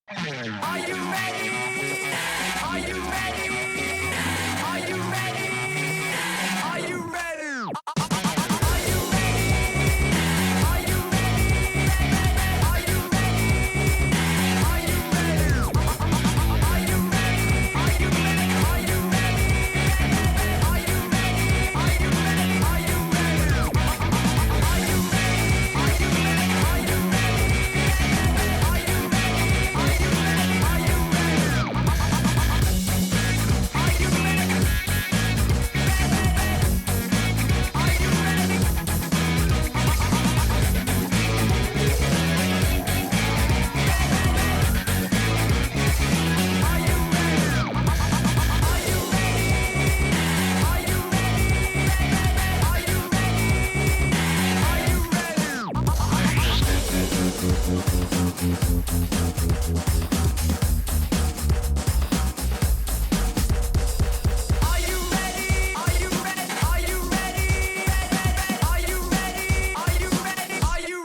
Are you ready? Are you ready? Are you ready? Are you ready? Are you ready? Are you ready? Are you ready? Are you ready? Are you ready? Are you ready? Are you ready? Are you ready? Are you ready? Are you ready? Are you ready? Are you ready? Are you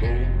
Boom,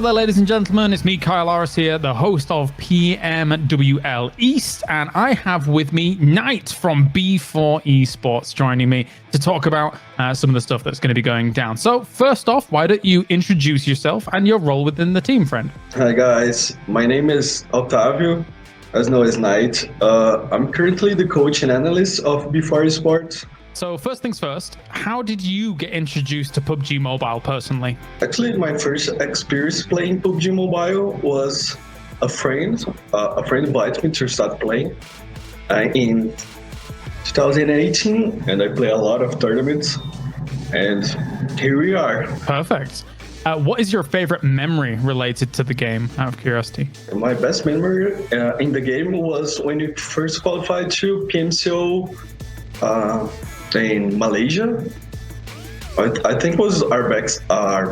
Hello there, ladies and gentlemen. It's me, Kyle Aris here, the host of PMWL East, and I have with me Knight from B4 Esports joining me to talk about some of the stuff that's going to be going down. So first off, why don't you introduce yourself and your role within the team, friend? Hi guys, my name is Otávio, as known as Knight. I'm currently the coach and analyst of B4 Esports. So first things first, how did you get introduced to PUBG Mobile personally? Actually, my first experience playing PUBG Mobile was a friend. A friend invited me to start playing in 2018, and I play a lot of tournaments, and here we are. Perfect. What is your favorite memory related to the game, out of curiosity? My best memory in the game was when you first qualified to PMWL in Malaysia. I think was our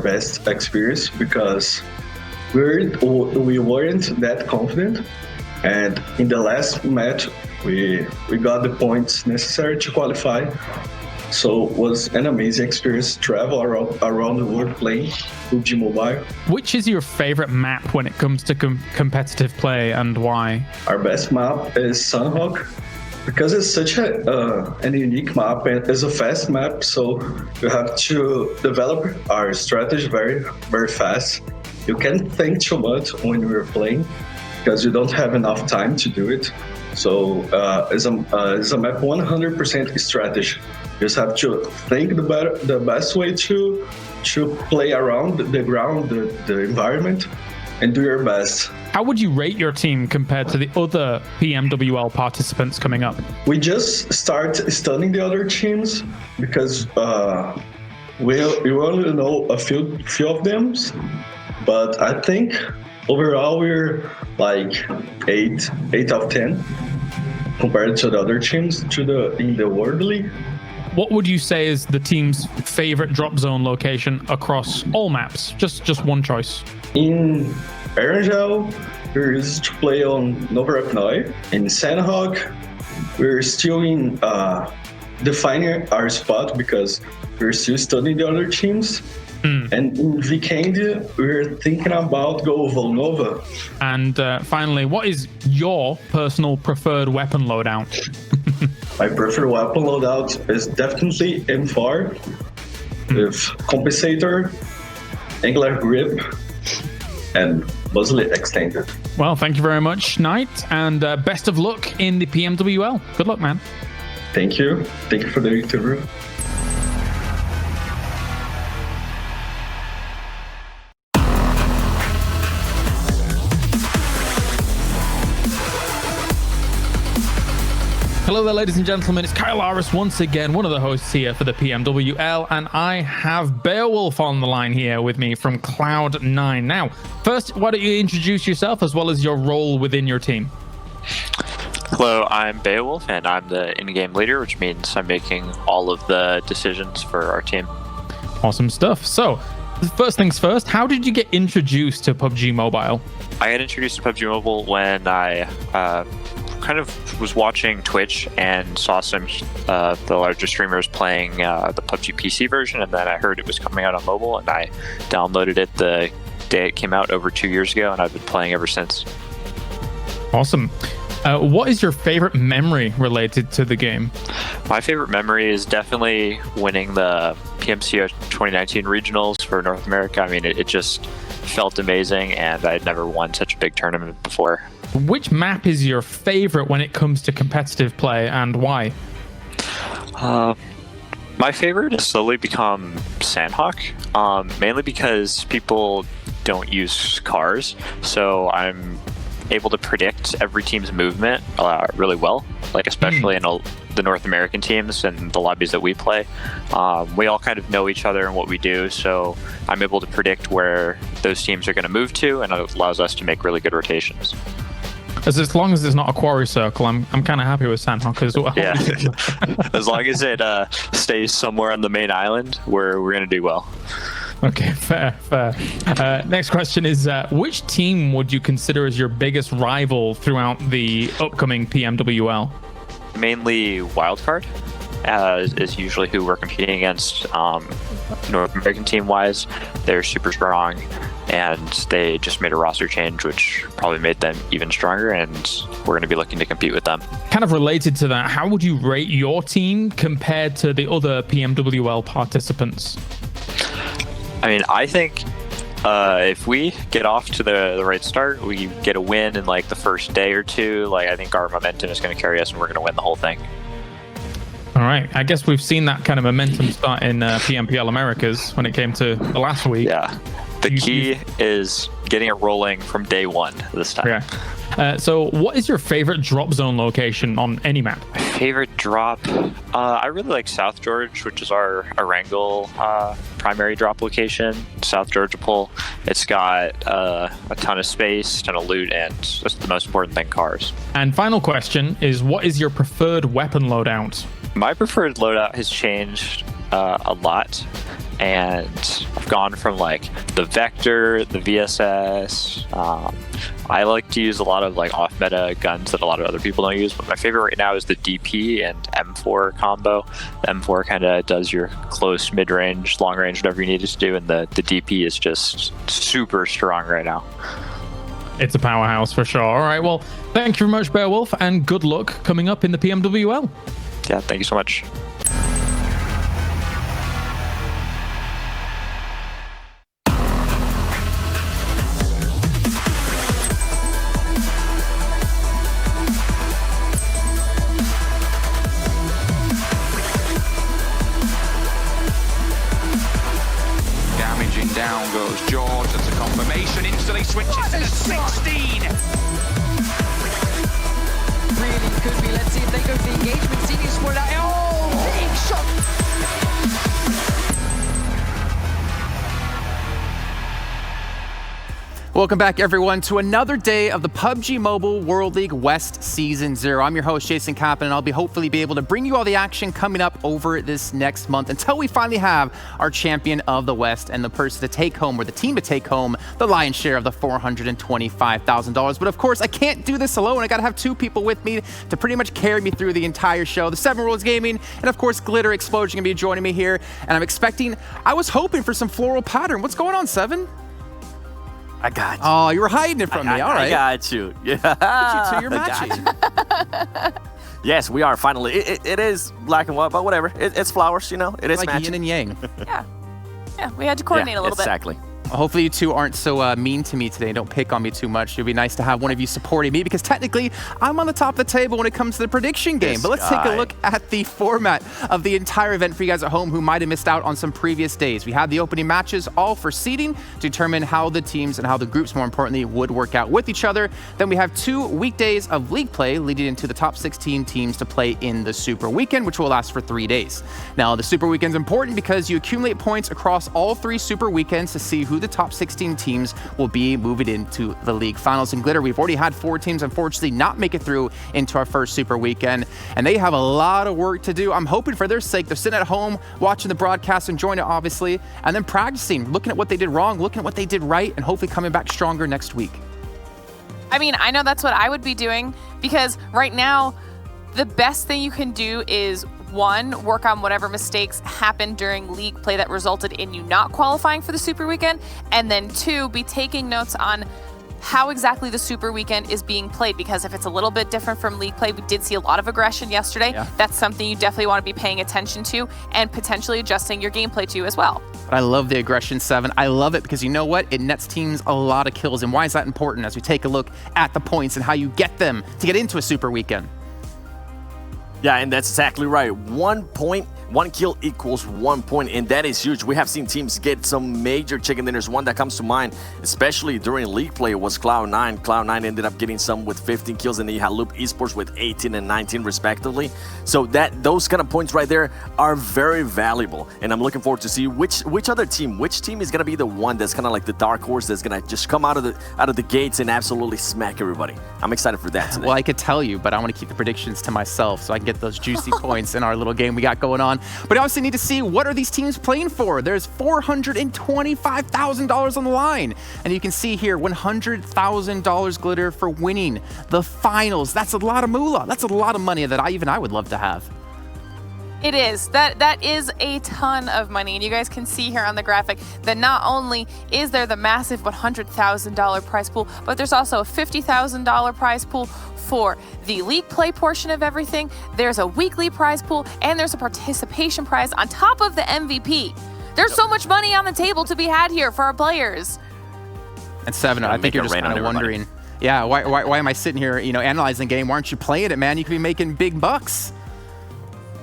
best experience because we weren't that confident, and in the last match we got the points necessary to qualify. So it was an amazing experience to travel around the world playing PUBG Mobile. Which is your favorite map when it comes to competitive play, and why? Our best map is Sanhok, because it's such an unique map and it's a fast map, so you have to develop our strategy very, very fast. You can't think too much when you're playing because you don't have enough time to do it. So it's a map 100% strategy. You just have to think the best way to play around the ground, the environment, and do your best. How would you rate your team compared to the other PMWL participants coming up? We just start studying the other teams because we only know a few of them, but I think overall we're like 8 out of 10 compared to the other teams in the World League. What would you say is the team's favorite drop zone location across all maps? Just one choice. In Erangel, we're used to play on Nova Rapnoi. In Sanhok, we're still in defining our spot because we're still studying the other teams. And in Vikendi, we're thinking about go Volnova. And finally, what is your personal preferred weapon loadout? My preferred weapon loadout is definitely M4 with compensator, angular grip, and muzzle extended. Well, thank you very much, Knight, and best of luck in the PMWL. Good luck, man. Thank you. Thank you for the interview. Hello there, ladies and gentlemen. It's Kyle Aris once again, one of the hosts here for the PMWL, and I have Beowulf on the line here with me from Cloud9. Now, first, why don't you introduce yourself as well as your role within your team? Hello, I'm Beowulf, and I'm the in-game leader, which means I'm making all of the decisions for our team. Awesome stuff. So, first things first, how did you get introduced to PUBG Mobile? I got introduced to PUBG Mobile when I kind of was watching Twitch and saw some the larger streamers playing the PUBG PC version, and then I heard it was coming out on mobile, and I downloaded it the day it came out over 2 years ago, and I've been playing ever since. Awesome. What is your favorite memory related to the game? My favorite memory is definitely winning the PMCO 2019 regionals for North America. I mean, it just felt amazing, and I'd never won such a big tournament before. Which map is your favorite when it comes to competitive play, and why? My favorite has slowly become Sanhok, mainly because people don't use cars, so I'm able to predict every team's movement really well, like especially in the North American teams and the lobbies that we play. We all kind of know each other and what we do, so I'm able to predict where those teams are going to move to, and it allows us to make really good rotations. As long as it's not a quarry circle, I'm kind of happy with Sanhok as well. Yeah, as long as it stays somewhere on the main island, we're going to do well. Okay, fair. Next question is, which team would you consider as your biggest rival throughout the upcoming PMWL? Mainly Wildcard is usually who we're competing against. North American team-wise, they're super strong. and they just made a roster change, which probably made them even stronger, and we're going to be looking to compete with them. Kind of related to that, how would you rate your team compared to the other PMWL participants? I mean, I think if we get off to the right start, we get a win in like the first day or two, like I think our momentum is going to carry us and we're going to win the whole thing. All right. I guess we've seen that kind of momentum start in PMPL Americas when it came to the last week. Yeah. The key is getting it rolling from day one this time. Yeah. So what is your favorite drop zone location on any map? My favorite drop? I really like South George, which is our Erangel primary drop location. South Georgia Pole. It's got a ton of space, ton of loot, and just the most important thing, cars. And final question is, what is your preferred weapon loadout? My preferred loadout has changed a lot. And I've gone from like the Vector, the VSS. I like to use a lot of like off-meta guns that a lot of other people don't use, but my favorite right now is the DP and M4 combo. The M4 kind of does your close, mid-range, long-range, whatever you need it to do, and the DP is just super strong right now. It's a powerhouse for sure. All right, well, thank you very much, Beowulf, and good luck coming up in the PMWL. Yeah, thank you so much. Down goes George, that's a confirmation, instantly switches to the 16! Really could be, let's see if they go to the engagement, Senior sport out, oh, big shot! Welcome back, everyone, to another day of the PUBG Mobile World League West Season 0. I'm your host, Jason Kappen, and I'll hopefully be able to bring you all the action coming up over this next month until we finally have our champion of the West and the person to take home, or the team to take home, the lion's share of the $425,000. But of course, I can't do this alone. I gotta have two people with me to pretty much carry me through the entire show. The 7 Rules Gaming, and of course, Glitter Explosion gonna be joining me here. And I was hoping for some floral pattern. What's going on, 7? I got you. Oh, you were hiding it from me. All right. I got you. Yeah. You two, you're matching. Yes, we are finally. It is black and white, but whatever. It's flowers, you know. It is like matching. yin and yang. Yeah, we had to coordinate a little bit. Exactly. Hopefully you two aren't so mean to me today. Don't pick on me too much. It would be nice to have one of you supporting me, because technically I'm on the top of the table when it comes to the prediction game. But let's take a look at the format of the entire event for you guys at home who might have missed out on some previous days. We had the opening matches all for seeding to determine how the teams and how the groups, more importantly, would work out with each other. Then we have 2 weekdays of league play leading into the top 16 teams to play in the Super Weekend, which will last for 3 days. Now, the Super Weekend is important because you accumulate points across all 3 Super Weekends to see who the top 16 teams will be moving into the league finals. And Glitter, we've already had 4 teams unfortunately not make it through into our first Super Weekend, and they have a lot of work to do. I'm hoping for their sake they're sitting at home watching the broadcast, enjoying it obviously, and then practicing, looking at what they did wrong, looking at what they did right, and hopefully coming back stronger next week. I mean, I know that's what I would be doing, because right now the best thing you can do is 1, work on whatever mistakes happened during league play that resulted in you not qualifying for the Super Weekend, and then 2, be taking notes on how exactly the Super Weekend is being played, because if it's a little bit different from league play, we did see a lot of aggression yesterday. That's something you definitely want to be paying attention to and potentially adjusting your gameplay to as well. But I love the aggression, 7. I love it because you know what? It nets teams a lot of kills. And why is that important as we take a look at the points and how you get them to get into a Super Weekend? Yeah, and that's exactly right. 1 point, 1 kill equals 1 point, and that is huge. We have seen teams get some major chicken dinners. One that comes to mind, especially during league play, was Cloud9. Cloud9 ended up getting some with 15 kills, and then you had Loop Esports with 18 and 19 respectively. So those kind of points right there are very valuable, and I'm looking forward to see which team is gonna be the one that's kind of like the dark horse that's gonna just come out of the gates and absolutely smack everybody. I'm excited for that today. Well, I could tell you, but I want to keep the predictions to myself so I can get those juicy points in our little game we got going on. But I also need to see, what are these teams playing for? There's $425,000 on the line. And you can see here, $100,000 Glitter for winning the finals. That's a lot of moolah. That's a lot of money that I would love to have. It is. That is a ton of money. And you guys can see here on the graphic that not only is there the massive $100,000 prize pool, but there's also a $50,000 prize pool for the league play portion of everything. There's a weekly prize pool, and there's a participation prize on top of the MVP. There's so much money on the table to be had here for our players. And Seven, I think you're just kind of wondering, yeah, why am I sitting here, analyzing the game? Why aren't you playing it, man? You could be making big bucks.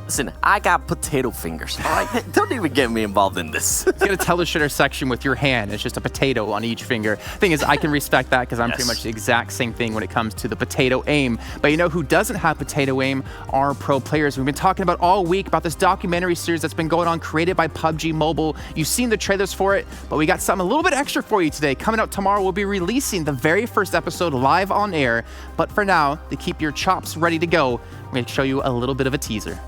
Listen, I got potato fingers. All right? Don't even get me involved in this. You gotta tell the shitter section with your hand. It's just a potato on each finger. Thing is, I can respect that because I'm pretty much the exact same thing when it comes to the potato aim. But you know who doesn't have potato aim are pro players. We've been talking about all week about this documentary series that's been going on, created by PUBG Mobile. You've seen the trailers for it, but we got something a little bit extra for you today. Coming out tomorrow, we'll be releasing the very first episode live on air. But for now, to keep your chops ready to go, we're gonna show you a little bit of a teaser.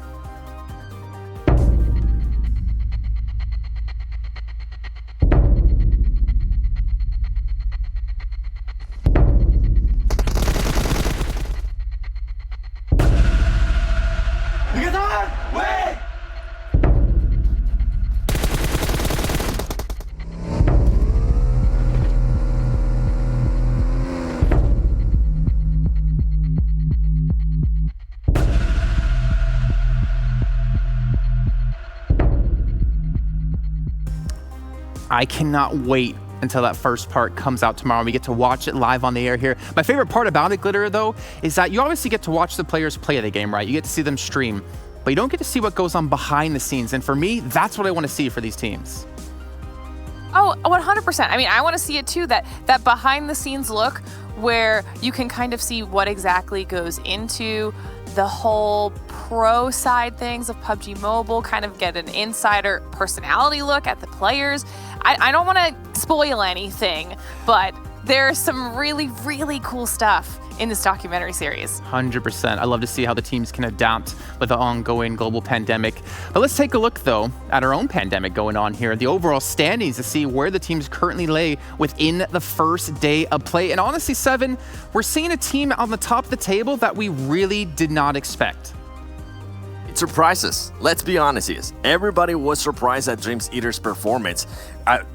I cannot wait until that first part comes out tomorrow and we get to watch it live on the air here. My favorite part about it, Glitter, though, is that you obviously get to watch the players play the game, right? You get to see them stream, but you don't get to see what goes on behind the scenes. And for me, that's what I want to see for these teams. Oh, 100%. I mean, I want to see it too, that behind the scenes look where you can kind of see what exactly goes into the whole pro side things of PUBG Mobile, kind of get an insider personality look at the players. I don't want to spoil anything, but there's some really, really cool stuff in this documentary series. 100%. I love to see how the teams can adapt with the ongoing global pandemic. But let's take a look, though, at our own pandemic going on here, the overall standings to see where the teams currently lay within the first day of play. And honestly, Seven, we're seeing a team on the top of the table that we really did not expect. It surprises. Let's be honest here. Everybody was surprised at Dream Eater's performance.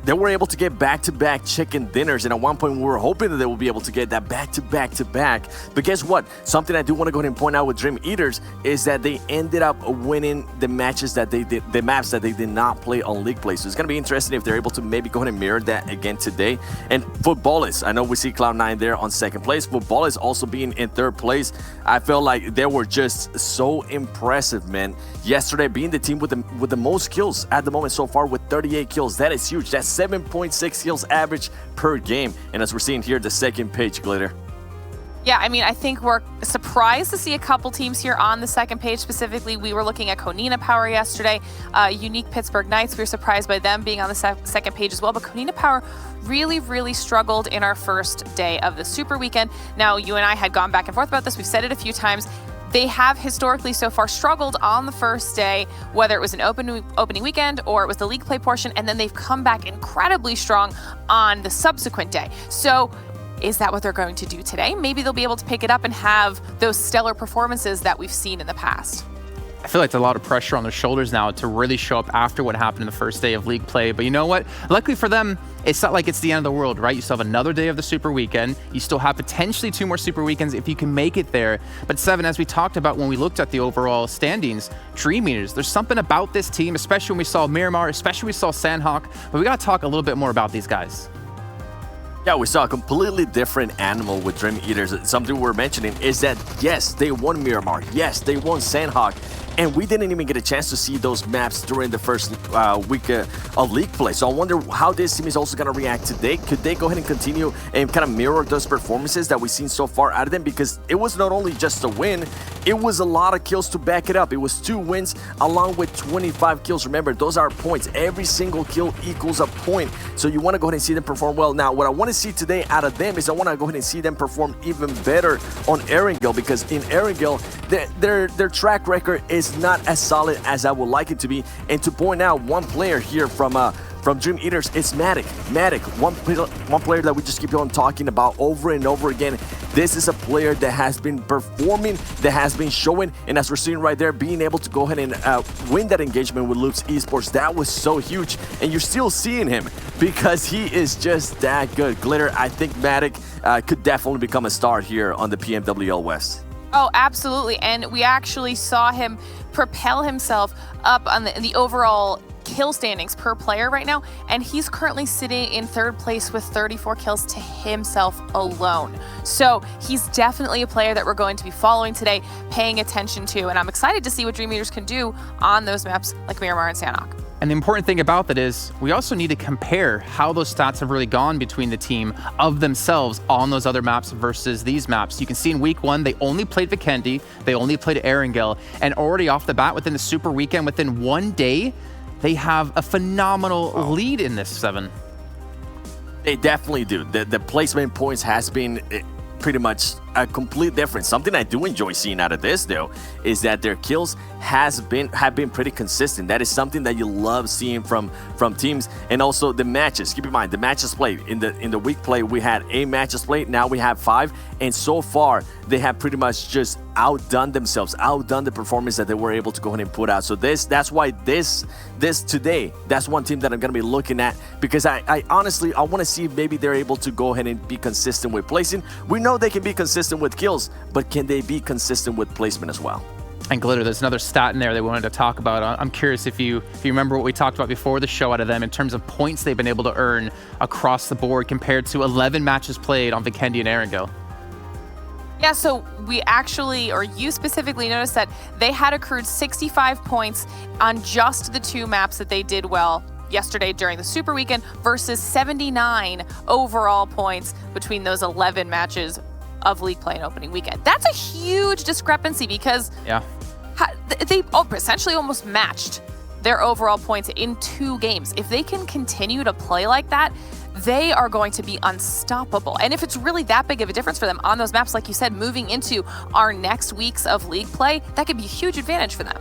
They were able to get back-to-back chicken dinners, and at one point we were hoping that they would be able to get that back-to-back-to-back. But guess what? Something I do want to go ahead and point out with Dream Eaters is that they ended up winning the matches that they did, the maps that they did not play on League Play. So it's going to be interesting if they're able to maybe go ahead and mirror that again today. And Footballers, I know we see Cloud9 there on second place. Footballers also being in third place. I felt like they were just so impressive, man. Yesterday being the team with the most kills at the moment so far with 38 kills. That is huge. That's 7.6 kills average per game. And as we're seeing here, the second page, Glitter. Yeah, I mean, I think we're surprised to see a couple teams here on the second page. Specifically, we were looking at Konina Power yesterday. Unique Pittsburgh Knights, we were surprised by them being on the second page as well. But Konina Power really, really struggled in our first day of the Super Weekend. Now, you and I had gone back and forth about this. We've said it a few times. They have historically so far struggled on the first day, whether it was an opening weekend or it was the league play portion, and then they've come back incredibly strong on the subsequent day. So is that what they're going to do today? Maybe they'll be able to pick it up and have those stellar performances that we've seen in the past. I feel like there's a lot of pressure on their shoulders now to really show up after what happened in the first day of league play. But you know what? Luckily for them, it's not like it's the end of the world, right? You still have another day of the Super Weekend. You still have potentially 2 more Super Weekends if you can make it there. But Seven, as we talked about when we looked at the overall standings, Dream Eaters, there's something about this team, especially when we saw Miramar, especially when we saw Sanhok. But we got to talk a little bit more about these guys. Yeah, we saw a completely different animal with Dream Eaters. Something we're mentioning is that, yes, they won Miramar. Yes, they won Sanhok. And we didn't even get a chance to see those maps during the first week of league play. So I wonder how this team is also going to react today. Could they go ahead and continue and kind of mirror those performances that we've seen so far out of them? Because it was not only just a win, it was a lot of kills to back it up. It was 2 wins along with 25 kills. Remember, those are points. Every single kill equals a point. So you want to go ahead and see them perform well. Now, what I want to see today out of them is I want to go ahead and see them perform even better on Erangel, because in Erangel, their track record is not as solid as I would like it to be. And to point out one player here from Dream Eaters, it's Matic. One player that we just keep on talking about over and over again. This is a player that has been performing, that has been showing, and as we're seeing right there, being able to go ahead and win that engagement with Loops Esports, that was so huge. And you're still seeing him because he is just that good. Glitter, I think Matic could definitely become a star here on the PMWL West. Oh, absolutely. And we actually saw him propel himself up on the overall kill standings per player right now, and he's currently sitting in 3rd place with 34 kills to himself alone. So he's definitely a player that we're going to be following today, paying attention to, and I'm excited to see what Dream Eaters can do on those maps like Miramar and Sanhok. And the important thing about that is we also need to compare how those stats have really gone between the team of themselves on those other maps versus these maps. You can see in week 1, they only played Vikendi, they only played Erangel, and already off the bat within the Super Weekend, within 1 day, they have a phenomenal lead in this 7. They definitely do. The placement points has been pretty much a complete difference. Something I do enjoy seeing out of this, though, is that their kills have been pretty consistent. That is something that you love seeing from teams. And also the matches. Keep in mind, the matches played in the week play, we had 8 matches played. Now we have 5, and so far they have pretty much just outdone themselves, outdone the performance that they were able to go ahead and put out. So that's why this today, that's one team that I'm going to be looking at, because I honestly want to see if maybe they're able to go ahead and be consistent with placing. We know they can be consistent with kills, but can they be consistent with placement as well? And Glitter, there's another stat in there they wanted to talk about. I'm curious if you remember what we talked about before the show out of them in terms of points they've been able to earn across the board compared to 11 matches played on Vikendi and Erangel. Yeah, so we actually, or you specifically noticed that they had accrued 65 points on just the 2 maps that they did well yesterday during the Super Weekend versus 79 overall points between those 11 matches of league play and opening weekend. That's a huge discrepancy because they essentially almost matched their overall points in 2 games. If they can continue to play like that, they are going to be unstoppable. And if it's really that big of a difference for them on those maps, like you said, moving into our next weeks of league play, that could be a huge advantage for them.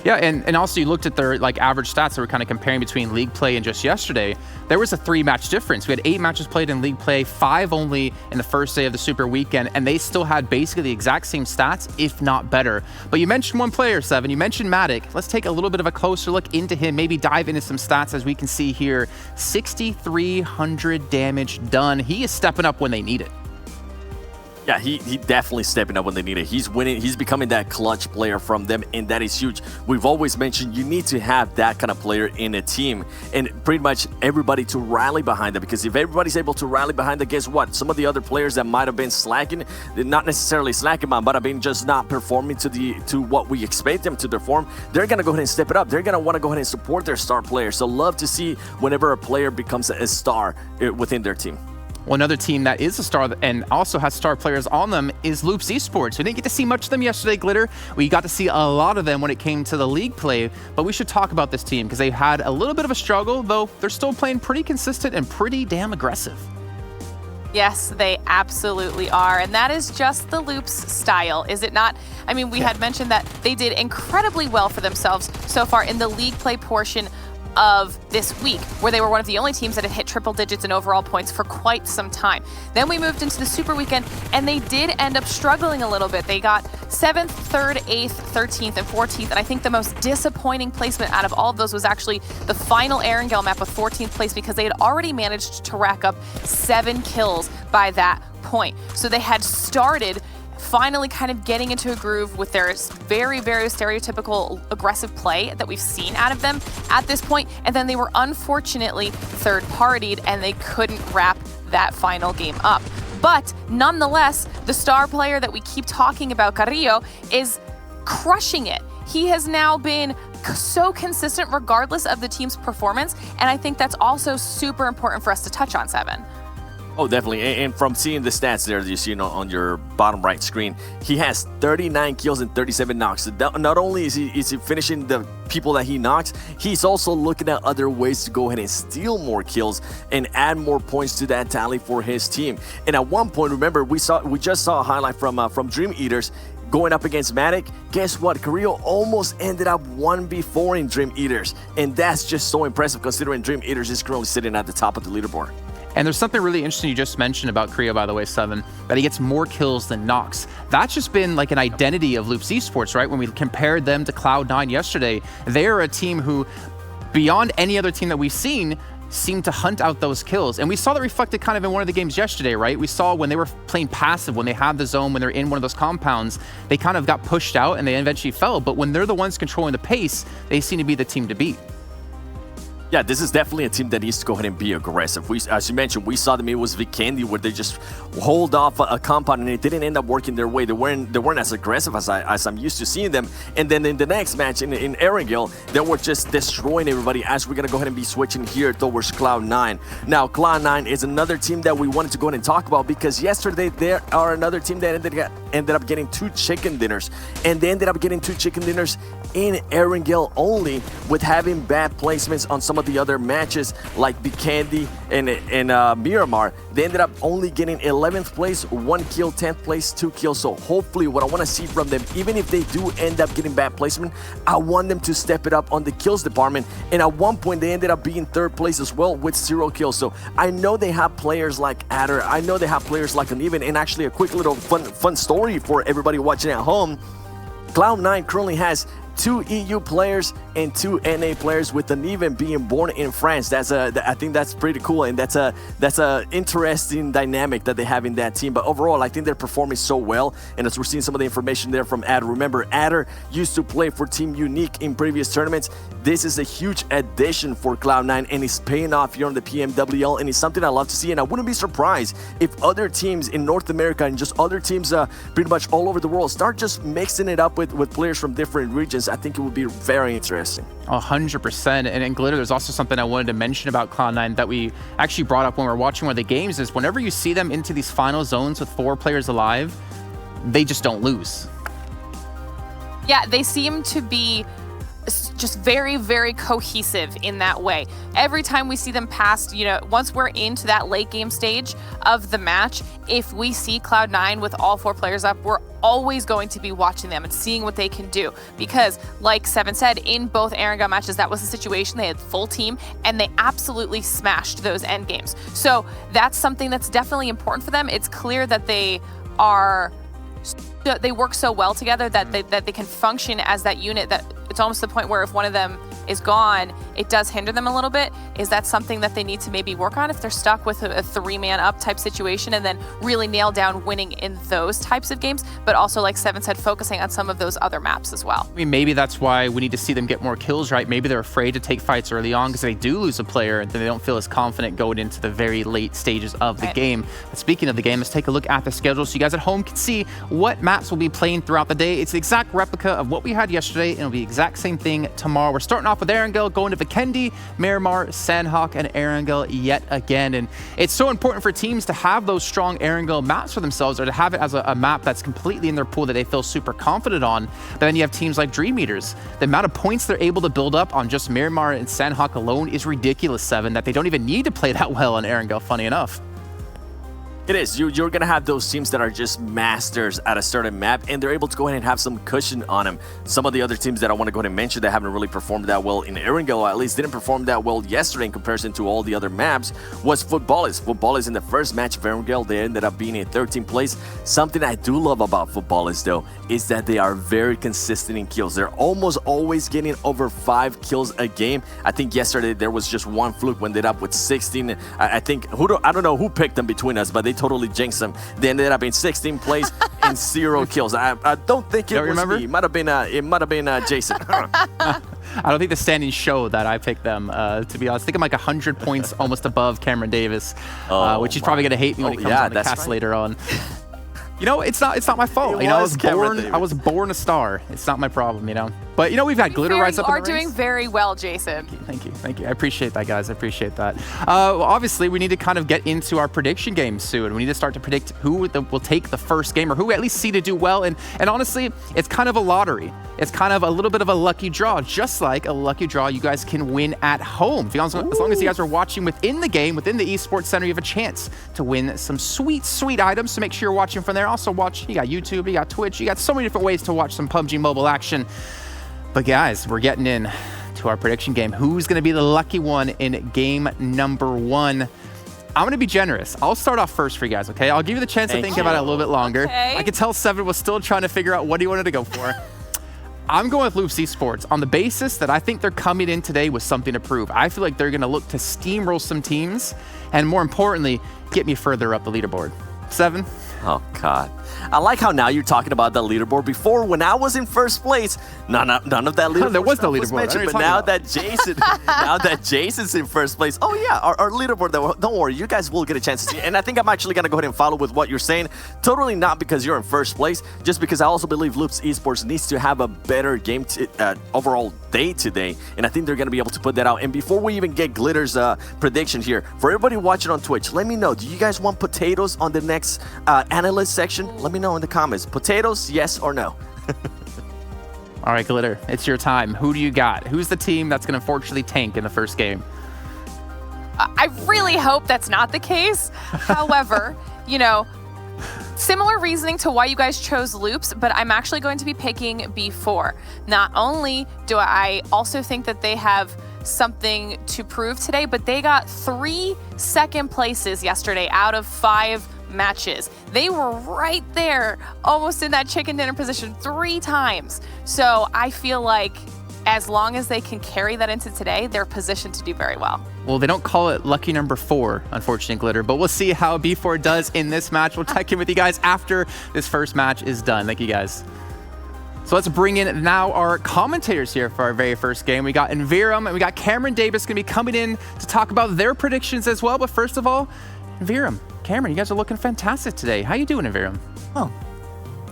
Yeah, and also you looked at their average stats that were kind of comparing between league play and just yesterday. There was a 3-match difference. We had 8 matches played in league play, 5 only in the first day of the Super Weekend, and they still had basically the exact same stats, if not better. But you mentioned one player, Seven. You mentioned Matic. Let's take a little bit of a closer look into him, maybe dive into some stats. As we can see here, 6,300 damage done. He is stepping up when they need it. Yeah, he definitely stepping up when they need it. He's winning. He's becoming that clutch player from them, and that is huge. We've always mentioned you need to have that kind of player in a team, and pretty much everybody to rally behind them, because if everybody's able to rally behind them, guess what? Some of the other players that might have been slacking, they're not necessarily slacking, but have been just not performing to what we expect them to perform, they're going to go ahead and step it up. They're going to want to go ahead and support their star players. So love to see whenever a player becomes a star within their team. Well, another team that is a star and also has star players on them is Loops Esports. We didn't get to see much of them yesterday, Glitter. We got to see a lot of them when it came to the league play, but we should talk about this team because they had a little bit of a struggle, though they're still playing pretty consistent and pretty damn aggressive. Yes, they absolutely are. And that is just the Loops style, is it not? I mean, we had mentioned that they did incredibly well for themselves so far in the league play portion of this week, where they were one of the only teams that had hit triple digits in overall points for quite some time. Then we moved into the Super Weekend, and they did end up struggling a little bit. They got 7th, 3rd, 8th, 13th, and 14th, and I think the most disappointing placement out of all of those was actually the final Erangel map with 14th place, because they had already managed to rack up 7 kills by that point. So they had started finally kind of getting into a groove with their very, very stereotypical aggressive play that we've seen out of them at this point, and then they were unfortunately third-partied and they couldn't wrap that final game up. But nonetheless, the star player that we keep talking about, Carrillo, is crushing it. He has now been so consistent regardless of the team's performance, and I think that's also super important for us to touch on, Seven. Oh, definitely. And from seeing the stats there that you see on your bottom right screen, he has 39 kills and 37 knocks. So not only is he finishing the people that he knocks, he's also looking at other ways to go ahead and steal more kills and add more points to that tally for his team. And at one point, remember, we just saw a highlight from Dream Eaters going up against Matic. Guess what? Carrillo almost ended up 1v4 in Dream Eaters. And that's just so impressive considering Dream Eaters is currently sitting at the top of the leaderboard. And there's something really interesting you just mentioned about Creo, by the way, Seven, that he gets more kills than Nox. That's just been like an identity of Loops Esports, right? When we compared them to Cloud9 yesterday, they're a team who, beyond any other team that we've seen, seem to hunt out those kills. And we saw that reflected kind of in one of the games yesterday, right? We saw when they were playing passive, when they had the zone, when they're in one of those compounds, they kind of got pushed out and they eventually fell. But when they're the ones controlling the pace, they seem to be the team to beat. Yeah, this is definitely a team that needs to go ahead and be aggressive. As you mentioned, we saw them, it was Vikendi where they just hold off a compound and it didn't end up working their way. They weren't as aggressive as I'm used to seeing them. And then in the next match in Erangel, they were just destroying everybody as we're going to go ahead and be switching here towards Cloud9. Now, Cloud9 is another team that we wanted to go ahead and talk about because yesterday there are another team that ended up getting 2 chicken dinners. And they ended up getting 2 chicken dinners in Erangel only, with having bad placements on some of the other matches like Vikendi and Miramar. They ended up only getting 11th place, 1 kill, 10th place, 2 kills. So hopefully what I want to see from them, even if they do end up getting bad placement, I want them to step it up on the kills department. And at one point they ended up being 3rd place as well with 0 kills. So I know they have players like Adder, I know they have players like Uneven. And actually a quick little fun story for everybody watching at home. Cloud9 currently has 2 EU players and 2 NA players, with Uneven being born in France. I think that's pretty cool, and that's a interesting dynamic that they have in that team. But overall, I think they're performing so well, and as we're seeing some of the information there from Adder. Remember, Adder used to play for Team Unique in previous tournaments. This is a huge addition for Cloud9, and it's paying off here on the PMWL, and it's something I love to see. And I wouldn't be surprised if other teams in North America and just other teams pretty much all over the world start just mixing it up with players from different regions. I think it would be very interesting. 100%. And Glitter, there's also something I wanted to mention about Cloud9 that we actually brought up when we were watching one of the games, is whenever you see them into these final zones with 4 players alive, they just don't lose. Yeah, they seem to be just very, very cohesive in that way. Every time we see them past, once we're into that late game stage of the match, if we see Cloud9 with all 4 players up, we're always going to be watching them and seeing what they can do. Because like Seven said, in both Erangel matches, that was the situation. They had full team and they absolutely smashed those end games. So that's something that's definitely important for them. It's clear that they work so well together that they can function as that unit, that it's almost the point where if one of them is gone, it does hinder them a little bit. Is that something that they need to maybe work on if they're stuck with a 3-man up type situation, and then really nail down winning in those types of games, but also, like Seven said, focusing on some of those other maps as well? I mean, maybe that's why we need to see them get more kills, right? Maybe they're afraid to take fights early on because they do lose a player and then they don't feel as confident going into the very late stages of the game. But speaking of the game, let's take a look at the schedule so you guys at home can see what maps will be playing throughout the day. It's the exact replica of what we had yesterday, and it'll be the exact same thing tomorrow. We're starting off with Erangel, going to Vikendi, Miramar, Sanhok, and Erangel yet again. And it's so important for teams to have those strong Erangel maps for themselves, or to have it as a map that's completely in their pool that they feel super confident on. But then you have teams like Dream Eaters. The amount of points they're able to build up on just Miramar and Sanhok alone is ridiculous, Seven, that they don't even need to play that well on Erangel, funny enough. It is. You're going to have those teams that are just masters at a certain map, and they're able to go ahead and have some cushion on them. Some of the other teams that I want to go ahead and mention that haven't really performed that well in Erangel, or at least didn't perform that well yesterday in comparison to all the other maps, was Footballers. Footballers in the first match of Erangel, they ended up being in 13th place. Something I do love about Footballers, though, is that they are very consistent in kills. They're almost always getting over 5 kills a game. I think yesterday there was just one fluke when they ended up with 16. I don't know who picked them between us, but they totally jinxed them. They ended up in 16th place and 0 kills. I don't think it was me. It might have been Jason. I don't think the standings show that I picked them, to be honest. I think I'm like 100 points almost above Cameron Davis, which he's probably going to hate me when he comes on the cast later on. It's not my fault. I was born a star. It's not my problem, But, we've had Glitter rise up in the ranks. You are doing very well, Jason. Thank you. I appreciate that, guys. I appreciate that. Well, obviously, we need to kind of get into our prediction game soon. We need to start to predict who will take the first game, or who we at least see to do well. And honestly, it's kind of a lottery. It's kind of a little bit of a lucky draw, just like a lucky draw you guys can win at home. As long as you guys are watching within the game, within the Esports Center, you have a chance to win some sweet, sweet items. So make sure you're watching from there. Also you got YouTube, you got Twitch, you got so many different ways to watch some PUBG Mobile action. But guys, we're getting in to our prediction game. Who's going to be the lucky one in game number 1? I'm going to be generous. I'll start off first for you guys, okay? I'll give you the chance to think about it a little bit longer. Okay. I could tell Seven was still trying to figure out what he wanted to go for. I'm going with Loops Esports on the basis that I think they're coming in today with something to prove. I feel like they're going to look to steamroll some teams and, more importantly, get me further up the leaderboard. Seven? Oh, God. I like how now you're talking about the leaderboard. Before, when I was in first place, none of that leaderboard. There was no leaderboard. Mentioned, but now that Jason, now that Jason's in first place, oh yeah, our leaderboard. Don't worry, you guys will get a chance to see. And I think I'm actually gonna go ahead and follow with what you're saying. Totally not because you're in first place, just because I also believe Loops Esports needs to have a better game overall day today, and I think they're gonna be able to put that out. And before we even get Glitter's prediction here, for everybody watching on Twitch, let me know. Do you guys want potatoes on the next analyst section? Let me know in the comments. Potatoes, yes or no? All right, Glitter, it's your time. Who do you got? Who's the team that's going to unfortunately tank in the first game? I really hope that's not the case. However, you know, similar reasoning to why you guys chose Loops, but I'm actually going to be picking B4. Not only do I also think that they have something to prove today, but they got 3 second places yesterday out of 5 matches. They were right there, almost in that chicken dinner position 3 times. So I feel like as long as they can carry that into today, they're positioned to do very well. Well, they don't call it lucky number 4, unfortunately, Glitter, but we'll see how B4 does in this match. We'll check in with you guys after this first match is done. Thank you, guys. So let's bring in now our commentators here for our very first game. We got Envirum and we got Cameron Davis going to be coming in to talk about their predictions as well. But first of all, Envirum, Cameron, you guys are looking fantastic today. How you doing, Envirum? Oh,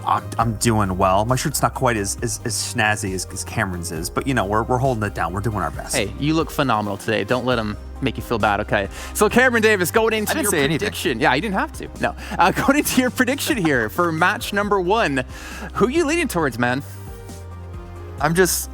I'm doing well. My shirt's not quite as snazzy as Cameron's is, but you know, we're holding it down. We're doing our best. Hey, you look phenomenal today. Don't let them make you feel bad, okay? So Cameron Davis, going into your prediction. Anything. Yeah, you didn't have to. No. Going into your prediction here for match number 1. Who are you leaning towards, man? I'm just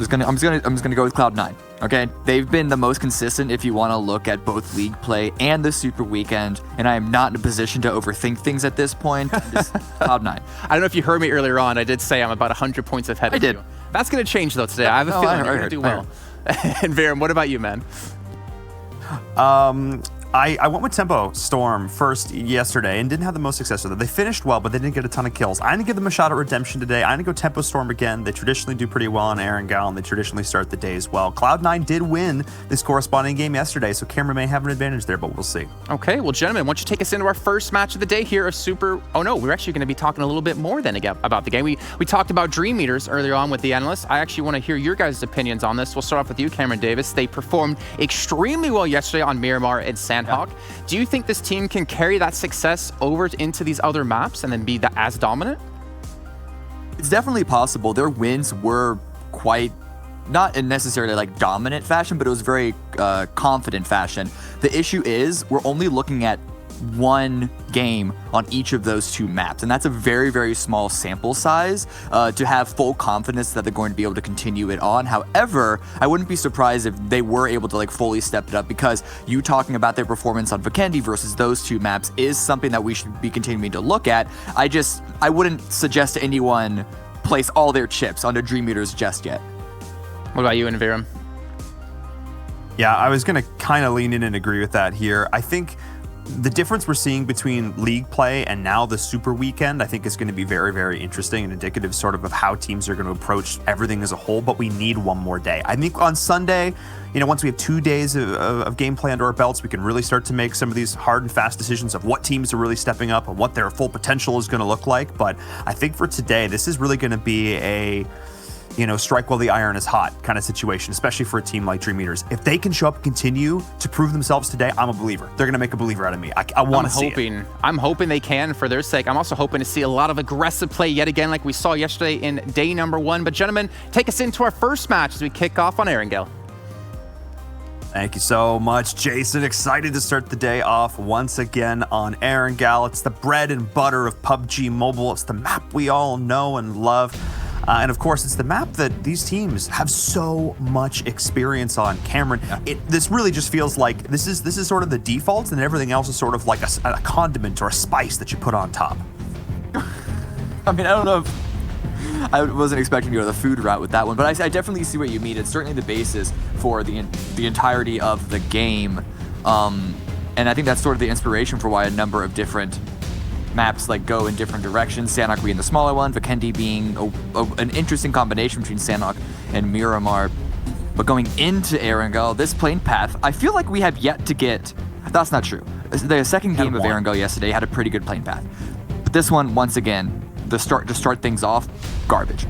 gonna go with Cloud9. Okay, they've been the most consistent if you want to look at both league play and the Super Weekend, and I am not in a position to overthink things at this point. Just Cloud9. I don't know if you heard me earlier on. I did say I'm about 100 points ahead of you. That's going to change though today. I have a feeling you're going to do well. And Viram, what about you, man? I went with Tempo Storm first yesterday and didn't have the most success with it. They finished well, but they didn't get a ton of kills. I'm going to give them a shot at redemption today. I'm going to go Tempo Storm again. They traditionally do pretty well on Erangel, and they traditionally start the day as well. Cloud9 did win this corresponding game yesterday, so Cameron may have an advantage there, but we'll see. Okay, well, gentlemen, why don't you take us into our first match of the day here of Super... Oh, no, we're actually going to be talking a little bit more then again about the game. We talked about Dream Meters earlier on with the analysts. I actually want to hear your guys' opinions on this. We'll start off with you, Cameron Davis. They performed extremely well yesterday on Miramar and Sanhok. Yeah. Do you think this team can carry that success over into these other maps and then be as dominant? It's definitely possible. Their wins were quite, not in necessarily like dominant fashion, but it was very confident fashion. The issue is we're only looking at one game on each of those 2 maps, and that's a very, very small sample size to have full confidence that they're going to be able to continue it on. However, I wouldn't be surprised if they were able to like fully step it up, because you talking about their performance on Vikendi versus those 2 maps is something that we should be continuing to look at. I wouldn't suggest to anyone place all their chips onto Dream Meters just yet. What about you, Envirum? Yeah, I was going to kind of lean in and agree with that here. I think the difference we're seeing between league play and now the Super Weekend, I think is going to be very, very interesting and indicative sort of how teams are going to approach everything as a whole, but we need one more day. I think on Sunday, you know, once we have 2 days of gameplay under our belts, we can really start to make some of these hard and fast decisions of what teams are really stepping up and what their full potential is going to look like. But I think for today, this is really going to be a, you know, strike while the iron is hot kind of situation, especially for a team like Dream Meters. If they can show up and continue to prove themselves today, I'm a believer. They're going to make a believer out of me. I want to see it. I'm hoping they can for their sake. I'm also hoping to see a lot of aggressive play yet again like we saw yesterday in day number 1. But gentlemen, take us into our first match as we kick off on Erangel. Thank you so much, Jason. Excited to start the day off once again on Erangel. It's the bread and butter of PUBG Mobile. It's the map we all know and love. And of course, it's the map that these teams have so much experience on. Cameron, this really just feels like this is sort of the default, and everything else is sort of like a condiment or a spice that you put on top. I mean, I don't know if I wasn't expecting to go the food route with that one, but I definitely see what you mean. It's certainly the basis for the entirety of the game. And I think that's sort of the inspiration for why a number of different maps like go in different directions. Sanhok being the smaller one, Vikendi being an interesting combination between Sanhok and Miramar. But going into Erangel, this plane path, I feel like we have yet to get... That's not true. The second game of Erangel yesterday had a pretty good plane path. But this one, once again, to start things off, garbage.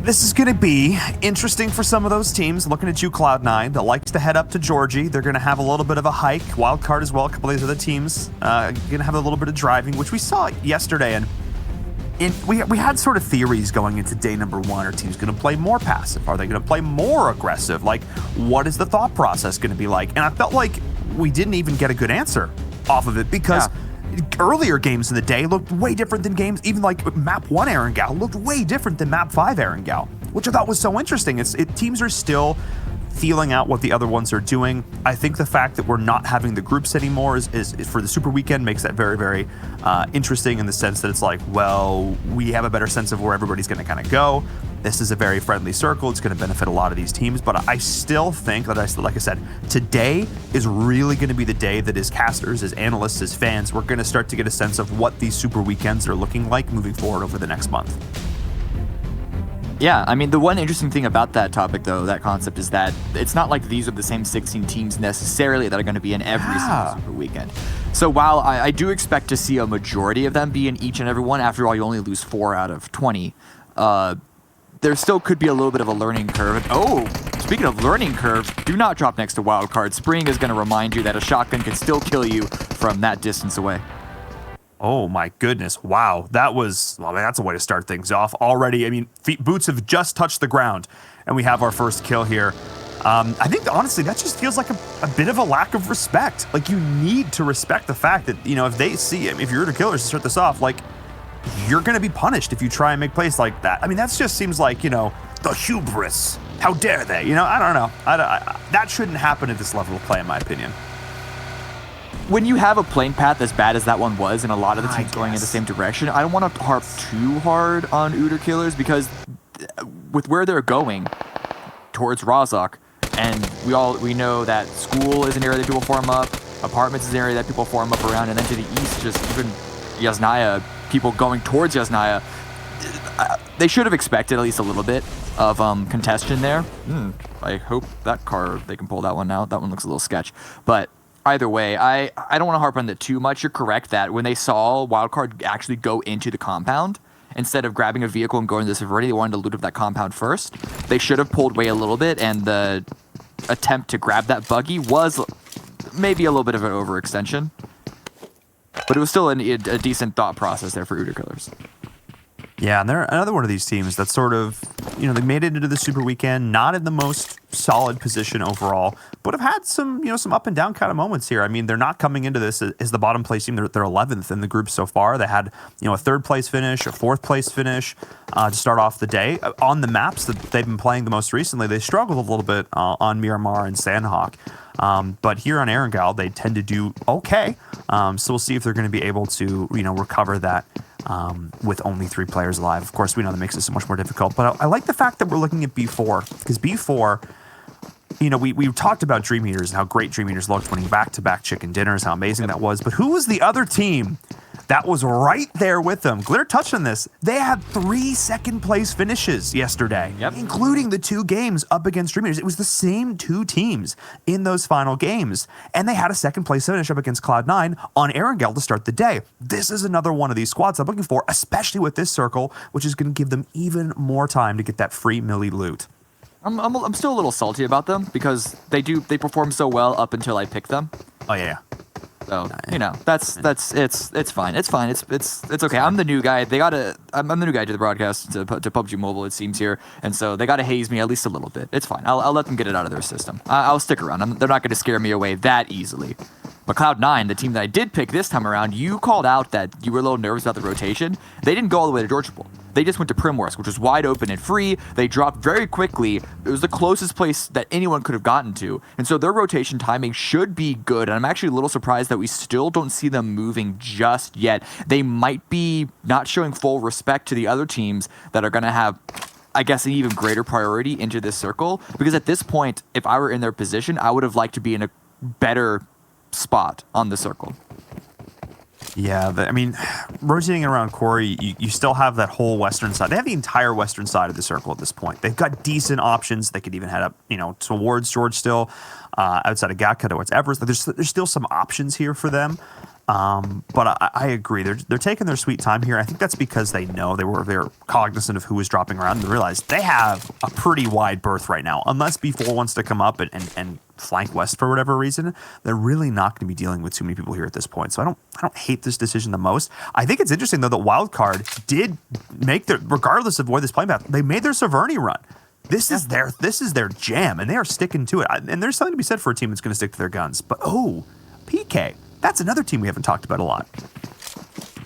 This is going to be interesting for some of those teams. Looking at you, Cloud9, that likes to head up to Georgie. They're going to have a little bit of a hike. Wildcard as well. A couple of these other teams going to have a little bit of driving, which we saw yesterday. And we had sort of theories going into day number 1. Are teams going to play more passive? Are they going to play more aggressive? Like, what is the thought process going to be like? And I felt like we didn't even get a good answer off of it because earlier games in the day looked way different than games, even like map 1 Erangel looked way different than map 5 Erangel, which I thought was so interesting. Teams are still feeling out what the other ones are doing. I think the fact that we're not having the groups anymore is for the Super Weekend makes that very, very interesting in the sense that it's like, well, we have a better sense of where everybody's going to kind of go. This is a very friendly circle. It's going to benefit a lot of these teams, but I still think that, like I said, today is really going to be the day that as casters, as analysts, as fans, we're going to start to get a sense of what these Super Weekends are looking like moving forward over the next month. Yeah, I mean, the one interesting thing about that topic, though, that concept, is that it's not like these are the same 16 teams necessarily that are going to be in every single Super Weekend. So while I do expect to see a majority of them be in each and every one, after all, you only lose 4 out of 20, there still could be a little bit of a learning curve. Oh, speaking of learning curve, do not drop next to Wildcard. Spring is going to remind you that a shotgun can still kill you from that distance away. Oh my goodness. Wow. That's a way to start things off already. I mean, boots have just touched the ground and we have our first kill here. I think honestly, that just feels like a bit of a lack of respect. Like you need to respect the fact that, you know, if they see, if you're the killers to start this off, like you're going to be punished if you try and make plays like that. I mean, that just seems like, you know, the hubris. How dare they? You know, I don't know. That shouldn't happen at this level of play, in my opinion. When you have a plane path as bad as that one was, and a lot of the teams going in the same direction, I don't want to harp too hard on Uter killers because with where they're going towards Razak, and we know that school is an area that people form up, apartments is an area that people form up around, and then to the east, just even Yasnaya, people going towards Yasnaya, they should have expected at least a little bit of contention there. I hope that car, they can pull that one out. That one looks a little sketch, but either way, I don't want to harp on that too much. You're correct that when they saw Wildcard actually go into the compound, instead of grabbing a vehicle and going to the Severity, they wanted to loot up that compound first. They should have pulled away a little bit, and the attempt to grab that buggy was maybe a little bit of an overextension. But it was still a decent thought process there for Uter killers. Yeah, and they're another one of these teams that sort of, you know, they made it into the Super Weekend, not in the most solid position overall, but have had some, you know, some up and down kind of moments here. I mean, they're not coming into this as the bottom place team. They're 11th in the group so far. They had, you know, a 3rd place finish, a 4th place finish to start off the day. On the maps that they've been playing the most recently, they struggled a little bit on Miramar and Sanhok. But here on Erangel, they tend to do okay. So we'll see if they're going to be able to, you know, recover that with only 3 players alive. Of course, we know that makes it so much more difficult. But I like the fact that we're looking at B4, because B4, you know, we talked about Dream Eaters and how great Dream Eaters looked winning back-to-back chicken dinners, how amazing that was. But who was the other team that was right there with them? Glitter touched on this. They had 3 second-place finishes yesterday, including the 2 games up against Dream Eaters. It was the same 2 teams in those final games, and they had a second-place finish up against Cloud9 on Erangel to start the day. This is another one of these squads I'm looking for, especially with this circle, which is going to give them even more time to get that free Millie loot. I'm still a little salty about them because they perform so well up until I pick them. Oh yeah. So, you know, it's fine. It's fine. It's okay. I'm the new guy. I'm the new guy to the broadcast to PUBG Mobile, it seems here. And so they got to haze me at least a little bit. It's fine. I'll let them get it out of their system. I'll stick around. They're not going to scare me away that easily. But Cloud9, the team that I did pick this time around, you called out that you were a little nervous about the rotation. They didn't go all the way to Georgiapol. They just went to Primorsk, which was wide open and free. They dropped very quickly. It was the closest place that anyone could have gotten to. And so their rotation timing should be good. And I'm actually a little surprised that we still don't see them moving just yet. They might be not showing full respect to the other teams that are going to have, I guess, an even greater priority into this circle. Because at this point, if I were in their position, I would have liked to be in a better spot on the circle. Yeah, I mean, rotating around Corey, you still have that whole western side. They have the entire western side of the circle at this point. They've got decent options. They could even head up, towards George still, outside of Gatka towards Everest. There's still some options here for them. But I agree. They're taking their sweet time here. I think that's because they know they're cognizant of who is dropping around and realize they have a pretty wide berth right now. Unless B4 wants to come up and flank west for whatever reason, they're really not going to be dealing with too many people here at this point. So I don't hate this decision the most. I think it's interesting though that Wildcard did make regardless of where this playing path, they made their Severny run. This is their jam, and they are sticking to it. And there's something to be said for a team that's going to stick to their guns. But PK. That's another team we haven't talked about a lot.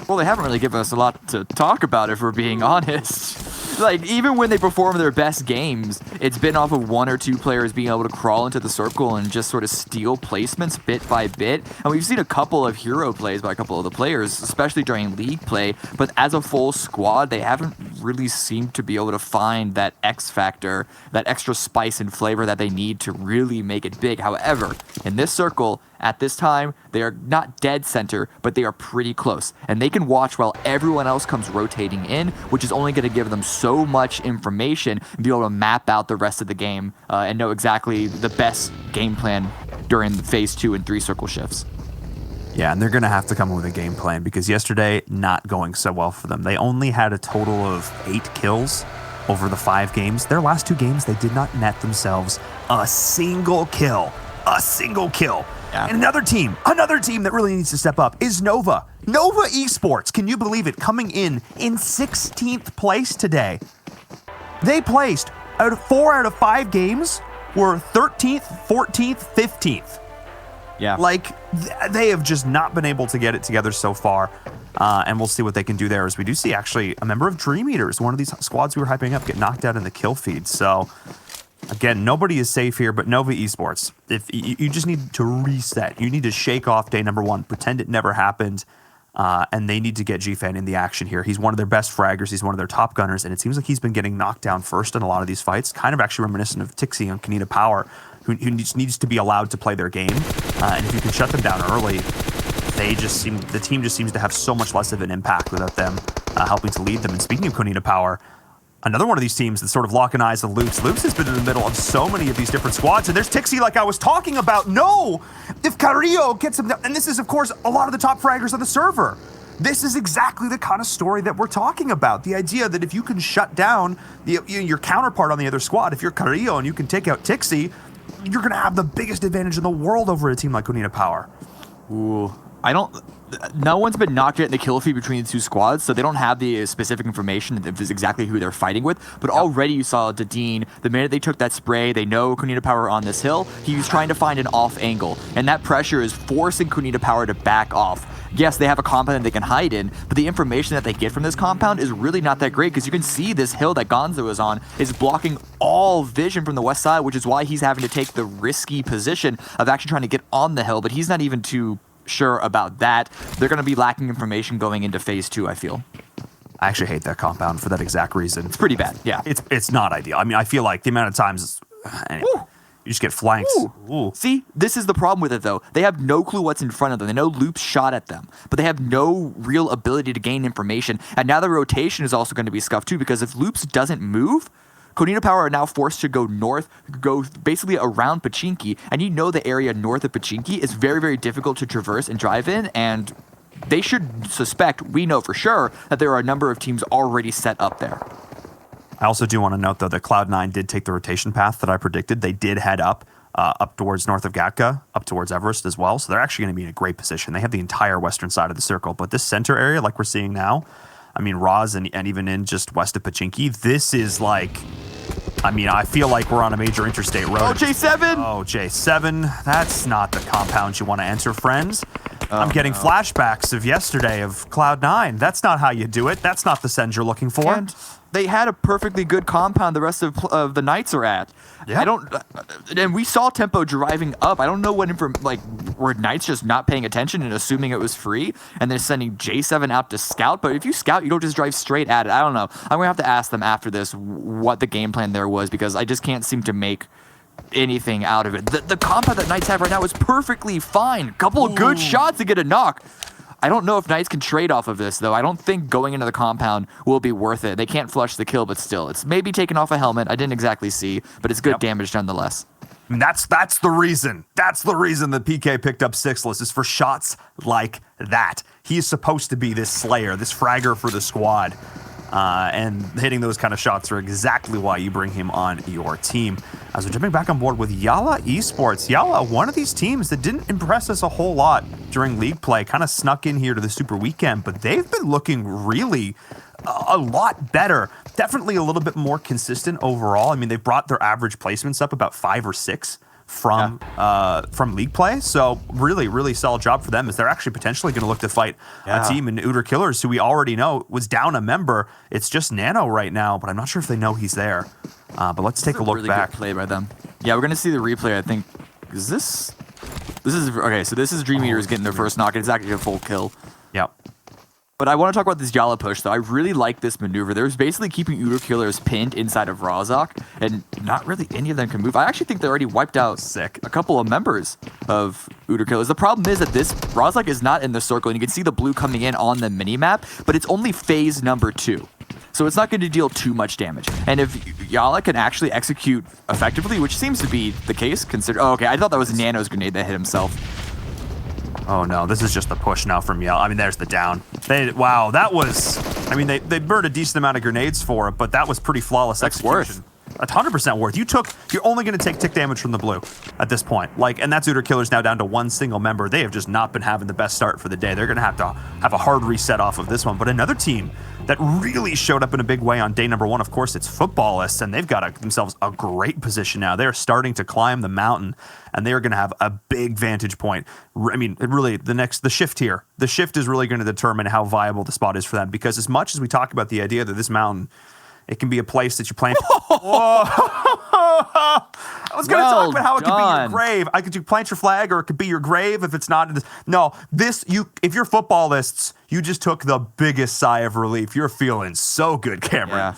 Well, they haven't really given us a lot to talk about, if we're being honest. Like, even when they perform their best games, it's been off of one or two players being able to crawl into the circle and just sort of steal placements bit by bit. And we've seen a couple of hero plays by a couple of the players, especially during league play. But as a full squad, they haven't really seemed to be able to find that X factor, that extra spice and flavor that they need to really make it big. However, in this circle, at this time, they are not dead center, but they are pretty close. And they can watch while everyone else comes rotating in, which is only going to give them so much information and be able to map out the rest of the game and know exactly the best game plan during phase 2 and 3 circle shifts. Yeah, and they're going to have to come up with a game plan because yesterday, not going so well for them. They only had a total of 8 kills over the 5 games. Their last 2 games, they did not net themselves a single kill. A single kill. Yeah. And another team that really needs to step up is Nova. Nova Esports, can you believe it? Coming in 16th place today. They placed 4 out of 5 games were 13th, 14th, 15th. Yeah. Like, they have just not been able to get it together so far. And we'll see what they can do there, as we do see actually a member of Dream Eaters, one of these squads we were hyping up, get knocked out in the kill feed. So again, nobody is safe here, but Nova Esports, if you just need to reset, you need to shake off day number 1, pretend it never happened, and they need to get GFan in the action here. He's one of their best fraggers, he's one of their top gunners, and it seems like he's been getting knocked down first in a lot of these fights, kind of actually reminiscent of Tixie on Kanita Power, who needs to be allowed to play their game, and if you can shut them down early, the team just seems to have so much less of an impact without them helping to lead them. And speaking of Kanita Power, another one of these teams that's sort of locking eyes with Loops. Loops has been in the middle of so many of these different squads, and there's Tixie like I was talking about. No! If Carrillo gets him down, and this is, of course, a lot of the top fraggers on the server. This is exactly the kind of story that we're talking about. The idea that if you can shut down your counterpart on the other squad, if you're Carrillo and you can take out Tixie, you're going to have the biggest advantage in the world over a team like Konina Power. Ooh. No one's been knocked yet in the kill feed between the two squads, so they don't have the specific information if it's exactly who they're fighting with. But already you saw Dadeen, the minute they took that spray, they know Konina Power on this hill. He was trying to find an off angle, and that pressure is forcing Konina Power to back off. Yes, they have a compound that they can hide in, but the information that they get from this compound is really not that great, because you can see this hill that Gonzo is on is blocking all vision from the west side, which is why he's having to take the risky position of actually trying to get on the hill, but he's not even too sure about that. They're going to be lacking information going into phase 2, I feel. I actually hate that compound for that exact reason. It's pretty bad, yeah. It's not ideal. I mean, I feel like the amount of times anyway, you just get flanked. Ooh. See, this is the problem with it, though. They have no clue what's in front of them. They know Loops shot at them, but they have no real ability to gain information. And now the rotation is also going to be scuffed, too, because if Loops doesn't move, Konina Power are now forced to go north, go basically around Pachinki, and you know the area north of Pachinki is very, very difficult to traverse and drive in, and they should suspect, we know for sure, that there are a number of teams already set up there. I also do want to note, though, that Cloud9 did take the rotation path that I predicted. They did head up towards north of Gatka, up towards Everest as well, so they're actually going to be in a great position. They have the entire western side of the circle, but this center area, like we're seeing now, I mean, Roz and even in just west of Pachinki, this is like, I mean, I feel like we're on a major interstate road. Oh, J7! Oh, J7. That's not the compound you want to enter, friends. I'm getting flashbacks of yesterday of Cloud9. That's not how you do it. That's not the send you're looking for. And they had a perfectly good compound the rest of the Knights are at. Yeah. And we saw Tempo driving up. I don't know were Knights just not paying attention and assuming it was free and then sending J7 out to scout. But if you scout, you don't just drive straight at it. I don't know. I'm going to have to ask them after this what the game plan there was, because I just can't seem to make anything out of it. The compound that Knights have right now is perfectly fine. Couple of good shots to get a knock. I don't know if Knights can trade off of this, though. I don't think going into the compound will be worth it. They can't flush the kill, but still. It's maybe taking off a helmet. I didn't exactly see, but it's good damage nonetheless. And that's the reason. That's the reason that PK picked up Sixless, is for shots like that. He is supposed to be this slayer, this fragger for the squad. And hitting those kind of shots are exactly why you bring him on your team. As we're jumping back on board with Yala Esports. Yala, one of these teams that didn't impress us a whole lot during league play, kind of snuck in here to the Super Weekend, but they've been looking really a lot better. Definitely a little bit more consistent overall. I mean, they've brought their average placements up about 5 or 6 from league play. So really solid job for them, as they're actually potentially going to look to fight a team in Uter Killers, who we already know was down a member. It's just Nano right now, but I'm not sure if they know he's there. But let's take a look really back. Good play by them. Yeah, we're going to see the replay, I think. Is this is okay, so this is Dream Eaters getting their first knock. It's actually a full kill. Yep. But I want to talk about this Yala push, though. I really like this maneuver. There's basically keeping Uter Killers pinned inside of Razak, and not really any of them can move. I actually think they already wiped out a couple of members of Uter Killers. The problem is that this Razak is not in the circle, and you can see the blue coming in on the mini-map, but it's only phase number 2. So it's not going to deal too much damage. And if Yala can actually execute effectively, which seems to be the case, oh, okay, I thought that was Nano's grenade that hit himself. Oh no, this is just the push now from Yell. I mean, there's the down. Wow, that was, I mean, they burned a decent amount of grenades for it, but that was pretty flawless execution. 100% worth. You're only going to take tick damage from the blue at this point. Like, and that's Uter Killers now down to 1 single member. They have just not been having the best start for the day. They're going to have a hard reset off of this one. But another team that really showed up in a big way on day number 1, of course, it's Footballists, and they've got themselves a great position now. They're starting to climb the mountain, and they're going to have a big vantage point. I mean, the shift here. The shift is really going to determine how viable the spot is for them, because as much as we talk about the idea that this mountain, it can be a place that you plant. I was going to talk about how it could be your grave. You plant your flag, or it could be your grave if it's not. No, if you're Footballists, you just took the biggest sigh of relief. You're feeling so good, Cameron.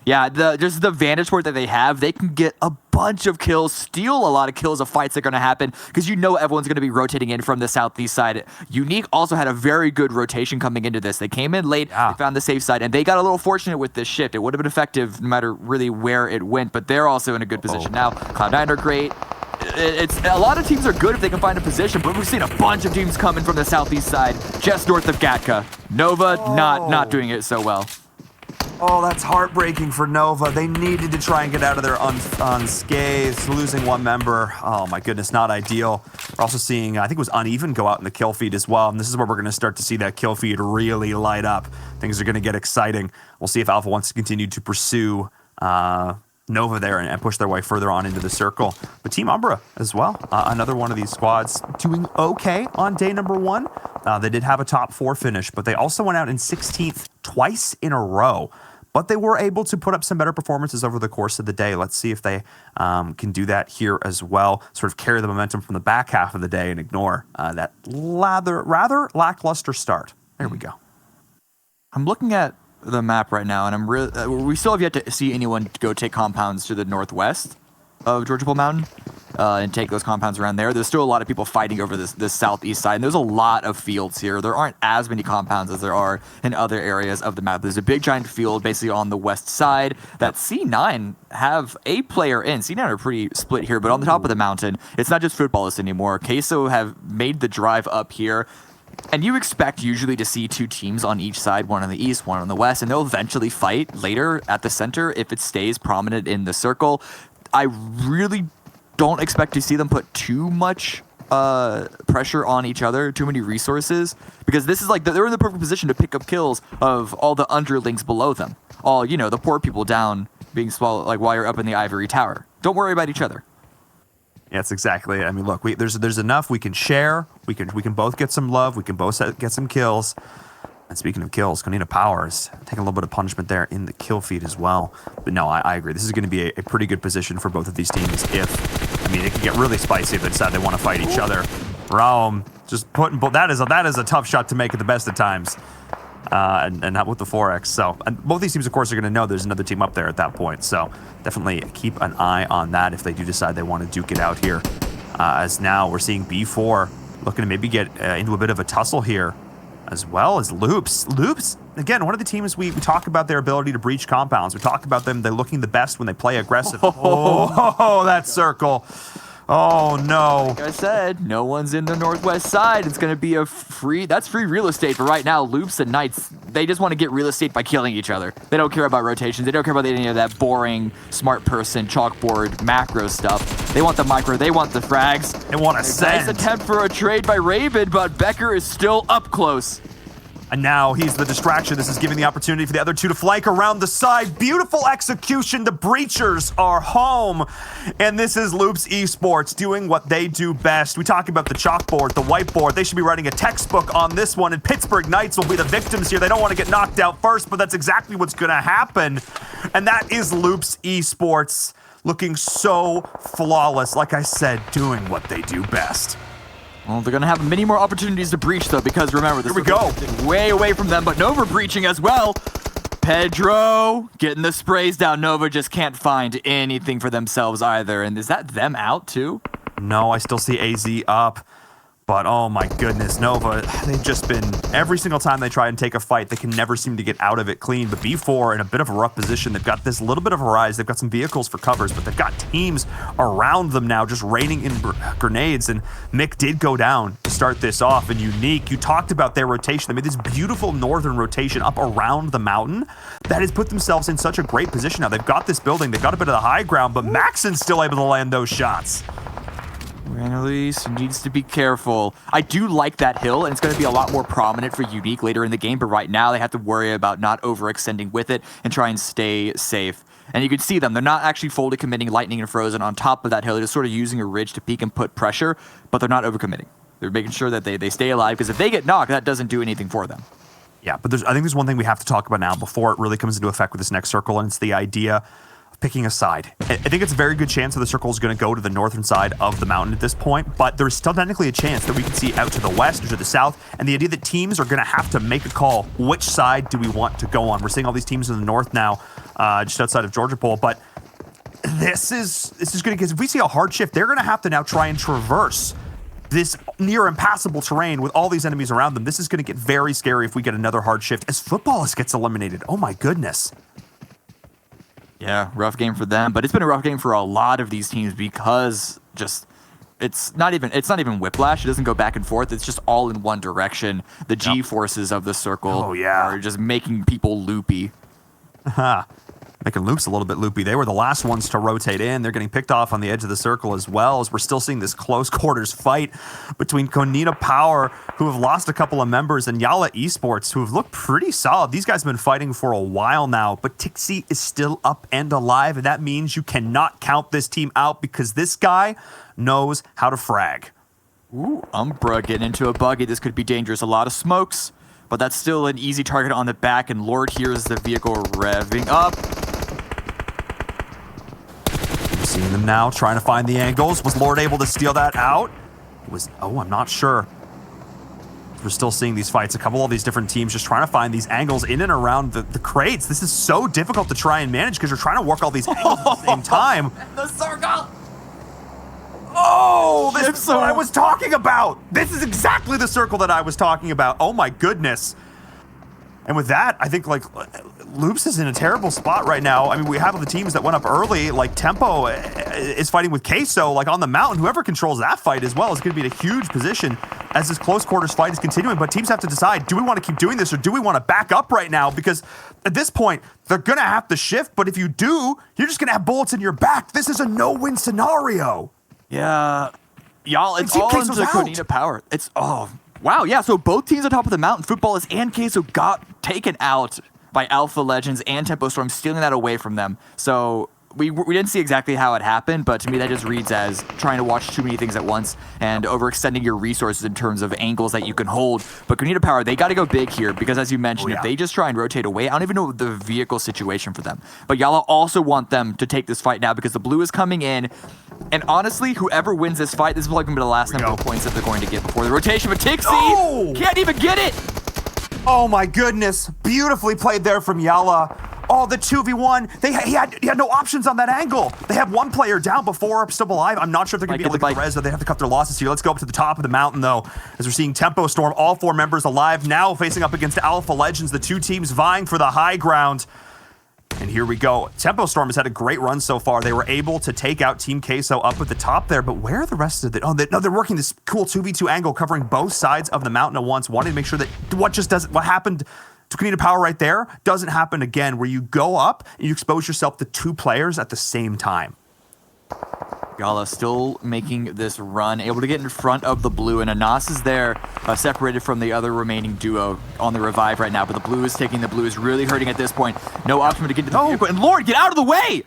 Yeah, just the vantage point that they have, they can get a bunch of kills, steal a lot of kills of fights that are going to happen, because you know everyone's going to be rotating in from the southeast side. Unique also had a very good rotation coming into this. They came in late, they found the safe side, and they got a little fortunate with this shift. It would have been effective no matter really where it went, but they're also in a good position now. Cloud9 are great. It's a lot of teams are good if they can find a position, but we've seen a bunch of teams coming from the southeast side, just north of Gatka. Nova not doing it so well. Oh, that's heartbreaking for Nova. They needed to try and get out of there unscathed, losing 1 member. Oh my goodness, not ideal. We're also seeing, I think it was Uneven go out in the kill feed as well, and this is where we're going to start to see that kill feed really light up. Things are going to get exciting. We'll see if Alpha wants to continue to pursue Nova there and push their way further on into the circle. But Team Umbra as well, another one of these squads doing okay on day number 1. They did have a top 4 finish, but they also went out in 16th twice in a row. But they were able to put up some better performances over the course of the day. Let's see if they can do that here as well, sort of carry the momentum from the back half of the day and ignore that rather lackluster start. There we go. I'm looking at the map right now, and I'm really we still have yet to see anyone go take compounds to the northwest of Georgia Bull Mountain and take those compounds around there. There's still a lot of people fighting over this southeast side, and there's a lot of fields here. There aren't as many compounds as there are in other areas of the map. There's a big giant field basically on the west side that C9 have a player in. C9 are pretty split here, but on the top of the mountain, it's not just Footballists anymore. Queso have made the drive up here. And you expect usually to see 2 teams on each side, one on the east, one on the west, and they'll eventually fight later at the center if it stays prominent in the circle. I really don't expect to see them put too much pressure on each other, too many resources, because this is like they're in the perfect position to pick up kills of all the underlings below them. All, you know, the poor people down being swallowed, like while you're up in the ivory tower. Don't worry about each other. Yeah, that's exactly it. I mean, look, there's enough we can share. We can both get some love. We can both get some kills. And speaking of kills, Konina Powers taking a little bit of punishment there in the kill feed as well. But no, I agree. This is going to be a pretty good position for both of these teams. It can get really spicy if they decide they want to fight each other. Raum just putting that is a tough shot to make at the best of times. and not with the 4X. So, and both these teams, of course, are going to know there's another team up there at that point. So definitely keep an eye on that if they do decide they want to duke it out here. As now we're seeing B4 looking to maybe get into a bit of a tussle here, as well as Loops. Loops, again, one of the teams we talk about their ability to breach compounds. We talk about them, they're looking the best when they play aggressive. Oh, that circle. Oh, no. Like I said, no one's in the northwest side. It's going to be that's free real estate. But right now, Loops and Knights, they just want to get real estate by killing each other. They don't care about rotations. They don't care about any of that boring, smart person, chalkboard, macro stuff. They want the micro. They want the frags. They want to send. Nice attempt for a trade by Raven, but Becker is still up close. And now he's the distraction. This is giving the opportunity for the other two to flank around the side. Beautiful execution. The Breachers are home. And this is Loops Esports doing what they do best. We talk about the chalkboard, the whiteboard. They should be writing a textbook on this one. And Pittsburgh Knights will be the victims here. They don't want to get knocked out first, but that's exactly what's going to happen. And that is Loops Esports looking so flawless. Like I said, doing what they do best. Well, they're going to have many more opportunities to breach, though, because remember, this is way away from them, but Nova breaching as well. Pedro getting the sprays down. Nova just can't find anything for themselves either. And is that them out, too? No, I still see AZ up. But oh my goodness, Nova, they've just been, every single time they try and take a fight, they can never seem to get out of it clean. But B4 in a bit of a rough position. They've got this little bit of a rise. They've got some vehicles for covers, but they've got teams around them now just raining in grenades. And Mick did go down to start this off. And Unique, you talked about their rotation. They made this beautiful northern rotation up around the mountain that has put themselves in such a great position now. They've got this building. They've got a bit of the high ground, but Maxon's still able to land those shots. Annalise needs to be careful. I do like that hill, and it's going to be a lot more prominent for Unique later in the game, but right now they have to worry about not overextending with it and try and stay safe. And you can see them. They're not actually fully committing Lightning and Frozen on top of that hill. They're just sort of using a ridge to peek and put pressure, but they're not overcommitting. They're making sure that they stay alive, because if they get knocked, that doesn't do anything for them. Yeah, but I think there's one thing we have to talk about now before it really comes into effect with this next circle, and it's the idea picking a side. I think it's a very good chance that the circle is going to go to the northern side of the mountain at this point, but there's still technically a chance that we can see out to the west or to the south, and the idea that teams are going to have to make a call. Which side do we want to go on? We're seeing all these teams in the north now, just outside of Georgia Pole, but this is going to, because if we see a hard shift, they're going to have to now try and traverse this near impassable terrain with all these enemies around them. This is going to get very scary if we get another hard shift as Footballers gets eliminated. Oh my goodness. Yeah, rough game for them, but it's been a rough game for a lot of these teams because just it's not even whiplash. It doesn't go back and forth. It's just all in one direction. The G forces of the circle are just making people loopy. Making Loops a little bit loopy. They were the last ones to rotate in. They're getting picked off on the edge of the circle as well, as we're still seeing this close quarters fight between Konita Power, who have lost a couple of members, and Yala Esports, who have looked pretty solid. These guys have been fighting for a while now, but Tixie is still up and alive, and that means you cannot count this team out because this guy knows how to frag. Ooh, Umbra getting into a buggy. This could be dangerous. A lot of smokes, but that's still an easy target on the back, and Lord hears the vehicle revving up. Seeing them now, trying to find the angles. Was Lord able to steal that out? It was, I'm not sure. We're still seeing these fights. A couple of these different teams just trying to find these angles in and around the crates. This is so difficult to try and manage because you're trying to work all these angles at the same time. The circle! Oh, this is what I was talking about. This is exactly the circle that I was talking about. Oh my goodness. And with that, I think like Loops is in a terrible spot right now. I mean, we have all the teams that went up early, like Tempo is fighting with Queso, like on the mountain. Whoever controls that fight as well is going to be in a huge position as this close quarters fight is continuing. But teams have to decide, do we want to keep doing this or do we want to back up right now? Because at this point, they're going to have to shift. But if you do, you're just going to have bullets in your back. This is a no-win scenario. Yeah. Y'all, it's all into Konita Power. It's, wow, yeah, so both teams on top of the mountain, Footballers and Queso, got taken out by Alpha Legends and Tempo Storm, stealing that away from them. So we didn't see exactly how it happened, but to me that just reads as trying to watch too many things at once and overextending your resources in terms of angles that you can hold. But Konita Power, they got to go big here because, as you mentioned, if they just try and rotate away, I don't even know the vehicle situation for them. But Yala also want them to take this fight now because the blue is coming in. And honestly, whoever wins this fight, this is probably going to be the last number of points that they're going to get before the rotation. But Tixie can't even get it! Oh my goodness. Beautifully played there from Yala. Oh, the 2v1. He had no options on that angle. They have one player down before still alive. I'm not sure if they're going to be able to get the res, or they have to cut their losses here. Let's go up to the top of the mountain, though, as we're seeing Tempo Storm, all 4 members alive, now facing up against Alpha Legends, the 2 teams vying for the high ground. And here we go. Tempo Storm has had a great run so far. They were able to take out Team Queso up at the top there, but where are the rest of the... Oh, they're working this cool 2v2 angle, covering both sides of the mountain at once, wanting to make sure that what happened to Kanita Power right there doesn't happen again, where you go up and you expose yourself to 2 players at the same time. Yala still making this run, able to get in front of the blue, and Anas is there, separated from the other remaining duo on the revive right now, but the blue is taking, the blue is really hurting at this point. No option to get into the vehicle, and Lord, get out of the way!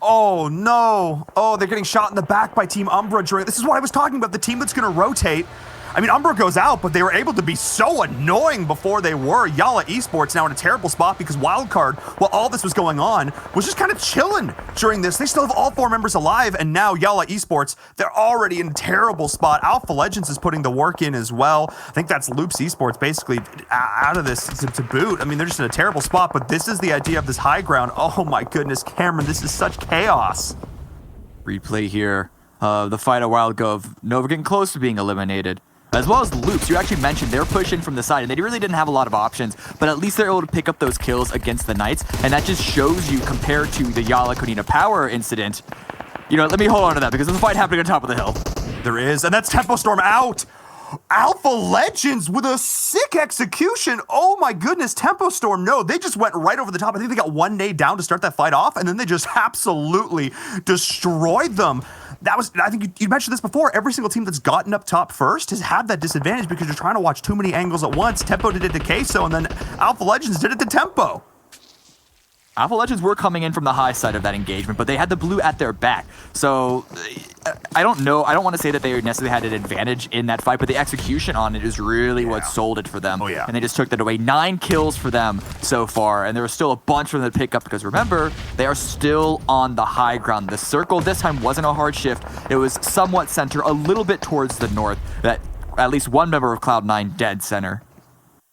Oh no. Oh, they're getting shot in the back by Team Umbra during... This is what I was talking about, the team that's going to rotate. I mean, Umbra goes out, but they were able to be so annoying before they were. Yala Esports now in a terrible spot because Wildcard, while all this was going on, was just kind of chilling during this. They still have all 4 members alive, and now Yala Esports, they're already in a terrible spot. Alpha Legends is putting the work in as well. I think that's Loops Esports basically out of this to boot. I mean, they're just in a terrible spot, but this is the idea of this high ground. Oh my goodness, Cameron, this is such chaos. Replay here. The fight a while ago of Nova getting close to being eliminated. As well as the Loops, you actually mentioned they're pushing from the side, and they really didn't have a lot of options, but at least they're able to pick up those kills against the Knights, and that just shows you, compared to the Yala Kanita Power incident, you know, let me hold on to that, because there's a fight happening on top of the hill. There is, and that's Tempo Storm out! Alpha Legends with a sick execution. Oh my goodness, Tempo Storm, no, they just went right over the top. I think they got 1 nade down to start that fight off, and then they just absolutely destroyed them. That was, I think you mentioned this before, every single team that's gotten up top first has had that disadvantage because you're trying to watch too many angles at once. Tempo did it to Queso, and then Alpha Legends did it to Tempo. Alpha Legends were coming in from the high side of that engagement, but they had the blue at their back. So, I don't know. I don't want to say that they necessarily had an advantage in that fight, but the execution on it is really what sold it for them. Oh, yeah. And they just took that away. 9 kills for them so far, and there was still a bunch for them to pick up because remember, they are still on the high ground. The circle this time wasn't a hard shift. It was somewhat center, a little bit towards the north, that at least one member of Cloud9 dead center.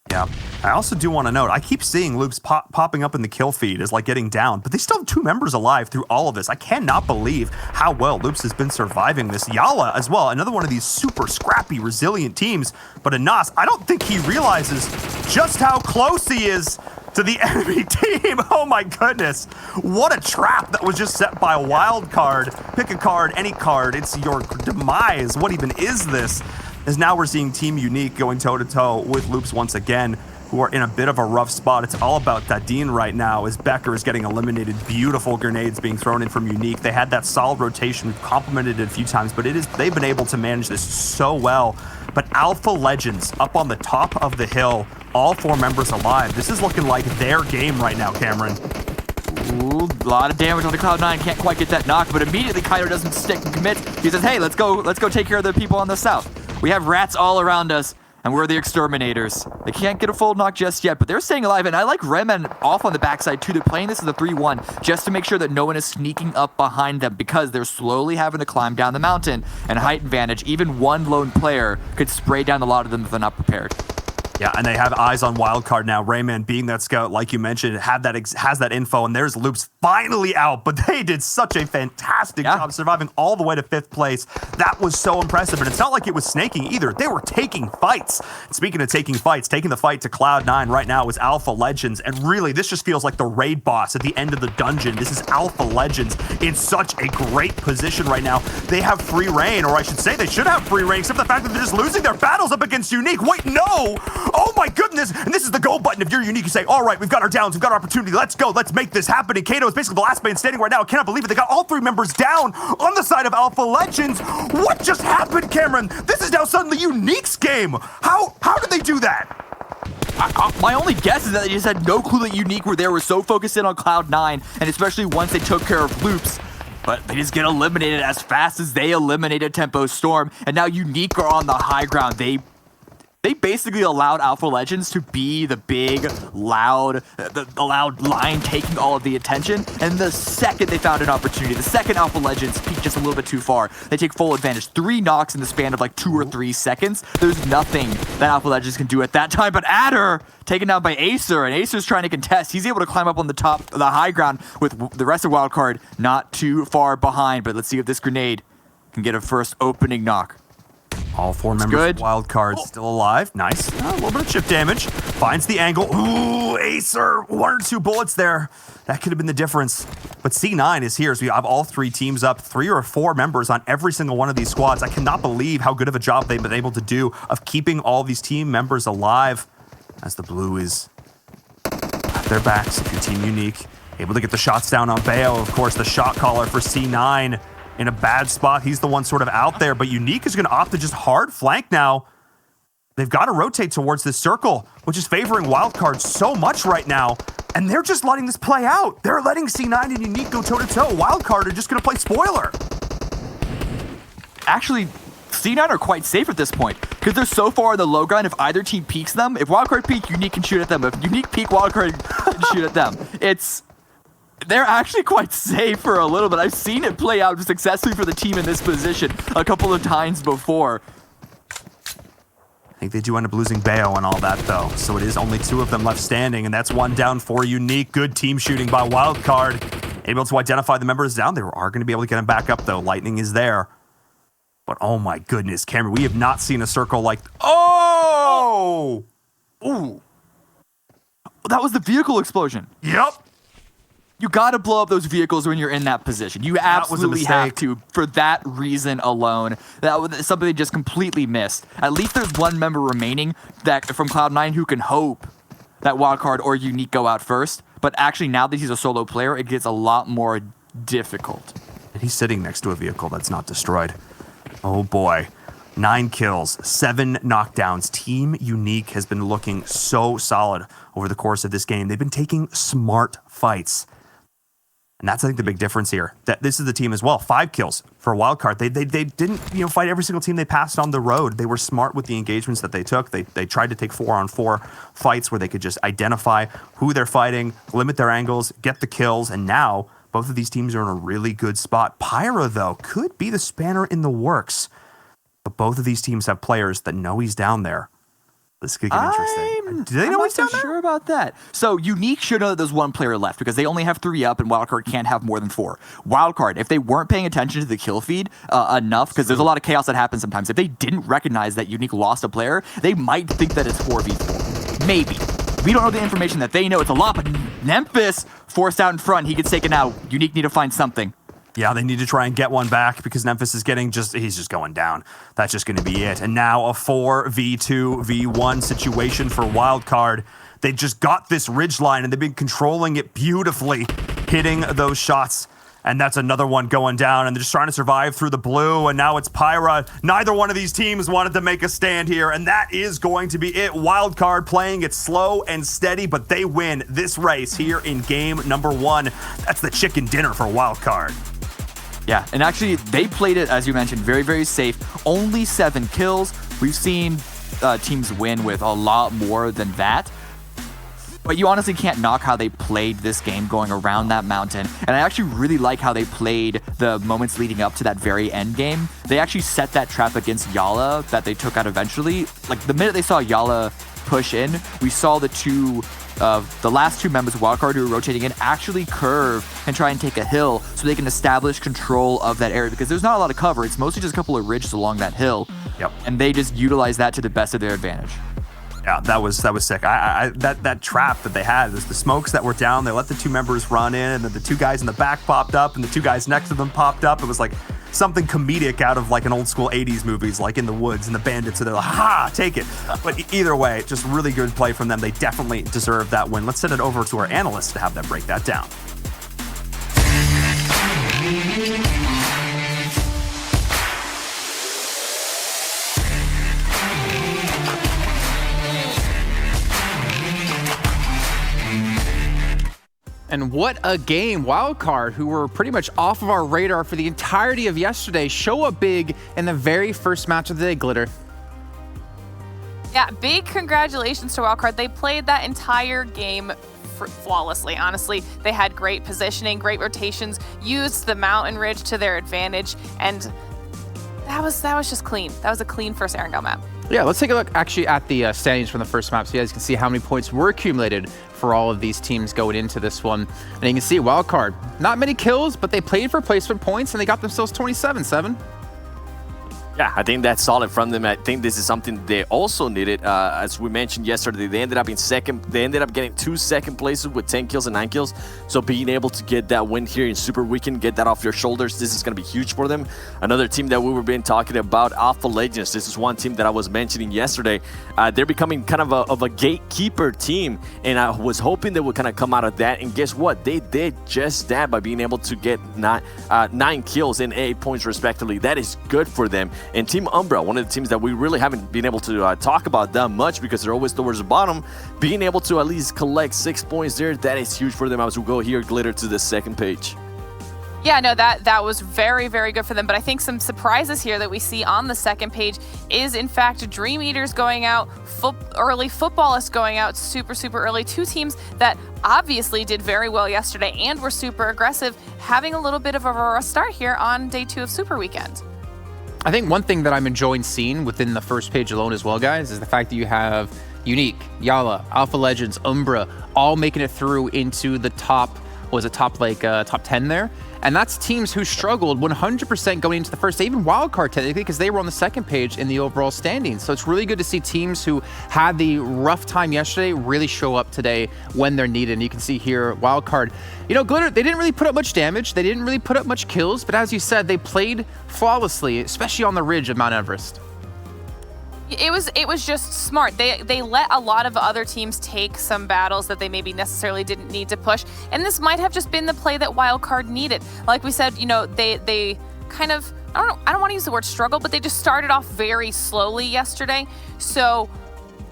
Yeah. I also do want to note, I keep seeing Loops popping up in the kill feed as like getting down, but they still have 2 members alive through all of this. I cannot believe how well Loops has been surviving this. Yala as well, another one of these super scrappy, resilient teams, but Anas, I don't think he realizes just how close he is to the enemy team. Oh my goodness. What a trap that was just set by a wild card. Pick a card, any card, it's your demise. What even is this? As now we're seeing Team Unique going toe-to-toe with Loops once again, who are in a bit of a rough spot. It's all about Dadine right now as Becker is getting eliminated. Beautiful grenades being thrown in from Unique. They had that solid rotation. We've complimented it a few times, but they've been able to manage this so well. But Alpha Legends up on the top of the hill, all 4 members alive. This is looking like their game right now, Cameron. Ooh, a lot of damage on the Cloud9. Can't quite get that knock, but immediately Kyler doesn't stick and commit. He says, hey, let's go take care of the people on the south. We have rats all around us, and we're the exterminators. They can't get a full knock just yet, but they're staying alive, and I like Remen off on the backside too. They're playing this as a 3-1 just to make sure that no one is sneaking up behind them because they're slowly having to climb down the mountain, and height advantage, even one lone player could spray down a lot of them if they're not prepared. Yeah, and they have eyes on Wildcard now. Rayman, being that scout, like you mentioned, has that info, and there's Loops finally out, but they did such a fantastic job surviving all the way to 5th place. That was so impressive, and it's not like it was snaking either. They were taking fights. And speaking of taking fights, taking the fight to Cloud9 right now is Alpha Legends, and really, this just feels like the raid boss at the end of the dungeon. This is Alpha Legends in such a great position right now. They have free reign, or I should say they should have free reign, except for the fact that they're just losing their battles up against Unique. Wait, no! Oh my goodness! And this is the go button. If you're Unique, you say, all right, we've got our downs, we've got our opportunity, let's go, let's make this happen. And Kato is basically the last man standing right now. I cannot believe it. They got all 3 members down on the side of Alpha Legends. What just happened, Cameron? This is now suddenly Unique's game. How did they do that? My only guess is that they just had no clue that Unique were there. Were so focused in on Cloud9, and especially once they took care of Loops. But they just get eliminated as fast as they eliminated Tempo Storm, and now Unique are on the high ground. They basically allowed Alpha Legends to be the big, loud, the loud line taking all of the attention. And the second they found an opportunity, the second Alpha Legends peaked just a little bit too far, they take full advantage. 3 knocks in the span of like 2 or 3 seconds. There's nothing that Alpha Legends can do at that time. But Adder taken down by Acer, and Acer's trying to contest. He's able to climb up on the top of the high ground with the rest of Wildcard not too far behind. But let's see if this grenade can get a first opening knock. All 4 members of Wildcard still alive. Nice. A little bit of chip damage. Finds the angle. Ooh, Acer. 1 or 2 bullets there. That could have been the difference. But C9 is here, so we have all 3 teams up. 3 or 4 members on every single one of these squads. I cannot believe how good of a job they've been able to do of keeping all these team members alive as the blue is at their backs. If you're Team Unique, able to get the shots down on Bayo. Of course, the shot caller for C9. In a bad spot. He's the one sort of out there, but Unique is going to opt to just hard flank now. They've got to rotate towards this circle, which is favoring Wildcard so much right now, and they're just letting this play out. They're letting C9 and Unique go toe-to-toe. Wildcard are just going to play spoiler. Actually, C9 are quite safe at this point, because they're so far in the low ground. If either team peeks them, if Wildcard peek, Unique can shoot at them. If Unique peek, Wildcard can shoot at them. They're actually quite safe for a little bit. I've seen it play out successfully for the team in this position a couple of times before. I think they do end up losing Bayo and all that, though. So it is only 2 of them left standing, and that's 1 down for Unique. Good team shooting by Wildcard. Able to identify the members down. They are going to be able to get them back up, though. Lightning is there. But oh my goodness, Cameron, we have not seen a circle like... Oh! Ooh. That was the vehicle explosion. Yep. You got to blow up those vehicles when you're in that position. You absolutely have to, for that reason alone. That was something they just completely missed. At least there's 1 member remaining that from Cloud9 who can hope that Wildcard or Unique go out first. But actually, now that he's a solo player, it gets a lot more difficult. And he's sitting next to a vehicle that's not destroyed. Oh boy. 9 kills, 7 knockdowns. Team Unique has been looking so solid over the course of this game. They've been taking smart fights. And that's, I think, the big difference here. That this is the team as well. 5 kills for a Wildcard. They didn't fight every single team they passed on the road. They were smart with the engagements that they took. They tried to take 4-on-4 fights where they could just identify who they're fighting, limit their angles, get the kills, and now both of these teams are in a really good spot. Pyra, though, could be the spanner in the works. But both of these teams have players that know he's down there. This could get interesting. Do they know he's down there? I'm not sure about that. So Unique should know that there's 1 player left because they only have 3 up and Wildcard can't have more than 4. Wildcard, if they weren't paying attention to the kill feed enough, because there's a lot of chaos that happens sometimes, if they didn't recognize that Unique lost a player, they might think that it's 4v4. Maybe. We don't know the information that they know. It's a lot, but Memphis forced out in front. He gets taken out. Unique need to find something. Yeah, they need to try and get one back because Memphis is getting he's just going down. That's just going to be it. And now a 4v2v1 situation for Wildcard. They just got this ridge line and they've been controlling it beautifully, hitting those shots. And that's another one going down, and they're just trying to survive through the blue, and now it's Pyra. Neither one of these teams wanted to make a stand here, and that is going to be it. Wildcard playing it slow and steady, but they win this race here in game number 1. That's the chicken dinner for Wildcard. Yeah, and actually, they played it, as you mentioned, very, very safe. Only 7 kills. We've seen teams win with a lot more than that. But you honestly can't knock how they played this game going around that mountain. And I actually really like how they played the moments leading up to that very end game. They actually set that trap against Yala that they took out eventually. Like, the minute they saw Yala push in, we saw the last 2 members of Wildcard who were rotating in actually curve and try and take a hill so they can establish control of that area, because there's not a lot of cover. It's mostly just a couple of ridges along that hill. Yep. And they just utilize that to the best of their advantage. Yeah, that was sick. That trap that they had, the smokes that were down, they let the 2 members run in, and then the 2 guys in the back popped up, and the 2 guys next to them popped up. It was like something comedic out of like an old school 80s movies, like In the Woods, and the bandits, and they're like, ha, take it. But either way, just really good play from them. They definitely deserve that win. Let's send it over to our analysts to have them break that down. And what a game. Wildcard, who were pretty much off of our radar for the entirety of yesterday, show up big in the very first match of the day, Glitter. Yeah, big congratulations to Wildcard. They played that entire game flawlessly, honestly. They had great positioning, great rotations, used the mountain ridge to their advantage, and that was just clean. That was a clean first Erangel map. Yeah, let's take a look actually at the standings from the first map so you guys can see how many points were accumulated for all of these teams going into this one. And you can see Wildcard, not many kills, but they played for placement points and they got themselves 27-7. Yeah, I think that's solid from them. I think this is something they also needed. As we mentioned yesterday, they ended up in second. They ended up getting 2 second places with 10 kills and 9 kills. So being able to get that win here in Super Weekend, get that off your shoulders, this is going to be huge for them. Another team that we were been talking about, Alpha Legends. This is one team that I was mentioning yesterday. They're becoming kind of a gatekeeper team, and I was hoping they would kind of come out of that. And guess what? They did just that by being able to get 9 kills and 8 points respectively. That is good for them. And Team Umbra, one of the teams that we really haven't been able to talk about that much because they're always towards the bottom, being able to at least collect 6 points there, that is huge for them as we go here, Glitter, to the second page. Yeah, no, that was very, very good for them. But I think some surprises here that we see on the second page is, in fact, Dream Eaters going out early, Footballists going out super, super early. 2 teams that obviously did very well yesterday and were super aggressive, having a little bit of a rough start here on day 2 of Super Weekend. I think one thing that I'm enjoying seeing within the first page alone as well, guys, is the fact that you have Unique, Yala, Alpha Legends, Umbra, all making it through into the top 10 there. And that's teams who struggled 100% going into the first, even Wildcard technically, because they were on the second page in the overall standings. So it's really good to see teams who had the rough time yesterday really show up today when they're needed. And you can see here, Wildcard, you know, Glitter, they didn't really put up much damage. They didn't really put up much kills. But as you said, they played flawlessly, especially on the ridge of Mount Everest. It was just smart. They let a lot of other teams take some battles that they maybe necessarily didn't need to push, and this might have just been the play that Wildcard needed. Like we said, you know, they kind of, I don't want to use the word struggle, but they just started off very slowly yesterday. So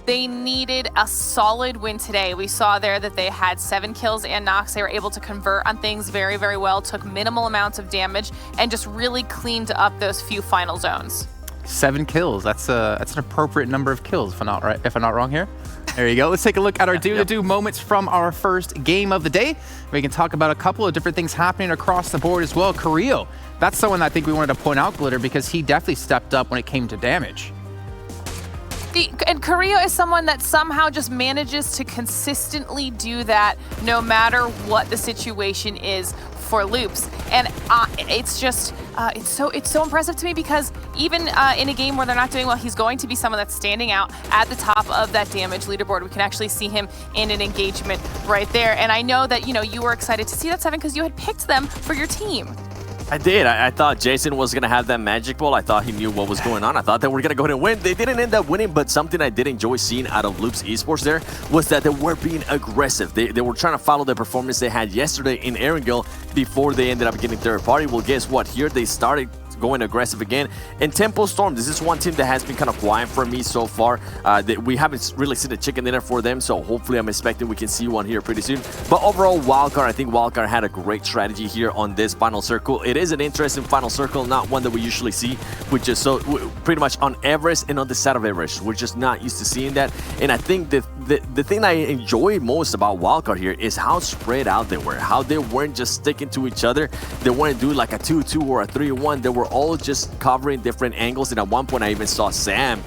they needed a solid win today. We saw there that they had 7 kills and knocks. They were able to convert on things very, very well, took minimal amounts of damage, and just really cleaned up those few final zones. 7 kills. That's an appropriate number of kills, if I'm not wrong here. There you go. Let's take a look at our do-to-do moments from our first game of the day. We can talk about a couple of different things happening across the board as well. Carrillo, that's someone I think we wanted to point out, Glitter, because he definitely stepped up when it came to damage. And Carrillo is someone that somehow just manages to consistently do that no matter what the situation is for loops. And it's just it's so impressive to me because even in a game where they're not doing well, he's going to be someone that's standing out at the top of that damage leaderboard. We can actually see him in an engagement right there. And I know that, you know, you were excited to see that, Seven, because you had picked them for your team. I did. I thought Jason was going to have that magic ball. I thought he knew what was going on. I thought they were going to go ahead and win. They didn't end up winning, but something I did enjoy seeing out of Loops Esports there was that they were being aggressive. They were trying to follow the performance they had yesterday in Erangel before they ended up getting third party. Well, guess what? Here they started going aggressive again. And Tempo Storm, this is one team that has been kind of quiet for me so far. We haven't really seen a chicken dinner for them, so hopefully I'm expecting we can see one here pretty soon. But overall, Wildcard, I think Wildcard had a great strategy here on this final circle. It is an interesting final circle, not one that we usually see, which is so pretty much on Everest and on the side of Everest. We're just not used to seeing that. And I think the thing I enjoy most about Wildcard here is how spread out they were, how they weren't just sticking to each other. They weren't doing like a 2-2 or a 3-1. They were all just covering different angles, and at one point I even saw Sam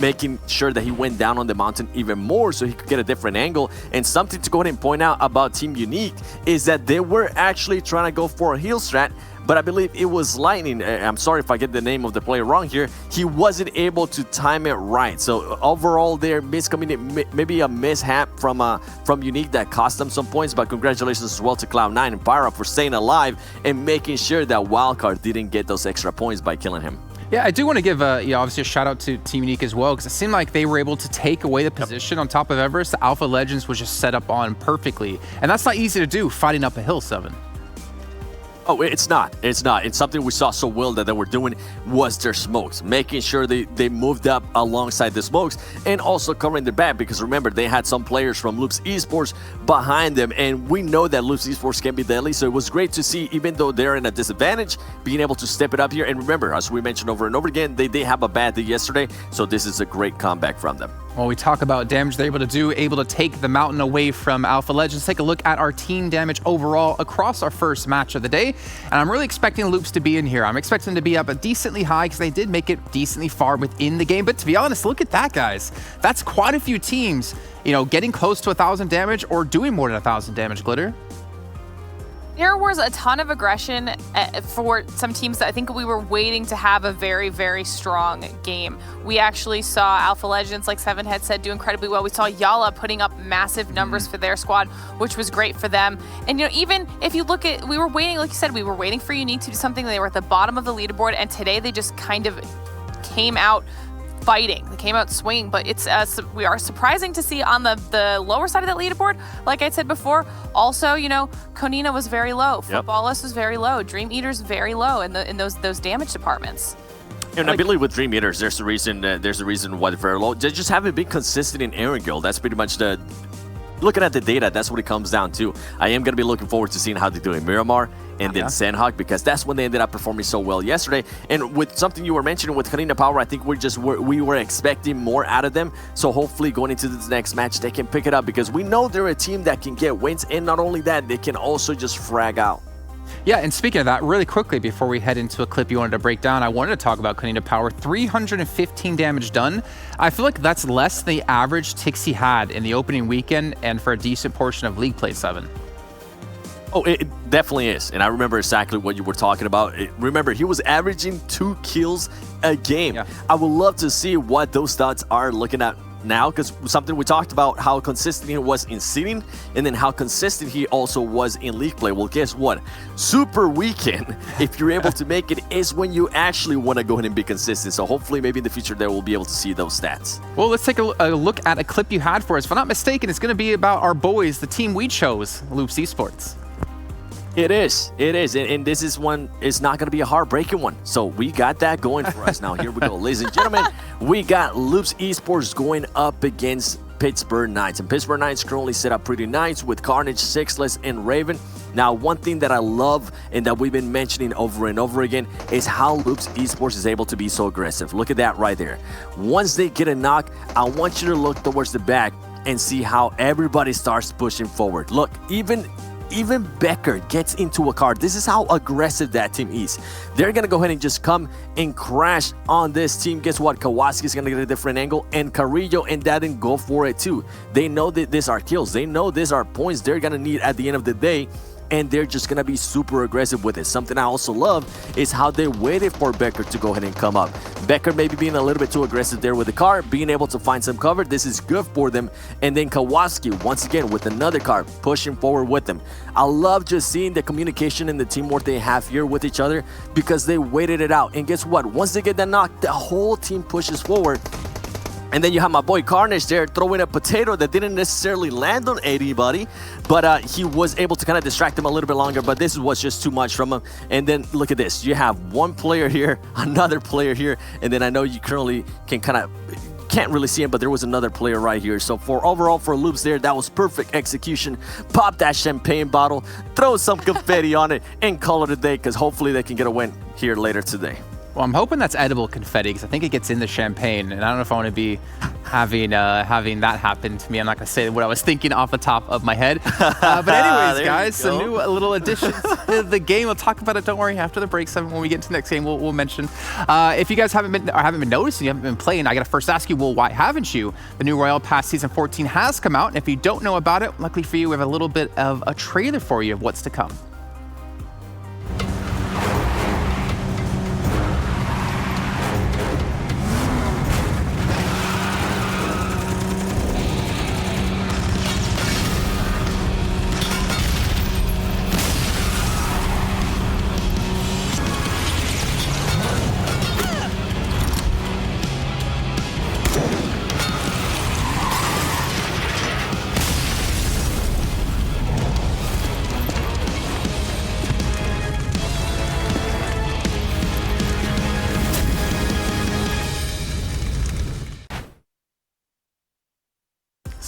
making sure that he went down on the mountain even more so he could get a different angle. And something to go ahead and point out about Team Unique is that they were actually trying to go for a heal strat, but I believe it was Lightning. I'm sorry if I get the name of the player wrong here. He wasn't able to time it right. So overall, there maybe a mishap from Unique that cost them some points. But congratulations as well to Cloud9 and Pyra for staying alive and making sure that Wildcard didn't get those extra points by killing him. Yeah, I do want to give obviously a shout out to Team Unique as well, because it seemed like they were able to take away the position on top of Everest. The Alpha Legends was just set up on perfectly, and that's not easy to do fighting up a hill, Seven. Oh, it's not. It's not. It's something we saw so well that they were doing was their smokes, making sure they moved up alongside the smokes and also covering their back, because remember, they had some players from Loops Esports behind them, and we know that Loops Esports can be deadly, so it was great to see, even though they're in a disadvantage, being able to step it up here. And remember, as we mentioned over and over again, they did have a bad day yesterday, so this is a great comeback from them. Well, we talk about damage they're able to do, able to take the mountain away from Alpha Legends. Take a look at our team damage overall across our first match of the day. And I'm really expecting Loops to be in here. I'm expecting them to be up a decently high because they did make it decently far within the game. But to be honest, look at that, guys. That's quite a few teams, you know, getting close to 1,000 damage or doing more than 1,000 damage, Glitter. There was a ton of aggression for some teams that I think we were waiting to have a very, very strong game. We actually saw Alpha Legends, like Seven had said, do incredibly well. We saw Yala putting up massive numbers for their squad, which was great for them. And, you know, even if you look at, we were waiting, like you said, we were waiting for Unique to do something. They were at the bottom of the leaderboard, and today they just kind of came out fighting. They came out swinging, but it's we are surprising to see on the lower side of that leaderboard. Like I said before, also, you know, Konina was very low, Footballist was very low, Dream Eater's very low in those damage departments. And I believe with Dream Eaters, there's a reason why they're very low. They just haven't been consistent in Erangel. That's pretty much the. Looking at the data, that's what it comes down to. I am going to be looking forward to seeing how they do in Miramar and then Sanhok, because that's when they ended up performing so well yesterday. And with something you were mentioning with Konina Power, I think we were expecting more out of them. So hopefully going into this next match, they can pick it up, because we know they're a team that can get wins. And not only that, they can also just frag out. Yeah, and speaking of that, really quickly before we head into a clip you wanted to break down, I wanted to talk about Konina Power. 315 damage done. I feel like that's less than the average Tixie had in the opening weekend and for a decent portion of League play, 7. Oh, it definitely is. And I remember exactly what you were talking about. Remember, he was averaging 2 kills a game. Yeah. I would love to see what those stats are looking at now, because something we talked about, how consistent he was in seeding, and then how consistent he also was in league play. Well, guess what? Super weekend, if you're able to make it, is when you actually want to go ahead and be consistent. So hopefully maybe in the future there we'll be able to see those stats. Well, let's take a look at a clip you had for us. If I'm not mistaken, it's going to be about our boys, the team we chose, Loops Esports. It is. And this is one, it's not going to be a heartbreaking one. So we got that going for us. Now, here we go. Ladies and gentlemen, we got Loops Esports going up against Pittsburgh Knights. And Pittsburgh Knights currently set up pretty nice with Carnage, Sixless, and Raven. Now, one thing that I love and that we've been mentioning over and over again is how Loops Esports is able to be so aggressive. Look at that right there. Once they get a knock, I want you to look towards the back and see how everybody starts pushing forward. Look, even Becker gets into a car. This is how aggressive that team is. They're going to go ahead and just come and crash on this team. Guess what? Kowalski's going to get a different angle, and Carrillo and Dadden go for it too. They know that these are kills. They know these are points they're going to need at the end of the day, and they're just going to be super aggressive with it. Something I also love is how they waited for Becker to go ahead and come up. Becker maybe being a little bit too aggressive there with the car, being able to find some cover. This is good for them. And then Kowalski, once again, with another car, pushing forward with them. I love just seeing the communication and the teamwork they have here with each other, because they waited it out. And guess what? Once they get that knock, the whole team pushes forward. And then you have my boy Carnage there throwing a potato that didn't necessarily land on anybody, but he was able to kind of distract him a little bit longer, but this was just too much from him. And then look at this. You have one player here, another player here, and then I know you currently can't really see him, but there was another player right here. So overall for Loops there, that was perfect execution. Pop that champagne bottle, throw some confetti on it, and call it a day, because hopefully they can get a win here later today. Well, I'm hoping that's edible confetti, because I think it gets in the champagne, and I don't know if I want to be having that happen to me. I'm not going to say what I was thinking off the top of my head. But anyways, guys, some new little additions to the game. We'll talk about it, don't worry, after the break. 7 when we get to the next game, we'll mention. If you guys haven't been noticing, you haven't been playing, I got to first ask you, well, why haven't you? The new Royale Pass Season 14 has come out, and if you don't know about it, luckily for you, we have a little bit of a trailer for you of what's to come.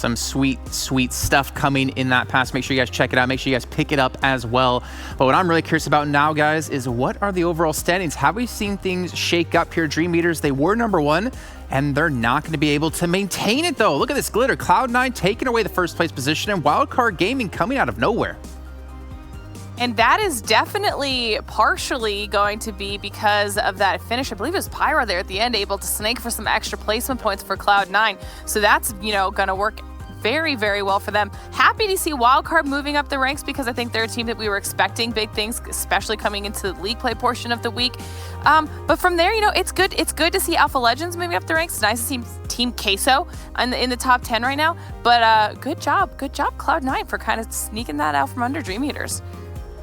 Some sweet, sweet stuff coming in that pass. Make sure you guys check it out. Make sure you guys pick it up as well. But what I'm really curious about now, guys, is what are the overall standings? Have we seen things shake up here? Dream Eaters, they were #1, and they're not going to be able to maintain it, though. Look at this glitter. Cloud9 taking away the first place position, and Wildcard Gaming coming out of nowhere. And that is definitely partially going to be because of that finish. I believe it was Pyro there at the end, able to snake for some extra placement points for Cloud9. So that's, going to work very, very well for them. Happy to see Wildcard moving up the ranks because I think they're a team that we were expecting big things, especially coming into the league play portion of the week. But from there, it's good. It's good to see Alpha Legends moving up the ranks. It's nice to see Team Queso in the top 10 right now. But good job, Cloud9 for kind of sneaking that out from under Dream Eaters.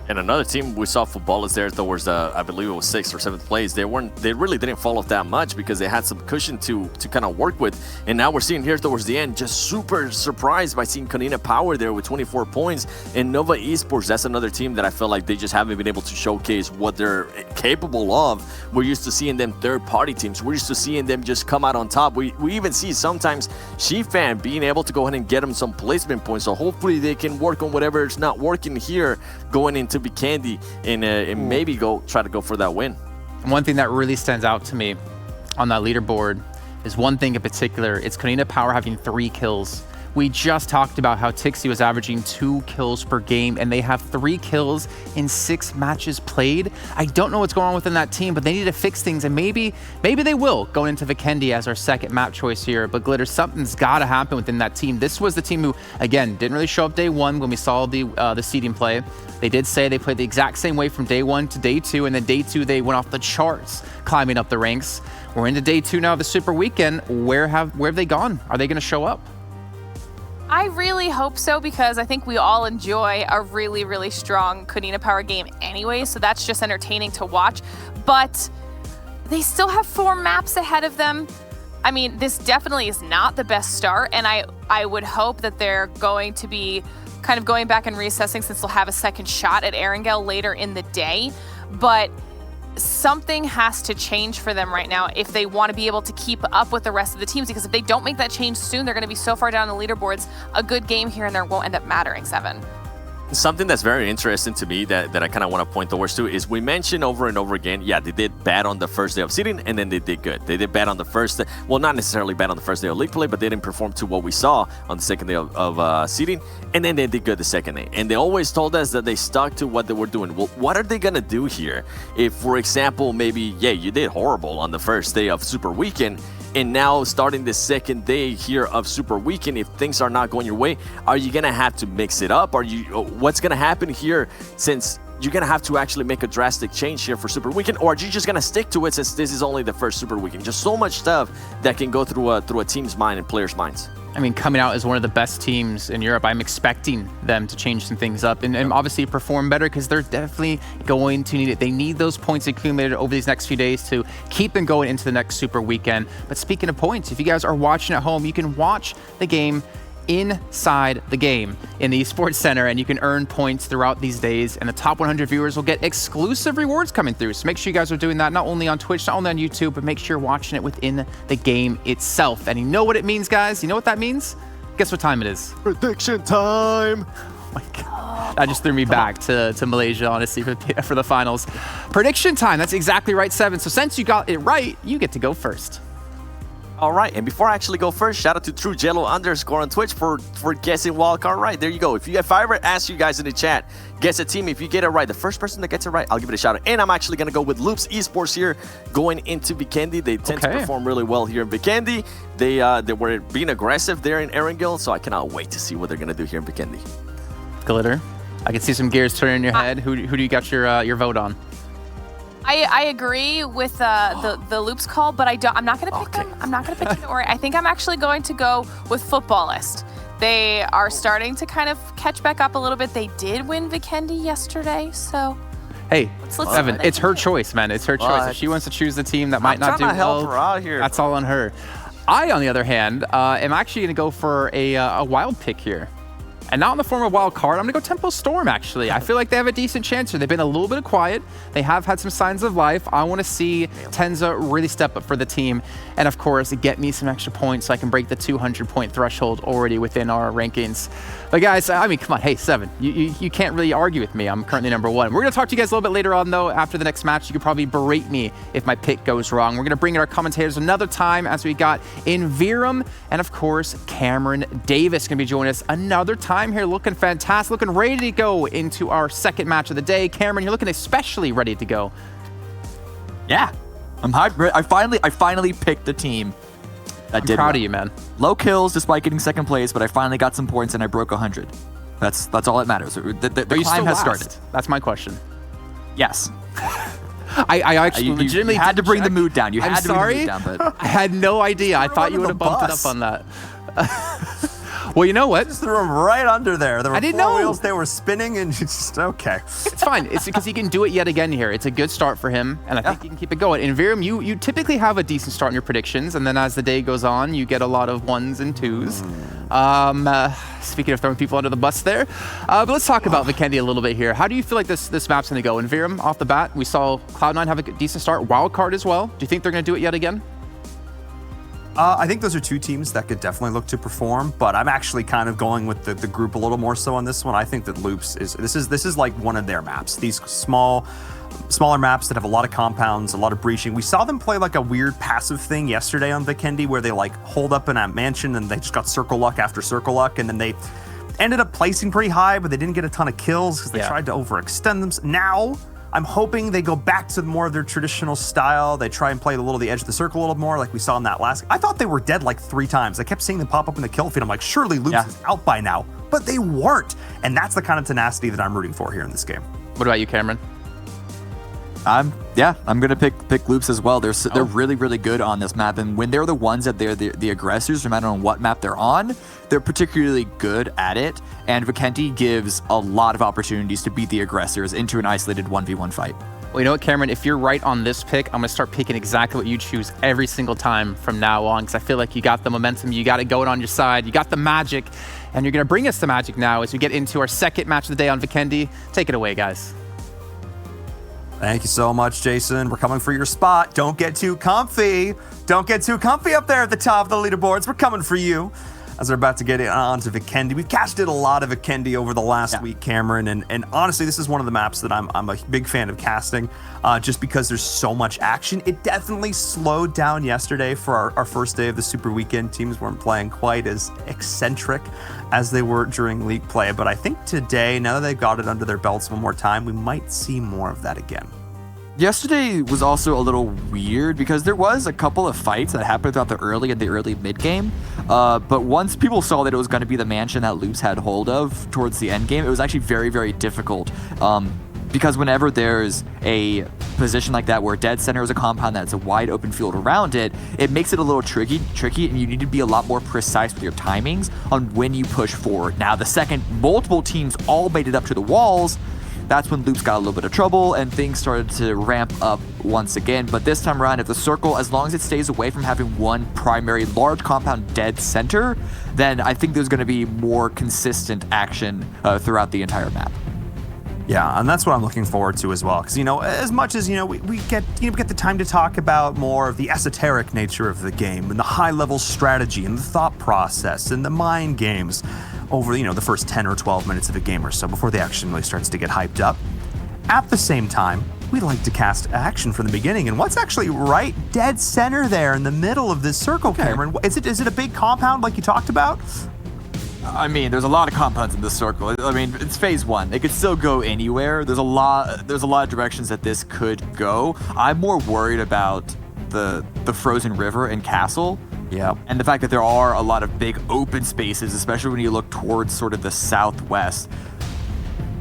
And another team we saw footballers there towards I believe it was 6th or 7th place. They really didn't fall off that much because they had some cushion to kind of work with. And now we're seeing here towards the end, just super surprised by seeing Kanina Power there with 24 points. And Nova Esports, that's another team that I feel like they just haven't been able to showcase what they're capable of. We're used to seeing them third-party teams. We're used to seeing them just come out on top. We even see sometimes Shifan being able to go ahead and get them some placement points. So hopefully they can work on whatever is not working here going into Vikendi and maybe try to go for that win. One thing that really stands out to me on that leaderboard is one thing in particular. It's Kanina Power having 3 kills. We just talked about how Tixie was averaging 2 kills per game, and they have 3 kills in 6 matches played. I don't know what's going on within that team, but they need to fix things, and maybe they will going into Vikendi as our second map choice here. But Glitter, something's got to happen within that team. This was the team who, again, didn't really show up day 1 when we saw the seeding play. They did say they played the exact same way from day 1 to day 2, and then day 2 they went off the charts, climbing up the ranks. We're into day 2 now of the Super Weekend. Where have they gone? Are they going to show up? I really hope so because I think we all enjoy a really, really strong Kanina Power game anyway, so that's just entertaining to watch. But they still have 4 maps ahead of them. I mean, this definitely is not the best start, and I would hope that they're going to be kind of going back and reassessing since they'll have a second shot at Erangel later in the day. But something has to change for them right now if they want to be able to keep up with the rest of the teams, because if they don't make that change soon, they're going to be so far down the leaderboards. A good game here and there won't end up mattering, 7. Something that's very interesting to me that I kind of want to point towards to is we mentioned over and over again, yeah, they did bad on the first day of seeding, and then they did good. They did bad on the first day, well, not necessarily bad on the first day of league play, but they didn't perform to what we saw on the second day of seeding, and then they did good the second day. And they always told us that they stuck to what they were doing. Well, what are they going to do here? If, for example, maybe, yeah, you did horrible on the first day of Super Weekend, and now starting the second day here of Super Weekend, if things are not going your way, are you going to have to mix it up? What's going to happen here since you're going to have to actually make a drastic change here for Super Weekend? Or are you just going to stick to it since this is only the first Super Weekend? Just so much stuff that can go through a team's mind and players' minds. I mean, coming out as one of the best teams in Europe, I'm expecting them to change some things up and obviously perform better because they're definitely going to need it. They need those points accumulated over these next few days to keep them going into the next Super Weekend. But speaking of points, if you guys are watching at home, you can watch the game inside the game in the Esports Center, and you can earn points throughout these days, and the top 100 viewers will get exclusive rewards coming through. So make sure you guys are doing that not only on Twitch, not only on YouTube, but make sure you're watching it within the game itself. And you know what it means, guys? You know what that means? Guess what time it is? Prediction time! Oh my God. That just threw me back to Malaysia, honestly, for the finals. Prediction time. That's exactly right, 7. So since you got it right, you get to go first. All right, and before I actually go first, shout out to TrueJello_ on Twitch for guessing wildcard right. There you go. If I ever ask you guys in the chat, guess a team, if you get it right, the first person that gets it right, I'll give it a shout out. And I'm actually going to go with Loops Esports here going into Vikendi. They tend to perform really well here in Vikendi. They were being aggressive there in Erangel, so I cannot wait to see what they're going to do here in Vikendi. Glitter, I can see some gears turning in your head. Who do you got your vote on? I agree with the Loops call, but I'm not going to pick them. I'm not going to pick them. Or I think I'm actually going to go with Footballist. They are starting to kind of catch back up a little bit. They did win Vikendi yesterday, so... Hey, Evan, it's her choice, man. It's her choice. If she wants to choose the team that might not do well, help her out here. That's all on her. I, on the other hand, am actually going to go for a wild pick here. And not in the form of wild card. I'm going to go Tempo Storm, actually. I feel like they have a decent chance here. They've been a little bit quiet. They have had some signs of life. I want to see Tenza really step up for the team. And, of course, get me some extra points so I can break the 200-point threshold already within our rankings. But, guys, I mean, come on. Hey, 7. You can't really argue with me. I'm currently number 1. We're going to talk to you guys a little bit later on, though. After the next match, you could probably berate me if my pick goes wrong. We're going to bring in our commentators another time as we got in Viram and, of course, Cameron Davis going to be joining us another time here, looking fantastic, looking ready to go into our second match of the day. Cameron, you're looking especially ready to go. Yeah, I'm hyped. I finally picked the team that did proud well. of you, man. Low kills despite getting second place, but I finally got some points and I broke 100. That's all that matters. The climb has started. That's my question. Yes. I actually You legitimately had to bring the check. mood down. You I'm had to sorry. bring the mood down, but I had no idea. I thought you would have bumped it up on that. Well, you know what? Just threw him right under there. There were I didn't four know. wheels. They were spinning, and just okay. It's fine. It's because he can do it yet again here. It's a good start for him, and I think he can keep it going. In Viram, you typically have a decent start in your predictions, and then as the day goes on, you get a lot of 1s and 2s. Speaking of throwing people under the bus there, but let's talk about Vikendi a little bit here. How do you feel like this map's going to go? In Viram, off the bat, we saw Cloud9 have a decent start. Wildcard as well. Do you think they're going to do it yet again? I think those are two teams that could definitely look to perform, but I'm actually kind of going with the group a little more so on this one. I think that Loops this is like one of their maps. These smaller maps that have a lot of compounds, a lot of breaching. We saw them play like a weird passive thing yesterday on Vikendi where they like hold up in a mansion and they just got circle luck after circle luck, and then they ended up placing pretty high, but they didn't get a ton of kills because they tried to overextend them. Now I'm hoping they go back to more of their traditional style. They try and play the edge of the circle a little more like we saw in that last. I thought they were dead like 3 times. I kept seeing them pop up in the kill feed. I'm like, surely Loops is out by now, but they weren't. And that's the kind of tenacity that I'm rooting for here in this game. What about you, Cameron? I'm gonna pick Loops as well. They're really, really good on this map, and when they're the ones that they're the aggressors, no matter on what map they're on, they're particularly good at it. And Vikendi gives a lot of opportunities to beat the aggressors into an isolated 1v1 fight. Well, you know what, Cameron? If you're right on this pick, I'm gonna start picking exactly what you choose every single time from now on, because I feel like you got the momentum, you got it going on your side, you got the magic, and you're gonna bring us the magic now as we get into our second match of the day on Vikendi. Take it away, guys. Thank you so much, Jason. We're coming for your spot. Don't get too comfy. Don't get too comfy up there at the top of the leaderboards. We're coming for you. As we're about to get on to Vikendi. We've casted a lot of Vikendi over the last week, Cameron, and honestly, this is one of the maps that I'm a big fan of casting, just because there's so much action. It definitely slowed down yesterday for our first day of the Super Weekend. Teams weren't playing quite as eccentric as they were during league play, but I think today, now that they've got it under their belts one more time, we might see more of that again. Yesterday was also a little weird because there was a couple of fights that happened throughout the early and the early mid game. But once people saw that it was going to be the mansion that Loops had hold of towards the end game, it was actually very, very difficult. Because whenever there's a position like that where dead center is a compound that's a wide open field around it, it makes it a little tricky, and you need to be a lot more precise with your timings on when you push forward. Now, the second multiple teams all made it up to the walls, that's when Loops got a little bit of trouble and things started to ramp up once again. But this time around, if the circle, as long as it stays away from having one primary large compound dead center, then I think there's going to be more consistent action throughout the entire map. Yeah, and that's what I'm looking forward to as well. Because, as much as, we get the time to talk about more of the esoteric nature of the game and the high-level strategy and the thought process and the mind games over, the first 10 or 12 minutes of a game or so before the action really starts to get hyped up. At the same time, we like to cast action from the beginning. And what's actually right dead center there in the middle of this circle, Cameron? Is it a big compound like you talked about? I mean, there's a lot of compounds in this circle. I mean, it's phase 1. It could still go anywhere. There's a lot of directions that this could go. I'm more worried about the frozen river and castle. Yeah. And the fact that there are a lot of big open spaces, especially when you look towards sort of the southwest.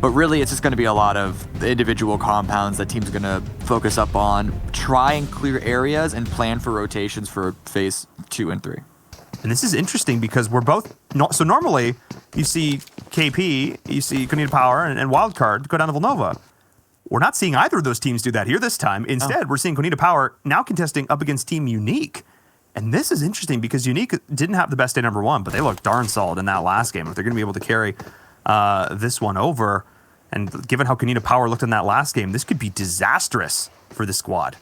But really, it's just going to be a lot of individual compounds that teams are going to focus up on, try and clear areas, and plan for rotations for phase 2 and 3. And this is interesting because we're both... So normally, you see KP, you see Cognito Power, and Wildcard go down to Villanova. We're not seeing either of those teams do that here this time. Instead, we're seeing Cognito Power now contesting up against Team Unique. And this is interesting because Unique didn't have the best day number 1, but they looked darn solid in that last game. If they're going to be able to carry this one over, and given how Kanina Power looked in that last game, this could be disastrous for the squad.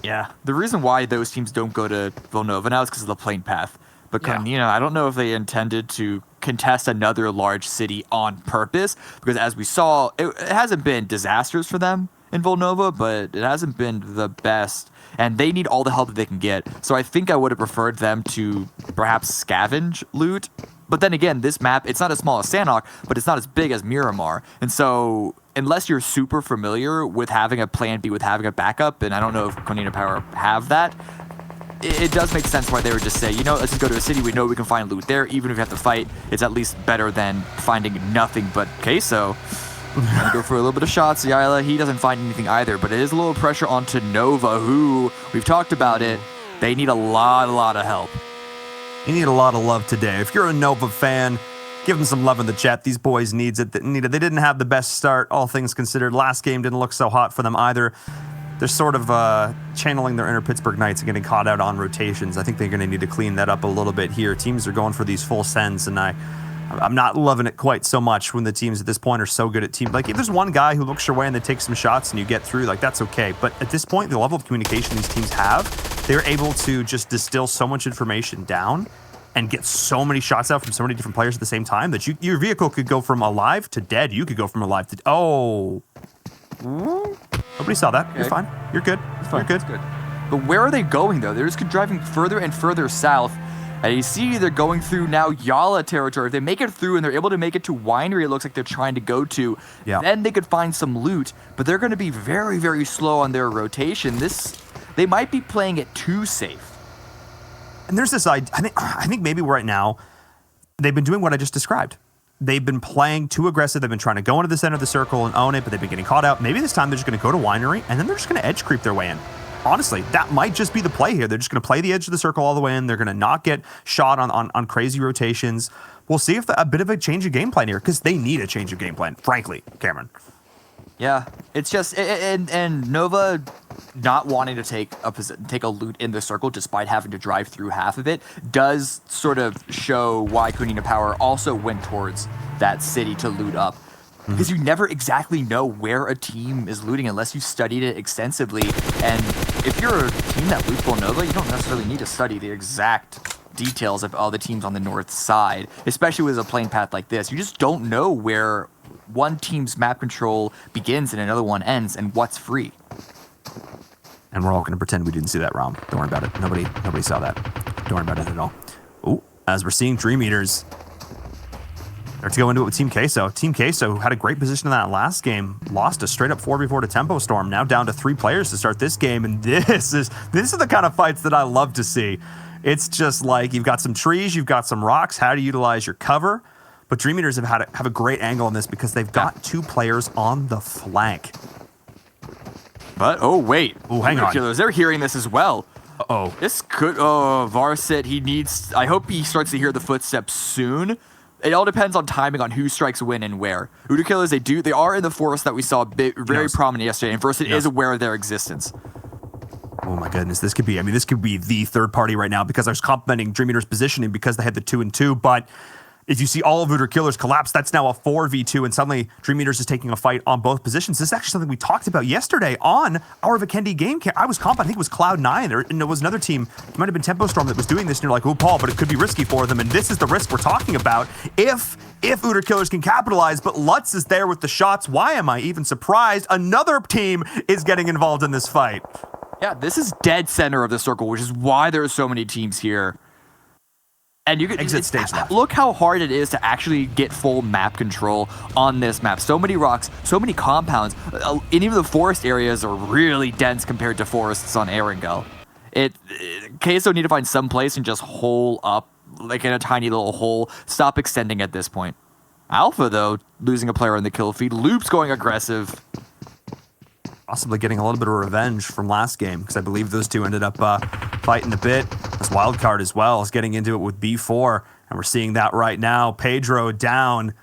Yeah, the reason why those teams don't go to Villanova now is because of the plane path. But Kanina, I don't know if they intended to contest another large city on purpose, because as we saw, it hasn't been disasters for them in Villanova, but it hasn't been the best, and they need all the help that they can get. So I think I would have preferred them to perhaps scavenge loot. But then again, this map, it's not as small as Sanhok, but it's not as big as Miramar. And so unless you're super familiar with having a plan B, with having a backup, and I don't know if Kanina Power have that, it does make sense why they would just say, you know, let's just go to a city we know we can find loot there. Even if we have to fight, it's at least better than finding nothing but queso. Gonna go for a little bit of shots. Yaila, he doesn't find anything either, but it is a little pressure onto Nova, who, we've talked about it, they need a lot of help. You need a lot of love today. If you're a Nova fan, give them some love in the chat. These boys need it. They didn't have the best start, all things considered. Last game didn't look so hot for them either. They're sort of channeling their inner Pittsburgh Knights and getting caught out on rotations. I think they're going to need to clean that up a little bit here. Teams are going for these full sends, and I'm not loving it quite so much when the teams at this point are so good at team. Like, if there's one guy who looks your way and they take some shots and you get through, like, that's okay. But at this point, the level of communication these teams have, they're able to just distill so much information down and get so many shots out from so many different players at the same time that your vehicle could go from alive to dead. You could go from alive to... Oh. Nobody saw that. Okay. You're fine. You're good. You're good. Good. But where are they going, though? They're just driving further and further south. And you see they're going through now Yala territory. If they make it through and they're able to make it to Winery, it looks like they're trying to go to, then they could find some loot. But they're going to be very, very slow on their rotation. They might be playing it too safe. And there's this idea, I think maybe right now, they've been doing what I just described. They've been playing too aggressive. They've been trying to go into the center of the circle and own it, but they've been getting caught out. Maybe this time they're just going to go to Winery, and then they're just going to edge creep their way in. Honestly, that might just be the play here. They're just going to play the edge of the circle all the way in. They're going to not get shot on crazy rotations. We'll see if a bit of a change of game plan here, because they need a change of game plan, frankly, Cameron. Yeah, it's just, and Nova not wanting to take a loot in the circle despite having to drive through half of it does sort of show why Kanina Power also went towards that city to loot up. Because you never exactly know where a team is looting unless you've studied it extensively. And if you're a team that loots Nova, you don't necessarily need to study the exact details of all the teams on the north side, especially with a plane path like this. You just don't know where one team's map control begins and another one ends, and what's free. And we're all going to pretend we didn't see that, Rom. Don't worry about it. Nobody saw that. Don't worry about it at all. Ooh, as we're seeing Dream Eaters start to go into it with Team Queso. Team Queso, who had a great position in that last game, lost a straight up 4v4 to Tempo Storm, now down to 3 players to start this game, and this is the kind of fights that I love to see. It's just like, you've got some trees, you've got some rocks, how to utilize your cover. But Dream Eaters have a great angle on this because they've got 2 players on the flank. But, oh, wait. Oh, hang on. Killers, they're hearing this as well. Uh-oh. This could, Varsit, I hope he starts to hear the footsteps soon. It all depends on timing on who strikes when and where. Uda Killers, they are in the forest that we saw very prominent yesterday, and Varsit is aware of their existence. Oh my goodness, this could be the third party right now, because I was complimenting Dream Eater's positioning because they had the 2-2, but if you see all of Voodoo Killers collapse, that's now a 4v2, and suddenly Dream Eaters is taking a fight on both positions. This is actually something we talked about yesterday on our Vikendi game. I think it was Cloud9, and it was another team, it might have been Tempo Storm that was doing this, and you're like, oh, Paul, but it could be risky for them, and this is the risk we're talking about. If Voodoo Killers can capitalize, but Lutz is there with the shots, why am I even surprised? Another team is getting involved in this fight. Yeah, this is dead center of the circle, which is why there are so many teams here. And you can exit stage left. Look how hard it is to actually get full map control on this map. So many rocks, so many compounds, and even the forest areas are really dense compared to forests on Erangel. KSO need to find some place and just hole up, like in a tiny little hole. Stop extending at this point. Alpha, though, losing a player on the kill feed. Loop's going aggressive. Possibly getting a little bit of revenge from last game, because I believe those two ended up fighting a bit. This wildcard as well is getting into it with B4, and we're seeing that right now. Pedro down.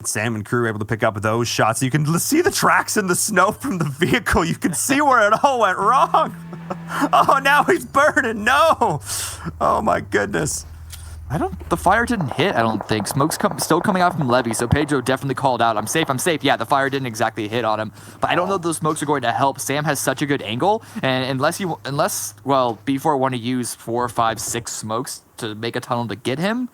Sam and crew were able to pick up those shots. You can see the tracks in the snow from the vehicle. You can see where it all went wrong. Oh, now he's burning. No. Oh, my goodness. The fire didn't hit, I don't think. Smoke's still coming out from Levy, so Pedro definitely called out, I'm safe. Yeah, the fire didn't exactly hit on him, but I don't know if those smokes are going to help. Sam has such a good angle, and unless B4 want to use 4, 5, 6 smokes to make a tunnel to get him,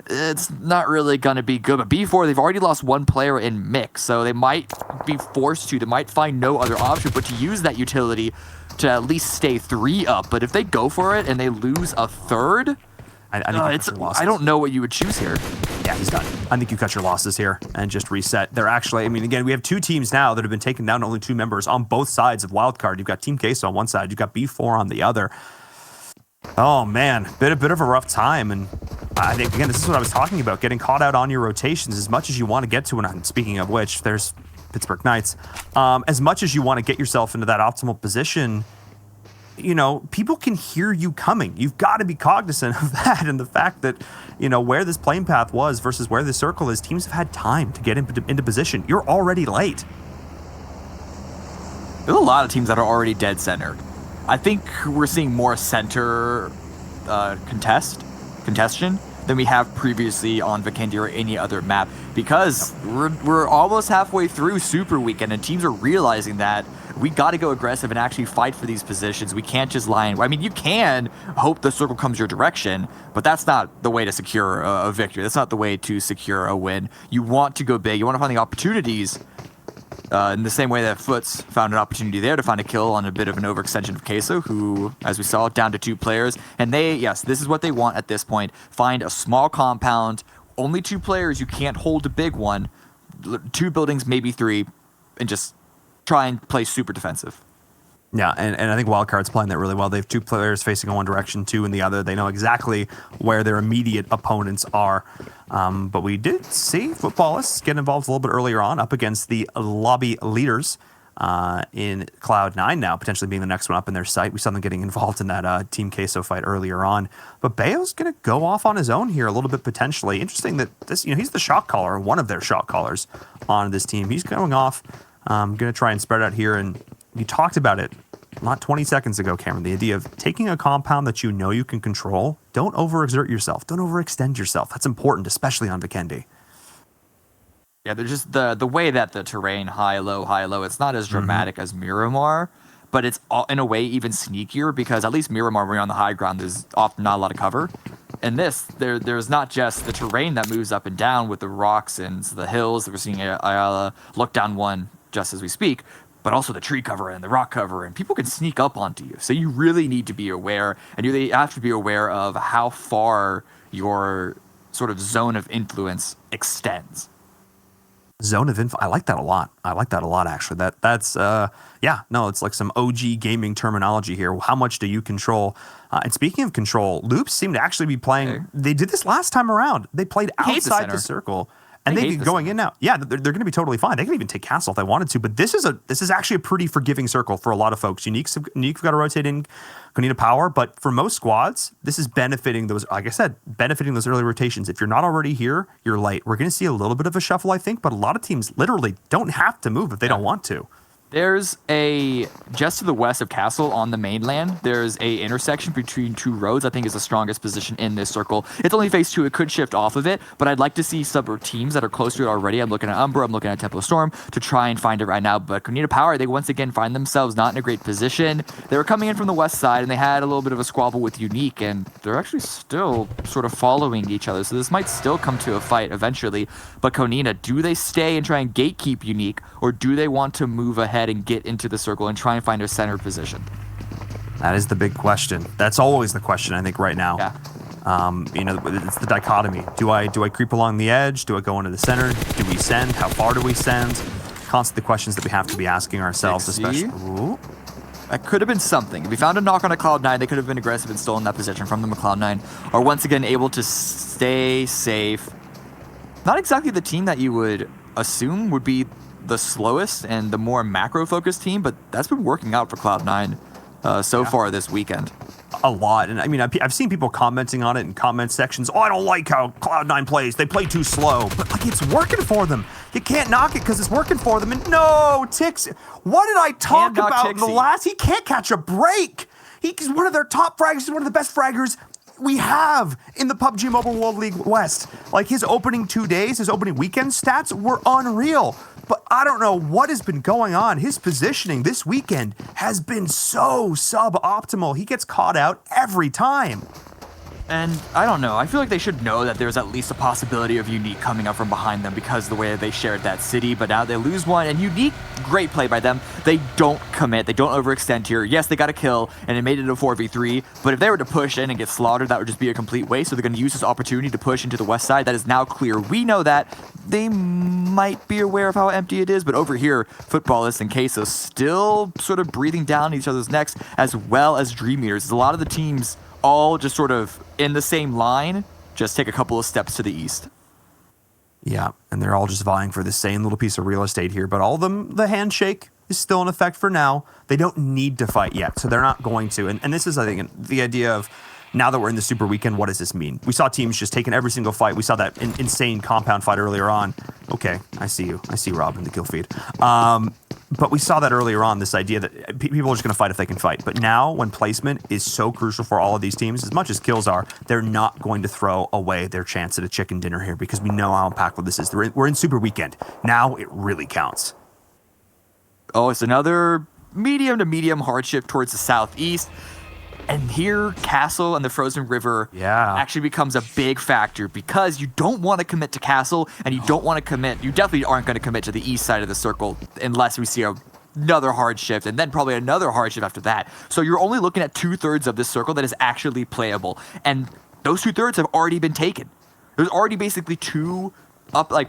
it's not really going to be good. But B4, they've already lost one player in mix, so they might be forced to. They might find no other option but to use that utility to at least stay 3 up. But if they go for it and they lose a third... I don't know what you would choose here. Yeah, he's done. I think you cut your losses here and just reset. They're actually, I mean, again, we have 2 teams now that have been taking down only 2 members on both sides of Wildcard. You've got Team Queso on one side, you've got B4 on the other. Oh man, bit of a rough time, and I think again this is what I was talking about, getting caught out on your rotations as much as you want to get to. And speaking of which, there's Pittsburgh Knights. As much as you want to get yourself into that optimal position, you know, people can hear you coming. You've got to be cognizant of that and the fact that, you know, where this plane path was versus where the circle is, teams have had time to get into position. You're already late. There's a lot of teams that are already dead center. I think we're seeing more center congestion than we have previously on Vikendi or any other map, because we're almost halfway through Super Weekend and teams are realizing that we got to go aggressive and actually fight for these positions. We can't just lie in. I mean, you can hope the circle comes your direction, but that's not the way to secure a victory. That's not the way to secure a win. You want to go big. You want to find the opportunities in the same way that Foots found an opportunity there to find a kill on a bit of an overextension of Queso, who, as we saw, down to 2 players. And this is what they want at this point. Find a small compound, only 2 players. You can't hold a big one. 2 buildings, maybe 3, and just try and play super defensive. Yeah, and I think Wildcard's playing that really well. They have 2 players facing in one direction, 2 in the other. They know exactly where their immediate opponents are. But we did see Footballists get involved a little bit earlier on, up against the lobby leaders in Cloud9 now, potentially being the next one up in their sight. We saw them getting involved in that Team Queso fight earlier on. But Bayo's going to go off on his own here a little bit potentially. Interesting that this, you know, he's the shot caller, one of their shot callers on this team. He's going off. Going to try and spread out here, and you talked about it not 20 seconds ago, Cameron, the idea of taking a compound that you know you can control. Don't overexert yourself. Don't overextend yourself. That's important, especially on Vikendi. Yeah, they're just the way that the terrain, high, low, it's not as dramatic as Miramar, but it's in a way even sneakier, because at least Miramar, when you're on the high ground, there's often not a lot of cover. In this, there's not just the terrain that moves up and down with the rocks and the hills that we're seeing Ayala look down one just as we speak, but also the tree cover and the rock cover, and people can sneak up onto you. So you really need to be aware, and you have to be aware of how far your sort of zone of influence extends. Zone of influence. I like that a lot. Actually. That's it's like some OG gaming terminology here. How much do you control? And speaking of control, Loops seem to actually be playing. Okay. They did this last time around. They played outside the circle. And they've been going in now. Yeah, they're going to be totally fine. They can even take Castle if they wanted to. But this is actually a pretty forgiving circle for a lot of folks. Unique's got to rotate in Konina Power, but for most squads, this is benefiting those. Like I said, benefiting those early rotations. If you're not already here, you're late. We're going to see a little bit of a shuffle, I think. But a lot of teams literally don't have to move if they don't want to. There's just to the west of Castle on the mainland, there's a intersection between 2 roads I think is the strongest position in this circle. It's only phase 2, it could shift off of it, but I'd like to see some teams that are close to it already. I'm looking at Umbra, I'm looking at Tempo Storm to try and find it right now, but Konina Power, they once again find themselves not in a great position. They were coming in from the west side and they had a little bit of a squabble with Unique, and they're actually still sort of following each other, so this might still come to a fight eventually. But Konina, do they stay and try and gatekeep Unique, or do they want to move ahead and get into the circle and try and find a center position? That is the big question. That's always the question, I think, right now. Yeah. It's the dichotomy. Do I creep along the edge? Do I go into the center? Do we send? How far do we send? Constantly questions that we have to be asking ourselves, especially. Ooh. That could have been something. If we found a knock on a Cloud9, they could have been aggressive and stolen that position from them. Cloud9 are once again able to stay safe. Not exactly the team that you would assume would be the slowest and the more macro-focused team, but that's been working out for Cloud9 so far this weekend. a lot. And I mean, I've seen people commenting on it in comment sections. Oh, I don't like how Cloud9 plays. They play too slow. But like, it's working for them. You can't knock it because it's working for them. And no, Tix, what did I talk about in the last? He can't catch a break. He's one of their top fraggers. He's one of the best fraggers we have in the PUBG Mobile World League West. Like, his opening 2 days, his opening weekend stats were unreal. But I don't know what has been going on. His positioning this weekend has been so suboptimal. He gets caught out every time. And I don't know, I feel like they should know that there's at least a possibility of Unique coming up from behind them because of the way that they shared that city, but now they lose one, and Unique, great play by them. They don't commit, they don't overextend here. Yes, they got a kill, and it made it a 4v3, but if they were to push in and get slaughtered, that would just be a complete waste, so they're going to use this opportunity to push into the west side. That is now clear. We know that. They might be aware of how empty it is, but over here, Footballists and Queso still sort of breathing down each other's necks, as well as Dream Eaters. A lot of the teams all just sort of in the same line, just take a couple of steps to the east. Yeah, and they're all just vying for the same little piece of real estate here, but all of them, the handshake is still in effect for now. They don't need to fight yet, so they're not going to. And this is, I think, the idea of, now that we're in the Super Weekend, what does this mean? We saw teams just taking every single fight. We saw that insane compound fight earlier on. Okay, I see you. I see Rob in the kill feed. But we saw that earlier on, this idea that people are just going to fight if they can fight. But now, when placement is so crucial for all of these teams, as much as kills are, they're not going to throw away their chance at a chicken dinner here because we know how impactful this is. We're in Super Weekend. Now it really counts. Oh, it's another medium to medium hardship towards the southeast. And here, Castle and the Frozen River actually becomes a big factor because you don't want to commit to Castle, and you don't want to commit, you definitely aren't going to commit to the east side of the circle unless we see another hard shift, and then probably another hard shift after that. So you're only looking at 2/3 of this circle that is actually playable, and those 2/3 have already been taken. There's already basically two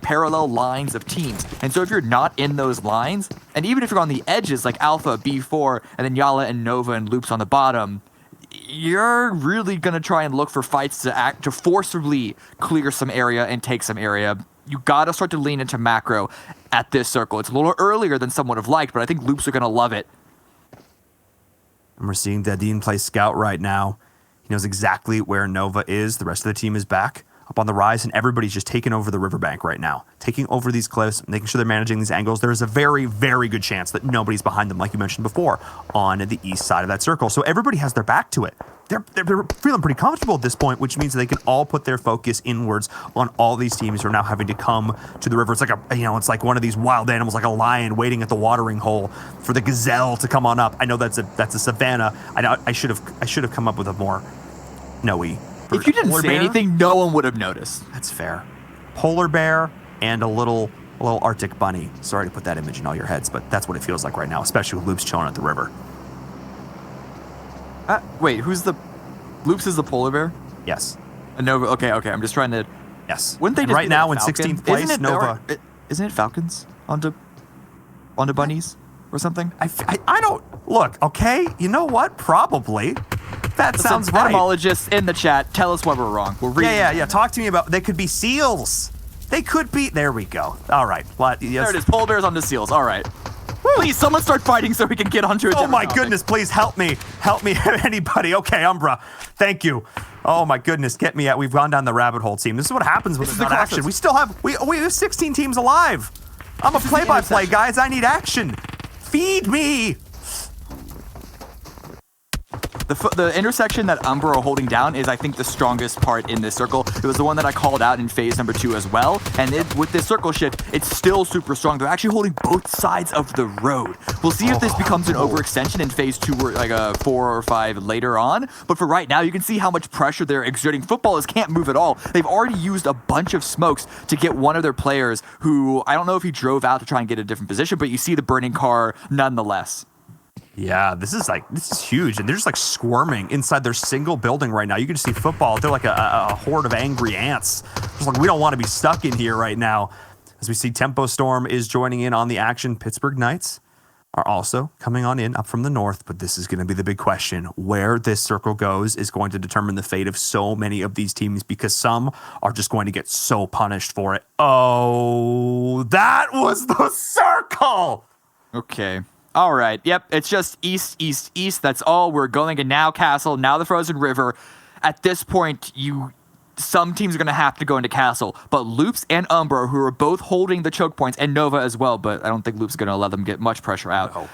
parallel lines of teams. And so if you're not in those lines, and even if you're on the edges like Alpha, B4, and then Yala and Nova and Loops on the bottom, you're really going to try and look for fights to forcibly clear some area and take some area. You got to start to lean into macro at this circle. It's a little earlier than some would have liked, but I think Loops are going to love it. And we're seeing Dadine play scout right now. He knows exactly where Nova is. The rest of the team is back up on the rise, and everybody's just taking over the riverbank right now, taking over these cliffs, making sure they're managing these angles. There is a very, very good chance that nobody's behind them, like you mentioned before, on the east side of that circle. So everybody has their back to it. They're feeling pretty comfortable at this point, which means they can all put their focus inwards on all these teams who are now having to come to the river. It's like it's like one of these wild animals, like a lion waiting at the watering hole for the gazelle to come on up. I know that's a savanna. I should have come up with a more snowy. If you didn't say anything, no one would have noticed. That's fair. Polar bear and a little Arctic bunny. Sorry to put that image in all your heads, but that's what it feels like right now, especially with Loops chilling at the river. Wait, Loops is the polar bear? Yes. Nova. Okay. I'm just trying to. Yes. Wouldn't they just right now in 16th place, Nova? Isn't it Falcons onto bunnies or something? I don't look. Okay, you know what? Probably. That sounds right. Etymologists in the chat, tell us why we're wrong. We're reading. Yeah. Talk to me about. They could be seals. They could be. There we go. All right. Yes. There it is. Polar bears onto seals. All right. Woo. Please, someone start fighting so we can get onto it. Oh my goodness! Please help me. Help me, anybody. Okay, Umbra. Thank you. Oh my goodness, get me out. We've gone down the rabbit hole, team. This is what happens when there's not action. We still have. We have 16 teams alive. I'm a play-by-play, guys. I need action. Feed me. The intersection that Umbra are holding down is, I think, the strongest part in this circle. It was the one that I called out in phase number 2 as well. And with this circle shift, it's still super strong. They're actually holding both sides of the road. We'll see if this becomes an overextension in phase 2 or like a 4 or 5 later on. But for right now, you can see how much pressure they're exerting. Footballers can't move at all. They've already used a bunch of smokes to get one of their players who, I don't know if he drove out to try and get a different position, but you see the burning car nonetheless. Yeah, this is huge, and they're just like squirming inside their single building right now. You can just see Football. They're like a horde of angry ants. Just like, we don't want to be stuck in here right now. As we see, Tempo Storm is joining in on the action. Pittsburgh Knights are also coming on in up from the north, but this is going to be the big question. Where this circle goes is going to determine the fate of so many of these teams, because some are just going to get so punished for it. Oh, that was the circle! Okay. All right. Yep. It's just east, east, east. That's all. We're going to now Castle, now the Frozen River. At this point, some teams are going to have to go into Castle. But Loops and Umbro, who are both holding the choke points, and Nova as well, but I don't think Loops is going to let them get much pressure out. No.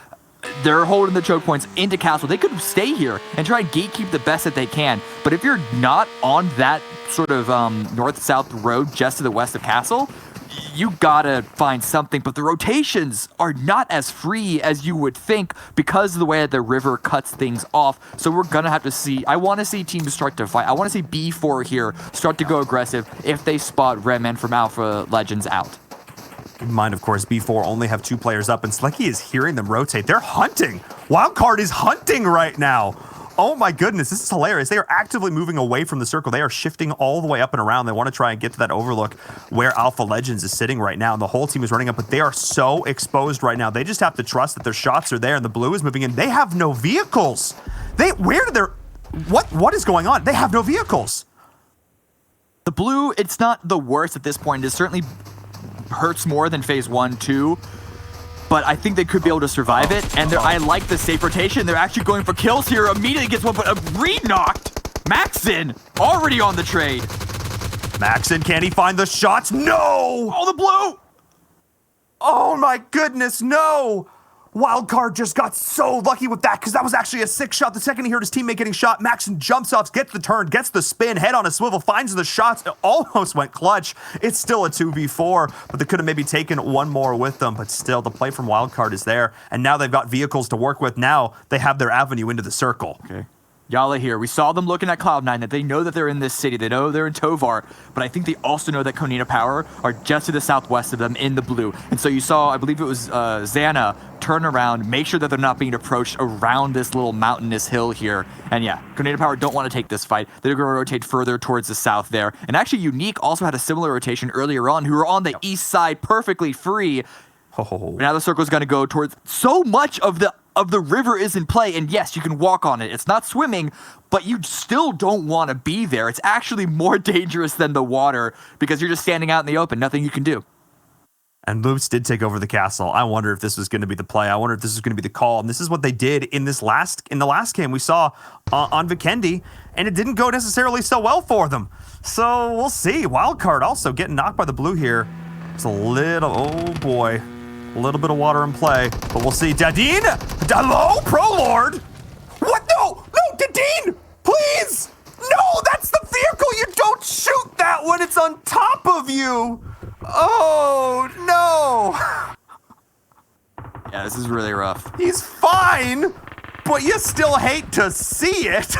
They're holding the choke points into Castle. They could stay here and try and gatekeep the best that they can. But if you're not on that sort of north-south road just to the west of Castle, you gotta find something. But the rotations are not as free as you would think because of the way that the river cuts things off. So we're gonna have to see. I want to see teams start to fight. I want to see B4 here start to go aggressive if they spot Redman from Alpha Legends out. Keep in mind, of course, B4 only have 2 players up, and Slicky is hearing them rotate. They're hunting. Wildcard is hunting right now. Oh my goodness, this is hilarious. They are actively moving away from the circle. They are shifting all the way up and around. They want to try and get to that overlook where Alpha Legends is sitting right now, and the whole team is running up, but they are so exposed right now. They just have to trust that their shots are there, and the blue is moving in. They have no vehicles. What is going on? They have no vehicles. The blue, it's not the worst at this point. It certainly hurts more than phase 1, 2. But I think they could be able to survive it, and I like the safe rotation. They're actually going for kills here. Immediately gets one, but re-knocked. Maxon already on the trade. Maxon, can he find the shots? No! Oh, the blue! Oh my goodness, no! Wildcard just got so lucky with that because that was actually a 6 shot. The second he heard his teammate getting shot, Maxon jumps off, gets the turn, gets the spin, head on a swivel, finds the shots. It almost went clutch. It's still a 2v4, but they could have maybe taken one more with them. But still, the play from Wildcard is there, and now they've got vehicles to work with. Now they have their avenue into the circle. Okay. Yala here. We saw them looking at Cloud9, that they know that they're in this city. They know they're in Tovar, but I think they also know that Konina Power are just to the southwest of them in the blue. And so you saw, I believe it was Xana, turn around, make sure that they're not being approached around this little mountainous hill here. And yeah, Konina Power don't want to take this fight. They're going to rotate further towards the south there. And actually, Unique also had a similar rotation earlier on, who were on the east side perfectly free. Oh. Now the circle is going to go towards so much of the river is in play, and yes, you can walk on it. It's not swimming, but you still don't want to be there. It's actually more dangerous than the water because you're just standing out in the open, nothing you can do. And Loops did take over the castle. I wonder if this was going to be the play. I wonder if this was going to be the call. And this is what they did in the last game we saw on Vikendi, and it didn't go necessarily so well for them. So we'll see. Wildcard also getting knocked by the blue here. It's a little, oh boy. A little bit of water in play, but we'll see. Dadine? Hello, Prolord? What? No, Dadine, please. No, that's the vehicle. You don't shoot that when it's on top of you. Oh, no. Yeah, this is really rough. He's fine, but you still hate to see it.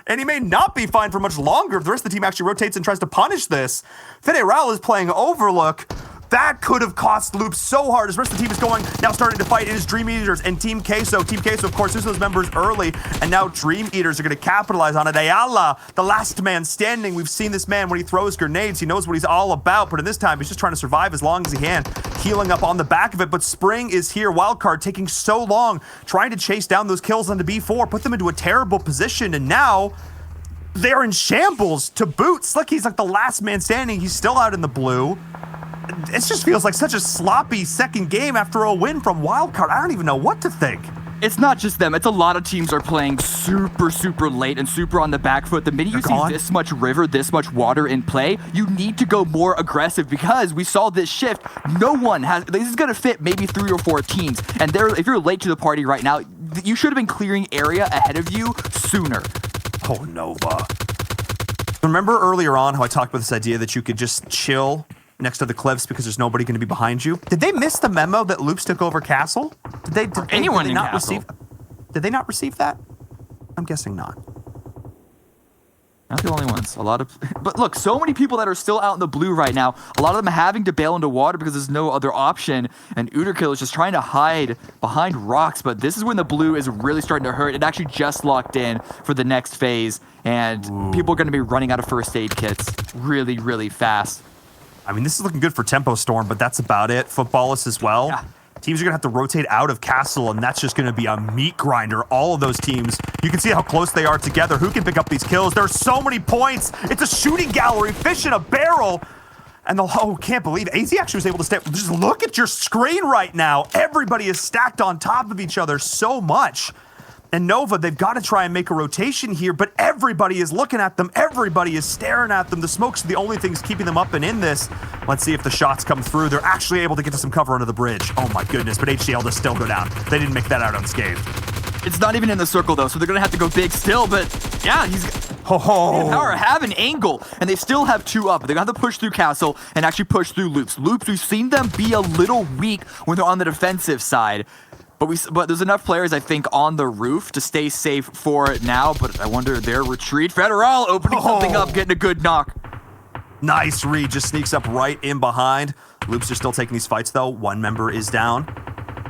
And he may not be fine for much longer if the rest of the team actually rotates and tries to punish this. Federal is playing Overlook. That could have cost Loop so hard as the rest of the team is going, now starting to fight. It is Dream Eaters and Team Queso. Team Queso, of course, loses those members early, and now Dream Eaters are going to capitalize on it. Ayala, the last man standing. We've seen this man when he throws grenades. He knows what he's all about, but in this time, he's just trying to survive as long as he can, healing up on the back of it. But Spring is here. Wildcard taking so long, trying to chase down those kills onto B4, put them into a terrible position, and now they're in shambles to boot. Slicky's like the last man standing. He's still out in the blue. It just feels like such a sloppy second game after a win from Wildcard. I don't even know what to think. It's not just them. It's a lot of teams are playing super, super late and super on the back foot. The minute you see this much river, this much water in play, you need to go more aggressive because we saw this shift. No one has, this is going to fit maybe 3 or 4 teams. And if you're late to the party right now, you should have been clearing area ahead of you sooner. Oh, Nova. Remember earlier on how I talked about this idea that you could just chill next to the cliffs because there's nobody going to be behind you? Did they miss the memo that Loops took over Castle? Did they not receive that? I'm guessing not. Not the only ones. But look, so many people that are still out in the blue right now. A lot of them having to bail into water because there's no other option. And Uderkill is just trying to hide behind rocks. But this is when the blue is really starting to hurt. It actually just locked in for the next phase. And people are going to be running out of first aid kits really, really fast. I mean, this is looking good for Tempo Storm, but that's about it. Footballists as well. Yeah. Teams are going to have to rotate out of Castle, and that's just going to be a meat grinder. All of those teams, you can see how close they are together. Who can pick up these kills? There are so many points. It's a shooting gallery, fish in a barrel. And can't believe it. AZ actually was able to stay. Just look at your screen right now. Everybody is stacked on top of each other so much. And Nova, they've got to try and make a rotation here, but everybody is looking at them. Everybody is staring at them. The smoke's the only things keeping them up and in this. Let's see if the shots come through. They're actually able to get to some cover under the bridge. Oh my goodness, but HCL does still go down. They didn't make that out unscathed. It's not even in the circle, though, so they're going to have to go big still, but yeah, Power have an angle, and they still have 2 up. They're going to have to push through Castle and actually push through Loops. Loops, we've seen them be a little weak when they're on the defensive side. But there's enough players, I think, on the roof to stay safe for it now. But I wonder their retreat. Federal opening something up, getting a good knock. Nice read, just sneaks up right in behind. Loops are still taking these fights, though. One member is down.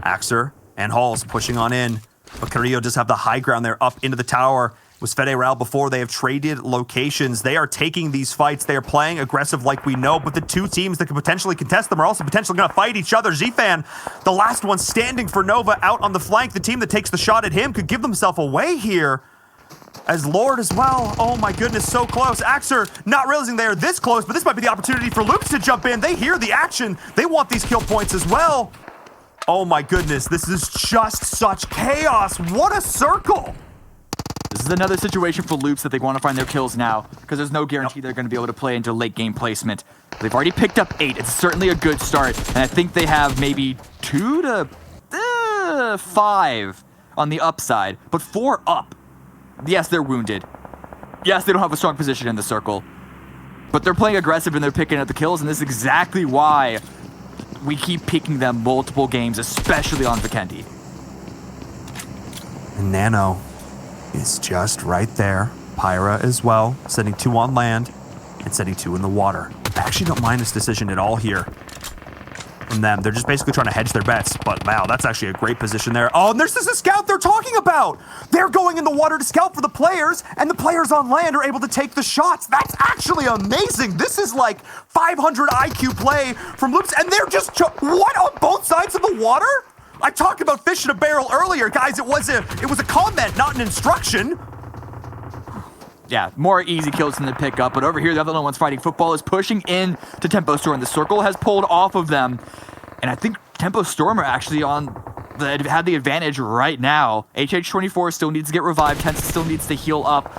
Axer and Halls pushing on in. But Carrillo just have the high ground there up into the tower. Was Federal before. They have traded locations. They are taking these fights. They are playing aggressive like we know, but the 2 teams that could potentially contest them are also potentially going to fight each other. Zfan, the last one standing for Nova out on the flank. The team that takes the shot at him could give themselves away here. As Lord as well. Oh my goodness, so close. Axer not realizing they are this close, but this might be the opportunity for Loops to jump in. They hear the action. They want these kill points as well. Oh my goodness, this is just such chaos. What a circle. This is another situation for Loops that they want to find their kills now, because there's no guarantee they're going to be able to play into late game placement. They've already picked up 8. It's certainly a good start, and I think they have maybe 2 to 5 on the upside, but 4 up. Yes, they're wounded. Yes, they don't have a strong position in the circle, but they're playing aggressive and they're picking up the kills, and this is exactly why we keep picking them multiple games, especially on Vikendi. And Nano is just right there. Pyra as well, sending 2 on land and sending 2 in the water. I actually don't mind this decision at all here from them. They're just basically trying to hedge their bets, but wow, that's actually a great position there. Oh, and there's this scout they're talking about. They're going in the water to scout for the players, and the players on land are able to take the shots. That's actually amazing. This is like 500 IQ play from Loops, and they're just, what, on both sides of the water? I talked about fish in a barrel earlier, guys. It was a comment, not an instruction. Yeah, more easy kills than to pick up, but over here, the other one's fighting. Football is pushing in to Tempo Storm. The circle has pulled off of them, and I think Tempo Storm are actually had the advantage right now. HH24 still needs to get revived. Tensa still needs to heal up,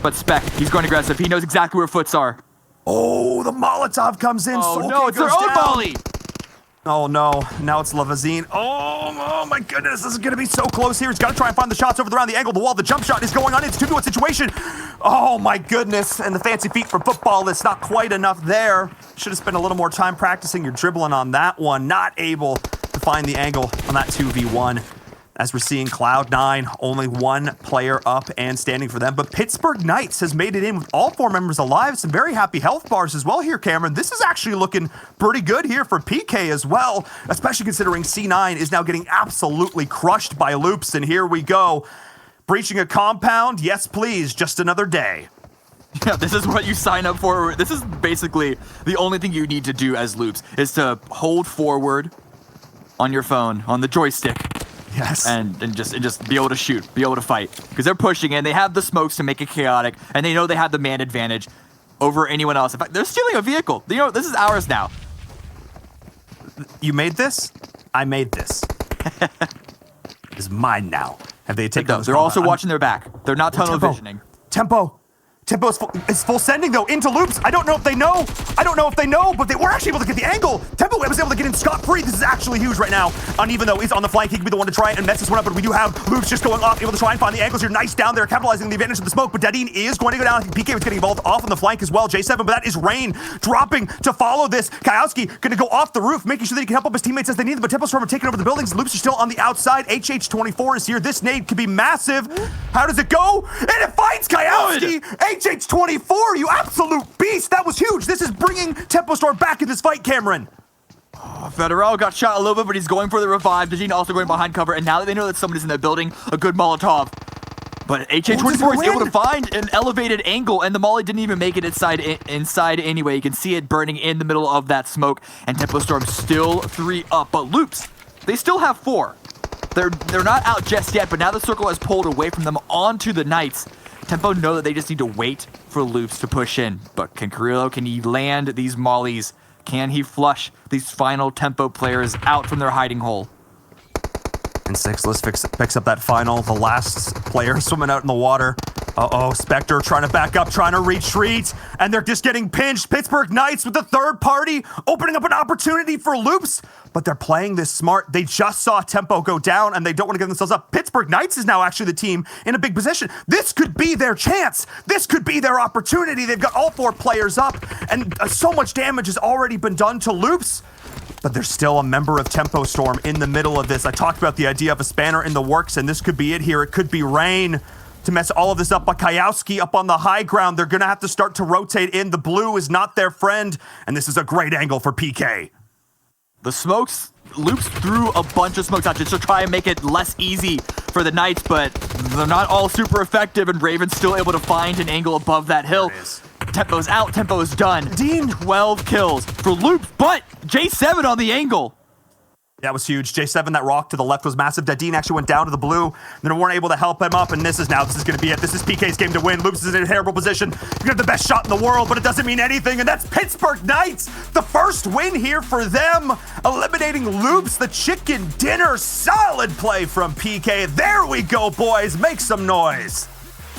but Spec, he's going aggressive. He knows exactly where Foots are. Oh, the Molotov comes in. Oh no, it's their own volley. Oh no, now it's Lavazine. Oh my goodness, this is gonna be so close here. He's gotta try and find the shots over around the angle of the wall. The jump shot is going on. It's a 2v1 situation. Oh my goodness, and the fancy feet from Football, it's not quite enough there. Should have spent a little more time practicing your dribbling on that one. Not able to find the angle on that 2v1. As we're seeing Cloud9, only 1 player up and standing for them. But Pittsburgh Knights has made it in with all 4 members alive. Some very happy health bars as well here, Cameron. This is actually looking pretty good here for PK as well, especially considering C9 is now getting absolutely crushed by Loops. And here we go. Breaching a compound? Yes, please. Just another day. Yeah, this is what you sign up for. This is basically the only thing you need to do as Loops is to hold forward on your phone, on the joystick. Yes. And just be able to shoot, be able to fight. Because they're pushing in, they have the smokes to make it chaotic, and they know they have the man advantage over anyone else. In fact, they're stealing a vehicle. You know, this is ours now. You made this? I made this. It's mine now. Have they taken they're also watching their back. They're not tunnel visioning. Tempo is full sending, though, into Loops. I don't know if they know. But they were actually able to get the angle. Tempo was able to get in scot-free. This is actually huge right now. Uneven, though, is on the flank. He could be the one to try and mess this one up, but we do have Loops just going off, able to try and find the angles here. Nice down there, capitalizing on the advantage of the smoke, but Dadine is going to go down. I think PK was getting involved off on the flank as well. J7, but that is Rain dropping to follow this. Kayowski going to go off the roof, making sure that he can help up his teammates as they need them, but Tempo Storm are taking over the buildings. Loops are still on the outside. HH24 is here. This nade could be massive. How does it go? And it finds Kayowski. HH24, you absolute beast. That was huge. This is bringing Tempo Storm back in this fight, Cameron. Federal got shot a little bit, but he's going for the revive. Dajin also going behind cover, and now that they know that someone is in the building, a good Molotov. But HH24 is able to find an elevated angle, and the Molly didn't even make it inside anyway. You can see it burning in the middle of that smoke, and Tempo Storm still 3 up. But Loops, they still have 4. They're not out just yet, but now the circle has pulled away from them onto the Knights. Tempo know that they just need to wait for Loops to push in. But can he land these mollies Can he flush these final Tempo players out from their hiding hole? And Sixless picks up that final. The last player swimming out in the water. Uh-oh, Spectre trying to back up, trying to retreat, and they're just getting pinched. Pittsburgh Knights with the third party, opening up an opportunity for Loops, but they're playing this smart. They just saw Tempo go down, and they don't want to give themselves up. Pittsburgh Knights is now actually the team in a big position. This could be their chance. This could be their opportunity. They've got all 4 players up, and so much damage has already been done to Loops. But there's still a member of Tempo Storm in the middle of this. I talked about the idea of a spanner in the works, and this could be it here. It could be Rain to mess all of this up. But Kayowski up on the high ground, they're going to have to start to rotate in. The blue is not their friend, and this is a great angle for PK. The smokes, Loops threw a bunch of smokes out just to try and make it less easy for the Knights, but they're not all super effective, and Raven's still able to find an angle above that hill. Tempo's out, Tempo's done. Dean. 12 kills for Loops, but J7 on the angle. That was huge. J7, that rock to the left was massive. Dadine actually went down to the blue. Then they weren't able to help him up, and this is going to be it. This is PK's game to win. Loops is in a terrible position. You have the best shot in the world, but it doesn't mean anything, and that's Pittsburgh Knights. The first win here for them, eliminating Loops, the chicken dinner. Solid play from PK. There we go, boys. Make some noise.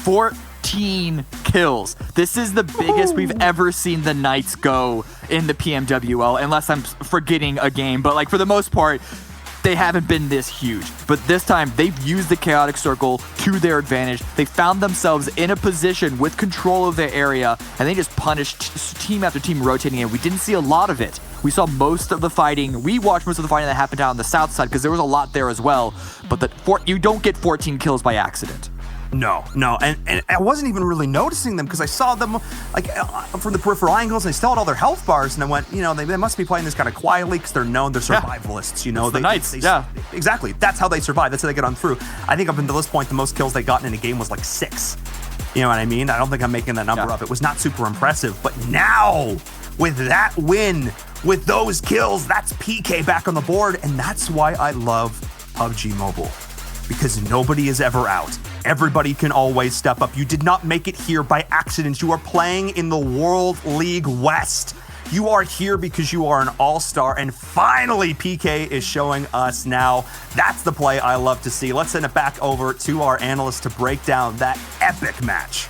14 kills. This is the biggest we've ever seen the Knights go in the PMWL, unless I'm forgetting a game, but like for the most part, they haven't been this huge. But this time, they've used the chaotic circle to their advantage. They found themselves in a position with control of their area, and they just punished team after team rotating in. We didn't see a lot of it. We saw most of the fighting. We watched most of the fighting that happened down on the south side because there was a lot there as well. But you don't get 14 kills by accident. No, and I wasn't even really noticing them because I saw them like from the peripheral angles, and they still had all their health bars, and I went, they must be playing this kind of quietly because they're known, they're survivalists, The Knights, exactly. That's how they survive. That's how they get on through. I think up until this point, the most kills they gotten in a game was like 6. You know what I mean? I don't think I'm making that number up. It was not super impressive, but now with that win, with those kills, that's PK back on the board, and that's why I love PUBG Mobile. Because nobody is ever out. Everybody can always step up. You did not make it here by accident. You are playing in the World League West. You are here because you are an all-star, and finally PK is showing us now. That's the play I love to see. Let's send it back over to our analyst to break down that epic match.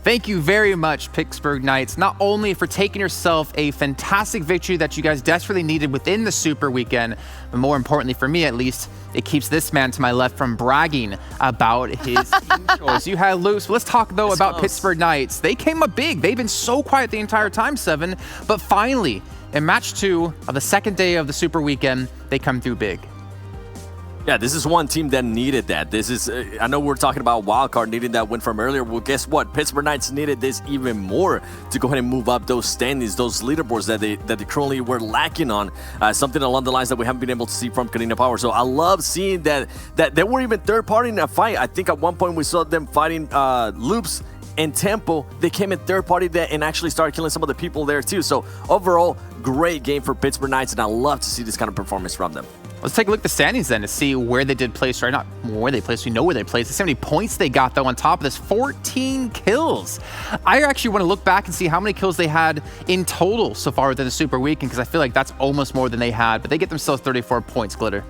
Thank you very much, Pittsburgh Knights, not only for taking yourself a fantastic victory that you guys desperately needed within the Super Weekend, but more importantly for me at least, it keeps this man to my left from bragging about his team choice. You had Loops. Let's talk, though, about Pittsburgh Knights. They came up big. They've been so quiet the entire time, Seven, but finally, in match 2 of the second day of the Super Weekend, they come through big. Yeah, this is one team that needed that. This is, I know we're talking about Wildcard needing that win from earlier. Well, guess what? Pittsburgh Knights needed this even more to go ahead and move up those standings, those leaderboards that they currently were lacking on. Something along the lines that we haven't been able to see from Kadena Power. So I love seeing that they weren't even third party in that fight. I think at one point we saw them fighting Loops and Tempo. They came in third party there and actually started killing some of the people there too. So overall, great game for Pittsburgh Knights, and I love to see this kind of performance from them. Let's take a look at the standings then to see where they did place, or not where they placed, we know where they placed. Let's see how many points they got though on top of this. 14 kills. I actually want to look back and see how many kills they had in total so far within the Super Weekend, because I feel like that's almost more than they had, but they get themselves 34 points, Glitter.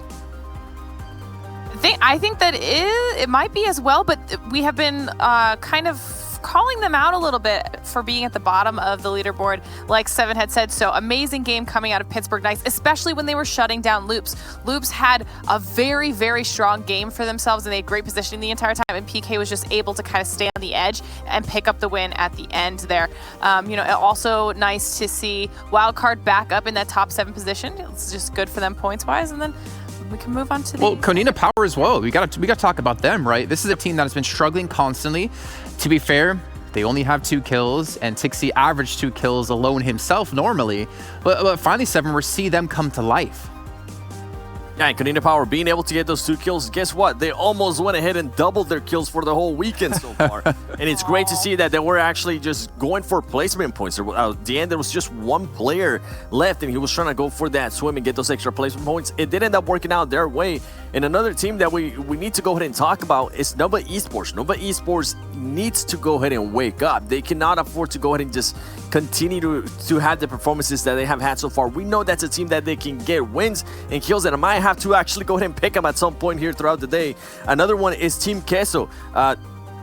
I think that it might be as well, but we have been kind of calling them out a little bit for being at the bottom of the leaderboard, like Seven had said. So amazing game coming out of Pittsburgh Knights, especially when they were shutting down Loops. Loops had a very, very strong game for themselves, and they had great positioning the entire time, and PK was just able to kind of stay on the edge and pick up the win at the end there. Also nice to see Wildcard back up in that top 7 position. It's just good for them points-wise, and then we can move on to the... Kadena Power as well. We got to talk about them, right? This is a team that has been struggling constantly. To be fair, they only have 2 kills, and Tixie averaged 2 kills alone himself normally. But finally, Seven, we see them come to life. Yeah, and Canadian Power being able to get those 2 kills, guess what? They almost went ahead and doubled their kills for the whole weekend so far. And it's great to see that they were actually just going for placement points. At the end, there was just 1 player left, and he was trying to go for that swim and get those extra placement points. It did end up working out their way. And another team that we need to go ahead and talk about is Nova Esports. Nova Esports needs to go ahead and wake up. They cannot afford to go ahead and just continue to have the performances that they have had so far. We know that's a team that they can get wins and kills, and I might have to actually go ahead and pick them at some point here throughout the day. Another one is Team Queso.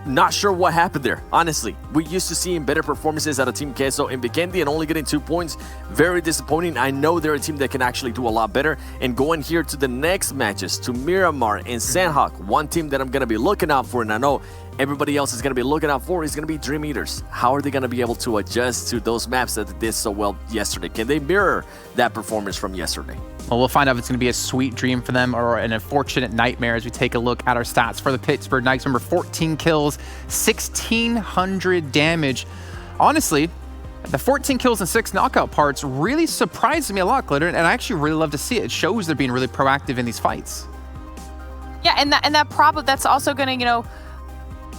Not sure what happened there, honestly. We used to seeing better performances out of Team Queso in Vikendi and only getting 2 points. Very disappointing. I know they're a team that can actually do a lot better. And going here to the next matches, to Miramar and Sanhok, one team that I'm going to be looking out for, and I know everybody else is going to be looking out for, is going to be Dream Eaters. How are they going to be able to adjust to those maps that they did so well yesterday? Can they mirror that performance from yesterday? Well, we'll find out if it's going to be a sweet dream for them or an unfortunate nightmare as we take a look at our stats for the Pittsburgh Knights. Remember, 14 kills, 1,600 damage. Honestly, the 14 kills and 6 knockout parts really surprised me a lot, Glitter, and I actually really love to see it. It shows they're being really proactive in these fights. Yeah, and that's also going to,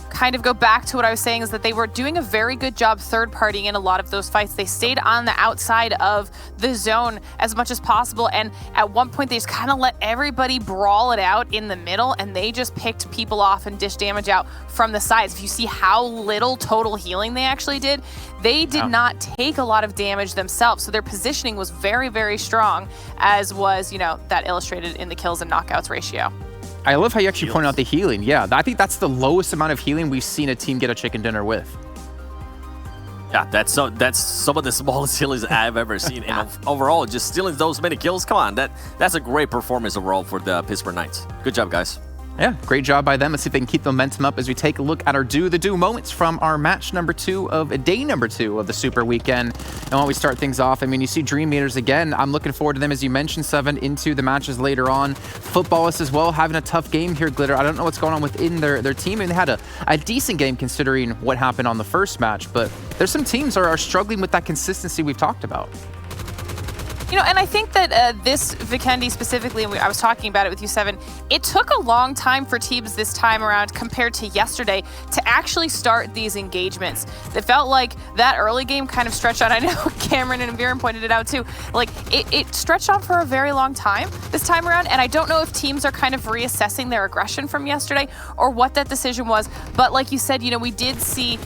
kind of go back to what I was saying, is that they were doing a very good job third-partying in a lot of those fights. They stayed on the outside of the zone as much as possible, and at one point they just kind of let everybody brawl it out in the middle, and they just picked people off and dished damage out from the sides. If you see how little total healing they actually did, they did not take a lot of damage themselves, so their positioning was very, very strong, as was, that illustrated in the kills and knockouts ratio. I love how you actually point out the healing. Yeah, I think that's the lowest amount of healing we've seen a team get a chicken dinner with. Yeah, that's some of the smallest healings I've ever seen. And overall, just stealing those many kills, come on, that's a great performance overall for the Pittsburgh Knights. Good job, guys. Yeah, great job by them. Let's see if they can keep the momentum up as we take a look at our do moments from our match number 2 of day number 2 of the Super Weekend. And while we start things off, I mean, you see Dream Eaters again. I'm looking forward to them, as you mentioned, Seven, into the matches later on. Footballists as well, having a tough game here, Glitter. I don't know what's going on within their team. And they had a decent game considering what happened on the first match, but there's some teams that are struggling with that consistency we've talked about. And I think that this Vikendi specifically, and I was talking about it with you, Seven, it took a long time for teams this time around compared to yesterday to actually start these engagements. It felt like that early game kind of stretched out. I know Cameron and Viren pointed it out too. Like, it stretched on for a very long time this time around, and I don't know if teams are kind of reassessing their aggression from yesterday or what that decision was. But like you said, we did see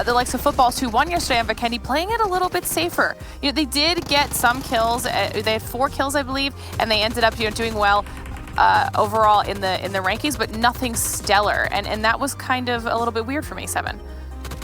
the likes of Footballs, who won yesterday on Vikendi, playing it a little bit safer. They did get some kills. They had 4 kills, I believe, and they ended up doing well overall in the rankings, but nothing stellar, and that was kind of a little bit weird for me, Seven.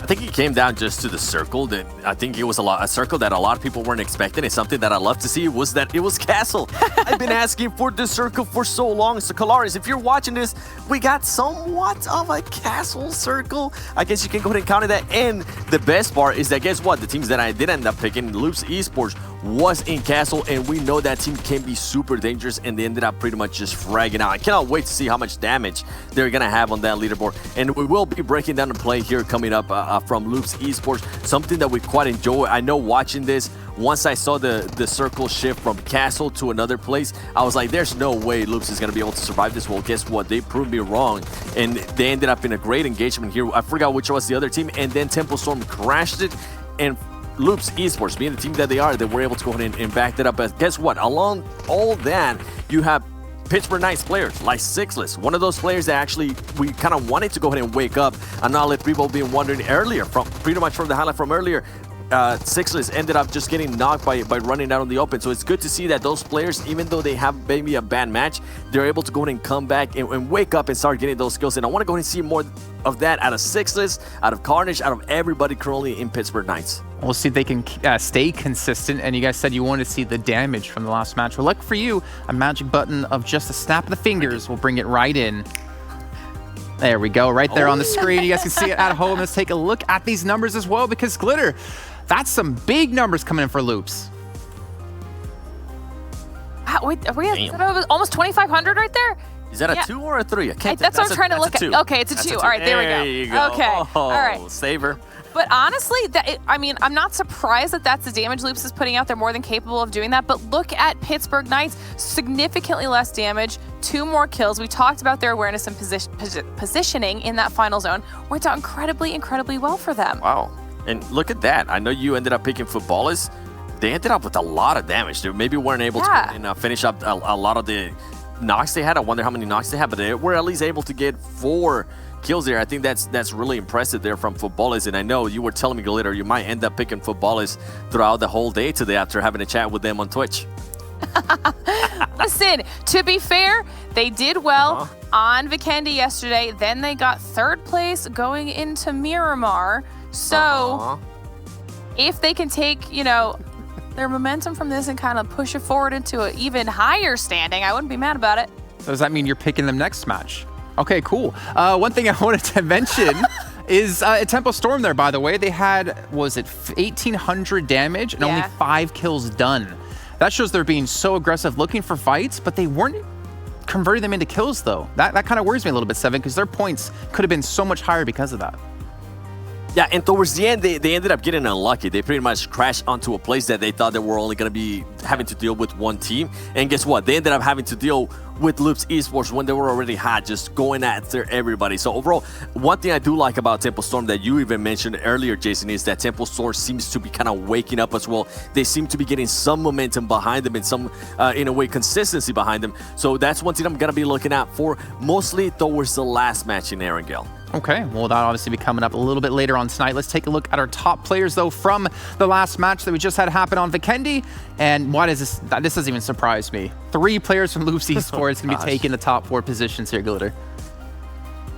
I think it came down just to the circle. That I think it was a circle that a lot of people weren't expecting. And something that I love to see was that it was Castle. I've been asking for this circle for so long. So Kalaris, if you're watching this, we got somewhat of a Castle circle. I guess you can go ahead and count that. And the best part is that, guess what? The teams that I did end up picking, Loops Esports, was in Castle, and we know that team can be super dangerous, and they ended up pretty much just fragging out. I cannot wait to see how much damage they're gonna have on that leaderboard, and we will be breaking down the play here coming up from Loops Esports, something that we quite enjoy. I know watching this, once I saw the circle shift from Castle to another place, I was like, there's no way Loops is gonna be able to survive this. Well, guess what? They proved me wrong, and they ended up in a great engagement here. I forgot which was the other team, and then Temple Storm crashed it, and Loops Esports, being the team that they were able to go ahead and back that up. But guess what? Along all that, you have Pittsburgh Knights players like Sixless, one of those players that actually we kind of wanted to go ahead and wake up. And not let people be wondering earlier, from pretty much from the highlight from earlier, Sixless ended up just getting knocked by running out on the open. So it's good to see that those players, even though they have maybe a bad match, they're able to go ahead and come back and wake up and start getting those skills. And I want to go ahead and see more of that out of Sixless, out of Carnage, out of everybody currently in Pittsburgh Knights. We'll see if they can stay consistent. And you guys said you wanted to see the damage from the last match. Well, luck for you, a magic button of just a snap of the fingers will bring it right in. There we go, right there on the screen. You guys can see it at home. Let's take a look at these numbers as well, because Glitter, that's some big numbers coming in for Loops. Wait, are we at almost 2,500 right there? Is that a Yeah. 2 or a 3? I can't. That's what I'm trying to look at. 2. Okay, it's a 2. All right, there we go. There you go. Okay, Oh, all right. Saver. But honestly, I mean, I'm not surprised that that's the damage Loops is putting out. They're more than capable of doing that. But look at Pittsburgh Knights, significantly less damage, 2 more kills. We talked about their awareness and positioning in that final zone. Worked out incredibly, incredibly well for them. Wow. And look at that. I know you ended up picking footballers. They ended up with a lot of damage. They maybe weren't able to finish up a lot of the knocks they had. I wonder how many knocks they had, but they were at least able to get 4 kills there. I think that's really impressive there from footballers. And I know you were telling me later you might end up picking footballers throughout the whole day today after having a chat with them on Twitch. Listen, to be fair, they did well on Vikendi yesterday. Then they got 3rd place going into Miramar. So if they can take, you know, their momentum from this and kind of push it forward into an even higher standing, I wouldn't be mad about it. So does that mean you're picking them next match? Okay, cool. One thing I wanted to mention is Tempo Storm there, by the way. They had, was it 1,800 damage and only 5 kills done. That shows they're being so aggressive looking for fights, but they weren't converting them into kills, though. That kind of worries me a little bit, Seven, because their points could have been so much higher because of that. Yeah, and towards the end, they ended up getting unlucky. They pretty much crashed onto a place that they thought they were only going to be having to deal with one team. And guess what? They ended up having to deal with Loops Esports when they were already hot, just going after everybody. So overall, one thing I do like about Tempo Storm that you even mentioned earlier, Jason, is that Tempo Storm seems to be kind of waking up as well. They seem to be getting some momentum behind them and some, in a way, consistency behind them. So that's one thing I'm going to be looking at for mostly towards the last match in Erangel. Okay, well, that'll obviously be coming up a little bit later on tonight. Let's take a look at our top players, though, from the last match that we just had happen on Vikendi. And why does this doesn't even surprise me. 3 players from Loops Esports can be taking the top 4 positions here, Glitter.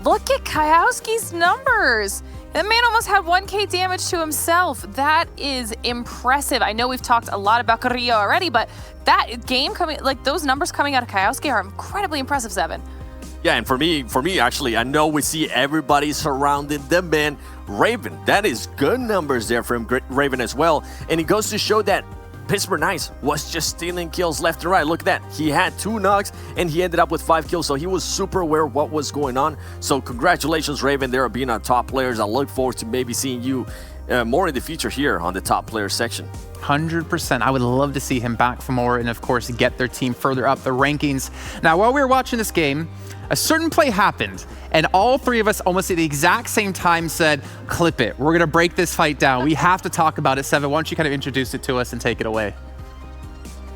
Look at Kayowski's numbers. That man almost had 1K damage to himself. That is impressive. I know we've talked a lot about Carrillo already, but that game coming, like those numbers coming out of Kayowski are incredibly impressive, Seven. Yeah, and for me, actually, I know we see everybody surrounding the man. Raven, that is good numbers there from Raven as well. And it goes to show that Pittsburgh Knights was just stealing kills left and right. Look at that. He had 2 knocks, and he ended up with 5 kills, so he was super aware of what was going on. So congratulations, Raven, there being our top players. I look forward to maybe seeing you more in the future here on the top players section. 100%. I would love to see him back for more and, of course, get their team further up the rankings. Now, while we were watching this game, a certain play happened, and all 3 of us almost at the exact same time said, clip it. We're going to break this fight down. We have to talk about it. Seven, why don't you kind of introduce it to us and take it away?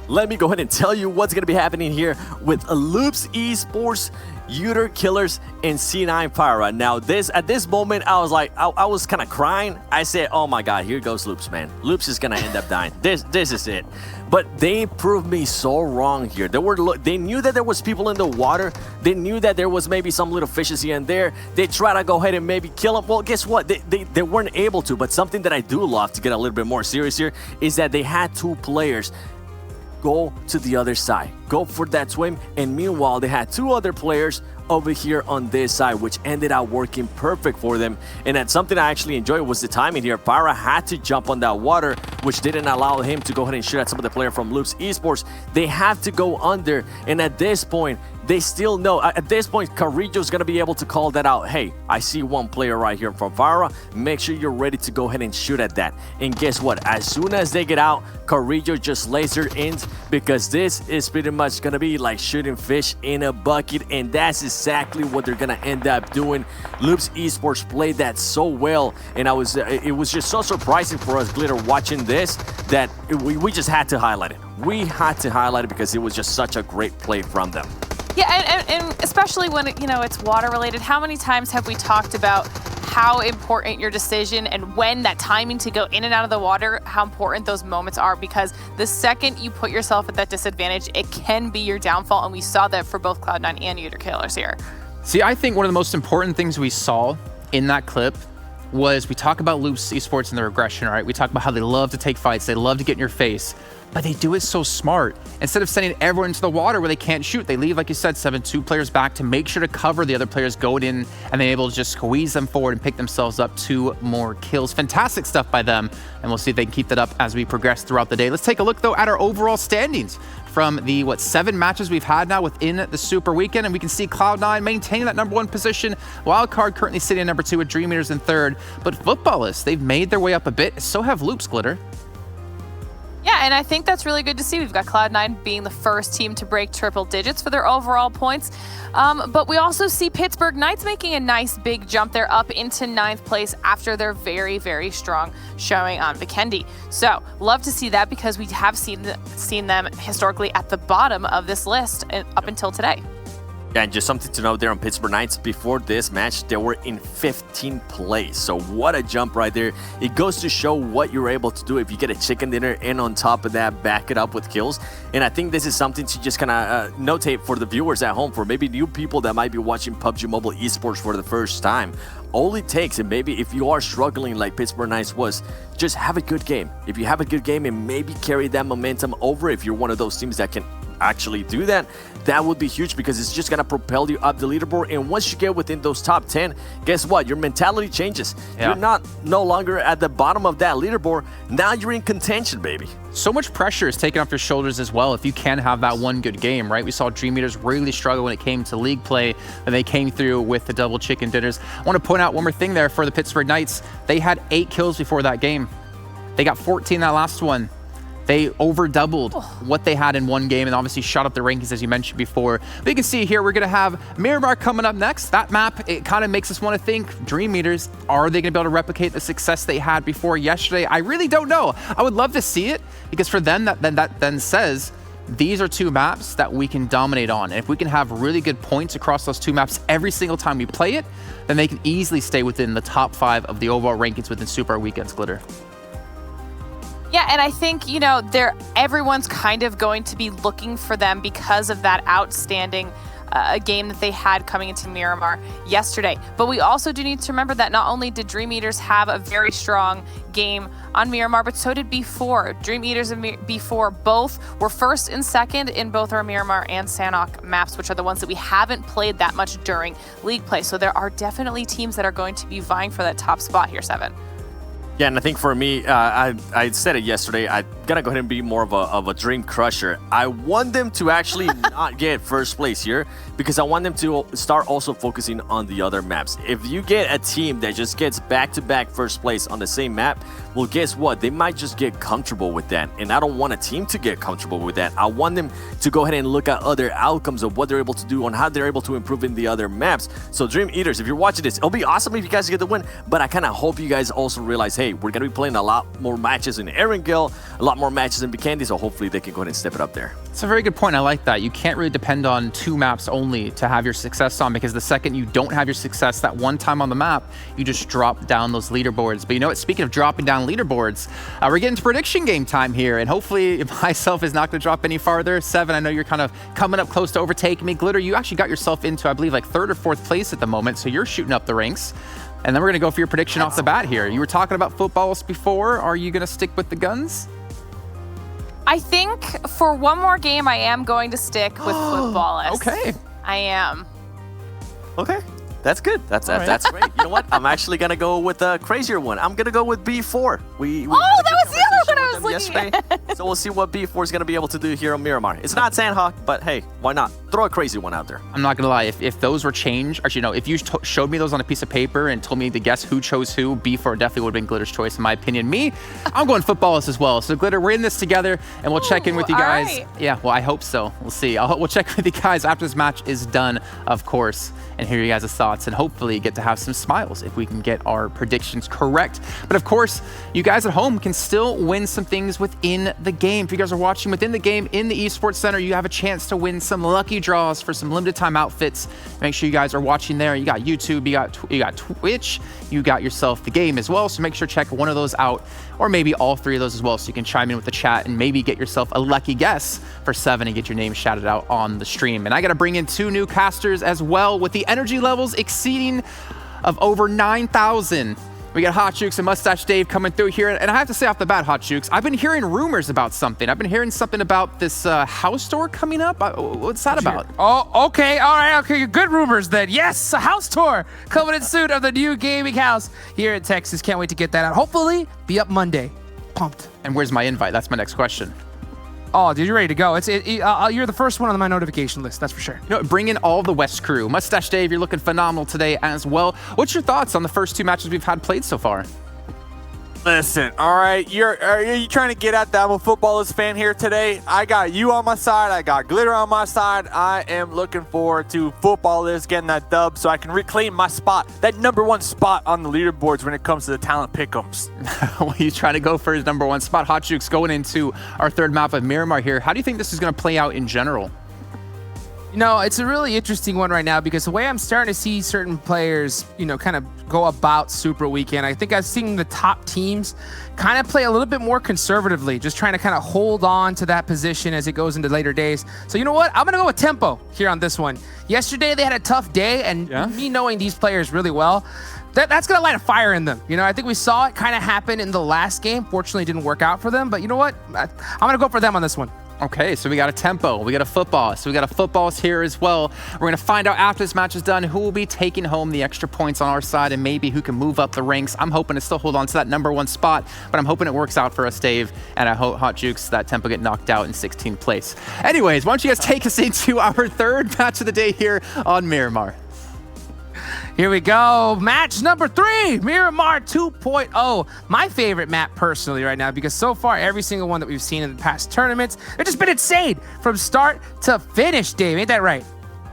Let me go ahead and tell you what's going to be happening here with Loops Esports, Uter Killers, and C9 Pyra. Now, at this moment, I was like, I was kind of crying. I said, oh my God, here goes Loops, man. Loops is going to end up dying. This is it. But they proved me so wrong here. They knew that there was people in the water. They knew that there was maybe some little fishes here and there. They tried to go ahead and maybe kill them. Well, guess what? They weren't able to. But something that I do love, to get a little bit more serious here, is that they had 2 players go to the other side, go for that swim, and meanwhile they had 2 other players over here on this side, which ended up working perfect for them. And that's something I actually enjoyed was the timing here. Pyra had to jump on that water, which didn't allow him to go ahead and shoot at some of the players from Loops Esports. They have to go under, and at this point, they still know. At this point, Carrillo's going to be able to call that out. Hey, I see 1 player right here from Pyra. Make sure you're ready to go ahead and shoot at that. And guess what? As soon as they get out, Carrillo just laser ends, because this is pretty much going to be like shooting fish in a bucket, and that's exactly what they're going to end up doing. Loops Esports played that so well, and it was just so surprising for us, Glitter, watching this, that we just had to highlight it. We had to highlight it because it was just such a great play from them. Yeah, and especially when it's water related. How many times have we talked about how important your decision and when that timing to go in and out of the water, how important those moments are, because the second you put yourself at that disadvantage, it can be your downfall, and we saw that for both Cloud9 and Uter Killers here. See, I think one of the most important things we saw in that clip was we talk about Loops Esports and their aggression, right? We talk about how they love to take fights, they love to get in your face, but they do it so smart. Instead of sending everyone into the water where they can't shoot, they leave, like you said, 2 players back to make sure to cover the other players going in, and they're able to just squeeze them forward and pick themselves up 2 more kills. Fantastic stuff by them, and we'll see if they can keep that up as we progress throughout the day. Let's take a look, though, at our overall standings from the, 7 matches we've had now within the Super Weekend, and we can see Cloud9 maintaining that number 1 position. Wildcard currently sitting at number 2 with Dream Eaters in 3rd, but Footballists, they've made their way up a bit. So have Loops, Glitter. Yeah, and I think that's really good to see. We've got Cloud9 being the first team to break triple digits for their overall points. But we also see Pittsburgh Knights making a nice big jump. They're up into 9th place after their very, very strong showing on Vikendi. So love to see that because we have seen them historically at the bottom of this list up until today. Yeah, and just something to note there on Pittsburgh Knights, before this match, they were in 15th place. So what a jump right there. It goes to show what you're able to do if you get a chicken dinner and on top of that, back it up with kills. And I think this is something to just kind of notate for the viewers at home, for maybe new people that might be watching PUBG Mobile Esports for the first time. All it takes, and maybe if you are struggling like Pittsburgh Knights was, just have a good game. If you have a good game and maybe carry that momentum over, if you're one of those teams that can actually do that, that would be huge because it's just gonna propel you up the leaderboard. And once you get within those top 10, guess what? Your mentality changes. You're no longer at the bottom of that leaderboard. Now you're in contention, baby. So much pressure is taken off your shoulders as well if you can have that one good game, right? We saw Dream Eaters really struggle when it came to league play, and they came through with the double chicken dinners. I want to point out one more thing there for the Pittsburgh Knights. They had 8 kills before that game. They got 14 that last one. They over doubled what they had in one game and obviously shot up the rankings as you mentioned before. But you can see here, we're gonna have Miramar coming up next. That map, it kind of makes us want to think, Dream Eaters, are they gonna be able to replicate the success they had before yesterday? I really don't know. I would love to see it because for them, that then says, these are 2 maps that we can dominate on. And if we can have really good points across those 2 maps every single time we play it, then they can easily stay within the top 5 of the overall rankings within Super Weekends, Glitter. Yeah, and I think, you know, everyone's kind of going to be looking for them because of that outstanding game that they had coming into Miramar yesterday. But we also do need to remember that not only did Dream Eaters have a very strong game on Miramar, but so did B4. Dream Eaters and B4 both were 1st and 2nd in both our Miramar and Sanhok maps, which are the ones that we haven't played that much during league play. So there are definitely teams that are going to be vying for that top spot here, Seven. Yeah, and I think for me, I said it yesterday, I gotta go ahead and be more of a dream crusher. I want them to actually not get 1st place here because I want them to start also focusing on the other maps. If you get a team that just gets back-to-back 1st place on the same map, well, guess what? They might just get comfortable with that. And I don't want a team to get comfortable with that. I want them to go ahead and look at other outcomes of what they're able to do and how they're able to improve in the other maps. So Dream Eaters, if you're watching this, it'll be awesome if you guys get the win, but I kind of hope you guys also realize, hey, we're going to be playing a lot more matches in Erangel, a lot more matches in Vikendi, so hopefully they can go ahead and step it up there. It's a very good point. I like that. You can't really depend on 2 maps only to have your success on, because the second you don't have your success that one time on the map, you just drop down those leaderboards. But you know what? Speaking of dropping down leaderboards, we're getting to prediction game time here, and hopefully myself is not going to drop any farther. Seven, I know you're kind of coming up close to overtaking me. Glitter, you actually got yourself into, I believe, like 3rd or 4th place at the moment, so you're shooting up the ranks. And then we're going to go for your prediction off the bat here. You were talking about footballs before. Are you going to stick with the guns? I think for one more game, I am going to stick with footballists. Okay. I am. Okay. That's good. That's great. You know what? I'm actually going to go with a crazier one. I'm going to go with B4. We that was the other one I was looking at. So we'll see what B4 is going to be able to do here on Miramar. It's not Sanhok, but hey, why not? Throw a crazy one out there. I'm not going to lie. If those were changed, actually, no, if you showed me those on a piece of paper and told me to guess who chose who, B4 definitely would have been Glitter's choice, in my opinion. Me, I'm going footballists as well. So, Glitter, we're in this together, and we'll check in with you guys. Right. Yeah, well, I hope so. We'll see. We'll check with you guys after this match is done, of course, and hear you guys' thoughts, and hopefully get to have some smiles if we can get our predictions correct. But of course, you guys at home can still win some things within the game. If you guys are watching within the game in the Esports Center, you have a chance to win some lucky draws for some limited time outfits. Make sure you guys are watching there. You got YouTube, you got Twitch, you got yourself the game as well. So make sure to check one of those out, or maybe all 3 of those as well, so you can chime in with the chat and maybe get yourself a lucky guess for 7 and get your name shouted out on the stream. And I got to bring in 2 new casters as well with the energy levels exceeding of over 9,000. We got Hot Jukes and Mustache Dave coming through here. And I have to say off the bat, Hot Jukes, I've been hearing rumors about something. I've been hearing something about this house tour coming up. What's that about? Oh, okay. All right. Okay. Good rumors then. Yes, a house tour coming in soon of the new gaming house here in Texas. Can't wait to get that out. Hopefully be up Monday. Pumped. And where's my invite? That's my next question. Oh, dude, you're ready to go. You're the first one on my notification list, that's for sure. You know, bring in all the West crew. Mustache Dave, you're looking phenomenal today as well. What's your thoughts on the first 2 matches we've had played so far? Listen, all right, are you trying to get at that? I'm a footballist fan here today. I got you on my side. I got Glitter on my side. I am looking forward to footballist getting that dub so I can reclaim my spot, that #1 spot on the leaderboards when it comes to the talent pick'ems. Well, he's trying to go for his #1 spot. Hot Jukes going into our 3rd map of Miramar here. How do you think this is going to play out in general? You know, it's a really interesting one right now because the way I'm starting to see certain players, you know, kind of go about Super Weekend, I think I've seen the top teams kind of play a little bit more conservatively, just trying to kind of hold on to that position as it goes into later days. So you know what? I'm going to go with tempo here on this one. Yesterday, they had a tough day, and me knowing these players really well, that's going to light a fire in them. You know, I think we saw it kind of happen in the last game. Fortunately, it didn't work out for them, but you know what? I'm going to go for them on this one. Okay, so we got a tempo, we got a football, so we got a footballs here as well. We're going to find out after this match is done who will be taking home the extra points on our side and maybe who can move up the ranks. I'm hoping to still hold on to that #1 spot, but I'm hoping it works out for us, Dave, and I hope Hot Jukes that tempo get knocked out in 16th place. Anyways, why don't you guys take us into our 3rd match of the day here on Miramar. Here we go. Match number 3, Miramar 2.0. My favorite map personally right now because so far every single one that we've seen in the past tournaments, they've just been insane from start to finish, Dave. Ain't that right?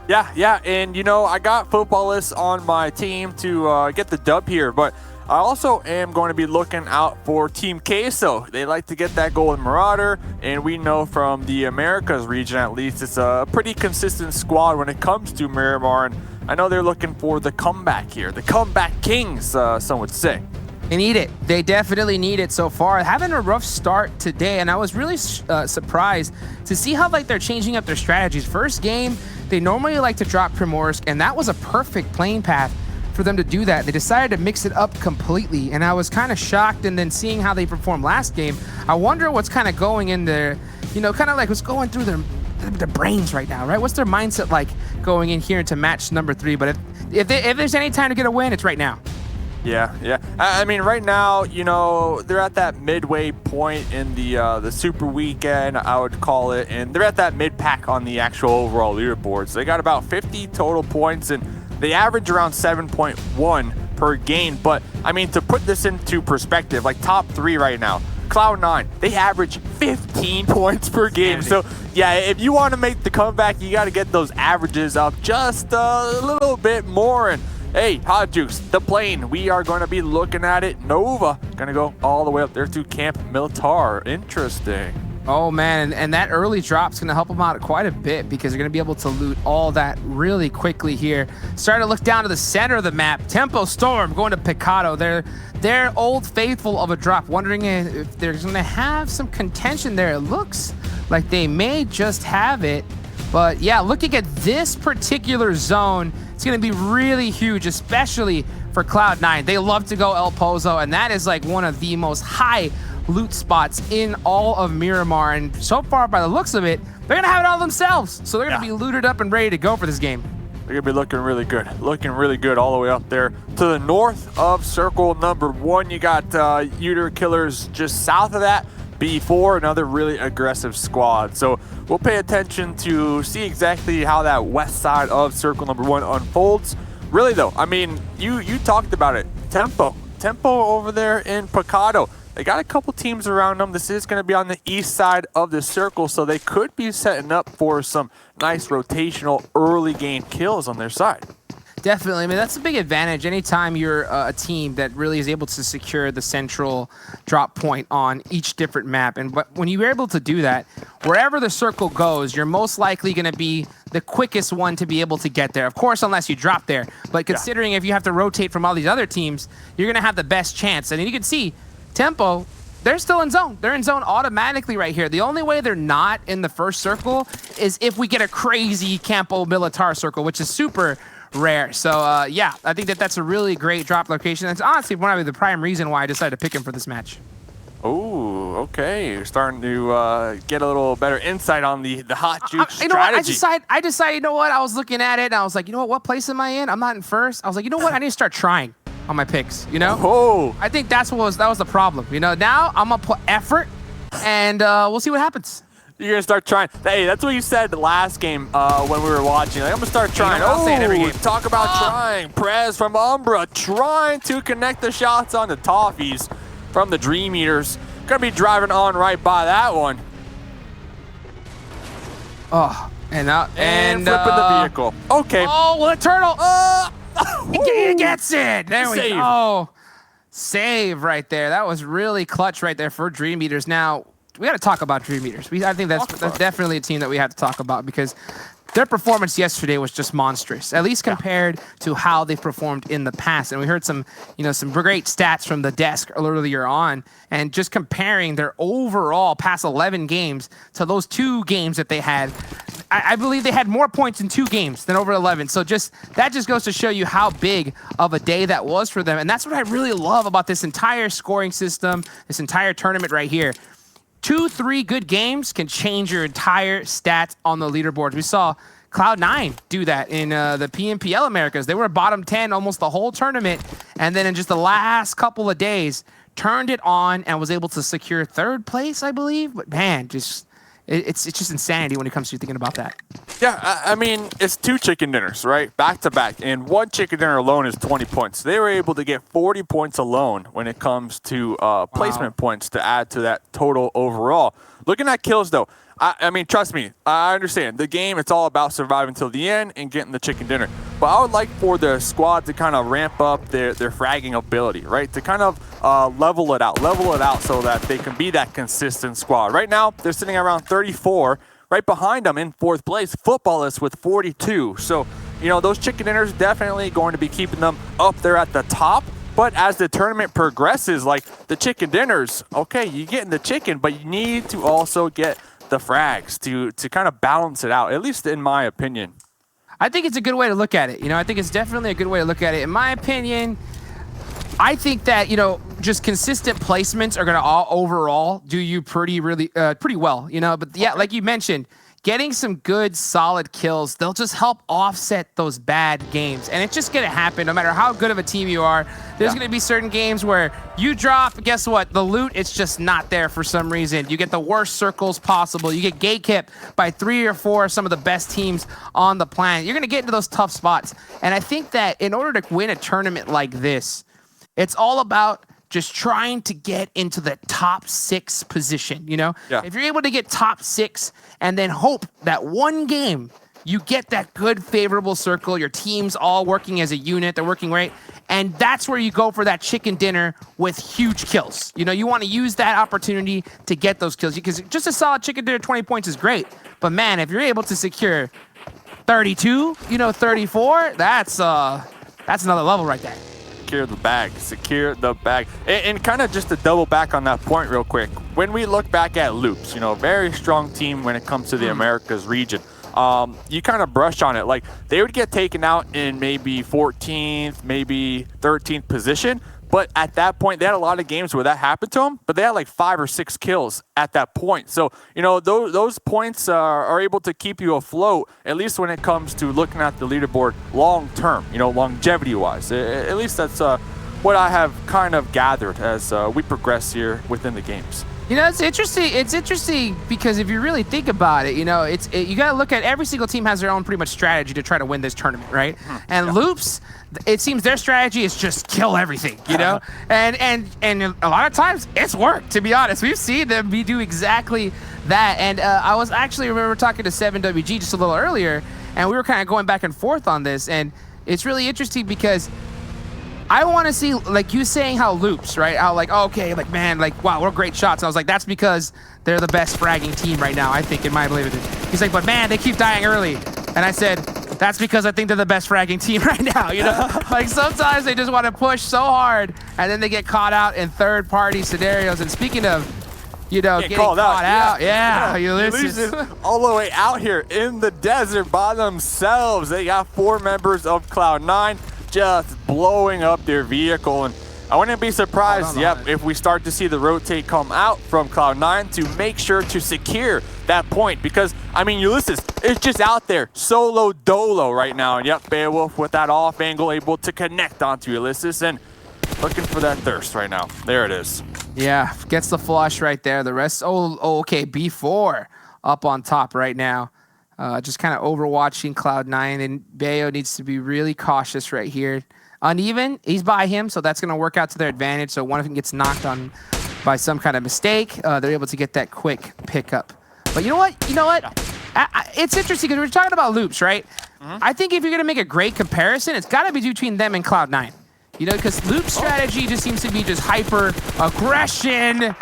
Yeah, and you know, I got footballists on my team to get the dub here, but I also am going to be looking out for Team Queso. They like to get that Golden Marauder, and we know from the Americas region at least, it's a pretty consistent squad when it comes to Miramar, and I know they're looking for the comeback here, the comeback kings, some would say. They need it. They definitely need it so far. Having a rough start today, and I was really surprised to see how they're changing up their strategies. First game, they normally like to drop Primorsk, and that was a perfect playing path for them to do that. They decided to mix it up completely, and I was kind of shocked, and then seeing how they performed last game, I wonder what's kind of going in there, you know, kind of like what's going through their brains right now, right? What's their mindset like going in here into match number 3? But if there's any time to get a win, it's right now. Yeah. I mean, right now, you know, they're at that midway point in the Super Weekend, I would call it, and they're at that mid-pack on the actual overall leaderboards. They got about 50 total points, and they average around 7.1 per game. But, I mean, to put this into perspective, like top 3 right now, Cloud9, they average 15 points per game. So, yeah, if you want to make the comeback, you got to get those averages up just a little bit more. And hey, Hot Jukes, the plane, we are going to be looking at it. Nova, going to go all the way up there to Camp Militar. Interesting. Oh, man, and that early drop's going to help them out quite a bit because they're going to be able to loot all that really quickly here. Starting to look down to the center of the map. Tempo Storm going to Picado. They're old faithful of a drop, wondering if they're going to have some contention there. It looks like they may just have it. But, yeah, looking at this particular zone, it's going to be really huge, especially for Cloud9. They love to go El Pozo, and that is like one of the most high loot spots in all of Miramar, and so far by the looks of it, they're gonna have it all themselves, so they're gonna be looted up and ready to go for this game. They're gonna be looking really good all the way up there to the north of circle number 1. You got Uter Killers just south of that. B4, another really aggressive squad, so we'll pay attention to see exactly how that west side of circle number 1 unfolds. Really though, I mean, you talked about it. Tempo over there in Picado. They got a couple teams around them. This is going to be on the east side of the circle, so they could be setting up for some nice rotational early game kills on their side. Definitely. I mean, that's a big advantage anytime you're a team that really is able to secure the central drop point on each different map. And when you're able to do that, wherever the circle goes, you're most likely going to be the quickest one to be able to get there. Of course, unless you drop there. But considering if you have to rotate from all these other teams, you're going to have the best chance. And you can see Tempo, they're still in zone. They're in zone automatically right here. The only way they're not in the first circle is if we get a crazy Campo Militar circle, which is super rare. So, yeah, I think that's a really great drop location. That's honestly one of the prime reason why I decided to pick him for this match. Oh, okay. You're starting to get a little better insight on the Hot Juke strategy. You know what? I decided, you know what? I was looking at it, and I was like, you know what place am I in? I'm not in first. I was like, you know what? I need to start trying on my picks, you know? Oh. I think that was the problem. You know, now I'm going to put effort, and we'll see what happens. You're gonna start trying. Hey, that's what you said the last game when we were watching. Like, I'm gonna start trying. I'll say it every game. Talk about trying. Prez from Umbra trying to connect the shots on the Toffees from the Dream Eaters. Gonna be driving on right by that one. Oh, and flipping the vehicle. Okay. Oh, well, a turtle. He gets it. There we go. Save right there. That was really clutch right there for Dream Eaters. Now, we got to talk about Dream Eaters. I think that's definitely a team that we have to talk about because their performance yesterday was just monstrous, at least compared to how they've performed in the past. And we heard some great stats from the desk earlier on, and just comparing their overall past 11 games to those 2 games that they had. I believe they had more points in 2 games than over 11. So that just goes to show you how big of a day that was for them. And that's what I really love about this entire scoring system, this entire tournament right here. 2-3 good games can change your entire stats on the leaderboards. We saw Cloud9 do that in the PMPL Americas. They were bottom 10 almost the whole tournament, and then in just the last couple of days, turned it on and was able to secure 3rd place, I believe. But man, it's just insanity when it comes to thinking about that. Yeah, I mean, it's 2 chicken dinners, right? Back to back. And 1 chicken dinner alone is 20 points. They were able to get 40 points alone when it comes to placement points to add to that total overall. Looking at kills, though, I mean, trust me, I understand. The game, it's all about surviving till the end and getting the chicken dinner. But I would like for the squad to kind of ramp up their fragging ability, right? To kind of level it out so that they can be that consistent squad. Right now, they're sitting around 34. Right behind them in 4th place, Footballists with 42. So, those chicken dinners definitely going to be keeping them up there at the top. But as the tournament progresses, like the chicken dinners, okay, you're getting the chicken, but you need to also get the frags to kind of balance it out, at least in my opinion. I think it's a good way to look at it. I think it's definitely a good way to look at it. In my opinion, I think that, just consistent placements are going to all overall do you pretty well, But yeah, like you mentioned, getting some good, solid kills, they'll just help offset those bad games. And it's just going to happen no matter how good of a team you are. There's going to be certain games where you drop, guess what? The loot, it's just not there for some reason. You get the worst circles possible. You get gatekept by 3 or 4 of some of the best teams on the planet. You're going to get into those tough spots. And I think that in order to win a tournament like this, it's all about just trying to get into the top 6 position, Yeah. If you're able to get top 6 and then hope that one game you get that good favorable circle, your team's all working as a unit, they're working right, and that's where you go for that chicken dinner with huge kills. You want to use that opportunity to get those kills because just a solid chicken dinner, 20 points is great. But man, if you're able to secure 32, 34, that's another level right there. Secure the bag. And kind of just to double back on that point real quick, when we look back at Loops, very strong team when it comes to the Americas region. You kind of brush on it, like they would get taken out in maybe 14th, maybe 13th position. But at that point, they had a lot of games where that happened to them, but they had like 5 or 6 kills at that point. So, those points are able to keep you afloat, at least when it comes to looking at the leaderboard long term, longevity-wise. At least that's what I have kind of gathered as we progress here within the games. It's interesting. It's interesting because if you really think about it, you got to look at every single team has their own pretty much strategy to try to win this tournament, right? And Loops, it seems their strategy is just kill everything, and a lot of times it's worked. To be honest, we've seen them do exactly that. And I was actually remember talking to 7WG just a little earlier, and we were kind of going back and forth on this, and it's really interesting because I want to see, like you saying how Loops, right? How wow, what great shots. And I was like, that's because they're the best fragging team right now, I think, in my belief. He's like, but man, they keep dying early. And I said, that's because I think they're the best fragging team right now, Like sometimes they just want to push so hard and then they get caught out in third-party scenarios. And speaking of, getting caught out. Yeah, Ulysses. All the way out here in the desert by themselves. They got 4 members of Cloud9. Just blowing up their vehicle, and I wouldn't be surprised if we start to see the rotate come out from Cloud9 to make sure to secure that point, because I mean Ulysses is just out there solo dolo right now, and Beowulf with that off angle able to connect onto Ulysses and looking for that thirst right now. There it is. Yeah, gets the flush right there. The rest, okay, B4. up on top right now. Just kind of overwatching Cloud9, and Bayo needs to be really cautious right here. Uneven, he's by him, so that's going to work out to their advantage. So one of them gets knocked on by some kind of mistake. They're able to get that quick pickup. But you know what? It's interesting because we're talking about loops, right? I think if you're going to make a great comparison, it's got to be between them and Cloud9. Because loop strategy just seems to be just hyper aggression.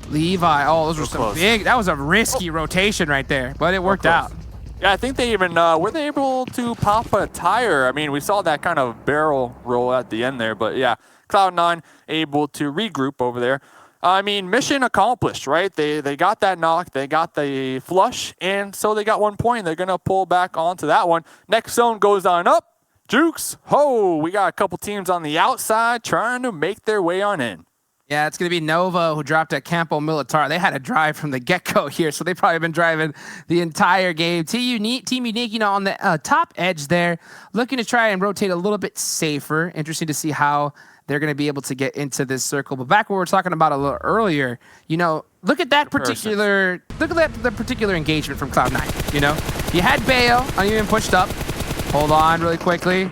Levi, those were some big, that was a risky rotation right there, but it worked out. Yeah, I think they even, were they able to pop a tire? I mean, we saw that kind of barrel roll at the end there, but yeah, Cloud9 able to regroup over there. I mean, mission accomplished, right? They got that knock, they got the flush, and so they got 1 point. They're going to pull back onto that one. Next zone goes on up. Jukes, we got a couple teams on the outside trying to make their way on in. Yeah, it's going to be Nova who dropped at Campo Militar. They had a drive from the get-go here, so they've probably been driving the entire game. Team Unique, on the top edge there, looking to try and rotate a little bit safer. Interesting to see how they're going to be able to get into this circle. But back what we were talking about a little earlier, look at that particular, the particular engagement from Cloud9. You had Bayo uneven pushed up. Hold on really quickly.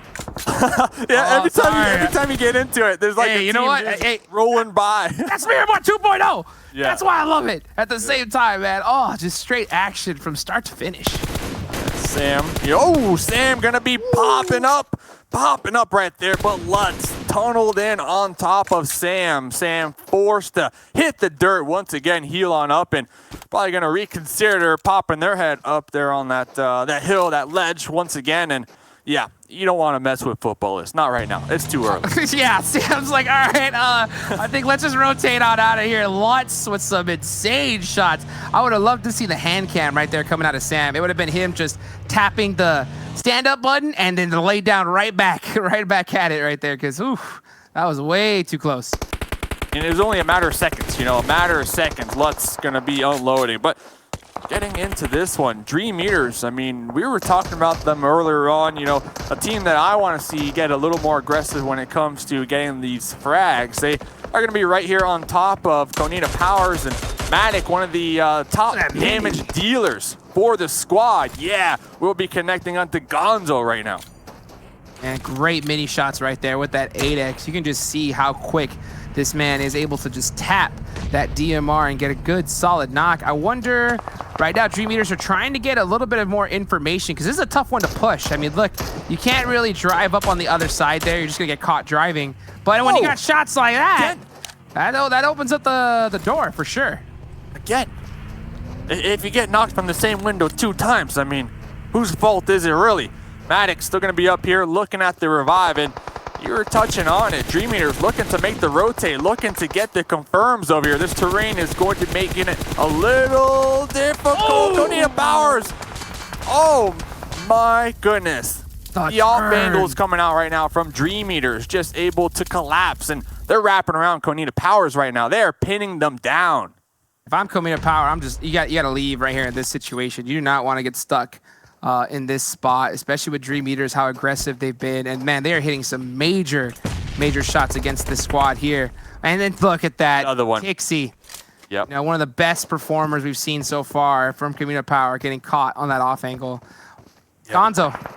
Yeah, every time you get into it, there's like a team rolling by. That's Miramar 2.0. Yeah. That's why I love it. At the same time, man. Just straight action from start to finish. Sam. Sam gonna be popping up right there, but Lutz tunneled in on top of Sam. Sam forced to hit the dirt once again, heal on up, and probably gonna reconsider popping their head up there on that hill, that ledge once again. And yeah, you don't want to mess with footballists. Not right now. It's too early. Yeah, Sam's like, all right, I think let's just rotate on out of here. Lutz with some insane shots. I would have loved to see the hand cam right there coming out of Sam. It would have been him just tapping the stand-up button and then lay down right back at it right there, because, that was way too close. And it was only a matter of seconds, Lutz going to be unloading. But getting into this one, Dream Eaters, I mean, we were talking about them earlier on, a team that I want to see get a little more aggressive when it comes to getting these frags. They are going to be right here on top of Konita Powers and Matic, one of the top damage dealers for the squad. Yeah, we'll be connecting onto Gonzo right now. And great mini shots right there with that 8x. You can just see how quick this man is able to just tap that DMR and get a good solid knock. I wonder, right now Dream Eaters are trying to get a little bit of more information, because this is a tough one to push. I mean, look, you can't really drive up on the other side there. You're just gonna get caught driving. But when you got shots like that, that opens up the door for sure. Again, if you get knocked from the same window 2 times, I mean, whose fault is it really? Maddox still gonna be up here looking at the revive, and you were touching on it. Dream Eaters looking to make the rotate, looking to get the confirms over here. This terrain is going to make it a little difficult. Konita Powers. Oh my goodness. The off vandals coming out right now from Dream Eaters, just able to collapse, and they're wrapping around Konita Powers right now. They're pinning them down. If I'm Konita Power, you got to leave right here in this situation. You do not want to get stuck in this spot, especially with Dream Eaters, how aggressive they've been. And man, they are hitting some major shots against this squad here. And then look at that. Another one. Tixie. Yep. One of the best performers we've seen so far from Konita Power, getting caught on that off angle. Yep. Gonzo.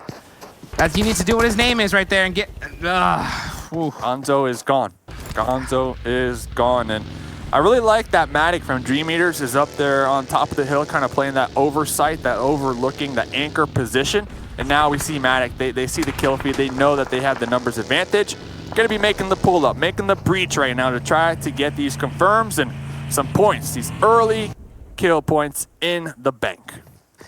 That's you need to do what his name is right there and get. Gonzo is gone. Gonzo is gone. And I really like that Matic from Dream Eaters is up there on top of the hill, kind of playing that oversight, that overlooking, the anchor position. And now we see Matic. They see the kill feed. They know that they have the numbers advantage. Going to be making the pull up, making the breach right now to try to get these confirms and some points, these early kill points in the bank.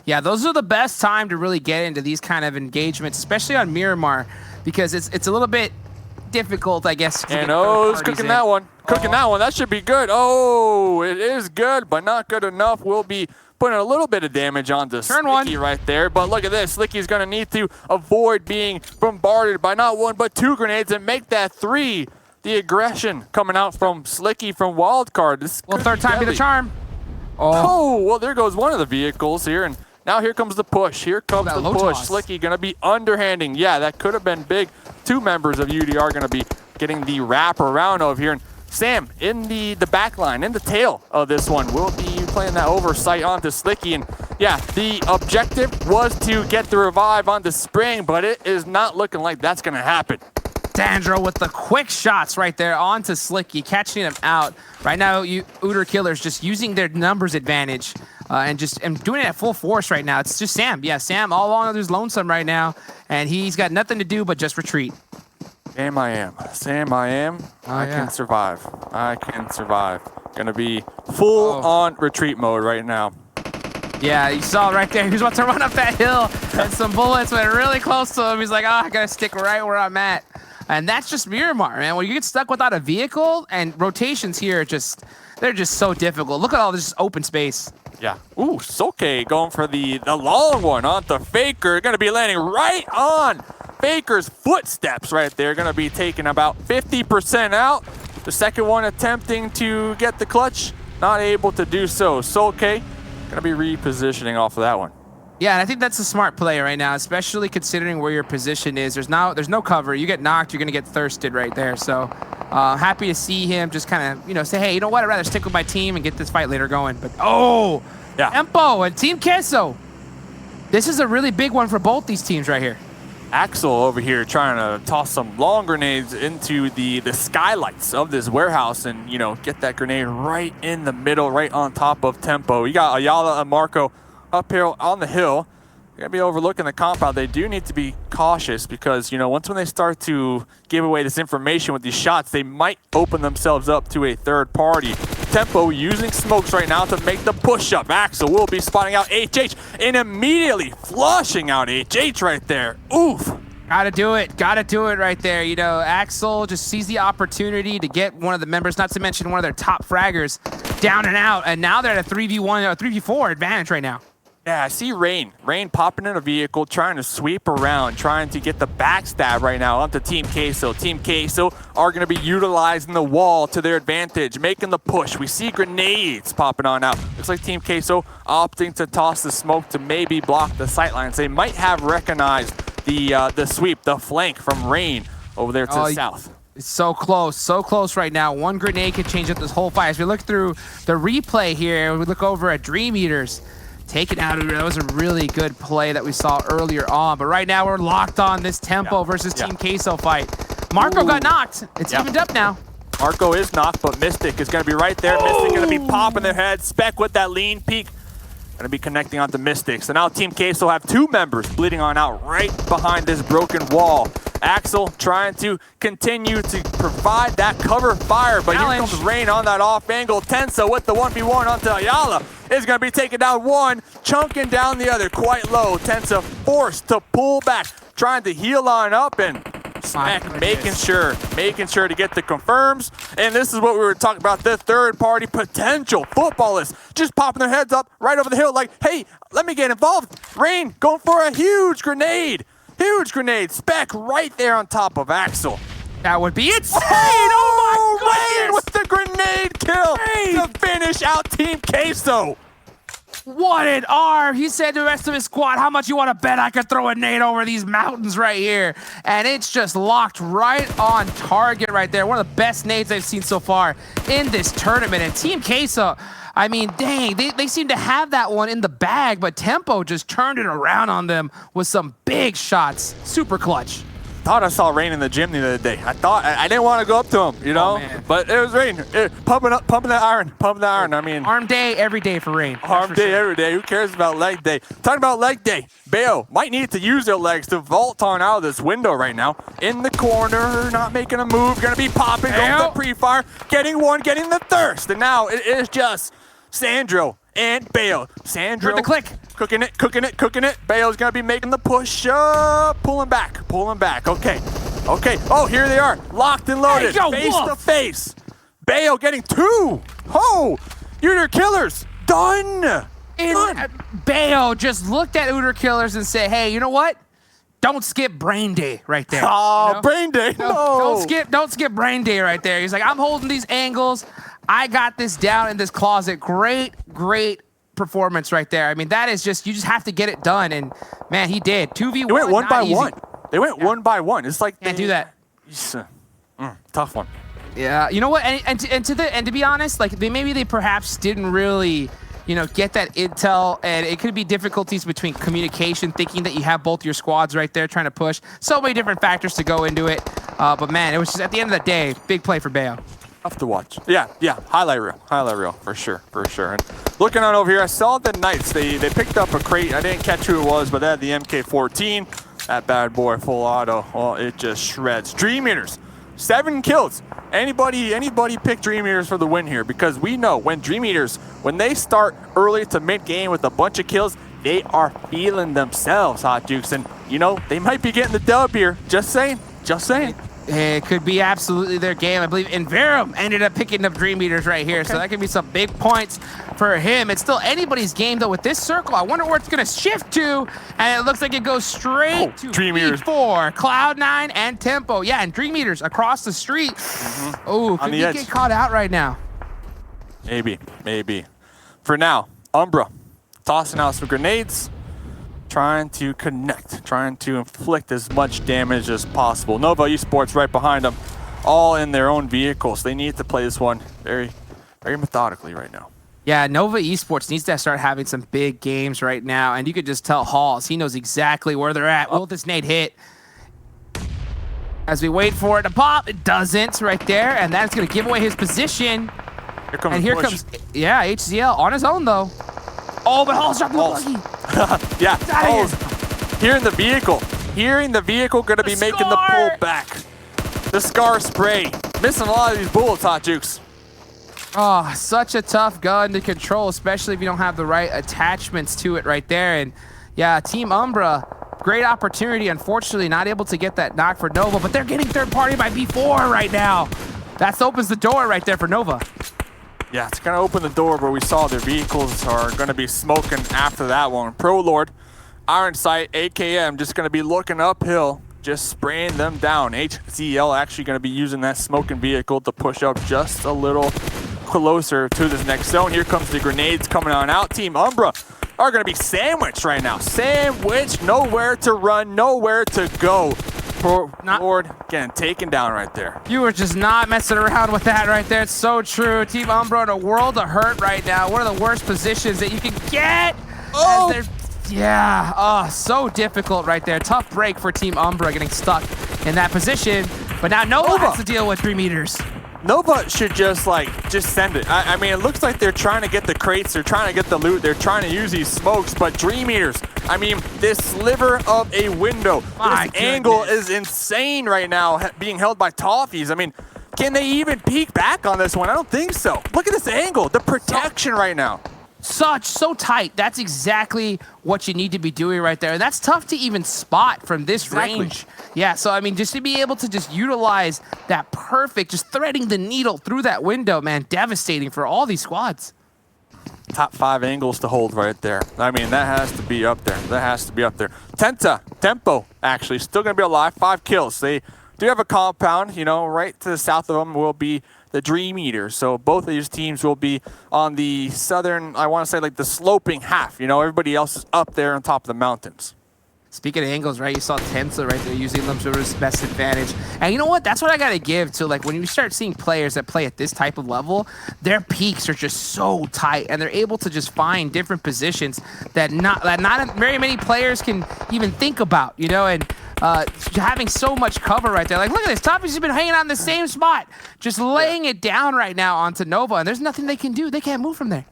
Yeah, those are the best time to really get into these kind of engagements, especially on Miramar, because it's a little bit difficult, I guess. And it's cooking that one. Cooking that one. That should be good. Oh, it is good, but not good enough. We'll be putting a little bit of damage onto Slicky right there. But look at this. Slicky's going to need to avoid being bombarded by not 1 but 2 grenades and make that 3. The aggression coming out from Slicky from Wildcard. This third time be the charm. Well, there goes one of the vehicles here. And now here comes the push. Here comes the push. Slicky going to be underhanding. Yeah, that could have been big. 2 members of UDR going to be getting the wrap around over here. And Sam in the back line, in the tail of this one, will be playing that oversight onto Slicky. And yeah, the objective was to get the revive onto Spring, but it is not looking like that's going to happen. Sandro with the quick shots right there onto Slicky, catching him out. Right now, Uter Killers just using their numbers advantage and doing it at full force right now. It's just Sam. Yeah, Sam all along there's lonesome right now, and he's got nothing to do but just retreat. Sam, I am. I can survive. I can survive. Gonna be full on retreat mode right now. Yeah, you saw right there. He was about to run up that hill, and some bullets went really close to him. He's like, I gotta stick right where I'm at. And that's just Miramar, man. When you get stuck without a vehicle, and rotations here, they're just so difficult. Look at all this open space. Yeah. Ooh, Soke going for the long one onto Faker. Gonna be landing right on Faker's footsteps right there. Gonna be taking about 50% out. The second one attempting to get the clutch, not able to do so. Soke gonna be repositioning off of that one. Yeah, and I think that's a smart play right now, especially considering where your position is. There's no cover. You get knocked, you're gonna get thirsted right there. So happy to see him just kind of, say, hey, you know what? I'd rather stick with my team and get this fight later going. But yeah, Tempo and Team Queso. This is a really big one for both these teams right here. Axel over here trying to toss some long grenades into the skylights of this warehouse and, get that grenade right in the middle, right on top of Tempo. You got Ayala and Marco up here on the hill. They're going to be overlooking the compound. They do need to be cautious because, once when they start to give away this information with these shots, they might open themselves up to a third party. Tempo using smokes right now to make the push-up. Axel will be spotting out HH and immediately flushing out HH right there. Oof. Gotta do it right there. Axel just sees the opportunity to get one of the members, not to mention one of their top fraggers, down and out. And now they're at a 3v1 or 3v4 advantage right now. Yeah, I see Rain popping in a vehicle, trying to sweep around, trying to get the backstab right now onto Team Queso. Team Queso are going to be utilizing the wall to their advantage, making the push. We see grenades popping on out. Looks like Team Queso opting to toss the smoke to maybe block the sightlines. They might have recognized the sweep, the flank from Rain over there to the south. It's so close right now. One grenade could change up this whole fight. As we look through the replay here, we look over at Dream Eaters. Taken out of it. That was a really good play that we saw earlier on. But right now, we're locked on this Tempo versus Team Queso fight. Marco got knocked. It's evened up now. Marco is knocked, but Mystic is going to be right there. Mystic going to be popping their head. Spec with that lean peek. Going to be connecting onto Mystic. So now Team Queso have two members bleeding on out right behind this broken wall. Axel trying to continue to provide that cover fire, but here comes Rain on that off angle. Tensa with the 1v1 onto Ayala is going to be taking down one, chunking down the other quite low. Tensa forced to pull back, trying to heal on up, and Smack making sure to get the confirms. And this is what we were talking about, the third party potential. Footballists just popping their heads up right over the hill like, hey, let me get involved. Rain going for a huge grenade. Spec right there on top of Axel. That would be insane. Oh my goodness. Rain with the grenade kill to finish out Team Queso. What an arm. He said to the rest of his squad, how much you want to bet I could throw a nade over these mountains right here? And it's just locked right on target right there. One of the best nades I've seen so far in this tournament. And Team Queso, I mean, dang, they seem to have that one in the bag, but Tempo just turned it around on them with some big shots. Super clutch. Thought I saw Rain in the gym the other day. I didn't want to go up to him, but it was Rain. Pumping that iron. I mean, arm day every day for Rain. Arm day every day. Who cares about leg day? Talking about leg day, Bayo might need to use their legs to vault on out of this window right now. In the corner, not making a move. Gonna be popping, going to pre-fire, getting one, getting the thirst, and now it is just Sandro and Bayo. Sandro heard the click. Cooking it. Bayo's gonna be making the push up, pulling back. Okay. Oh, here they are, locked and loaded, face to face. Bayo getting two. Oh, Uter Killers done. Bayo just looked at Uter Killers and said, "Hey, you know what? Don't skip brain day right there." Oh, brain day. No. Don't skip brain day right there. He's like, I'm holding these angles. I got this down in this closet. Great performance right there. I mean, that is just, you just have to get it done. And man, he did. 2v1. They went one by one. They went one by one. It's like can't do that. Tough one. Yeah. You know what? And to be honest, like maybe they perhaps didn't really you know, get that intel, and it could be difficulties between communication, thinking that you have both your squads right there trying to push. So many different factors to go into it. But man, it was just at the end of the day, big play for Bayo. Tough to watch. Yeah, highlight reel, for sure. And looking on over here, I saw the Knights. They picked up a crate. I didn't catch who it was, but they had the MK14. That bad boy, full auto. Oh, it just shreds. Dream Eaters, 7 kills. Anybody pick Dream Eaters for the win here? Because we know when Dream Eaters, when they start early to mid game with a bunch of kills, they are feeling themselves, Hot Dukes, and you know they might be getting the dub here. Just saying. It could be absolutely their game. I believe Inverum ended up picking up Dream Eaters right here, so that could be some big points for him. It's still anybody's game, though, with this circle. I wonder where it's going to shift to, and it looks like it goes straight to Dream Eaters. B4, Cloud9, and Tempo. Yeah, and Dream Eaters across the street. Oh, could he get caught out right now? Maybe. For now, Umbra tossing out some grenades, trying to connect, trying to inflict as much damage as possible. Nova Esports right behind them, all in their own vehicles. They need to play this one very, very methodically right now. Yeah, Nova Esports needs to start having some big games right now, and you could just tell Halls, he knows exactly where they're at. Will this nade hit? As we wait for it to pop, it doesn't right there, and that's going to give away his position. Here comes, yeah, HCL on his own, though. Oh, but Hall's dropping the buggy. Yeah, Hall's hearing the vehicle, going to be making the pullback. The Scar spray, missing a lot of these bullets, Hot Jukes. Oh, such a tough gun to control, especially if you don't have the right attachments to it right there. And yeah, Team Umbra, great opportunity. Unfortunately, not able to get that knock for Nova, but they're getting third party by B4 right now. That opens the door right there for Nova. Yeah, it's going to open the door where we saw their vehicles are going to be smoking after that one. Pro Lord, Iron Sight, AKM just going to be looking uphill, just spraying them down. HCL actually going to be using that smoking vehicle to push up just a little closer to this next zone. Here comes the grenades coming on out. Team Umbra are going to be sandwiched right now. Sandwiched, nowhere to run, nowhere to go. Lord, again, taken down right there. You were just not messing around with that right there. It's so true. Team Umbra in a world of hurt right now. One of the worst positions that you can get. Oh! Yeah, so difficult right there. Tough break for Team Umbra getting stuck in that position. But now Nova has to deal with 3 meters. Nova should just send it. I mean, it looks like they're trying to get the crates, they're trying to get the loot, they're trying to use these smokes, but Dream Eaters, I mean, this sliver of a window, this angle is insane right now, being held by Toffees. I mean, can they even peek back on this one? I don't think so. Look at this angle, the protection right now. So tight. That's exactly what you need to be doing right there. And that's tough to even spot from this range. Yeah, so I mean, just to be able to just utilize that perfect, just threading the needle through that window, man, devastating for all these squads. Top 5 angles to hold right there. I mean, that has to be up there. Tempo, actually, still going to be alive. 5 kills. They do have a compound, you know, right to the south of them will be the Dream Eaters. So both of these teams will be on the southern, I want to say like the sloping half. You know, everybody else is up there on top of the mountains. Speaking of angles, right, you saw Tensa right there using them to his best advantage. And you know what? That's what I got to give to, like, when you start seeing players that play at this type of level, their peaks are just so tight, and they're able to just find different positions that not very many players can even think about, you know, and having so much cover right there. Like, look at this. Toffee's just been hanging on the same spot, just laying it down right now onto Nova, and there's nothing they can do. They can't move from there.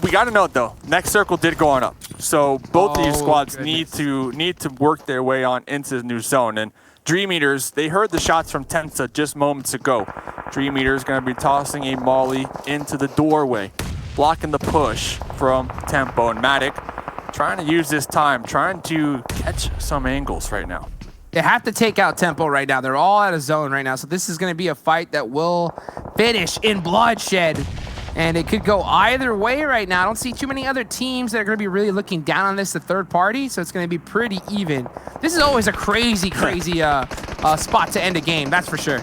We got to note though, next circle did go on up, so both of these squads need to work their way on into the new zone. And Dream Eaters, they heard the shots from Tensa just moments ago. Dream Eaters going to be tossing a molly into the doorway, blocking the push from Tempo and Matic, trying to use this time, trying to catch some angles right now. They have to take out Tempo right now. They're all out of zone right now, so this is going to be a fight that will finish in bloodshed. And it could go either way right now. I don't see too many other teams that are going to be really looking down on this, the third party, so it's going to be pretty even. This is always a crazy spot to end a game, that's for sure.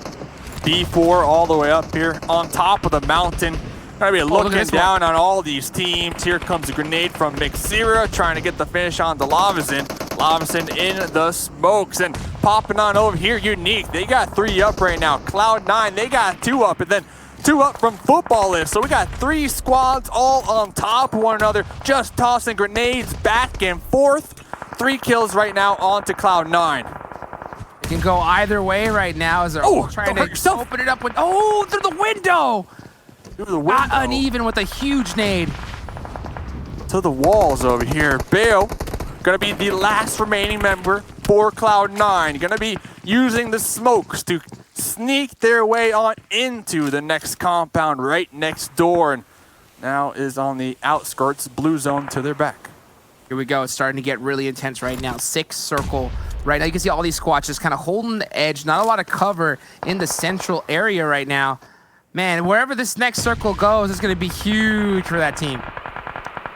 B4 all the way up here on top of the mountain. Gonna be looking down on all these teams. Here comes a grenade from Mixira, trying to get the finish on the Lavison. Lavison in the smokes and popping on over here. Unique, they got 3 up right now. Cloud9, they got 2 up, and then 2 up from football list. So we got 3 squads all on top of one another, just tossing grenades back and forth. 3 kills right now onto Cloud9. It can go either way right now as they're all trying to open it up with, through the window. Through the window. Not uneven with a huge nade. To the walls over here. Bale, gonna be the last remaining member for Cloud9. Gonna be using the smokes to sneak their way on into the next compound right next door. And now is on the outskirts, blue zone to their back. Here we go. It's starting to get really intense right now. 6 circle right now. You can see all these squads just kind of holding the edge. Not a lot of cover in the central area right now. Man, wherever this next circle goes, it's going to be huge for that team.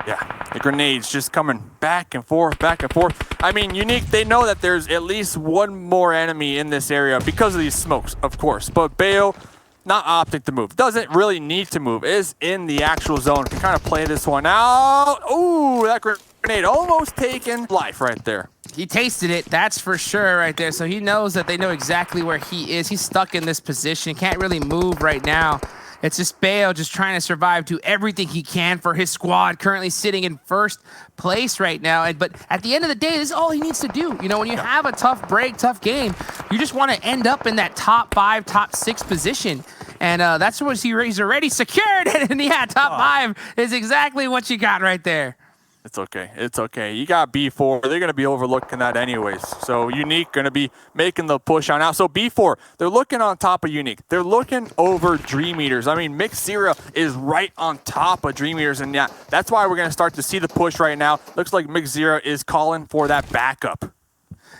Yeah, the grenades just coming back and forth, back and forth. I mean, Unique, they know that there's at least one more enemy in this area because of these smokes, of course. But Bale, not opting to move. Doesn't really need to move. Is in the actual zone. Can kind of play this one out. Ooh, that grenade almost taken life right there. He tasted it, that's for sure right there. So he knows that they know exactly where he is. He's stuck in this position. Can't really move right now. It's just Bale just trying to survive, do everything he can for his squad, currently sitting in first place right now. But at the end of the day, this is all he needs to do. You know, when you have a tough break, tough game, you just want to end up in that top 5, top 6 position. And that's what he's already secured. And yeah, top 5 is exactly what you got right there. It's okay. It's okay. You got B4. They're going to be overlooking that anyways. So Unique going to be making the push on out. So B4, they're looking on top of Unique. They're looking over Dream Eaters. I mean, Mix Zero is right on top of Dream Eaters. And yeah, that's why we're going to start to see the push right now. Looks like Mix Zero is calling for that backup.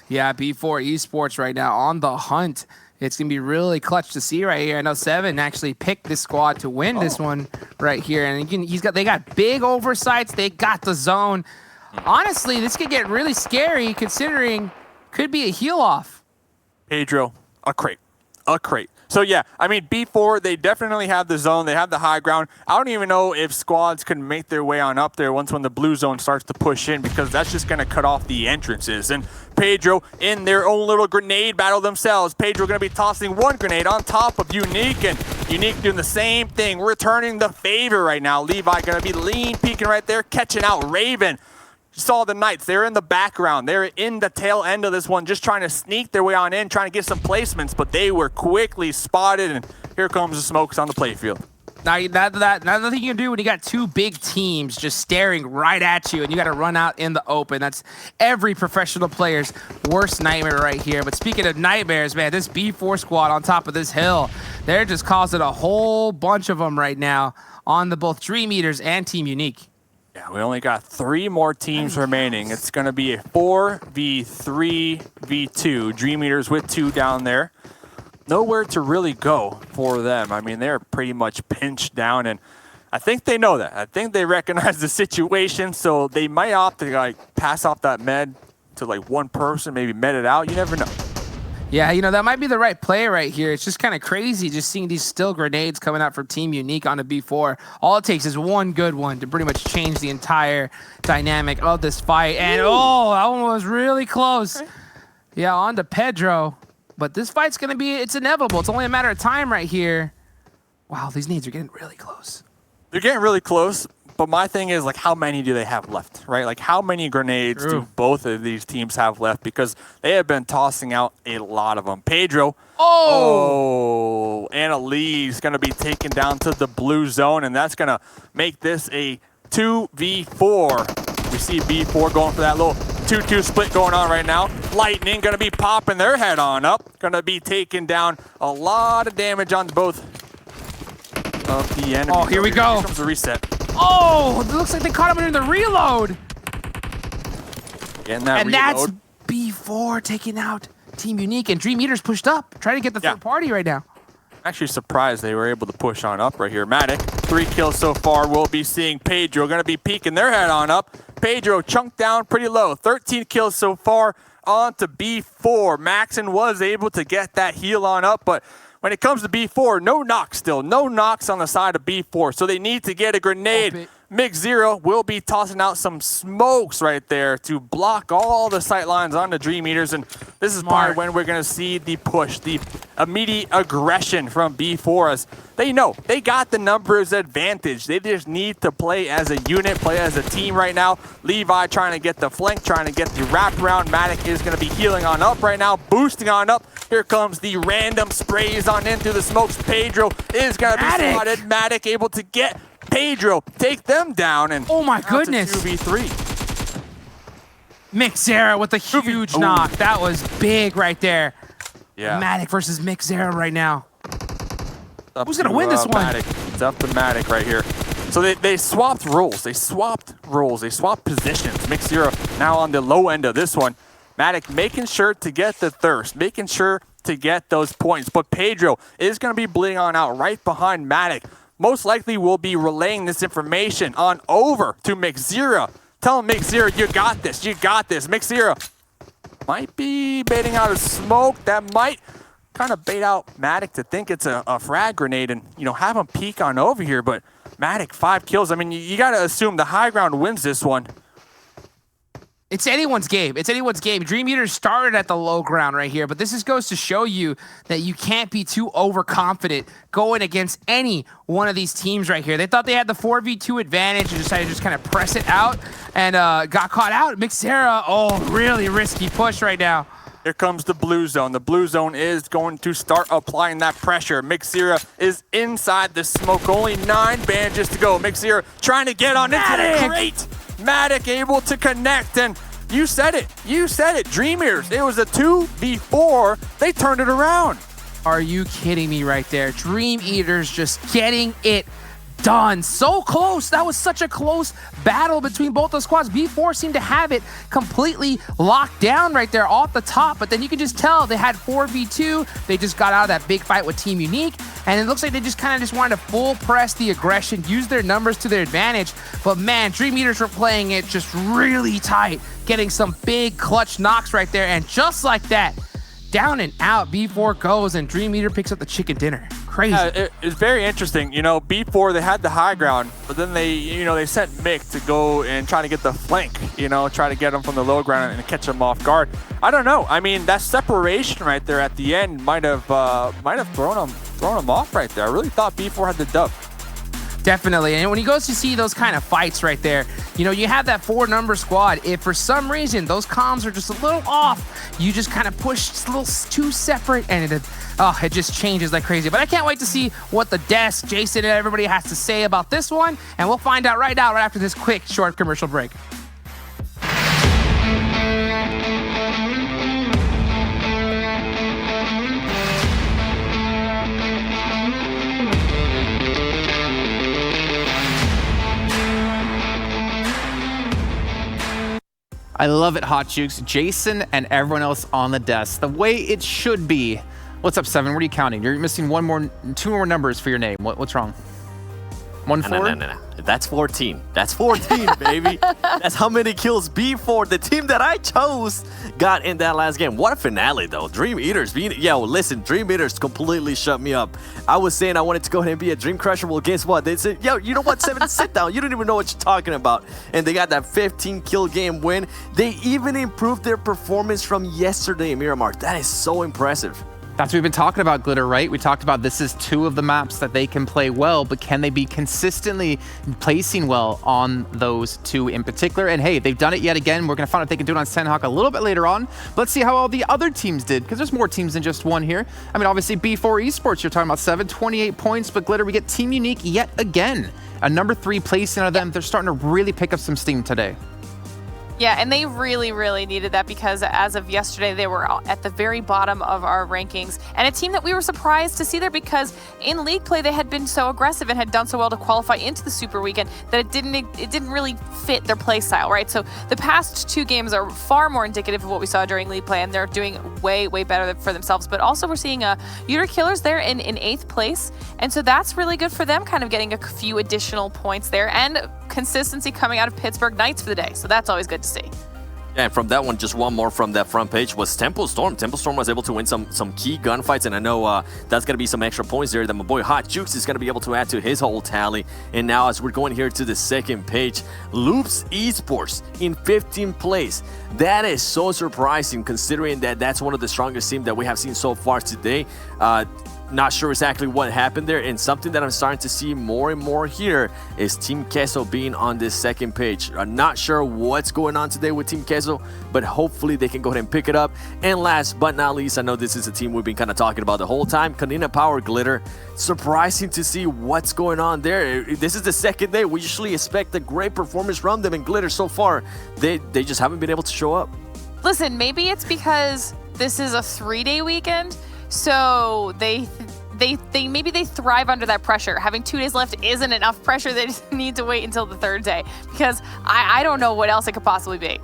Yeah, B4 Esports right now on the hunt. It's going to be really clutch to see right here. I know Seven actually picked this squad to win this one right here. And they got big oversights. They got the zone. Honestly, this could get really scary considering could be a heal off. Pedro, a crate. So yeah, I mean, B4, they definitely have the zone. They have the high ground. I don't even know if squads can make their way on up there when the blue zone starts to push in, because that's just going to cut off the entrances. And Pedro in their own little grenade battle themselves. Pedro going to be tossing one grenade on top of Unique, and Unique doing the same thing, returning the favor right now. Levi going to be lean peeking right there, catching out Raven. You saw the Knights, they're in the background. They're in the tail end of this one, just trying to sneak their way on in, trying to get some placements, but they were quickly spotted, and here comes the smokes on the playfield. Now, another thing you can do when you got 2 big teams just staring right at you and you got to run out in the open. That's every professional player's worst nightmare right here. But speaking of nightmares, man, this B4 squad on top of this hill, they're just causing a whole bunch of them right now on the both Dream Eaters and Team Unique. Yeah, we only got 3 more teams remaining. It's going to be a 4v3v2. Dream Eaters with 2 down there. Nowhere to really go for them. I mean, they're pretty much pinched down, and I think they know that. I think they recognize the situation, so they might opt to like pass off that med to like one person, maybe med it out. You never know. Yeah, you know, that might be the right play right here. It's just kind of crazy just seeing these still grenades coming out from Team Unique on a B4. All it takes is one good one to pretty much change the entire dynamic of this fight. And that one was really close. Yeah, on to Pedro. But this fight's going to be, it's inevitable. It's only a matter of time right here. Wow, these nades are getting really close. They're getting really close. But my thing is, like, how many do they have left, right? Like, how many grenades do both of these teams have left? Because they have been tossing out a lot of them. Pedro. Annalise going to be taken down to the blue zone, and that's going to make this a 2v4. We see B4 going for that little 2-2 split going on right now. Lightning going to be popping their head on up. Going to be taking down a lot of damage on both of the enemies. Oh, here we go. Here comes the reset. Oh, it looks like they caught him in the reload. Getting that and reload. That's B4 taking out Team Unique, and Dream Eaters pushed up, trying to get the third party right now. Actually surprised they were able to push on up right here. Matic, 3 kills so far. We'll be seeing Pedro going to be peeking their head on up. Pedro chunked down pretty low. 13 kills so far on to B4. Maxon was able to get that heal on up, but when it comes to B4, no knocks still. No knocks on the side of B4. So they need to get a grenade. Mix0 will be tossing out some smokes right there to block all the sight lines on the Dream Eaters. And this is probably when we're going to see the push, the immediate aggression from B4 as they know they got the numbers advantage. They just need to play as a unit, play as a team right now. Levi trying to get the flank, trying to get the wraparound. Matic is going to be healing on up right now, boosting on up. Here comes the random sprays on into the smokes. Pedro is going to be spotted. Matic able to get Pedro, take them down, and oh my goodness, 2v3. Mix0 with a huge knock. That was big right there. Yeah. Matic versus Mix0 right now. Who's gonna win this one? Matic. It's up to Matic right here. So they swapped roles. They swapped positions. Mix0 now on the low end of this one. Matic making sure to get the thirst, making sure to get those points. But Pedro is going to be bleeding on out right behind Matic. Most likely will be relaying this information on over to Mix0. Tell him, Mix0, you got this. You got this. Mix0 might be baiting out a smoke. That might kind of bait out Matic to think it's a frag grenade and, you know, have him peek on over here. But Matic, 5 kills. I mean, you got to assume the high ground wins this one. It's anyone's game. It's anyone's game. Dream Eaters started at the low ground right here, but this just goes to show you that you can't be too overconfident going against any one of these teams right here. They thought they had the 4v2 advantage and decided to just kind of press it out and got caught out. Mix0, oh, really risky push right now. Here comes the blue zone. The blue zone is going to start applying that pressure. Mix0 is inside the smoke. Only 9 bandages to go. Mix0 trying to get on into the crate. Matic able to connect, and you said it. You said it. Dream Eaters. It was a 2v4. They turned it around. Are you kidding me right there? Dream Eaters just getting it done. So close. That was such a close battle between both those squads. B4 seemed to have it completely locked down right there off the top, but then you can just tell they had 4v2. They just got out of that big fight with Team Unique, and it looks like they just kind of wanted to full press the aggression, use their numbers to their advantage. But man, Dream Eaters were playing it just really tight, getting some big clutch knocks right there, and just like that, down and out, B4 goes, and Dream Eater picks up the chicken dinner. Crazy. It's very interesting. You know, B4, they had the high ground, but then they sent Mick to go and try to get the flank, you know, try to get him from the low ground and catch him off guard. I don't know. I mean, that separation right there at the end might have thrown him off right there. I really thought B4 had the dub. Definitely. And when he goes to see those kind of fights right there, you know, you have that 4-number squad. If for some reason those comms are just a little off, you just kind of push a little too separate, and it just changes like crazy. But I can't wait to see what the desk, Jason, and everybody has to say about this one, and we'll find out right now, right after this quick, short commercial break. I love it, Hot Jukes. Jason and everyone else on the desk. The way it should be. What's up, Seven? What are you counting? You're missing 2 more numbers for your name. What's wrong? 1 4? No. That's 14. That's 14, baby. That's how many kills B4, the team that I chose, got in that last game. What a finale, though. Dream Eaters. Listen, Dream Eaters completely shut me up. I was saying I wanted to go ahead and be a Dream Crusher. Well, guess what? They said, yo, you know what, Seven, sit down. You don't even know what you're talking about. And they got that 15-kill game win. They even improved their performance from yesterday in Miramar. That is so impressive. That's what we've been talking about, Glitter, right? We talked about this is 2 of the maps that they can play well, but can they be consistently placing well on those 2 in particular? And hey, they've done it yet again. We're going to find out if they can do it on Sanhok a little bit later on. But let's see how all the other teams did, because there's more teams than just one here. I mean, obviously, B4 Esports, you're talking about 7, 28 points, but Glitter, we get Team Unique yet again. A number 3 placing out of them. They're starting to really pick up some steam today. Yeah, and they really, really needed that because as of yesterday, they were at the very bottom of our rankings. And a team that we were surprised to see there because in league play, they had been so aggressive and had done so well to qualify into the Super Weekend that it didn't really fit their play style, right? So the past 2 games are far more indicative of what we saw during league play, and they're doing way, way better for themselves. But also we're seeing Uter Killers there in 8th place. And so that's really good for them, kind of getting a few additional points there and consistency coming out of Pittsburgh Knights for the day. So that's always good to see. Yeah, and from that one, just one more from that front page was Tempo Storm. Tempo Storm was able to win some key gunfights, and I know that's going to be some extra points there that my boy Hot Jukes is going to be able to add to his whole tally. And now as we're going here to the second page, Loops Esports in 15th place. That is so surprising considering that that's one of the strongest teams that we have seen so far today. Not sure exactly what happened there, and something that I'm starting to see more and more here is Team Queso being on this second page. I'm not sure what's going on today with Team Queso, but hopefully they can go ahead and pick it up. And last but not least, I know this is a team we've been kind of talking about the whole time, Kanina Power Glitter. Surprising to see what's going on there. This is the second day. We usually expect a great performance from them, and Glitter so far, they just haven't been able to show up. Listen, maybe it's because this is a 3-day weekend, so maybe they thrive under that pressure. Having 2 days left isn't enough pressure. They just need to wait until the third day, because I don't know what else it could possibly be.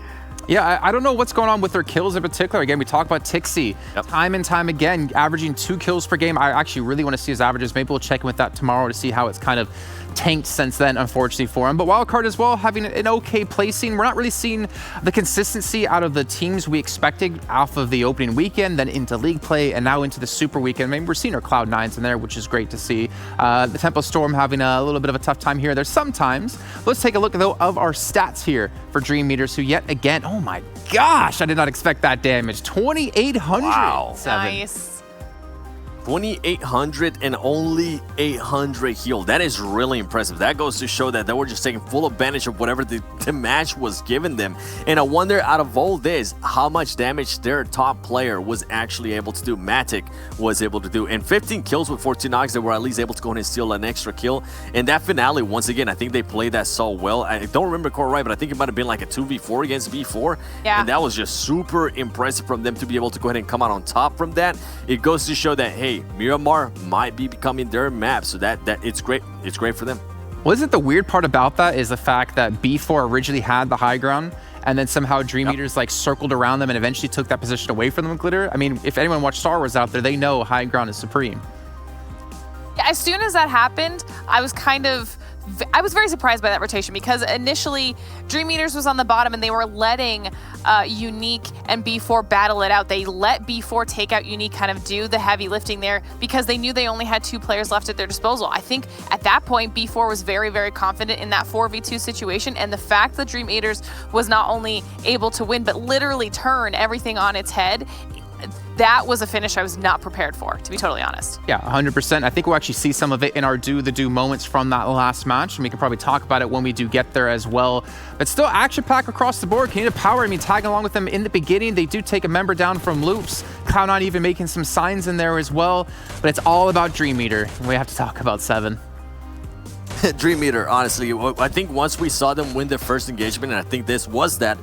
Yeah, I don't know what's going on with their kills in particular. Again, we talk about Tixie time and time again, averaging 2 kills per game. I actually really want to see his averages. Maybe we'll check in with that tomorrow to see how it's kind of tanked since then, unfortunately, for him. But Wildcard as well, having an okay placing. We're not really seeing the consistency out of the teams we expected off of the opening weekend, then into league play, and now into the super weekend. Maybe we're seeing our Cloud9s in there, which is great to see. The Tempo Storm having a little bit of a tough time here. There's sometimes. Let's take a look, though, of our stats here for Dream Eaters, who yet again, oh my gosh, I did not expect that damage. 2,800. Wow. Nice. 2,800 and only 800 heal. That is really impressive. That goes to show that they were just taking full advantage of whatever the match was giving them. And I wonder, out of all this, how much damage their top player was actually able to do. Matic was able to do. And 15 kills with 14 knocks, they were at least able to go in and steal an extra kill. And that finale, once again, I think they played that so well. I don't remember Core right, but I think it might have been like a 2v4 against B4. Yeah. And that was just super impressive from them to be able to go ahead and come out on top from that. It goes to show that, hey, Miramar might be becoming their map, so that it's great. It's great for them. Wasn't the weird part about that is the fact that B4 originally had the high ground, and then somehow Dream Eaters like circled around them and eventually took that position away from them, Glitter? I mean, if anyone watched Star Wars out there, they know high ground is supreme. As soon as that happened, I was very surprised by that rotation, because initially Dream Eaters was on the bottom and they were letting Unique and B4 battle it out. They let B4 take out Unique, kind of do the heavy lifting there, because they knew they only had 2 players left at their disposal. I think at that point B4 was very, very confident in that 4v2 situation, and the fact that Dream Eaters was not only able to win but literally turn everything on its head, that was a finish I was not prepared for, to be totally honest. Yeah, 100%. I think we'll actually see some of it in our do the do moments from that last match, and we can probably talk about it when we do get there as well. But still, action pack across the board. Kanina Power, I mean, tagging along with them in the beginning. They do take a member down from Loops. Cloud9 even making some signs in there as well. But it's all about Dream Eater. We have to talk about 7. Dream Eater, honestly, I think once we saw them win the first engagement, and I think this was that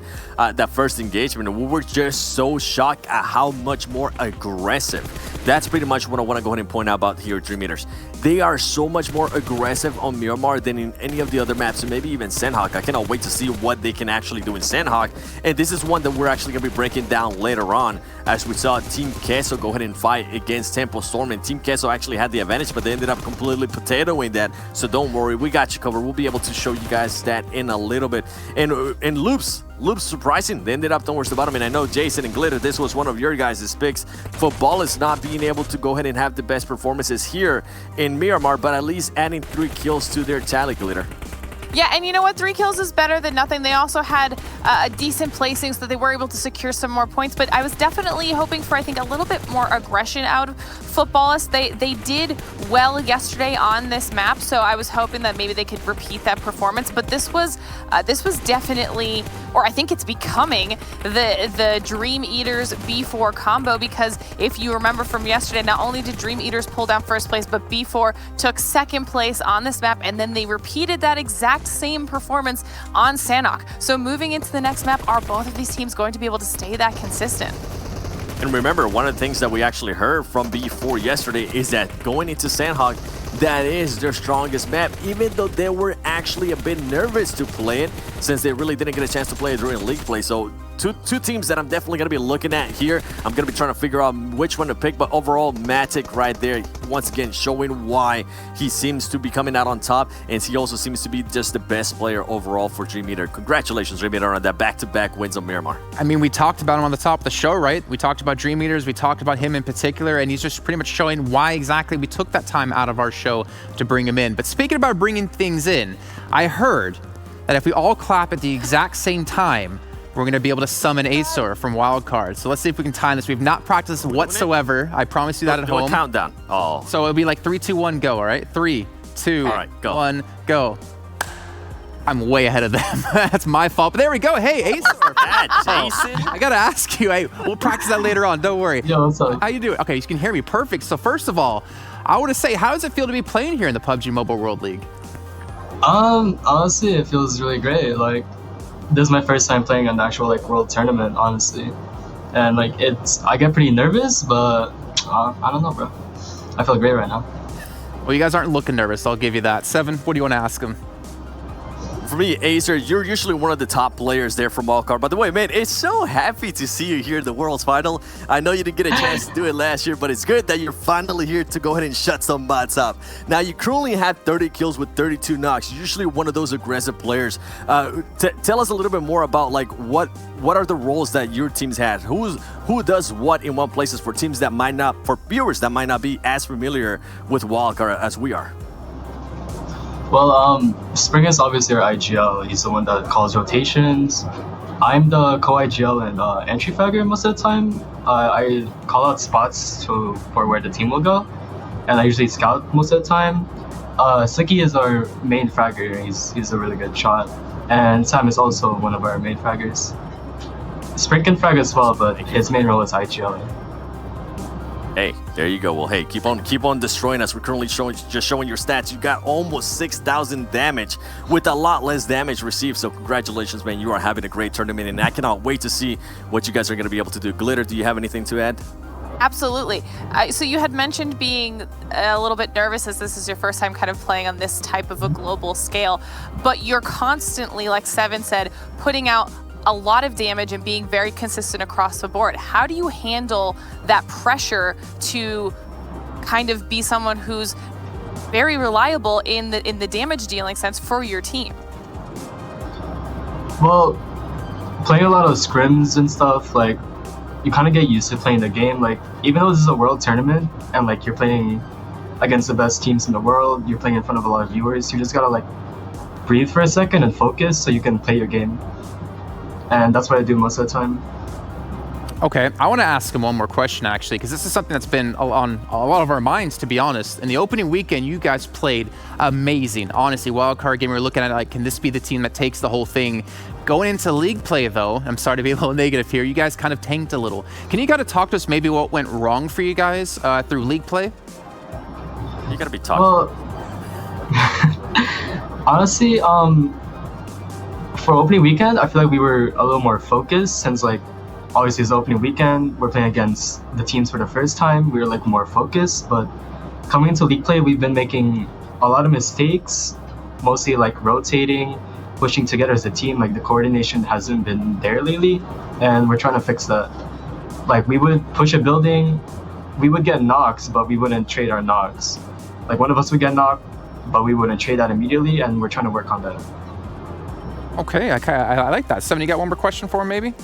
first engagement, we were just so shocked at how much more aggressive. That's pretty much what I want to go ahead and point out about here, Dream Eaters. They are so much more aggressive on Miramar than in any of the other maps, and maybe even Sanhok. I cannot wait to see what they can actually do in Sanhok. And this is one that we're actually going to be breaking down later on, as we saw Team Queso go ahead and fight against Tempo Storm. And Team Queso actually had the advantage, but they ended up completely potatoing that. So don't worry, we got you covered. We'll be able to show you guys that in a little bit. And Loops, surprising. They ended up towards the bottom, and I know Jason and Glitter, this was one of your guys' picks. Football is not being able to go ahead and have the best performances here in Miramar, but at least adding 3 kills to their tally, Glitter. Yeah, and you know what? 3 kills is better than nothing. They also had a decent placing, so that they were able to secure some more points. But I was definitely hoping for, I think, a little bit more aggression out of Footballists. They did well yesterday on this map, so I was hoping that maybe they could repeat that performance. But this was definitely, or I think it's becoming, the Dream Eaters B4 combo, because if you remember from yesterday, not only did Dream Eaters pull down first place, but B4 took second place on this map, and then they repeated that exact same performance on Sanhok. So moving into the next map, are both of these teams going to be able to stay that consistent? And remember, one of the things that we actually heard from B4 yesterday is that going into Sanhok, that is their strongest map, even though they were actually a bit nervous to play it, since they really didn't get a chance to play it during league play. So two teams that I'm definitely going to be looking at here. I'm going to be trying to figure out which one to pick, but overall, Matic right there, once again, showing why he seems to be coming out on top, and he also seems to be just the best player overall for Dream Eater. Congratulations, Dream Eater, on that back-to-back wins on Miramar. I mean, we talked about him on the top of the show, right? We talked about Dream Eaters, we talked about him in particular, and he's just pretty much showing why exactly we took that time out of our show to bring him in. But speaking about bringing things in, I heard that if we all clap at the exact same time, we're going to be able to summon Acer from Wildcard. So let's see if we can time this. We've not practiced whatsoever. I promise you that at home. Countdown. Oh. So it'll be like 3, 2, 1, go, all right? 3, 2, 1, go. I'm way ahead of them. That's my fault. But there we go. Hey, Acer. Jason. I got to ask you. Hey, we'll practice that later on. Don't worry. Yo, what's up? How you doing? Okay, you can hear me. Perfect. So first of all, I want to say, how does it feel to be playing here in the PUBG Mobile World League? Honestly, it feels really great. Like, this is my first time playing an actual like world tournament, honestly, and like I get pretty nervous, but I don't know, bro. I feel great right now. Well, you guys aren't looking nervous. I'll give you that. Seven, what do you want to ask him? For me, Acer, you're usually one of the top players there from Wildcard. By the way, man, it's so happy to see you here at the World's Final. I know you didn't get a chance to do it last year, but it's good that you're finally here to go ahead and shut some bots up. Now, you currently have 30 kills with 32 knocks. You're usually one of those aggressive players. Tell us a little bit more about like what are the roles that your teams have? Who does what in what places for teams that might not, for viewers that might not be as familiar with Wildcard as we are? Well, Spring is obviously our IGL. He's the one that calls rotations. I'm the co-IGL and entry fragger most of the time. I call out spots for where the team will go, and I usually scout most of the time. Slicky is our main fragger. He's a really good shot, and Sam is also one of our main fraggers. Spring can frag as well, but his main role is IGL. Hey, there you go. Well, hey, keep on destroying us. We're currently showing your stats. You got almost 6,000 damage with a lot less damage received. So congratulations, man. You are having a great tournament, and I cannot wait to see what you guys are going to be able to do. Glitter, do you have anything to add? Absolutely. So you had mentioned being a little bit nervous as this is your first time kind of playing on this type of a global scale, but you're constantly, like Seven said, putting out a lot of damage and being very consistent across the board. How do you handle that pressure to kind of be someone who's very reliable in the damage dealing sense for your team? Well, playing a lot of scrims and stuff, like, you kind of get used to playing the game. Like, even though this is a world tournament and like you're playing against the best teams in the world, you're playing in front of a lot of viewers, you just gotta like breathe for a second and focus so you can play your game. And that's what I do most of the time. Okay, I want to ask him one more question, actually, because this is something that's been on a lot of our minds, to be honest. In the opening weekend, you guys played amazing. Honestly, Wildcard game, we were looking at it like, can this be the team that takes the whole thing? Going into league play, though, I'm sorry to be a little negative here, you guys kind of tanked a little. Can you kind of talk to us maybe what went wrong for you guys through league play? You gotta be talking. Well, honestly, for opening weekend, I feel like we were a little more focused since, like, obviously it's opening weekend, we're playing against the teams for the first time, we were like more focused, but coming into league play, we've been making a lot of mistakes, mostly like rotating, pushing together as a team. Like, the coordination hasn't been there lately, and we're trying to fix that. Like, we would push a building, we would get knocks, but we wouldn't trade our knocks. Like, one of us would get knocked, but we wouldn't trade that immediately, and we're trying to work on that. Okay, I like that. Seven, you got one more question for him, maybe?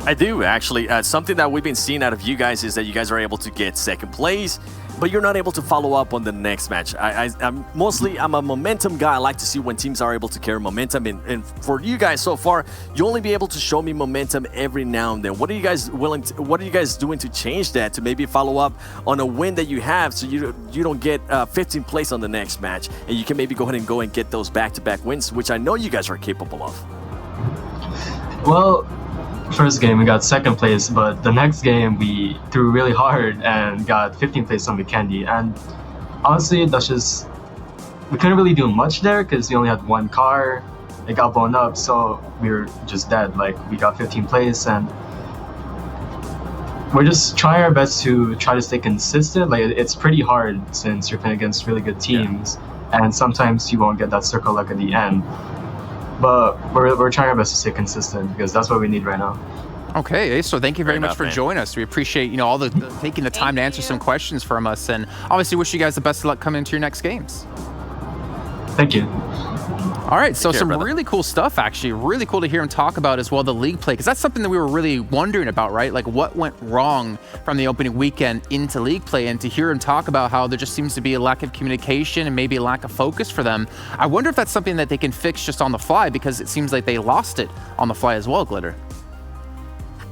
I do, actually. Something that we've been seeing out of you guys is that you guys are able to get second place, but you're not able to follow up on the next match. I'm a momentum guy. I like to see when teams are able to carry momentum, and for you guys so far, you only be able to show me momentum every now and then. What are you guys doing to change that, to maybe follow up on a win that you have, so you don't get 15th place on the next match, and you can maybe go ahead and go and get those back-to-back wins, which I know you guys are capable of? Well, first game we got second place, but the next game we threw really hard and got 15th place on Vikendi, and honestly that's just, we couldn't really do much there because we only had one car, it got blown up, so we were just dead. Like, we got 15th place, and we're just trying our best to try to stay consistent. Like, it's pretty hard since you're playing against really good teams, and sometimes you won't get that circle luck at the end. but we're trying our best to stay consistent because that's what we need right now. Okay, so thank you very Fair much enough, for man. joining us. We appreciate all the taking the time to answer some questions from us, and obviously wish you guys the best of luck coming into your next games. Thank you. All right, so care, some brother. really cool stuff, actually. Really cool to hear him talk about as well, the league play, because that's something that we were really wondering about, right? Like, what went wrong from the opening weekend into league play, and to hear him talk about how there just seems to be a lack of communication and maybe a lack of focus for them. I wonder if that's something that they can fix just on the fly, because it seems like they lost it on the fly as well, Glitter.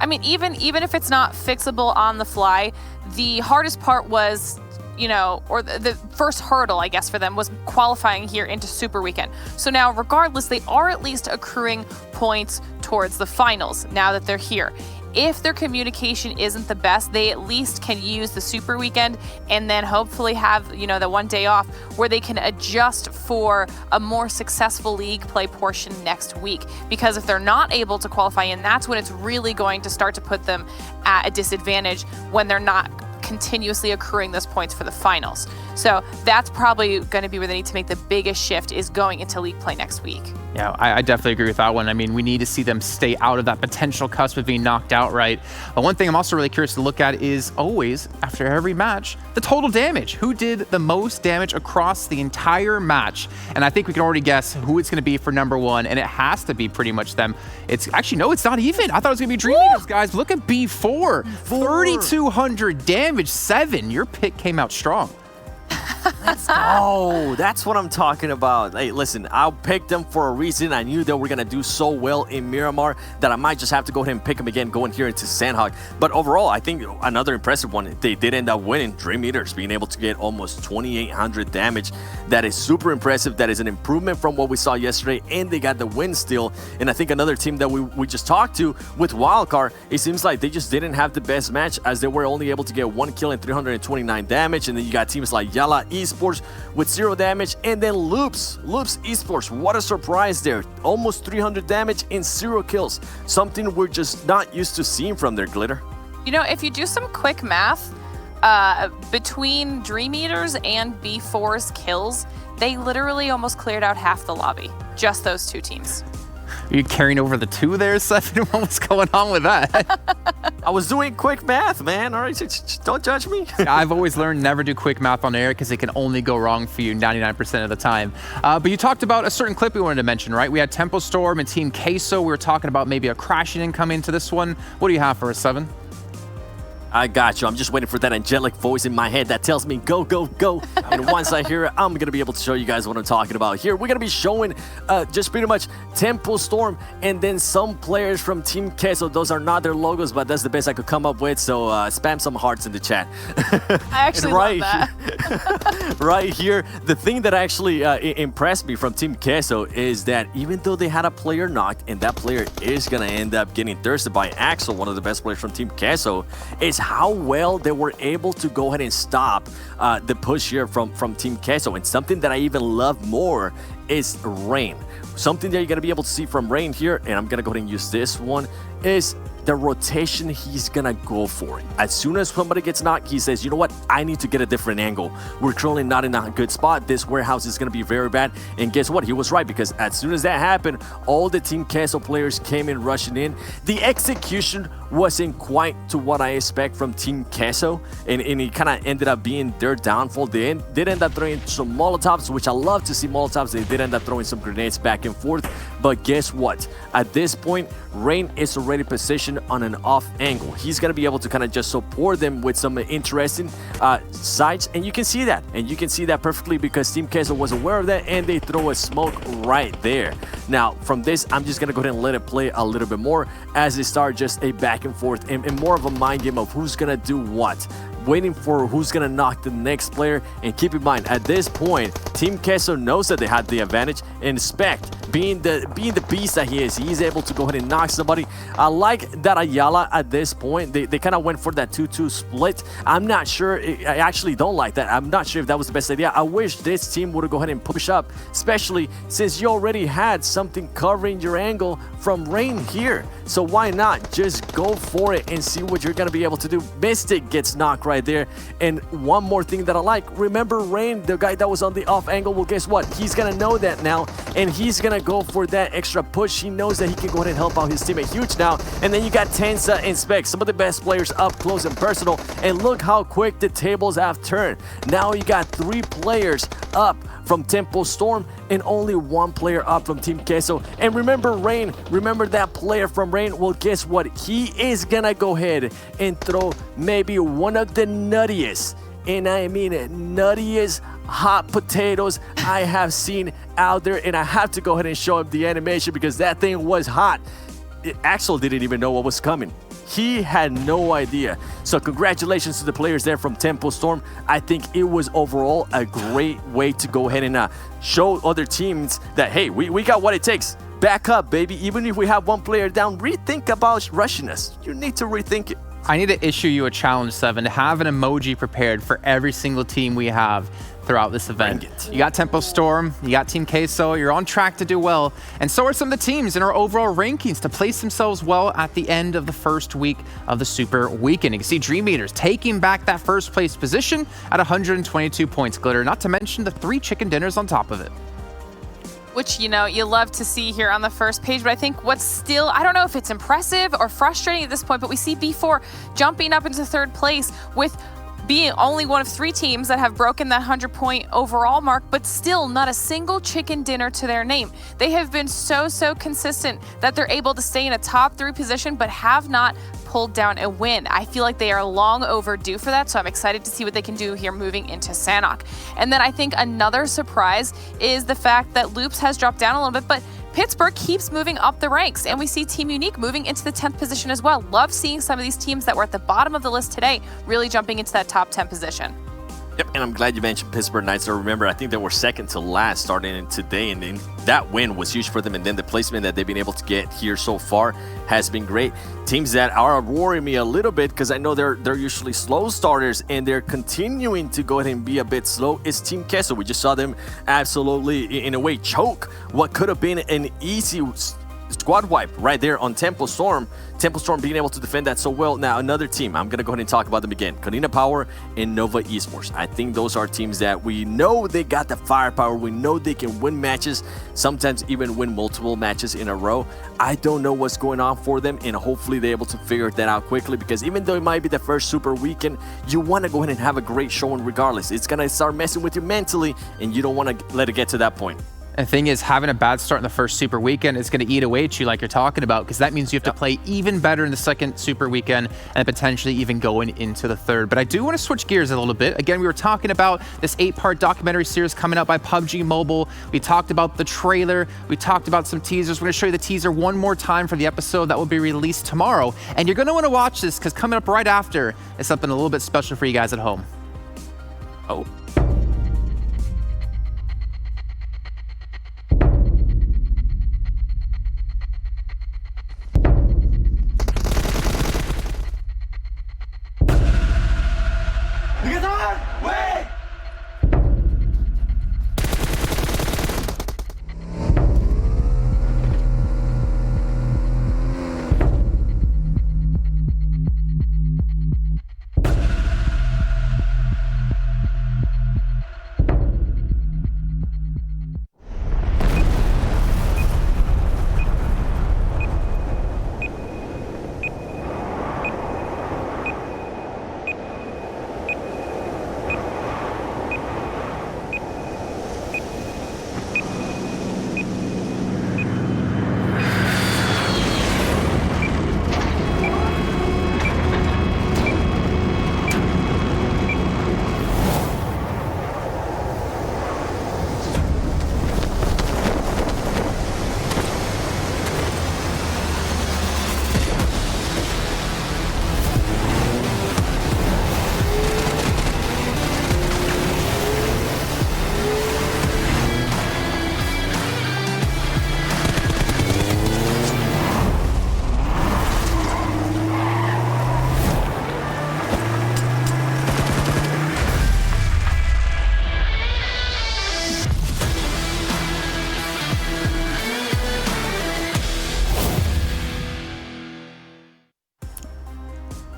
I mean, even if it's not fixable on the fly, the hardest part was, you know, or the first hurdle, I guess, for them was qualifying here into Super Weekend. So now, regardless, they are at least accruing points towards the finals now that they're here. If their communication isn't the best, they at least can use the Super Weekend and then hopefully have, you know, the one day off where they can adjust for a more successful league play portion next week. Because if they're not able to qualify in, that's when it's really going to start to put them at a disadvantage when they're not continuously accruing those points for the finals. So that's probably going to be where they need to make the biggest shift, is going into league play next week. Yeah, I definitely agree with that one. I mean, we need to see them stay out of that potential cusp of being knocked out, right? But one thing I'm also really curious to look at is always, after every match, the total damage. Who did the most damage across the entire match? And I think we can already guess who it's going to be for number one, and it has to be pretty much them. It's actually, no, it's not even. I thought it was going to be Dream Eaters, guys. Look at B4. 3,200 damage, 7. Your pick came out strong. Oh, that's what I'm talking about. Hey, listen, I picked them for a reason. I knew they were going to do so well in Miramar that I might just have to go ahead and pick them again going here into Sanhok. But overall, I think another impressive one, they did end up winning. Dream Eaters being able to get almost 2,800 damage. That is super impressive. That is an improvement from what we saw yesterday, and they got the win still. And I think another team that we just talked to with Wildcard, it seems like they just didn't have the best match, as they were only able to get 1 kill and 329 damage. And then you got teams like Yala Esports with 0 damage, and then Loops Esports, what a surprise there, almost 300 damage and 0 kills, something we're just not used to seeing from their, Glitter. You know, if you do some quick math, between Dream Eaters and B4's kills, they literally almost cleared out half the lobby, just those two teams. Are you carrying over the 2 there, Seven? What's going on with that? I was doing quick math, man. All right, don't judge me. I've always learned never do quick math on air, because it can only go wrong for you 99% of the time. But you talked about a certain clip we wanted to mention, right? We had Tempo Storm and Team Queso. We were talking about maybe a crashing in coming into this one. What do you have for us, Seven? I got you. I'm just waiting for that angelic voice in my head that tells me go, go, go. And once I hear it, I'm going to be able to show you guys what I'm talking about. Here, we're going to be showing just pretty much Tempo Storm and then some players from Team Queso. Those are not their logos, but that's the best I could come up with. So spam some hearts in the chat. I actually love that. Right here, the thing that actually impressed me from Team Queso is that even though they had a player knocked, and that player is going to end up getting thirsted by Axel, one of the best players from Team Queso, is how well they were able to go ahead and stop the push here from Team Queso. And something that I even love more is Rain. Something that you're going to be able to see from Rain here, and I'm going to go ahead and use this one, is the rotation he's gonna go for. As soon as somebody gets knocked, he says, you know what, I need to get a different angle. We're currently not in a good spot. This warehouse is gonna be very bad. And guess what? He was right, because as soon as that happened, all the Team Queso players came in rushing in. The execution wasn't quite to what I expect from Team Queso, and it kind of ended up being their downfall. They did end up throwing some Molotovs, which I love to see Molotovs. They did end up throwing some grenades back and forth, but guess what? At this point, Rain is already positioned on an off angle. He's going to be able to kind of just support them with some interesting sides, and you can see that. And you can see that perfectly because Team Queso was aware of that, and they throw a smoke right there. Now, from this, I'm just going to go ahead and let it play a little bit more as they start just a back and forth and more of a mind game of who's going to do what. Waiting for who's going to knock the next player. And keep in mind, at this point, Team Queso knows that they had the advantage, and Spect, being the beast that he is, he's able to go ahead and knock somebody. I like that Ayala at this point, they kind of went for that 2-2 split. I'm not sure, I actually don't like that. I'm not sure if that was the best idea. I wish this team would go ahead and push up, especially since you already had something covering your angle from Rain here. So why not just go for it and see what you're going to be able to do. Mystic gets knocked right right there. And one more thing that I like, remember Rain, the guy that was on the off angle, well, guess what? He's gonna know that now, and he's gonna go for that extra push. He knows that he can go ahead and help out his teammate Huge now. And then you got Tensa and Spec, some of the best players up close and personal. And look how quick the tables have turned. Now you got 3 players up from Tempo Storm and only 1 player up from Team Queso. And remember Rain, remember that player from Rain? Well, guess what? He is gonna go ahead and throw maybe one of the nuttiest, and I mean nuttiest hot potatoes I have seen out there. And I have to go ahead and show him the animation because that thing was hot. Axel didn't even know what was coming. He had no idea. So congratulations to the players there from Tempo Storm. I think it was overall a great way to go ahead and show other teams that, hey, we got what it takes. Back up, baby. Even if we have 1 player down, rethink about rushing us. You need to rethink it. I need to issue you a challenge, Seven, to have an emoji prepared for every single team we have throughout this event. You got Tempo Storm, you got Team Queso, you're on track to do well, and so are some of the teams in our overall rankings to place themselves well at the end of the first week of the Super Weekend. You can see Dream Eaters taking back that first place position at 122 points, Glitter, not to mention the 3 chicken dinners on top of it. Which, you know, you love to see here on the first page. But I think what's still, I don't know if it's impressive or frustrating at this point, but we see B4 jumping up into 3rd place with being only one of 3 teams that have broken that 100-point overall mark, but still not a single chicken dinner to their name. They have been so consistent that they're able to stay in a top 3 position, but have not pulled down a win. I feel like they are long overdue for that, so I'm excited to see what they can do here moving into Sanhok. And then I think another surprise is the fact that Loops has dropped down a little bit, but Pittsburgh keeps moving up the ranks, and we see Team Unique moving into the 10th position as well. Love seeing some of these teams that were at the bottom of the list today really jumping into that top 10 position. Yep, and I'm glad you mentioned Pittsburgh Knights. So remember, I think they were second to last starting today, and then that win was huge for them. And then the placement that they've been able to get here so far has been great. Teams that are worrying me a little bit, because I know they're usually slow starters, and they're continuing to go ahead and be a bit slow, is Team Queso. We just saw them absolutely, in a way, choke what could have been an easy squad wipe right there on Tempo Storm. Tempo Storm being able to defend that so well. Now, another team, I'm going to go ahead and talk about them again. Karina Power and Nova Esports. I think those are teams that we know they got the firepower. We know they can win matches, sometimes even win multiple matches in a row. I don't know what's going on for them, and hopefully they're able to figure that out quickly, because even though it might be the first Super Weekend, you want to go ahead and have a great showing regardless. It's going to start messing with you mentally, and you don't want to let it get to that point. The thing is, having a bad start in the first Super Weekend is going to eat away at you like you're talking about, because that means you have to play even better in the second Super Weekend and potentially even going into the third. But I do want to switch gears a little bit. Again, we were talking about this 8-part documentary series coming out by PUBG Mobile. We talked about the trailer. We talked about some teasers. We're going to show you the teaser one more time for the episode that will be released tomorrow. And you're going to want to watch this, because coming up right after is something a little bit special for you guys at home. Oh.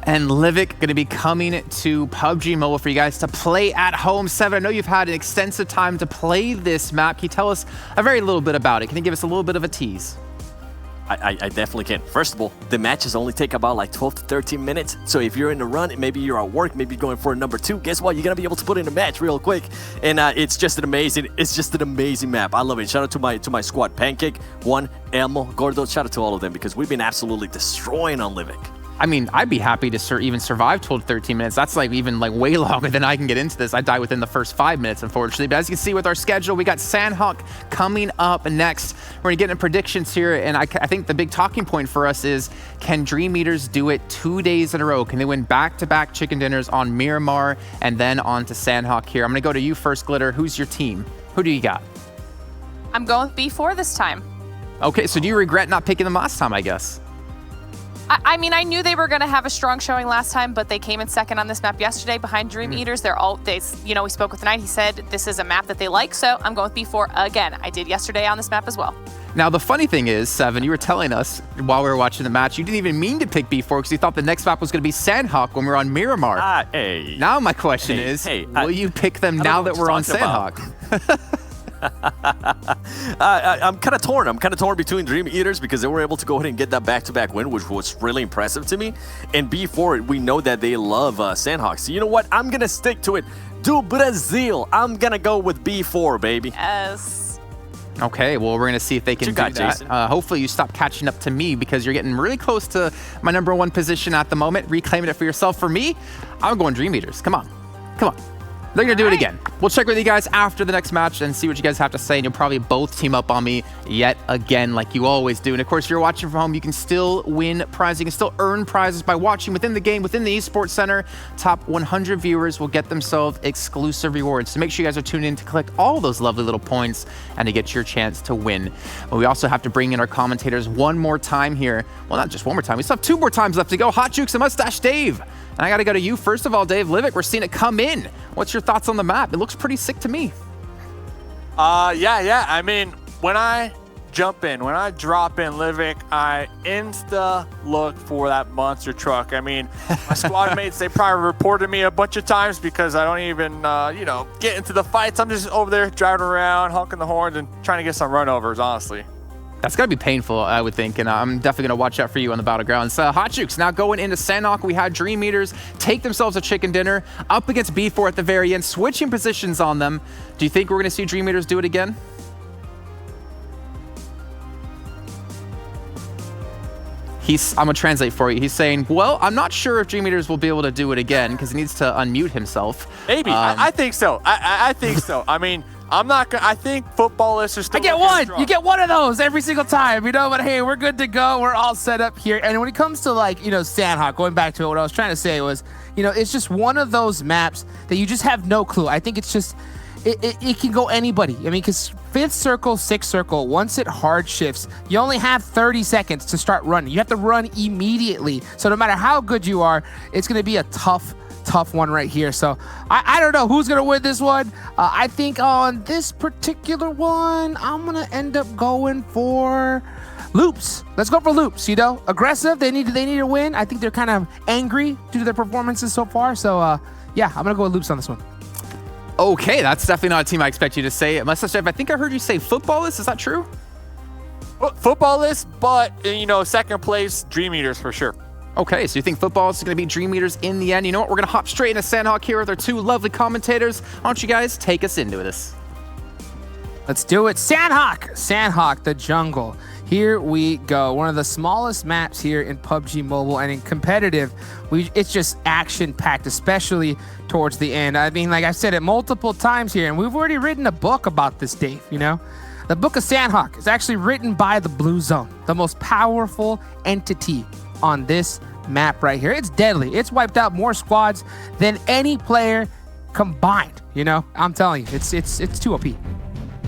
And Livik going to be coming to PUBG Mobile for you guys to play at home. Seven, I know you've had an extensive time to play this map. Can you tell us a very little bit about it? Can you give us a little bit of a tease? I definitely can. First of all, the matches only take about like 12 to 13 minutes. So if you're in the run, maybe you're at work, maybe you're going for a number 2, guess what? You're gonna be able to put in a match real quick. And it's just an amazing map. I love it. Shout out to my squad, Pancake, One, Elmo, Gordo. Shout out to all of them because we've been absolutely destroying on Livik. I mean, I'd be happy to even survive 12 to 13 minutes. That's like even like way longer than I can get into this. I die within the first 5 minutes, unfortunately. But as you can see with our schedule, we got Sanhok coming up next. We're going to get into predictions here. And I think the big talking point for us is, can Dream Eaters do it 2 days in a row? Can they win back-to-back chicken dinners on Miramar and then on to Sanhok here? I'm going to go to you first, Glitter. Who's your team? Who do you got? I'm going with B4 this time. Okay, so do you regret not picking them last time, I guess? I mean, I knew they were going to have a strong showing last time, but they came in second on this map yesterday behind Dream Eaters. We spoke with Knight. He said this is a map that they like, so I'm going with B4 again. I did yesterday on this map as well. Now, the funny thing is, Seven, you were telling us while we were watching the match, you didn't even mean to pick B4 because you thought the next map was going to be Sanhok when we were on Miramar. Hey. Now my question is, will you pick them now that we're on Sanhok? I'm kind of torn. I'm kind of torn between Dream Eaters because they were able to go ahead and get that back-to-back win, which was really impressive to me. And B4, we know that they love Sanhok. So you know what? I'm going to stick to it. Do Brazil. I'm going to go with B4, baby. Yes. Okay, well, we're going to see if they can do that. Hopefully you stop catching up to me because you're getting really close to my #1 position at the moment. Reclaiming it for yourself. For me, I'm going Dream Eaters. Come on. Come on. They're going to do it again. We'll check with you guys after the next match and see what you guys have to say. And you'll probably both team up on me yet again like you always do. And of course, if you're watching from home, you can still win prizes. You can still earn prizes by watching within the game, within the Esports Center. Top 100 viewers will get themselves exclusive rewards. So make sure you guys are tuned in to collect all those lovely little points and to get your chance to win. But we also have to bring in our commentators one more time here. Well, not just one more time. We still have 2 more times left to go. Hot Jukes and Mustache Dave. And I got to go to you first of all, Dave. Livik, we're seeing it come in. What's your thoughts on the map? It looks pretty sick to me. Yeah. I mean, when I jump in, when I drop in Livik, I insta look for that monster truck. I mean, my squad mates, they probably reported me a bunch of times because I don't even, get into the fights. I'm just over there driving around, honking the horns, and trying to get some runovers, honestly. That's got to be painful, I would think, and I'm definitely going to watch out for you on the battlegrounds. Hot Jukes, now going into Sanhok, we had Dream Eaters take themselves a chicken dinner up against B4 at the very end, switching positions on them. Do you think we're going to see Dream Eaters do it again? I'm going to translate for you. He's saying, well, I'm not sure if Dream Eaters will be able to do it again because he needs to unmute himself. Maybe. I think so. I think so. I mean, I'm not gonna. I think footballists are still. I get one. You get one of those every single time, But hey, we're good to go. We're all set up here. And when it comes to Sanhok, going back to it, what I was trying to say was, it's just one of those maps that you just have no clue. I think it's just, it can go anybody. I mean, because 5th circle, 6th circle, once it hard shifts, you only have 30 seconds to start running. You have to run immediately. So no matter how good you are, it's gonna be a tough one right here. So I don't know who's gonna win this one. I think on this particular one, I'm gonna end up going for Loops. Let's go for Loops. Aggressive. They need to win. I think they're kind of angry due to their performances so far. So yeah, I'm gonna go with Loops on this one. Okay, that's definitely not a team I expect you to say. Mustache, I think I heard you say footballists. Is that true? Footballists, but second place Dream Eaters for sure. Okay, so you think football is going to be Dream Eaters in the end? You know what? We're going to hop straight into Sanhok here with our 2 lovely commentators. Why don't you guys take us into this? Let's do it. Sanhok, the jungle. Here we go. One of the smallest maps here in PUBG Mobile, and in competitive, it's just action-packed, especially towards the end. I mean, like I've said it multiple times here, and we've already written a book about this, Dave, The Book of Sanhok is actually written by the Blue Zone, the most powerful entity on this map right here. It's deadly. It's wiped out more squads than any player combined. I'm telling you, it's too OP.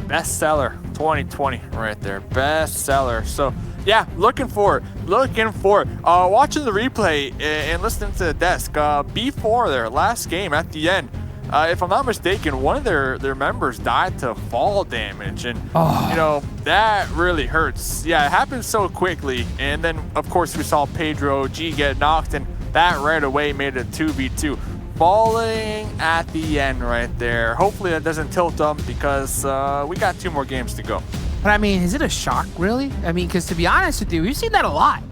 Bestseller 2020 right there. Bestseller. So yeah, looking for it. Watching the replay and listening to the desk. B4 there, last game at the end. If I'm not mistaken, one of their members died to fall damage, and that really hurts. Yeah, it happened so quickly, and then of course we saw Pedro G get knocked, and that right away made it 2v2. Falling at the end right there. Hopefully that doesn't tilt them because we got 2 more games to go. But I mean, is it a shock, really? I mean, because to be honest with you, we've seen that a lot.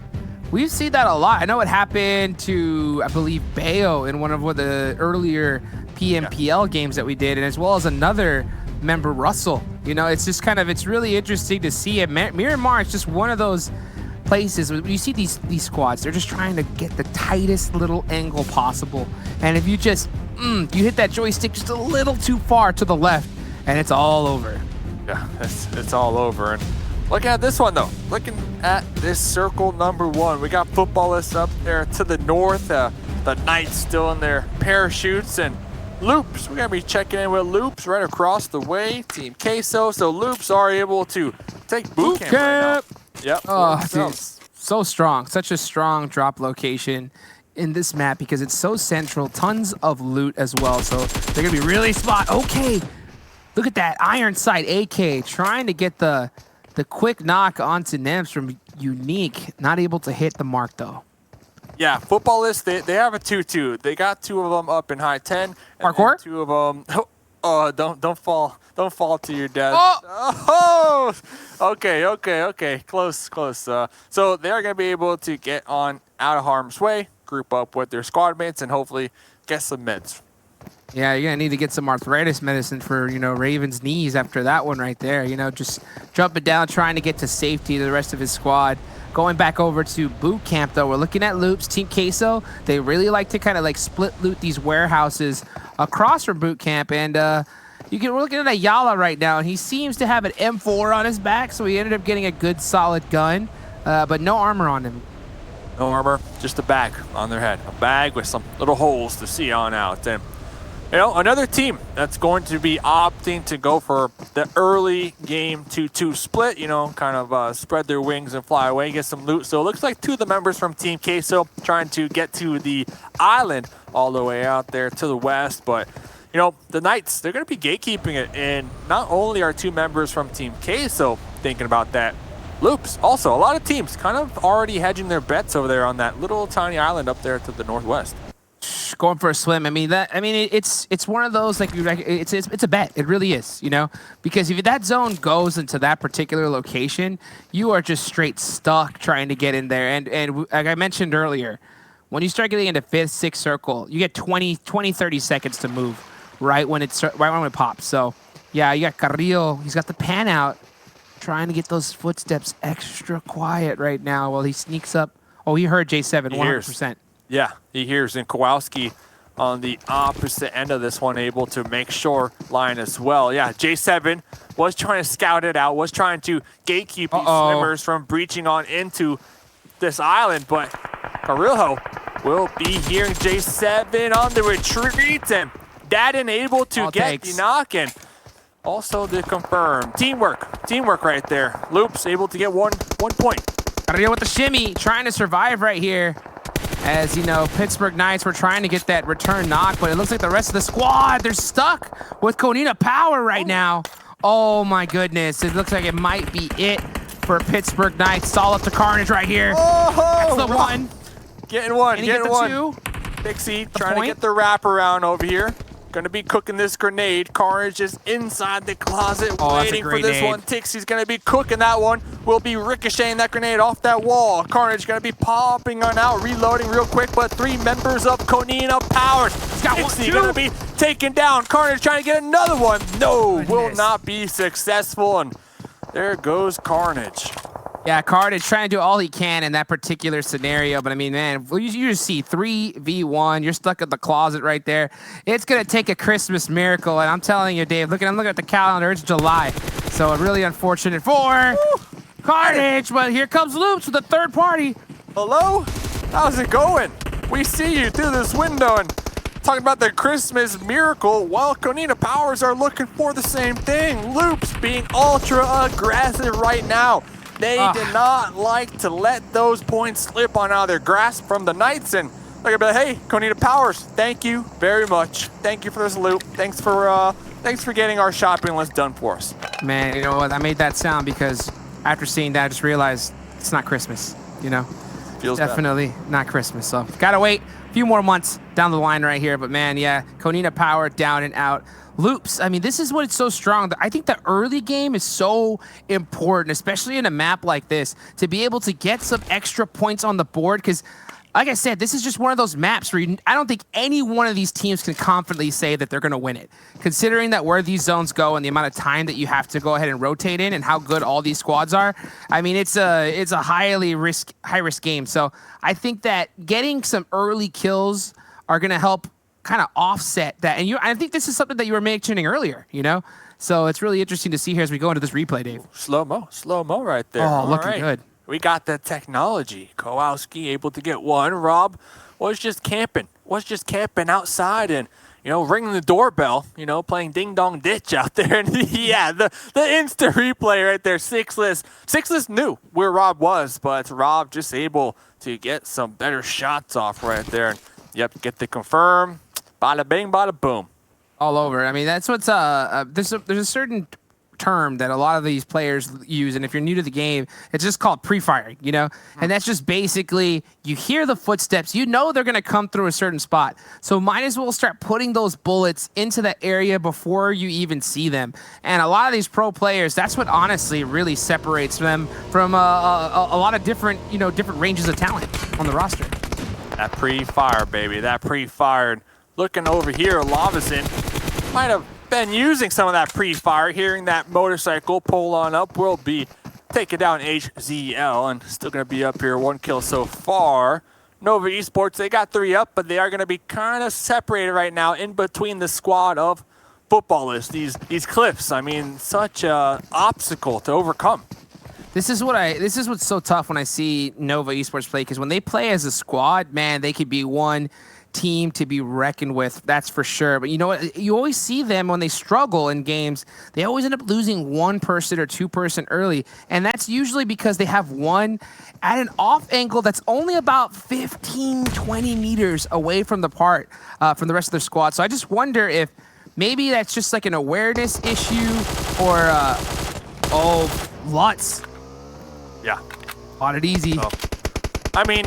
We've seen that a lot. I know it happened to, I believe, Bayo in one of the earlier PMPL games that we did, and as well as another member, Russell. You know, it's just kind of, it's really interesting to see it. Miramar is just one of those places when you see these squads, they're just trying to get the tightest little angle possible. And if you just, you hit that joystick just a little too far to the left, and it's all over. Yeah, it's all over. And look at this one, though. Looking at this circle number 1, we got Footballists up there to the north. The Knights still in their parachutes, and Loops. We're going to be checking in with Loops right across the way. Team Queso. So Loops are able to take boot camp right now. Yep. Oh, dude, so strong. Such a strong drop location in this map because it's so central. Tons of loot as well. So they're going to be really spot. Okay. Look at that iron sight AK trying to get the quick knock onto Nems from Unique. Not able to hit the mark, though. Yeah, Footballists, they have a 2-2. They got 2 of them up in high 10. Parkour? 2 of them. Oh, don't fall. Don't fall to your death. Oh! Okay. Close. So they're going to be able to get on out of harm's way, group up with their squad mates, and hopefully get some meds. Yeah, you're going to need to get some arthritis medicine for, Raven's knees after that one right there. Just jumping down, trying to get to safety to the rest of his squad. Going back over to boot camp, though, we're looking at Loops. Team Queso, they really like to kind of like split loot these warehouses across from boot camp. And we're looking at Ayala right now, and he seems to have an M4 on his back, so he ended up getting a good solid gun, but no armor on him. No armor, just a bag on their head. A bag with some little holes to see on out. And another team that's going to be opting to go for the early game 2-2 split, kind of spread their wings and fly away, get some loot. So it looks like 2 of the members from Team Queso trying to get to the island all the way out there to the west. But, the Knights, they're going to be gatekeeping it. And not only are 2 members from Team Queso thinking about that, Loops, also a lot of teams kind of already hedging their bets over there on that little tiny island up there to the northwest. Going for a swim. It's one of those, like, it's a bet. It really is, because if that zone goes into that particular location, you are just straight stuck trying to get in there. And like I mentioned earlier, when you start getting into 5th, 6th circle, you get 30 seconds to move right when it pops. So yeah, you got Carrillo. He's got the pan out, trying to get those footsteps extra quiet right now while he sneaks up. Oh, he heard J7 100%. Yeah, he hears. And Kowalski on the opposite end of this one, able to make shoreline as well. Yeah, J7 was trying to scout it out, was trying to gatekeep these swimmers from breaching on into this island, but Carrillo will be hearing J7 on the retreat, and Dadden able to get the knock, and also to confirm. Teamwork right there. Loops able to get one point. Carrillo with the shimmy, trying to survive right here. As Pittsburgh Knights were trying to get that return knock, but it looks like the rest of the squad, they're stuck with Konina Power right now. Oh my goodness, it looks like it might be it for Pittsburgh Knights. Stall up to Carnage right here. That's the one. Getting one, getting one. 2. Pixie trying to get the wraparound over here. Gonna be cooking this grenade. Carnage is inside the closet waiting for this one. Tixie's gonna be cooking that one. Will be ricocheting that grenade off that wall. Carnage gonna be popping on out, reloading real quick, but 3 members of Konina Powers. Tixie gonna be taken down. Carnage trying to get another one. No, will not be successful, and there goes Carnage. Yeah, Carnage trying to do all he can in that particular scenario, but I mean, man, you just see 3v1. You're stuck in the closet right there. It's gonna take a Christmas miracle, and I'm telling you, Dave. I'm looking at the calendar. It's July, so really unfortunate for Carnage. But here comes Loops with a third party. Hello, how's it going? We see you through this window and talking about the Christmas miracle. While Konina Powers are looking for the same thing. Loops being ultra aggressive right now. They did not like to let those points slip on out of their grasp from the Knights, and they're gonna be like, hey, Konina Powers, thank you very much. Thank you for this loot. Thanks for getting our shopping list done for us. Man, you know what? I made that sound because after seeing that, I just realized it's not Christmas. Feels bad. Definitely not Christmas. So gotta wait a few more months down the line right here. But man, yeah, Konina Power down and out. Loops, I mean, this is what it's so strong. I think the early game is so important, especially in a map like this, to be able to get some extra points on the board. Because, like I said, this is just one of those maps where I don't think any one of these teams can confidently say that they're going to win it. Considering that where these zones go and the amount of time that you have to go ahead and rotate in and how good all these squads are, I mean, it's a high risk game. So I think that getting some early kills are going to help kind of offset that. And I think this is something that you were mentioning earlier, you know? So it's really interesting to see here as we go into this replay, Dave. Slow-mo right there. Oh, looking good. We got the technology. Kowalski able to get one. Rob was just camping outside and, you know, ringing the doorbell, you know, playing ding dong ditch out there. And yeah, the instant replay right there. Sixless knew where Rob was, but Rob just able to get some better shots off right there. And yep, get the confirm. Bada bing, bada boom. All over. I mean, that's what's there's a certain term that a lot of these players use, and if you're new to the game, it's just called pre-firing, you know? And that's just basically, you hear the footsteps, you know they're going to come through a certain spot. So might as well start putting those bullets into that area before you even see them. And a lot of these pro players, that's what honestly really separates them from a lot of different, you know, different ranges of talent on the roster. That pre-fire, baby. That pre-fired. Looking over here, Lavison might have been using some of that pre-fire. Hearing that motorcycle pull on up, will be taking down HZL and still going to be up here. 1 kill so far. Nova Esports, they got 3 up, but they are going to be kind of separated right now in between the squad of footballers. These cliffs, I mean, such a obstacle to overcome. This is what's so tough when I see Nova Esports play, because when they play as a squad, man, they could be one team to be reckoned with, that's for sure. But you know what? You always see them when they struggle in games, they always end up losing 1 person or 2 person early. And that's usually because they have one at an off angle that's only about 15, 20 meters away from the from the rest of their squad. So I just wonder if maybe that's just like an awareness issue or, oh, Lutz. Yeah. Bought it easy. Oh. I mean,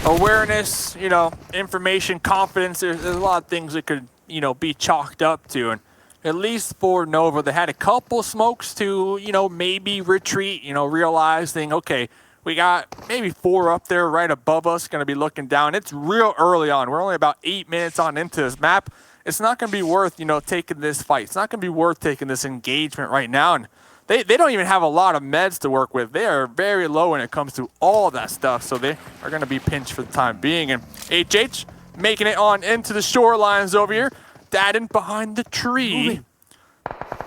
awareness, you know, information, confidence, there's a lot of things that could, you know, be chalked up to. And at least for Nova, they had a couple smokes to, you know, maybe retreat, you know, realizing, okay, we got maybe 4 up there right above us, going to be looking down. It's real early on. We're only about 8 minutes on into this map. It's not going to be worth, you know, taking this fight. It's not going to be worth taking this engagement right now. And they don't even have a lot of meds to work with. They are very low when it comes to all that stuff, so they are going to be pinched for the time being. And HH making it on into the shorelines over here. Dadden behind the tree.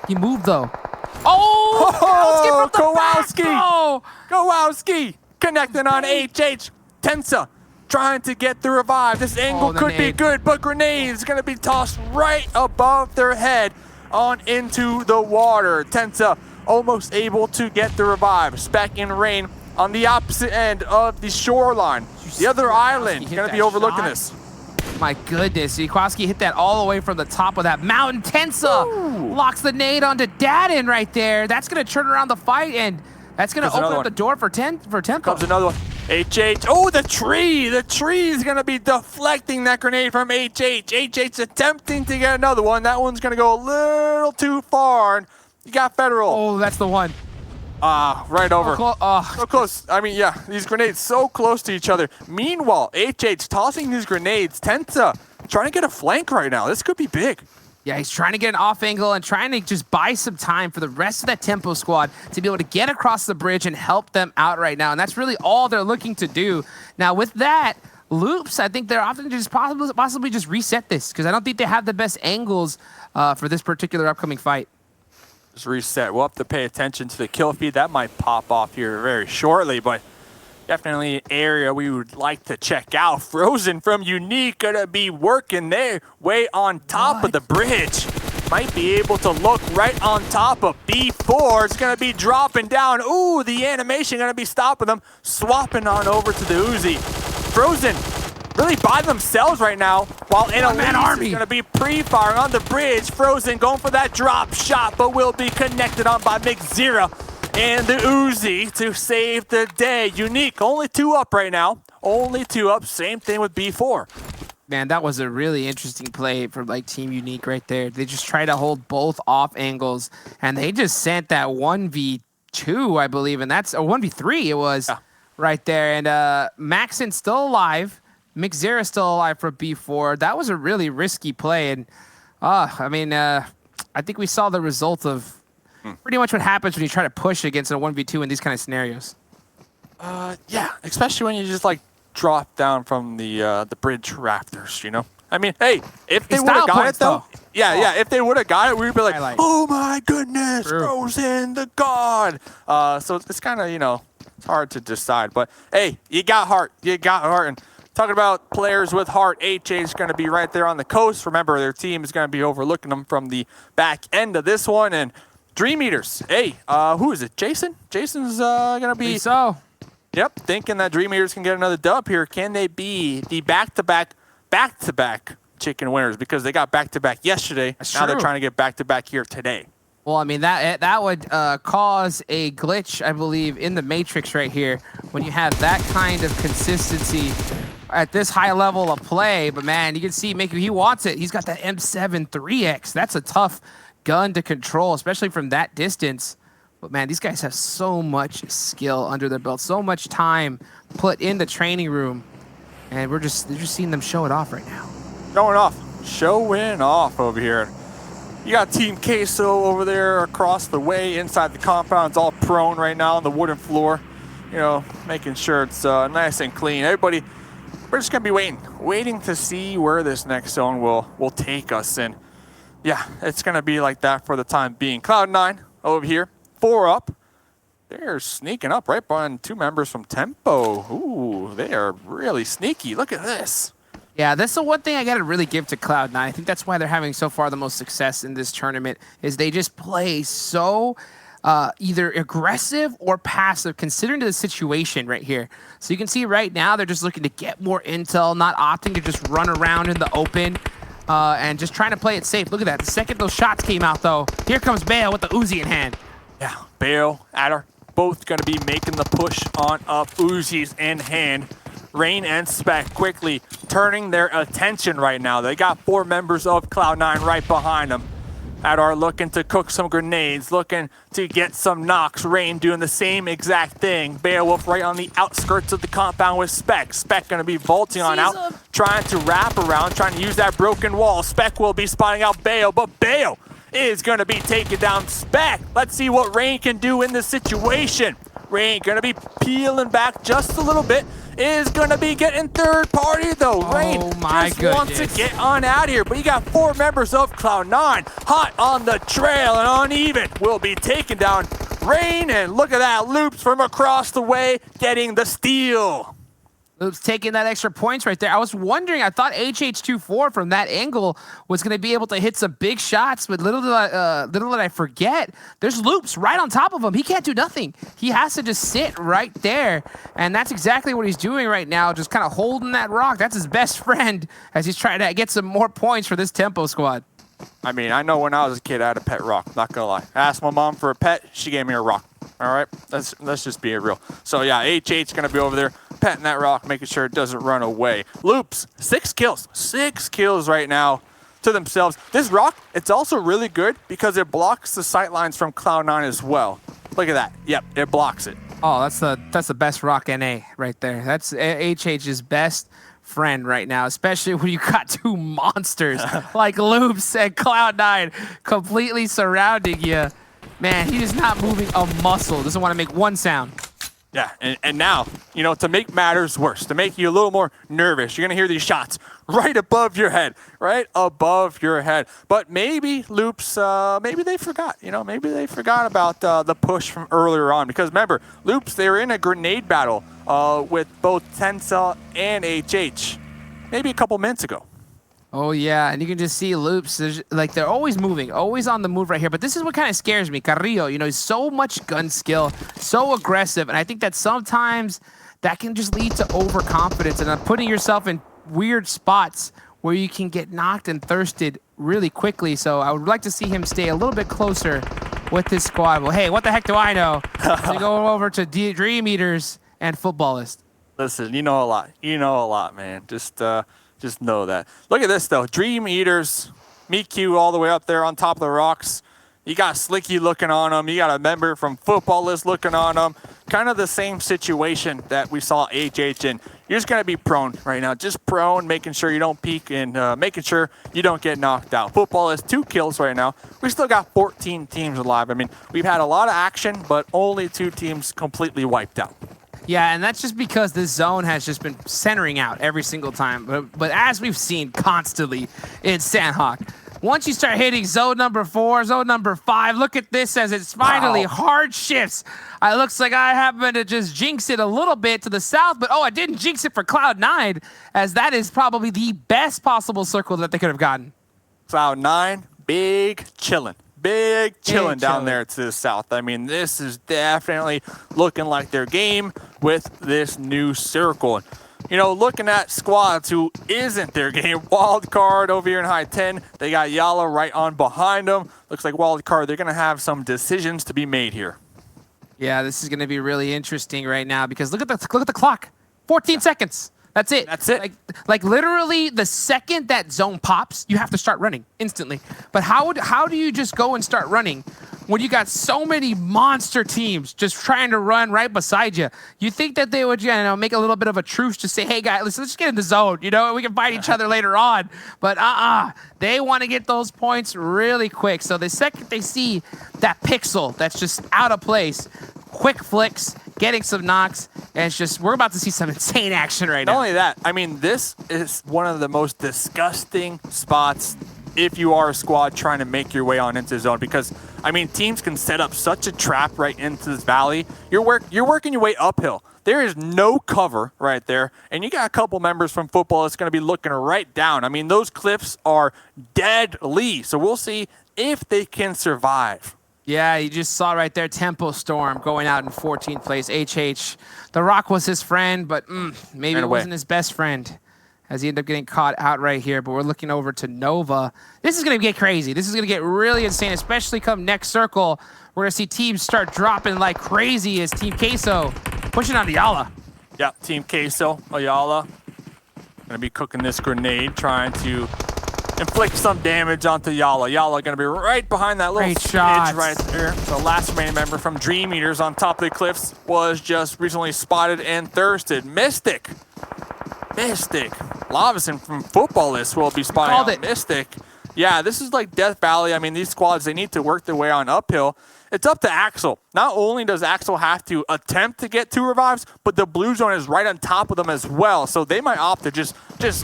He moved, though. Oh! Kowalski! Oh! Kowalski connecting on HH. Tensa trying to get the revive. This angle could be good, but grenades going to be tossed right above their head on into the water. Tensa almost able to get the revive. Spec in rain on the opposite end of the shoreline. The other island going to be overlooking this. My goodness, Kowalski hit that all the way from the top of that mountain. Tensa locks the nade onto Dadden right there. That's going to turn around the fight, and that's going to open up the door for Tempo. Comes another one. HH. Oh, the tree. The tree is going to be deflecting that grenade from HH. HH attempting to get another one. That one's going to go a little too far. And you got Federal. Oh, that's the one. Right over. So close. I mean, yeah, these grenades so close to each other. Meanwhile, HH tossing these grenades. Tensa trying to get a flank right now. This could be big. Yeah, he's trying to get an off angle and trying to just buy some time for the rest of that Tempo squad to be able to get across the bridge and help them out right now. And that's really all they're looking to do. Now, with that, Loops, I think they're often just possibly just reset this, because I don't think they have the best angles for this particular upcoming fight. Just reset. We'll have to pay attention to the kill feed. That might pop off here very shortly, but definitely an area we would like to check out. Frozen from Unique gonna be working their way on top of the bridge. Might be able to look right on top of B4. It's gonna be dropping down. Ooh, the animation gonna be stopping them. Swapping on over to the Uzi. Frozen really by themselves right now, while Annalise is gonna be pre-firing on the bridge. Frozen going for that drop shot, but will be connected on by McZera. and the Uzi to save the day. Unique, only 2 up right now. Only 2 up. Same thing with B4. Man, that was a really interesting play from like Team Unique right there. They just tried to hold both off angles, and they just sent that 1v2, I believe, and that's a 1v3 it was right there. And Maxon's still alive. McZera's still alive for B4. That was a really risky play, and I mean, I think we saw the result of pretty much what happens when you try to push against a 1v2 in these kind of scenarios. Yeah, especially when you just like drop down from the bridge rafters, you know? I mean, hey, if they would have got it though, yeah, if they would have got it, we'd be like, oh my goodness, throws in the god. So it's kind of, you know, it's hard to decide. But hey, you got heart. You got heart. And talking about players with heart, HA is going to be right there on the coast. Remember, their team is going to be overlooking them from the back end of this one. And Dream Eaters, hey, who is it? Jason? Jason's going to be... So. Yep, thinking that Dream Eaters can get another dub here. Can they be the back-to-back chicken winners? Because they got back-to-back yesterday. Now they're trying to get back-to-back here today. Well, I mean, that would cause a glitch, I believe, in the Matrix right here when you have that kind of consistency at this high level of play. But, man, you can see he wants it. He's got that M7 3X. That's a tough gun to control, especially from that distance. But, man, these guys have so much skill under their belt, so much time put in the training room. And they're just seeing them show it off right now. Showing off over here. You got Team Queso over there across the way inside the compound. It's all prone right now on the wooden floor. You know, making sure it's nice and clean. Everybody, we're just going to be waiting to see where this next zone will take us. And, yeah, it's going to be like that for the time being. Cloud9 over here. 4 up. They're sneaking up right behind 2 members from Tempo. Ooh, they are really sneaky. Look at this. Yeah, that's the one thing I got to really give to Cloud9. I think that's why they're having so far the most success in this tournament is they just play so either aggressive or passive considering the situation right here. So you can see right now they're just looking to get more intel, not opting to just run around in the open and just trying to play it safe. Look at that. The second those shots came out, though, here comes Bale with the Uzi in hand. Yeah, Bale, Adder, both going to be making the push on up. Uzis in hand. Rain and Spec quickly turning their attention right now. They got 4 members of Cloud9 right behind them. Adder looking to cook some grenades, looking to get some knocks. Rain doing the same exact thing. Beowulf right on the outskirts of the compound with Spec. Spec going to be vaulting on out, trying to wrap around, trying to use that broken wall. Spec will be spotting out Bale, but Bale is going to be taking down Spec. Let's see what Rain can do in this situation. Rain going to be peeling back just a little bit. Is going to be getting third party, though. Rain just wants to get on out of here. But you got 4 members of Cloud9 hot on the trail and uneven. Will be taking down Rain. And look at that. Loops from across the way getting the steal. Loops taking that extra points right there. I was wondering, I thought HH24 from that angle was going to be able to hit some big shots, but little did I forget, there's Loops right on top of him. He can't do nothing. He has to just sit right there, and that's exactly what he's doing right now, just kind of holding that rock. That's his best friend as he's trying to get some more points for this Tempo squad. I mean, I know when I was a kid, I had a pet rock, not gonna lie. I asked my mom for a pet, she gave me a rock. All right, let's just be real. So yeah, HH's gonna be over there petting that rock, making sure it doesn't run away. Loops, 6 kills. 6 kills right now to themselves. This rock, it's also really good because it blocks the sight lines from Cloud9 as well. Look at that. Yep, it blocks it. Oh, that's the best rock NA right there. That's HH's best friend right now, especially when you got 2 monsters like Loops and Cloud9 completely surrounding you. Man, he is not moving a muscle. Doesn't want to make one sound. Yeah, and now, you know, to make matters worse, to make you a little more nervous, you're going to hear these shots right above your head, right above your head. But maybe Loops, maybe they forgot, you know, maybe they forgot about the push from earlier on. Because remember, Loops, they were in a grenade battle with both Tencel and HH maybe a couple minutes ago. Oh, yeah, and you can just see Loops, like they're always moving, always on the move right here. But this is what kind of scares me. Carrillo, you know, he's so much gun skill, so aggressive, and I think that sometimes that can just lead to overconfidence and putting yourself in weird spots where you can get knocked and thirsted really quickly. So I would like to see him stay a little bit closer with this squad. Well, hey, what the heck do I know? We go over to Dream Eaters and Footballist. Listen, you know a lot. You know a lot, man. Just know that. Look at this, though. Dream Eaters, Meet Q all the way up there on top of the rocks. You got Slicky looking on them. You got a member from Footballist looking on them. Kind of the same situation that we saw HH in. You're just going to be prone right now. Just prone, making sure you don't peek and making sure you don't get knocked out. Footballist, 2 kills right now. We still got 14 teams alive. I mean, we've had a lot of action, but only 2 teams completely wiped out. Yeah, and that's just because this zone has just been centering out every single time. But as we've seen constantly in Sanhok, once you start hitting zone number 4, zone number 5, look at this as it's finally hard shifts. It looks like I happened to just jinx it a little bit to the south, but I didn't jinx it for Cloud9, as that is probably the best possible circle that they could have gotten. Cloud9, big chillin'. Big chilling down there to the south. I mean, this is definitely looking like their game with this new circle. You know, looking at squads who isn't their game, Wildcard over here in high 10, they got Yala right on behind them. Looks like Wildcard, they're going to have some decisions to be made here. Yeah, this is going to be really interesting right now because look at the clock. 14 seconds. That's it. That's it. Like literally the second that zone pops, you have to start running instantly. But how do you just go and start running when you got so many monster teams just trying to run right beside you? You think that they would, make a little bit of a truce to say, hey guys, let's just get in the zone. We can fight each other later on. But they want to get those points really quick. So the second they see that pixel that's just out of place, quick flicks, getting some knocks, and it's just, we're about to see some insane action right now. Not only that, I mean, this is one of the most disgusting spots if you are a squad trying to make your way on into the zone, because, I mean, teams can set up such a trap right into this valley. You're working your way uphill. There is no cover right there, and you got a couple members from football that's going to be looking right down. I mean, those cliffs are deadly, so we'll see if they can survive. Yeah, you just saw right there, Tempo Storm going out in 14th place. HH, the Rock was his friend, but maybe it wasn't his best friend as he ended up getting caught out right here. But we're looking over to Nova. This is going to get crazy. This is going to get really insane, especially come next circle. We're going to see teams start dropping like crazy as Team Queso pushing on Ayala. Yeah, Team Queso, Ayala, going to be cooking this grenade, trying to inflict some damage onto Yala. Yala going to be right behind that little edge right there. The last remaining member from Dream Eaters on top of the cliffs was just recently spotted and thirsted. Mystic. Lavison from Footballist will be spotting out Mystic. Yeah, this is like Death Valley. I mean, these squads, they need to work their way on uphill. It's up to Axel. Not only does Axel have to attempt to get 2 revives, but the blue zone is right on top of them as well. So they might opt to just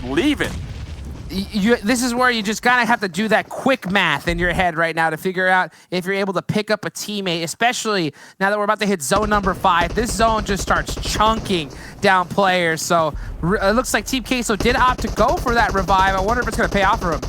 leave it. This is where you just gotta have to do that quick math in your head right now to figure out if you're able to pick up a teammate, especially now that we're about to hit zone number 5. This zone just starts chunking down players. So it looks like Team Queso did opt to go for that revive. I wonder if it's gonna pay off for him.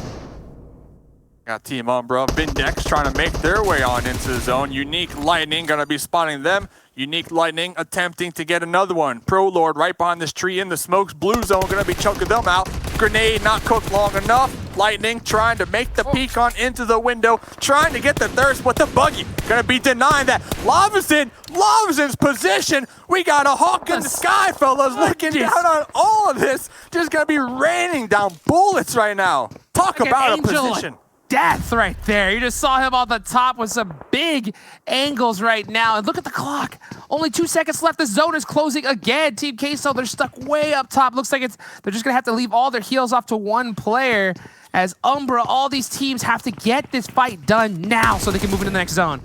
Got Team Umbra, Vindex trying to make their way on into the zone. Unique Lightning gonna be spotting them. Unique Lightning attempting to get another one. Pro Lord right behind this tree in the smokes. Blue zone gonna be choking them out. Grenade not cooked long enough. Lightning trying to make the peek on into the window, trying to get the thirst, but the buggy gonna be denying that. Lavison's position. We got a hawk in the sky, fellas, looking down on all of this. Just gonna be raining down bullets right now. Talk like about a position. Death right there. You just saw him on the top with some big angles right now. And look at the clock. Only 2 seconds left. The zone is closing again. Team Queso, they're stuck way up top. Looks like they're just going to have to leave all their heals off to one player. As Umbra, all these teams have to get this fight done now so they can move into the next zone.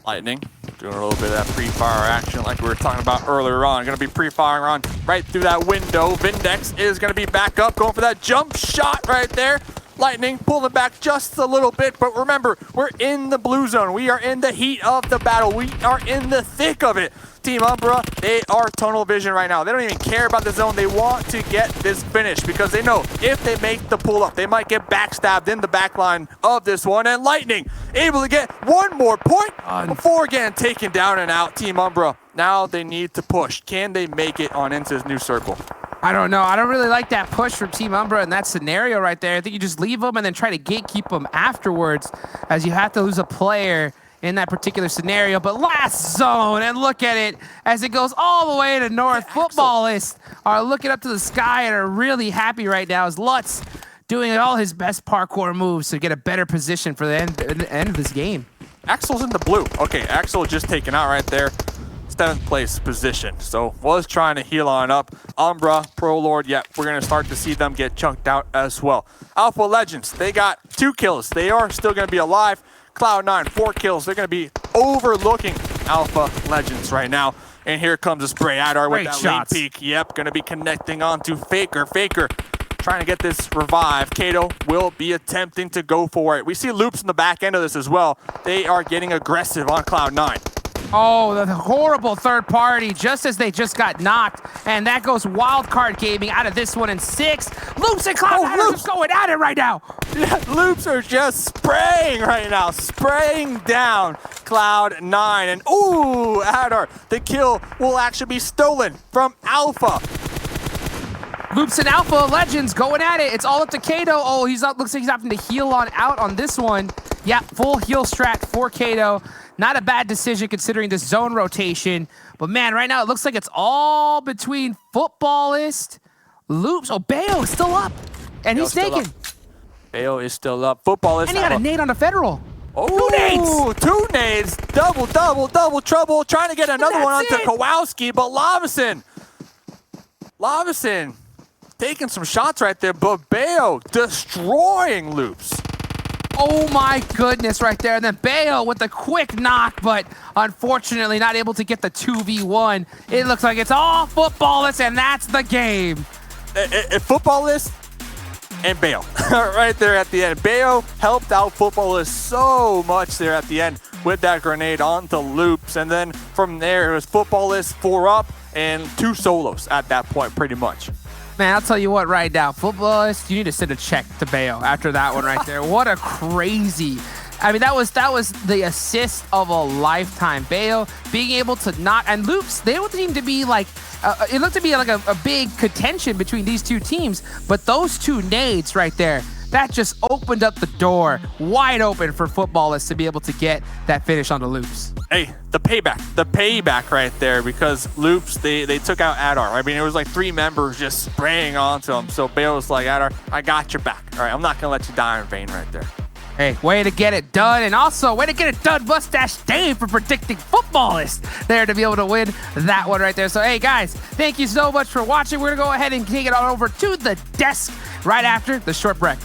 Lightning doing a little bit of that pre-fire action like we were talking about earlier on. Going to be pre-firing on right through that window. Vindex is going to be back up, going for that jump shot right there. Lightning pulling back just a little bit, but remember, we're in the blue zone. We are in the heat of the battle. We are in the thick of it. Team Umbra, they are tunnel vision right now. They don't even care about the zone. They want to get this finished because they know if they make the pull up, they might get backstabbed in the back line of this one. And Lightning able to get one more point before getting taken down and out. Team Umbra, now they need to push. Can they make it on into this new circle? I don't know. I don't really like that push from Team Umbra in that scenario right there. I think you just leave them and then try to gatekeep them afterwards, as you have to lose a player in that particular scenario. But last zone, and look at it as it goes all the way to north. Footballists are looking up to the sky and are really happy right now as Lutz doing all his best parkour moves to get a better position for the end of this game. Axel's in the blue. Okay, Axel just taken out right there. 7th place position. So was trying to heal on up. Umbra, Pro Lord, yeah, we're going to start to see them get chunked out as well. Alpha Legends, they got 2 kills. They are still going to be alive. Cloud9, 4 kills. They're going to be overlooking Alpha Legends right now. And here comes a spray. Adar with that lead peak. Yep, going to be connecting onto Faker. Faker trying to get this revive. Kato will be attempting to go for it. We see loops in the back end of this as well. They are getting aggressive on Cloud9. Oh, the horrible third party, just as they just got knocked. And that goes Wildcard Gaming out of this one in 6. Loops and Cloud9 are just going at it right now. Yeah, Loops are just spraying right now, spraying down Cloud9. And ooh, Adar, the kill will actually be stolen from Alpha. Loops and Alpha Legends going at it. It's all up to Kato. Oh, looks like he's having to heal on out on this one. Yeah, full heal strat for Kato. Not a bad decision considering this zone rotation. But man, right now it looks like it's all between Footballist, Loops. Oh, Bayo is still up. And he's taken. Bayo is still up. Footballist. And he got a nade on the Federal. Oh, 2 nades. Double trouble. Trying to get another one onto Kowalski, but Lavison taking some shots right there, but Bayo destroying Loops. Oh my goodness, right there. And then Bayo with the quick knock, but unfortunately not able to get the 2v1. It looks like it's all Footballist, and that's the game. Footballist and Bayo right there at the end. Bayo helped out Footballist so much there at the end with that grenade onto Loops. And then from there, it was Footballist 4 up and 2 solos at that point, pretty much. Man, I'll tell you what right now, Footballist, you need to send a check to Bayo after that one right there. What a crazy... I mean, that was the assist of a lifetime. Bayo being able to not... And Loops, they don't seem to be like... it looked to be like a big contention between these two teams, but those 2 nades right there, that just opened up the door wide open for Footballist to be able to get that finish on the Loops. Hey, the payback right there, because Loops, they took out Adar. I mean, it was like 3 members just spraying onto him. So Bayo was like, Adar, I got your back. All right, I'm not going to let you die in vain right there. Hey, way to get it done. And also, way to get it done, Mustache Dave, for predicting Footballist there to be able to win that one right there. So, hey, guys, thank you so much for watching. We're going to go ahead and take it on over to the desk right after the short break.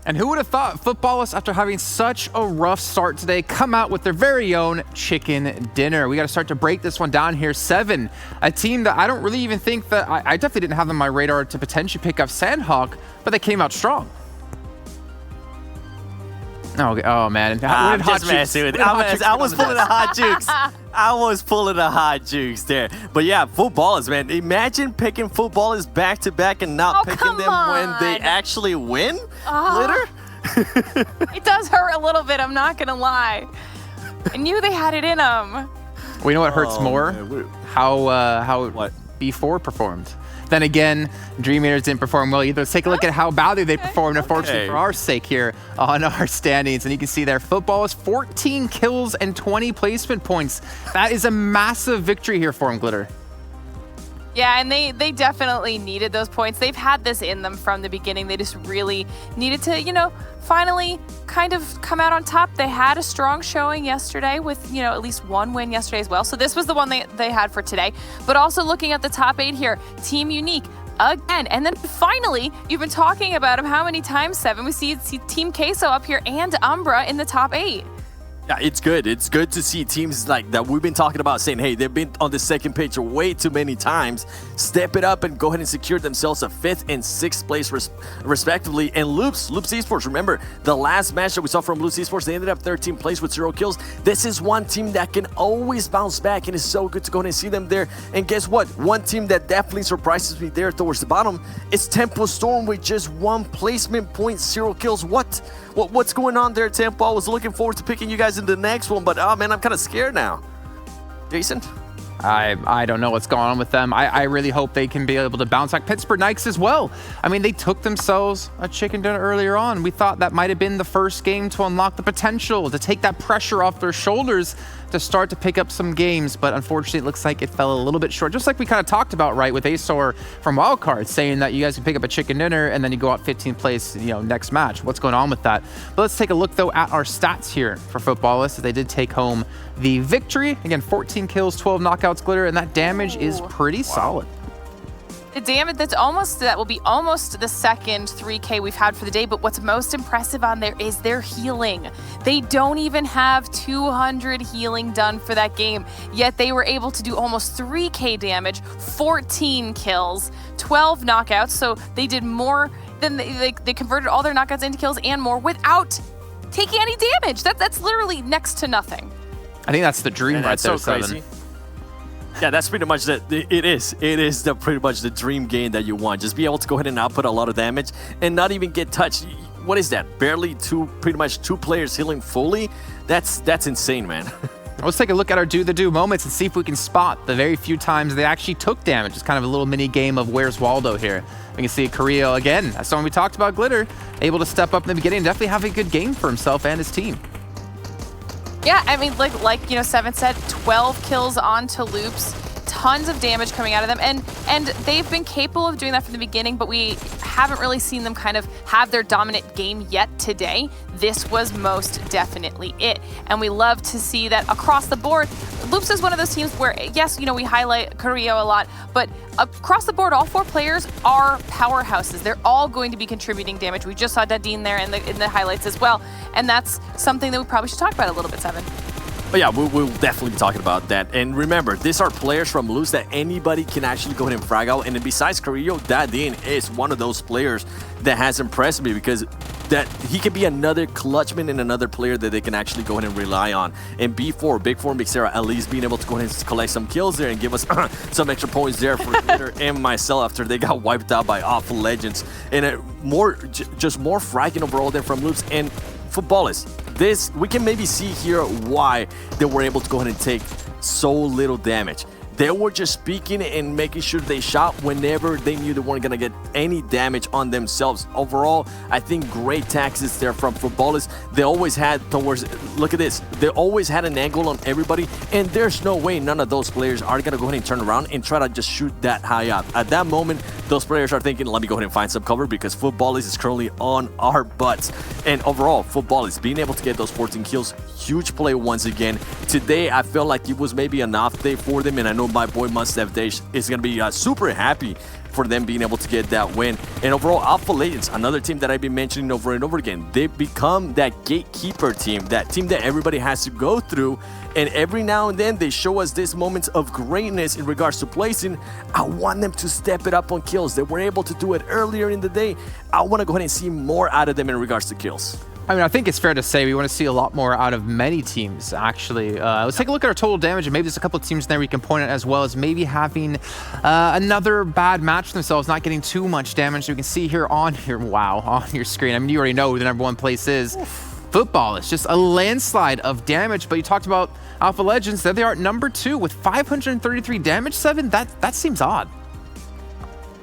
And who would have thought Footballists, after having such a rough start today, come out with their very own chicken dinner? We got to start to break this one down here. 7, a team that I don't really even think that I definitely didn't have on my radar to potentially pick up Sanhok, but they came out strong. Oh man, I'm just messing with it. I was pulling the hot jukes. I was pulling the hot jukes there. But yeah, Footballers, man. Imagine picking Footballers back to back and not picking them when they actually win. Glitter. It does hurt a little bit, I'm not gonna lie. I knew they had it in them. We know what hurts more? Man, how B4 performed. Then again, Dream Eaters didn't perform well either. Let's take a look at how badly they performed, unfortunately, for our sake here on our standings. And you can see there, Footballers, 14 kills and 20 placement points. That is a massive victory here for them, Glitter. Yeah, and they definitely needed those points. They've had this in them from the beginning. They just really needed to, you know, finally kind of come out on top. They had a strong showing yesterday with, you know, at least 1 win yesterday as well. So this was the one they had for today. But also looking at the top 8 here, Team Unique again. And then finally, you've been talking about them how many times, 7? We see Team Queso up here and Umbra in the top 8. Yeah, it's good. It's good to see teams like that we've been talking about saying, hey, they've been on the second page way too many times. Step it up and go ahead and secure themselves a 5th and 6th place respectively. And Loops Esports, remember, the last match that we saw from Loops Esports, they ended up 13th place with 0 kills. This is one team that can always bounce back, and it's so good to go ahead and see them there. And guess what? One team that definitely surprises me there towards the bottom is Tempo Storm with just 1 placement point, 0 kills. What's going on there, Tempo? I was looking forward to picking you guys in the next one, but oh man, I'm kind of scared now. Jason? I don't know what's going on with them. I really hope they can be able to bounce back. Pittsburgh Knights as well. I mean, they took themselves a chicken dinner earlier on. We thought that might have been the first game to unlock the potential, to take that pressure off their shoulders, to start to pick up some games, but unfortunately it looks like it fell a little bit short. Just like we kind of talked about, right, with Azor from Wildcard, saying that you guys can pick up a chicken dinner and then you go out 15th place, next match. What's going on with that? But let's take a look, though, at our stats here for Footballists. They did take home the victory. Again, 14 kills, 12 knockouts, Glitter, and that damage is pretty solid. The damage, that will be almost the second 3K we've had for the day, but what's most impressive on there is their healing. They don't even have 200 healing done for that game, yet they were able to do almost 3K damage, 14 kills, 12 knockouts, so they did more than they converted all their knockouts into kills and more without taking any damage. That's literally next to nothing. I think that's the dream right there, so crazy. Yeah, that's pretty much it is pretty much the dream game that you want. Just be able to go ahead and output a lot of damage and not even get touched. What is that? Barely pretty much two players healing fully? That's insane, man. Let's take a look at our do moments and see if we can spot the very few times they actually took damage. It's kind of a little mini game of Where's Waldo here. We can see Carrillo again. That's someone we talked about, Glitter, able to step up in the beginning and definitely have a good game for himself and his team. Yeah, I mean, like Seven said, 12 kills onto Loops, tons of damage coming out of them, and they've been capable of doing that from the beginning, but we haven't really seen them kind of have their dominant game yet today. This was most definitely it, and we love to see that across the board. Loops is one of those teams where, yes, we highlight Carrillo a lot, but across the board, all 4 players are powerhouses. They're all going to be contributing damage. We just saw Dadine there in the highlights as well, and that's something that we probably should talk about a little bit, Seven. But yeah, we'll definitely be talking about that. And remember, these are players from Luz that anybody can actually go ahead and frag out. And then besides Carrillo, Dadine is one of those players that has impressed me because that he could be another clutchman and another player that they can actually go ahead and rely on. And B4, Big 4 and Big Sarah, at least being able to go ahead and collect some kills there and give us some extra points there for Glitter and myself after they got wiped out by Awful Legends. And just more fragging overall there from Loops and Footballists. We can maybe see here why they were able to go ahead and take so little damage. They were just speaking and making sure they shot whenever they knew they weren't going to get any damage on themselves. Overall, I think great taxes there from Footballists. They always had look at this. They always had an angle on everybody, and there's no way none of those players are going to go ahead and turn around and try to just shoot that high up. At that moment, those players are thinking, let me go ahead and find some cover because Footballists is currently on our butts. And overall, Footballists being able to get those 14 kills, huge play once again. Today, I felt like it was maybe an off day for them, and I know my boy Mustaf Dash is going to be super happy for them being able to get that win. And overall, Alpha Legends, another team that I've been mentioning over and over again, they've become that gatekeeper team, that team that everybody has to go through. And every now and then, they show us these moments of greatness in regards to placing. I want them to step it up on kills. They were able to do it earlier in the day. I want to go ahead and see more out of them in regards to kills. I mean, I think it's fair to say we want to see a lot more out of many teams, actually. Let's take a look at our total damage, and maybe there's a couple of teams in there we can point at, as well as maybe having another bad match themselves, not getting too much damage. So we can see here on your screen. I mean, you already know who the #1 place is. Football is just a landslide of damage, but you talked about Alpha Legends. There they are at #2 with 533 damage. 7, that seems odd.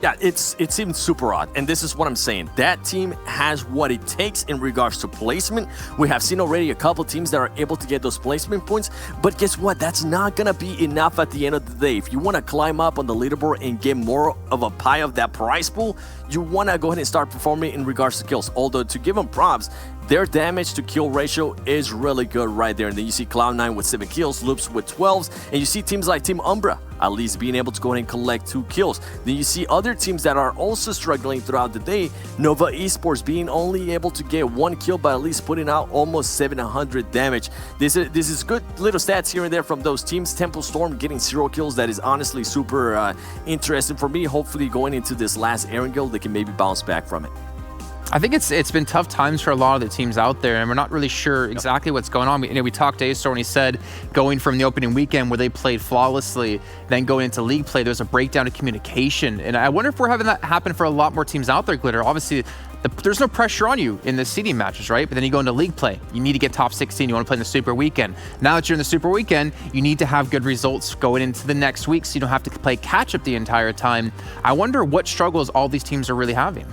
Yeah, it seems super odd, and this is what I'm saying. That team has what it takes in regards to placement. We have seen already a couple teams that are able to get those placement points, but guess what? That's not going to be enough at the end of the day. If you want to climb up on the leaderboard and get more of a pie of that prize pool, you want to go ahead and start performing in regards to kills. Although, to give them props, their damage to kill ratio is really good right there. And then you see Cloud9 with 7 kills, Loops with 12s, and you see teams like Team Umbra at least being able to go ahead and collect 2 kills. Then you see other teams that are also struggling throughout the day. Nova Esports being only able to get 1 kill, but at least putting out almost 700 damage. This is good little stats here and there from those teams. Temple Storm getting 0 kills. That is honestly super interesting for me. Hopefully going into this last Erangel, they can maybe bounce back from it. I think it's been tough times for a lot of the teams out there, and we're not really sure exactly what's going on. We talked to Astor, and he said going from the opening weekend where they played flawlessly, then going into league play, there's a breakdown of communication. And I wonder if we're having that happen for a lot more teams out there, Glitter. Obviously, there's no pressure on you in the seeding matches, right? But then you go into league play. You need to get top 16. You want to play in the Super Weekend. Now that you're in the Super Weekend, you need to have good results going into the next week so you don't have to play catch-up the entire time. I wonder what struggles all these teams are really having.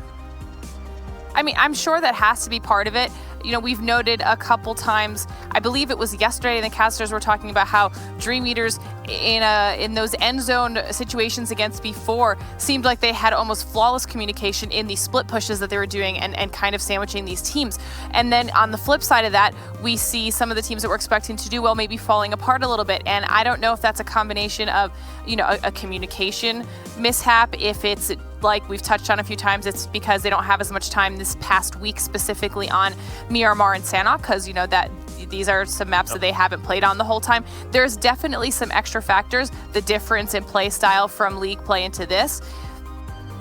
I mean, I'm sure that has to be part of it. You know, we've noted a couple times, I believe it was yesterday, the casters were talking about how Dream Eaters in those end zone situations against B4 seemed like they had almost flawless communication in these split pushes that they were doing and kind of sandwiching these teams. And then on the flip side of that, we see some of the teams that we're expecting to do well maybe falling apart a little bit. And I don't know if that's a combination of, you know, a communication mishap, if it's like we've touched on a few times, it's because they don't have as much time this past week specifically on Miramar and Sanhok, because you know that these are some maps that they haven't played on the whole time. There's definitely some extra factors, the difference in play style from league play into this.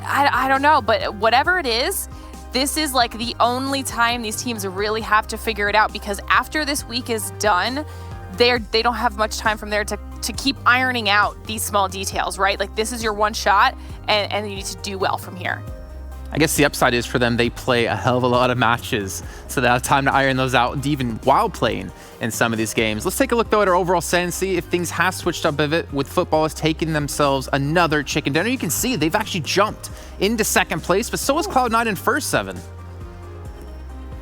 I don't know, but whatever it is, this is like the only time these teams really have to figure it out, because after this week is done, they don't have much time from there to keep ironing out these small details, right? Like this is your one shot and you need to do well from here. I guess the upside is for them, they play a hell of a lot of matches, so they have time to iron those out even while playing in some of these games. Let's take a look though at our overall set and see if things have switched up a bit with football has taken themselves another chicken dinner. You can see they've actually jumped into second place, but so is Cloud9 in first, 7.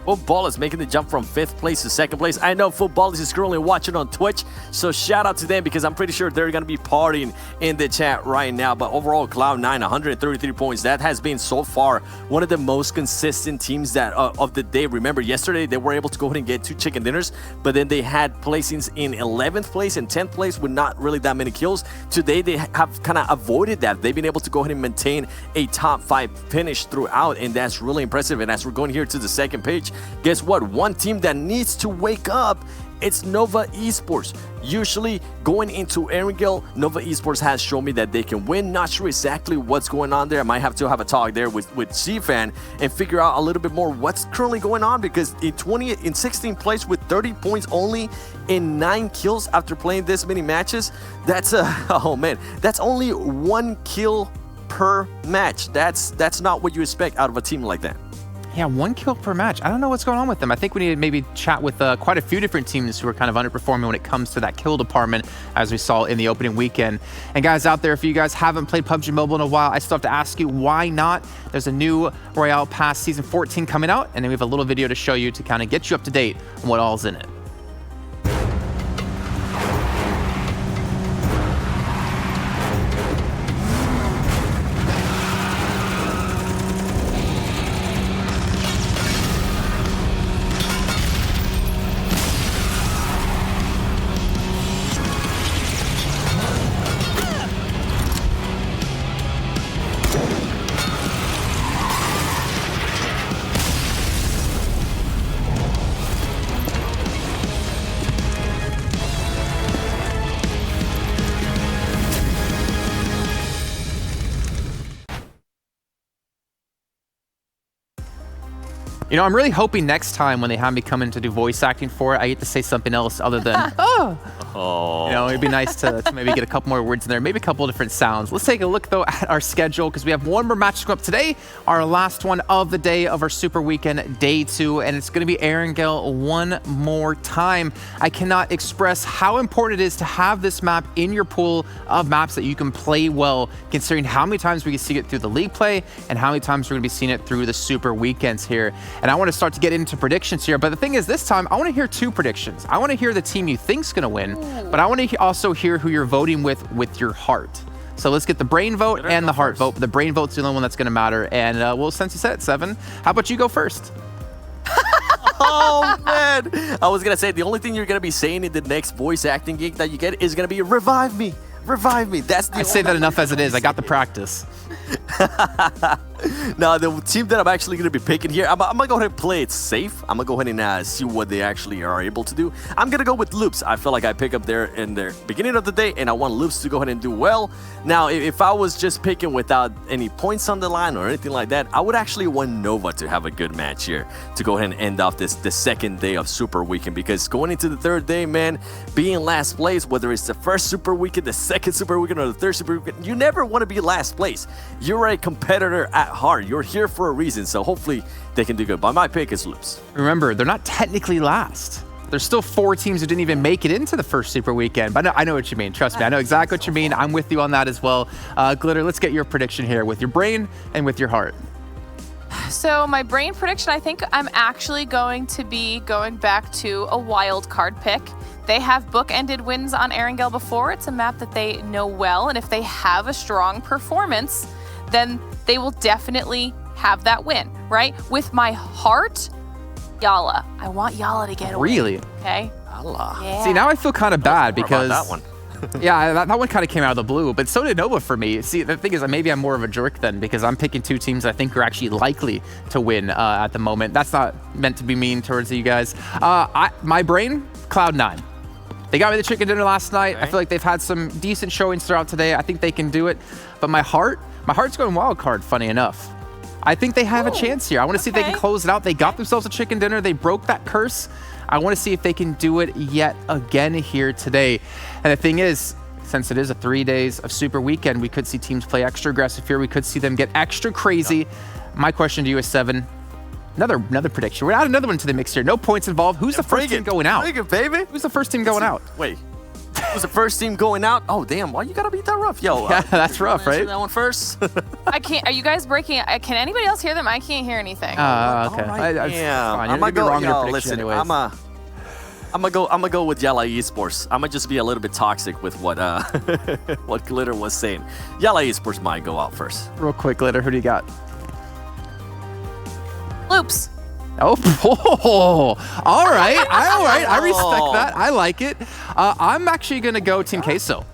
Football is making the jump from 5th place to 2nd place. I know Football is currently watching on Twitch, so shout out to them because I'm pretty sure they're going to be partying in the chat right now. But overall, Cloud9, 133 points. That has been so far one of the most consistent teams that of the day. Remember, yesterday they were able to go ahead and get 2 chicken dinners, but then they had placings in 11th place and 10th place with not really that many kills. Today, they have kind of avoided that. They've been able to go ahead and maintain a top 5 finish throughout, and that's really impressive. And as we're going here to the second page, guess what? One team that needs to wake up, it's Nova Esports. Usually going into Erangel, Nova Esports has shown me that they can win. Not sure exactly what's going on there. I might have to have a talk there with C-Fan and figure out a little bit more what's currently going on, because in 16th place with 30 points only in 9 kills after playing this many matches, that's oh man, that's only 1 kill per match. That's not what you expect out of a team like that. Yeah, 1 kill per match. I don't know what's going on with them. I think we need to maybe chat with quite a few different teams who are kind of underperforming when it comes to that kill department, as we saw in the opening weekend. And guys out there, if you guys haven't played PUBG Mobile in a while, I still have to ask you, why not? There's a new Royale Pass Season 14 coming out, and then we have a little video to show you to kind of get you up to date on what all's in it. You know, I'm really hoping next time when they have me come in to do voice acting for it, I get to say something else other than, oh. You know, it'd be nice to maybe get a couple more words in there, maybe a couple different sounds. Let's take a look, though, at our schedule, because we have one more match to come up today, our last one of the day of our Super Weekend, Day 2, and it's going to be Erangel one more time. I cannot express how important it is to have this map in your pool of maps that you can play well, considering how many times we can see it through the league play and how many times we're going to be seeing it through the Super Weekends here. And I want to start to get into predictions here, but the thing is, this time, I want to hear 2 predictions. I want to hear the team you think's going to win, but I want to also hear who you're voting with your heart. So let's get the brain vote and the heart vote. The brain vote's the only one that's going to matter. And well, since you said it, 7, how about you go first? Oh man, I was gonna say the only thing you're gonna be saying in the next voice acting gig that you get is gonna be revive me, Revive me. That's the I say that enough as it is. I got the practice. Now, the team that I'm actually going to be picking here, I'm going to go ahead and play it safe. I'm going to go ahead and see what they actually are able to do. I'm going to go with Loops. I feel like I pick up there in the beginning of the day, and I want Loops to go ahead and do well. Now, if I was just picking without any points on the line or anything like that, I would actually want Nova to have a good match here to go ahead and end off the second day of Super Weekend, because going into the third day, man, being last place, whether it's the first Super Weekend, the second Super Weekend, or the third Super Weekend, you never want to be last place. You're a competitor at heart. You're here for a reason, so hopefully they can do good. But my pick is Loops. Remember, they're not technically last. There's still 4 teams who didn't even make it into the first Super Weekend. But I know what you mean. Trust me, I know exactly what you mean. I'm with you on that as well. Glitter, let's get your prediction here with your brain and with your heart. So my brain prediction, I think I'm actually going to be going back to a wild card pick. They have bookended wins on Erangel before. It's a map that they know well, and if they have a strong performance, then they will definitely have that win, right? With my heart, Yala. I want Yala to get a Really? win. Okay? Allah. Yeah. See, now I feel kind of bad because that one. yeah, that one kind of came out of the blue, but so did Nova for me. See, the thing is, maybe I'm more of a jerk then because I'm picking 2 teams I think are actually likely to win at the moment. That's not meant to be mean towards you guys. My brain, Cloud9. They got me the chicken dinner last night. I feel like they've had some decent showings throughout today. I think they can do it. But my heart's going wild card, funny enough. I think they have a chance here. I want to see if they can close it out. They got themselves a chicken dinner. They broke that curse. I want to see if they can do it yet again here today. And the thing is, since it is a 3 days of Super Weekend, we could see teams play extra aggressive here. We could see them get extra crazy. My question to you is, Seven. Another prediction. We're add another one to the mix here. No points involved. Who's the first team going out? Bring it, baby. Who's the first team going out? Wait. Who's the first team going out? Oh, damn. Why you got to be that rough? Yo. Yeah, that's rough, right? That one first. I can't. Are you guys breaking? Can anybody else hear them? I can't hear anything. Okay. Right, yeah. I'm gonna go wrong in your prediction listen, anyways. I'm gonna go with Yala Esports. I'm gonna just be a little bit toxic with what what Glitter was saying. Yala Esports might go out first. Real quick, Glitter, who do you got? Loops. Oh, all right. I respect that. I like it. I'm actually going to go Team Queso.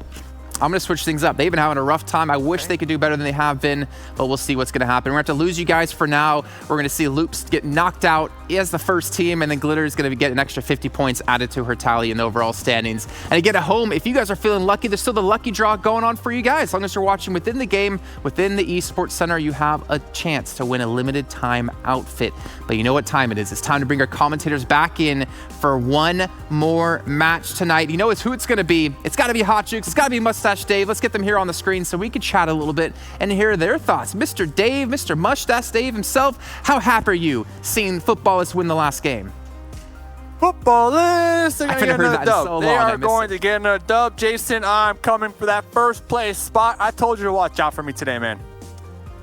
I'm going to switch things up. They've been having a rough time. I wish they could do better than they have been, but we'll see what's going to happen. We're going to have to lose you guys for now. We're going to see Loops get knocked out as the first team, and then Glitter is going to get an extra 50 points added to her tally in the overall standings. And to get at home, if you guys are feeling lucky, there's still the lucky draw going on for you guys. As long as you're watching within the game, within the Esports Center, you have a chance to win a limited time outfit. But you know what time it is. It's time to bring our commentators back in for one more match tonight. You know who it's going to be. It's got to be Hot Jukes. It's got to be Mustache Dave. Let's get them here on the screen so we can chat a little bit and hear their thoughts. Mr. Dave, Mr. Mustache Dave himself, how happy are you seeing footballists win the last game? Footballists, I haven't heard that in so long. They are going to get a dub. Jason, I'm coming for that first place spot. I told you to watch out for me today, man.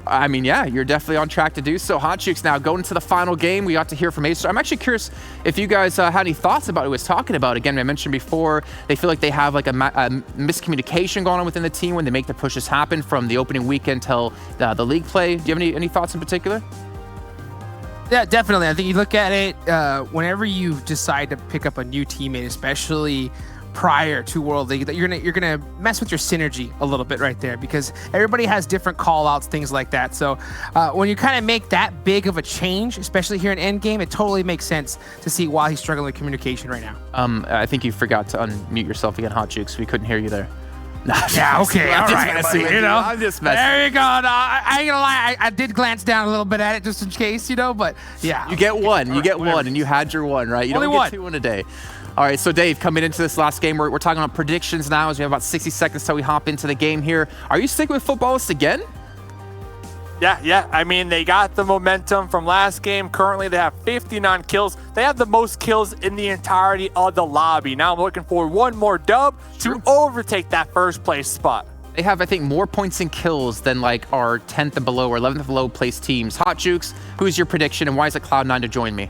I mean, yeah, you're definitely on track to do so. Hot Chicks now going into the final game. We got to hear from Acer. I'm actually curious if you guys had any thoughts about what he was talking about. Again, I mentioned before, they feel like they have like a miscommunication going on within the team when they make the pushes happen from the opening weekend till the league play. Do you have any thoughts in particular? Yeah, definitely. I think you look at it, whenever you decide to pick up a new teammate, especially prior to World League, that you're gonna mess with your synergy a little bit right there, because everybody has different call outs, things like that. So when you kind of make that big of a change, especially here in Endgame, it totally makes sense to see why he's struggling with communication right now. I think you forgot to unmute yourself again, Hot Jukes. We couldn't hear you there. Yeah, okay, all right, buddy, you know, I'm just messing. There you go. No, I ain't gonna lie, I did glance down a little bit at it just in case, you know, but yeah. You get one, and you had your one, right? You Only don't one. get 2 in a day. All right, so Dave, coming into this last game, we're talking about predictions now as we have about 60 seconds till we hop into the game here. Are you sticking with Footballists again? Yeah. I mean, they got the momentum from last game. Currently, they have 59 kills. They have the most kills in the entirety of the lobby. Now I'm looking for one more dub to overtake that first place spot. They have, I think, more points and kills than like our 10th and below or 11th and below place teams. Hot Jukes, who's your prediction, and why is it Cloud9 to join me?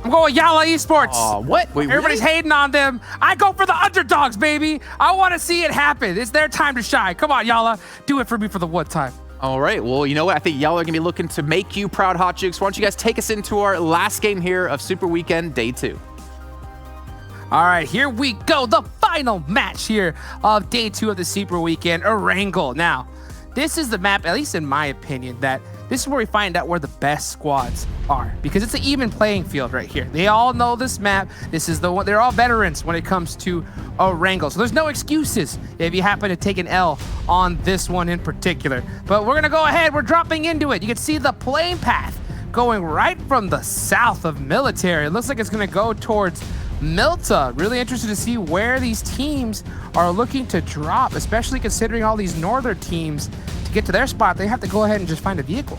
I'm going Yala Esports. Oh, what? Wait, everybody's really? hating on them. I go for the underdogs, baby. I want to see it happen. It's their time to shine. Come on, Yala. Do it for me for the one time. All right. Well, you know what? I think y'all are going to be looking to make you proud, Hot Jukes. Why don't you guys take us into our last game here of Super Weekend Day 2. All right, here we go. The final final match here of day 2 of the Super Weekend, Erangel. Now, this is the map, at least in my opinion, that this is where we find out where the best squads are, because it's an even playing field right here. They all know this map. This is the one. They're all veterans when it comes to Erangel, so there's no excuses if you happen to take an L on this one in particular. But we're gonna go ahead. We're dropping into it. You can see the playing path going right from the south of Military. It looks like it's gonna go towards Milta. Really interested to see where these teams are looking to drop, especially considering all these northern teams, to get to their spot, they have to go ahead and just find a vehicle.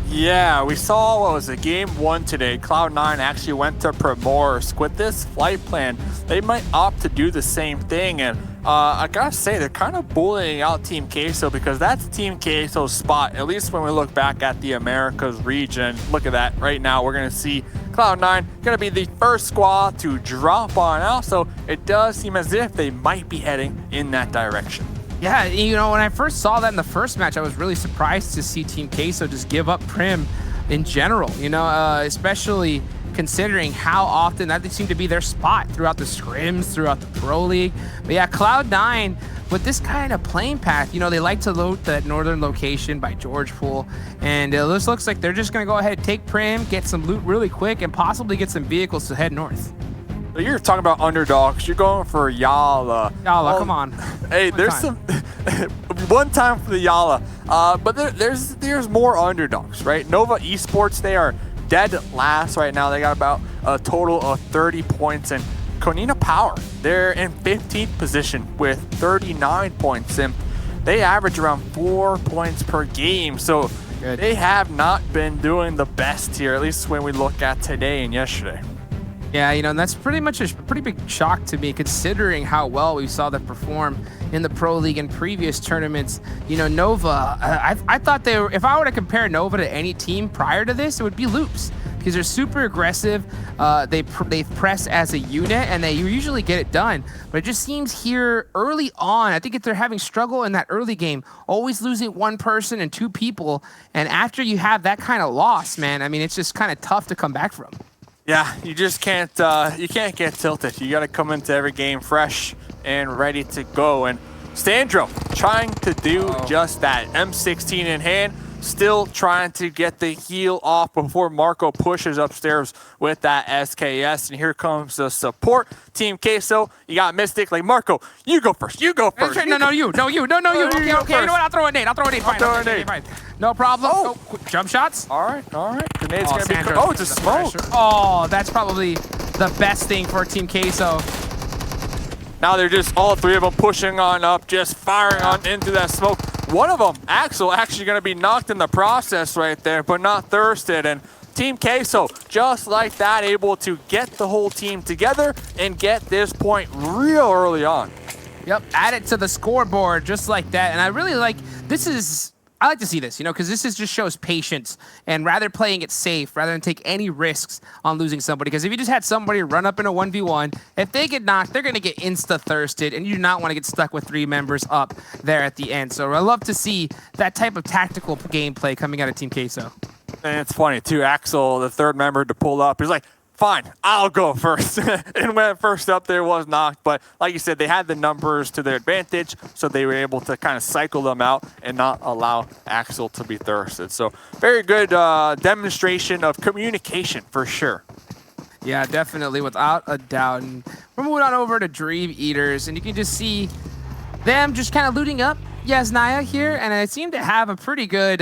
Yeah, we saw, what was it, game 1 today. Cloud9 actually went to Primorsk. With this flight plan, they might opt to do the same thing. And I gotta say, they're kind of bullying out Team Queso, because that's Team Queso's spot, at least when we look back at the Americas region. Look at that. Right now, we're gonna see Cloud9 gonna be the first squad to drop on out. So it does seem as if they might be heading in that direction. Yeah, you know, when I first saw that in the first match, I was really surprised to see Team Queso just give up Prim in general, you know, especially considering how often that seemed to be their spot throughout the scrims, throughout the Pro League. But yeah, Cloud9, with this kind of playing path, you know, they like to loot that northern location by George Pool, and this looks like they're just going to go ahead, take Prim, get some loot really quick, and possibly get some vehicles to head north. You're talking about underdogs. You're going for Yala. Yala, come on. Hey, there's some one time for the Yala, but there's more underdogs, right? Nova Esports, they are dead last right now. They got about a total of 30 points, and Konina Power, they're in 15th position with 39 points, and they average around 4 points per game. So they have not been doing the best here, at least when we look at today and yesterday. Yeah, you know, and that's pretty much a pretty big shock to me, considering how well we saw them perform in the Pro League and previous tournaments. You know, Nova, I thought they were, if I were to compare Nova to any team prior to this, it would be Loops, because they're super aggressive. They press as a unit, and they usually get it done. But it just seems here early on, I think if they're having struggle in that early game, always losing one person and 2 people, and after you have that kind of loss, man, I mean, it's just kind of tough to come back from. Yeah, you just can't get tilted. You got to come into every game fresh and ready to go. And Standro trying to do just that. M16 in hand, still trying to get the heal off before Marco pushes upstairs with that SKS. And here comes the support. Team Queso, you got Mystic. Like, Marco, you go first. You go first. No, you. Okay, you know what? I'll throw a nade. Fine. No problem. Oh, quick jump shots. All right. Grenade's gonna be cool. Oh, it's a smoke. Oh, that's probably the best thing for Team Queso. Now they're just all 3 of them pushing on up, just firing on into that smoke. One of them, Axel, actually going to be knocked in the process right there, but not thirsted. And Team Queso, just like that, able to get the whole team together and get this point real early on. Yep, add it to the scoreboard just like that. And I really like, I like to see this, you know, because this just shows patience, and rather playing it safe rather than take any risks on losing somebody. Because if you just had somebody run up in a 1v1, if they get knocked, they're going to get insta-thirsted, and you do not want to get stuck with 3 members up there at the end. So I love to see that type of tactical gameplay coming out of Team Queso. And it's funny, too. Axel, the 3rd member to pull up, he's like, fine, I'll go first. And when first up there was knocked, but like you said, they had the numbers to their advantage, so they were able to kind of cycle them out and not allow Axel to be thirsted. So very good demonstration of communication for sure. Yeah, definitely, without a doubt. And we're moving on over to Dream Eaters, and you can just see them just kind of looting up Yasnaya here, and I seem to have a pretty good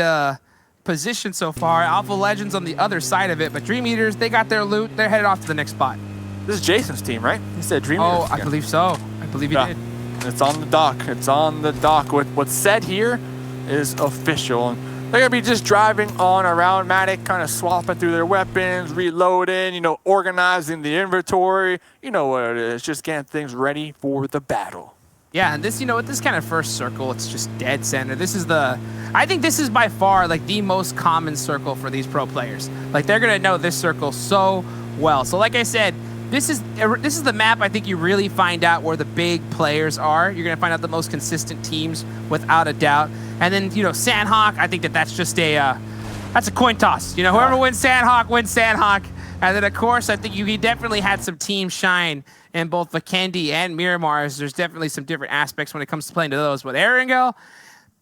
position so far. Alpha Legends on the other side of it, but Dream Eaters, they got their loot. They're headed off to the next spot. This is Jason's team, right? He said Dream Eaters. Oh, I believe so. I believe he did. It's on the dock. It's on the dock. What's said here is official. And they're going to be just driving on around Matic, kind of swapping through their weapons, reloading, you know, organizing the inventory. You know what it is, just getting things ready for the battle. Yeah, and this, you know, with this kind of first circle, it's just dead center. This is I think this is by far like the most common circle for these pro players. Like, they're gonna know this circle so well. So like I said, this is the map I think you really find out where the big players are. You're gonna find out the most consistent teams without a doubt. And then, you know, Sanhok, I think that's just that's a coin toss. You know, whoever wins Sanhok wins Sanhok. And then, of course, I think you definitely had some team shine in both Vikendi and Miramar. There's definitely some different aspects when it comes to playing to those. But Erangel,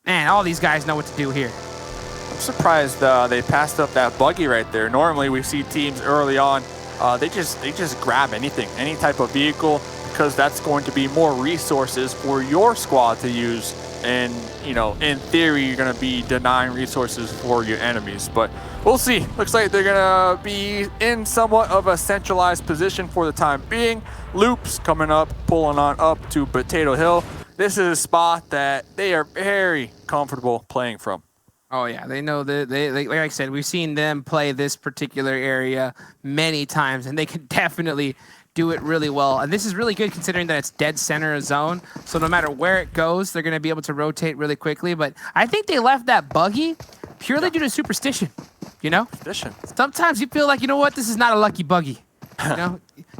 man, all these guys know what to do here. I'm surprised they passed up that buggy right there. Normally, we see teams early on, they just grab anything, any type of vehicle, because that's going to be more resources for your squad to use. And, you know, in theory, you're going to be denying resources for your enemies. But we'll see. Looks like they're going to be in somewhat of a centralized position for the time being. Loops coming up, pulling on up to Potato Hill. This is a spot that they are very comfortable playing from. Oh, yeah. They know that, like I said, we've seen them play this particular area many times, and they can definitely do it really well. And this is really good considering that it's dead center of zone. So no matter where it goes, they're going to be able to rotate really quickly. But I think they left that buggy purely due to superstition, you know? Superstition. Sometimes you feel like, you know what, this is not a lucky buggy.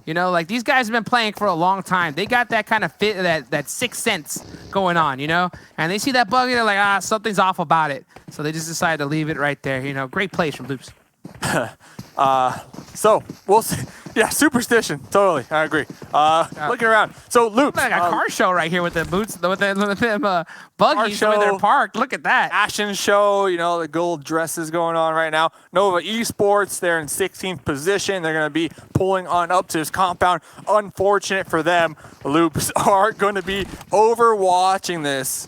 You know, like these guys have been playing for a long time. They got that kind of that sixth sense going on, you know? And they see that buggy, they're like, something's off about it. So they just decided to leave it right there. You know, great plays from Loops. So we'll see. Yeah, superstition. Totally, I agree. Looking around. So Loops. Like a car show right here with the boots, with them buggies the way they're parked. Look at that. Fashion show. You know, the gold dresses going on right now. Nova Esports. They're in 16th position. They're going to be pulling on up to his compound. Unfortunate for them, Loops are going to be overwatching this.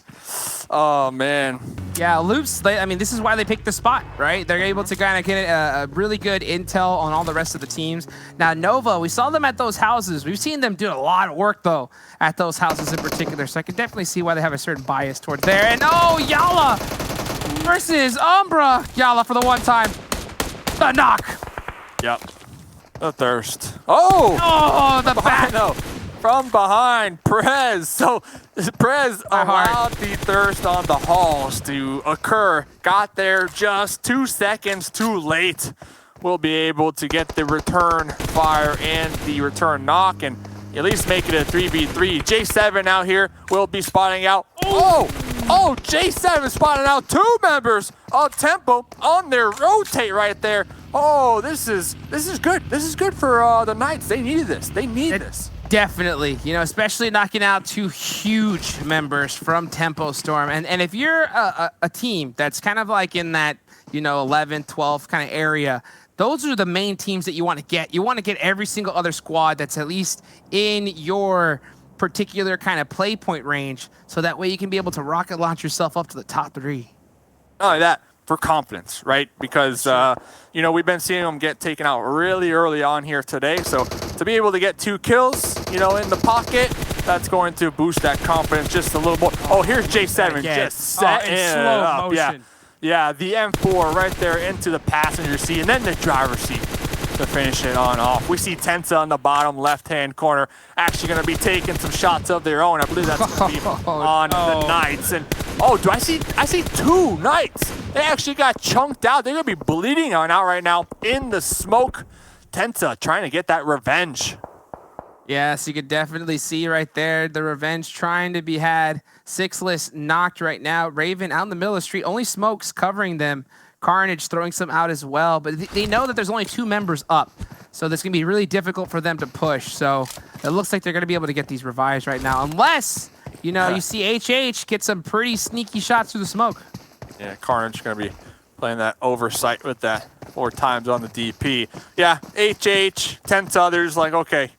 Oh, man. Yeah, Loops, I mean, this is why they picked the spot, right? They're able to kind of get a really good intel on all the rest of the teams. Now, Nova, we saw them at those houses. We've seen them do a lot of work, though, at those houses in particular. So I can definitely see why they have a certain bias towards there. And, Yala versus Umbra. Yala for the one time. The knock. Yep. The thirst. Oh! The back. No. From behind, Prez. So Prez allowed the thirst on the halls to occur. Got there just 2 seconds too late. We'll be able to get the return fire and the return knock and at least make it a 3v3. J7 out here will be spotting out. Oh, J7 spotted out 2 members of Tempo on their rotate right there. Oh, this is good. This is good for the Knights. They needed this. They need this. Definitely, you know, especially knocking out 2 huge members from Tempo Storm. And if you're a team that's kind of like in that, you know, 11th, 12th kind of area, those are the main teams that you want to get. You want to get every single other squad that's at least in your particular kind of play point range, so that way you can be able to rocket launch yourself up to the top 3. Not only that, for confidence, right? Because, you know, we've been seeing them get taken out really early on here today. So to be able to get 2 kills, you know, in the pocket, that's going to boost that confidence just a little more. Oh, here's J7 just setting it up. Motion. Yeah, the M4 right there into the passenger seat and then the driver's seat to finish it on off. We see Tensa on the bottom left-hand corner actually going to be taking some shots of their own. I believe that's going to be on the Knights. And I see 2 Knights. They actually got chunked out. They're going to be bleeding on out right now in the smoke. Tensa trying to get that revenge. Yes, you could definitely see right there the revenge trying to be had. Sixless knocked right now. Raven out in the middle of the street. Only Smokes covering them. Carnage throwing some out as well. But they know that there's only 2 members up. So that's going to be really difficult for them to push. So it looks like they're going to be able to get these revives right now. Unless, you know, you see HH get some pretty sneaky shots through the smoke. Yeah, Carnage going to be playing that oversight with that 4 times on the DP. Yeah, HH, 10 others, like, okay,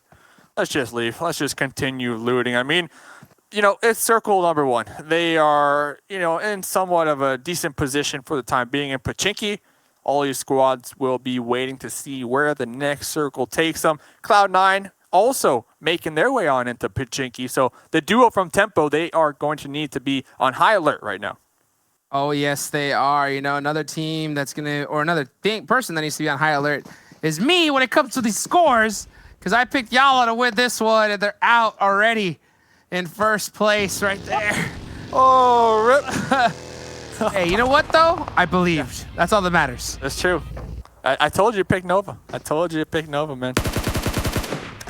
let's just leave. Let's just continue looting. I mean, you know, it's circle number 1. They are, you know, in somewhat of a decent position for the time being in Pachinki. All these squads will be waiting to see where the next circle takes them. Cloud9 also making their way on into Pachinki. So the duo from Tempo, they are going to need to be on high alert right now. Oh, yes, they are. You know, another team that's going to, or another person that needs to be on high alert is me when it comes to these scores, because I picked Yala to win this one, and they're out already in first place right there. Oh, rip. Hey, you know what, though? I believed. That's all that matters. That's true. I told you to pick Nova. I told you to pick Nova, man.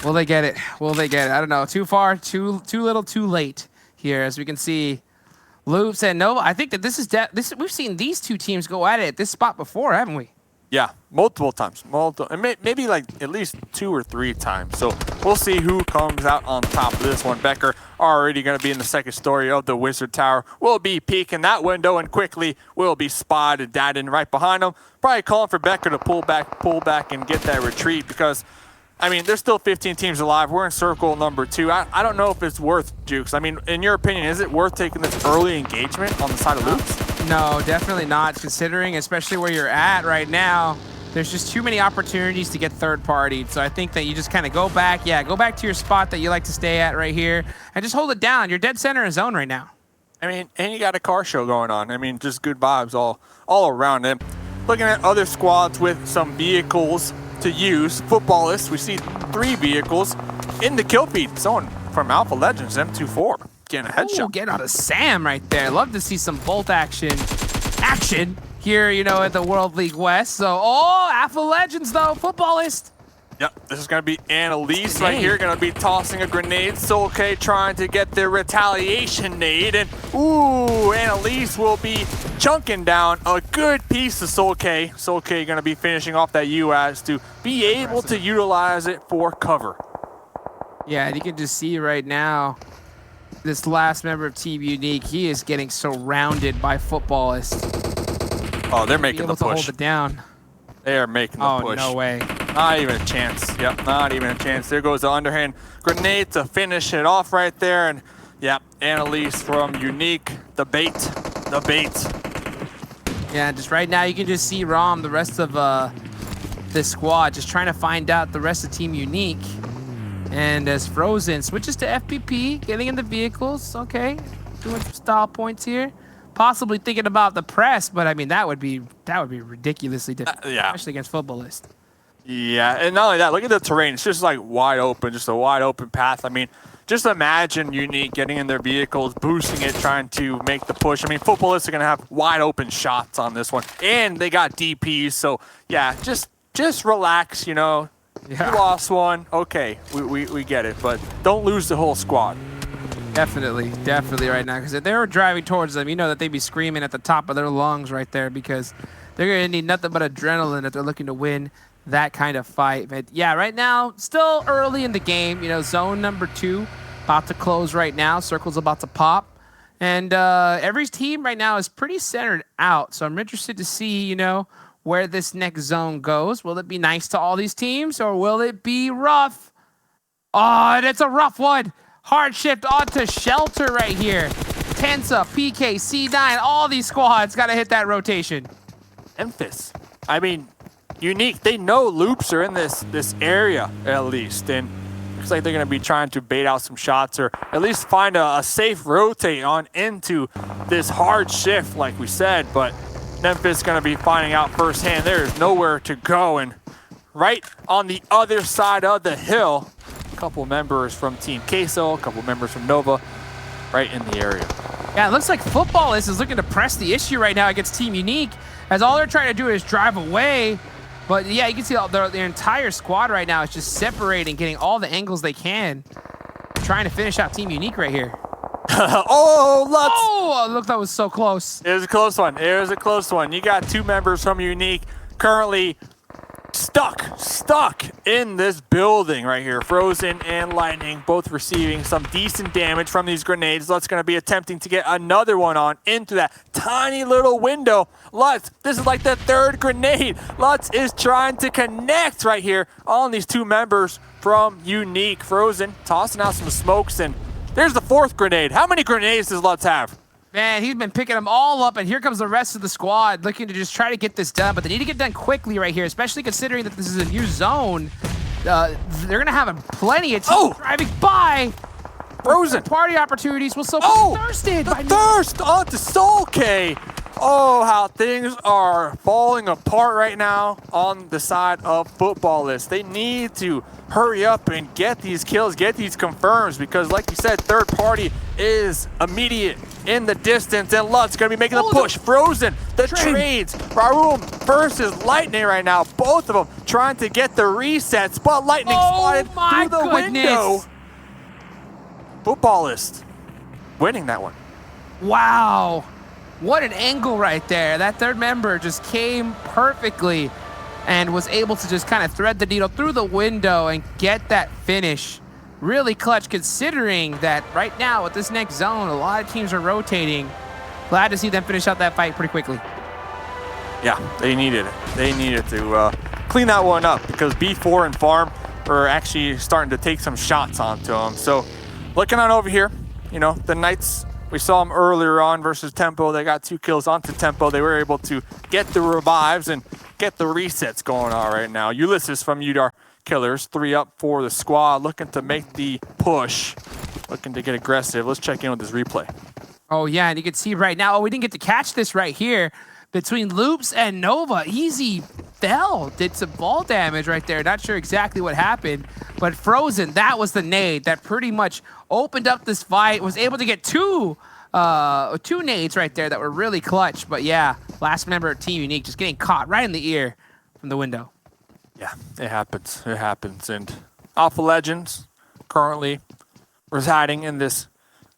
Will they get it? Will they get it? I don't know. Too far, too little, too late here, as we can see. Loops and Nova. I think that this is we've seen these 2 teams go at it at this spot before, haven't we? Yeah, multiple times. And maybe like at least 2 or 3 times. So we'll see who comes out on top of this one. Becker already going to be in the second story of the Wizard Tower. Will be peeking that window and quickly will be spotted. Dadden right behind him. Probably calling for Becker to pull back and get that retreat because, I mean, there's still 15 teams alive. We're in circle number 2. I don't know if it's worth, Jukes. I mean, in your opinion, is it worth taking this early engagement on the side of Loops? No, definitely not, considering especially where you're at right now. There's just too many opportunities to get third-partied. So I think that you just kind of go back. Yeah, go back to your spot that you like to stay at right here and just hold it down. You're dead center of zone right now. I mean, and you got a car show going on. I mean, just good vibes all around it. Looking at other squads with some vehicles to use. Footballists, we see 3 vehicles in the kill feed. Someone from Alpha Legends, M24, getting a headshot. Ooh, get out of Sam right there. Love to see some bolt action here, you know, at the World League West. So, Alpha Legends though, footballist. Yep, this is going to be Annalise right here, going to be tossing a grenade. Solke trying to get the retaliation nade. And, ooh, Annalise will be chunking down a good piece of Solke. Solke going to be finishing off that UAS to be able to utilize it for cover. Yeah, and you can just see right now, this last member of Team Unique, he is getting surrounded by footballists. Oh, they're making the able to push. hold it down. They are making the push. Oh, no way. Not even a chance. Yep, not even a chance. There goes the underhand grenade to finish it off right there. And, yep, Annalise from Unique, the bait. Yeah, just right now you can just see Rom, the rest of this squad, just trying to find out the rest of Team Unique. And as Frozen switches to FPP, getting in the vehicles, okay, doing some style points here. Possibly thinking about the press, but I mean that would be ridiculously difficult, especially against footballists. Yeah, and not only that, look at the terrain. It's just like wide open, just a wide open path. I mean, just imagine Unique getting in their vehicles, boosting it, trying to make the push. I mean, footballists are gonna have wide open shots on this one, and they got DPs. So yeah, just relax. You know, you lost one, okay, we get it, but don't lose the whole squad. Definitely right now, because if they were driving towards them, you know that they'd be screaming at the top of their lungs right there, because they're going to need nothing but adrenaline if they're looking to win that kind of fight. But yeah, right now, still early in the game, you know, zone number 2 about to close right now. Circle's about to pop. And every team right now is pretty centered out, so I'm interested to see, you know, where this next zone goes. Will it be nice to all these teams, or will it be rough? Oh, and it's a rough one. Hard shift onto Shelter right here. Tensa, PK, C9, all these squads got to hit that rotation. Memphis. I mean, Unique, they know loops are in this area at least, and looks like they're going to be trying to bait out some shots or at least find a safe rotate on into this hard shift like we said, but Memphis is going to be finding out firsthand there's nowhere to go, and right on the other side of the hill, couple members from Team Queso, a couple members from Nova, right in the area. Yeah, it looks like Footballist is looking to press the issue right now against Team Unique, as all they're trying to do is drive away. But yeah, you can see the entire squad right now is just separating, getting all the angles they can, trying to finish out Team Unique right here. Oh, Lutz! Oh, look, that was so close. It was a close one. It was a close one. You got 2 members from Unique currently stuck in this building right here. Frozen and Lightning both receiving some decent damage from these grenades. Lutz going to be attempting to get another one on into that tiny little window. Lutz, this is like the 3rd grenade. Lutz is trying to connect right here on these 2 members from Unique. Frozen tossing out some smokes, and there's the 4th grenade. How many grenades does Lutz have? Man, he's been picking them all up, and here comes the rest of the squad looking to just try to get this done, but they need to get done quickly right here, especially considering that this is a new zone. They're going to have plenty of teams driving by. Frozen. Party opportunities will so thirsted. The thirst onto Solke. Oh, how things are falling apart right now on the side of Footballists. They need to hurry up and get these kills, get these confirms, because like you said, 3rd party is immediate in the distance, and Lutz going to be making the push. Frozen, the trades. Raoul versus Lightning right now. Both of them trying to get the resets, but Lightning spotted through the window. Footballist winning that one. Wow. What an angle right there. That 3rd member just came perfectly and was able to just kind of thread the needle through the window and get that finish. Really clutch considering that right now with this next zone, a lot of teams are rotating. Glad to see them finish out that fight pretty quickly. Yeah, they needed it. They needed to clean that one up because B4 and Farm are actually starting to take some shots onto them. So looking on over here, you know, the Knights, we saw them earlier on versus Tempo. They got 2 kills onto Tempo. They were able to get the revives and get the resets going on right now. Ulysses from Udar Killers, 3 up for the squad, looking to make the push, looking to get aggressive. Let's check in with this replay. Oh yeah, and you can see right now, we didn't get to catch this right here. Between Loops and Nova, Easy fell, did some ball damage right there. Not sure exactly what happened, but Frozen, that was the nade that pretty much opened up this fight, was able to get two nades right there that were really clutch. But yeah, last member of Team Unique just getting caught right in the ear from the window. Yeah, it happens. It happens. And Alpha Legends currently residing in this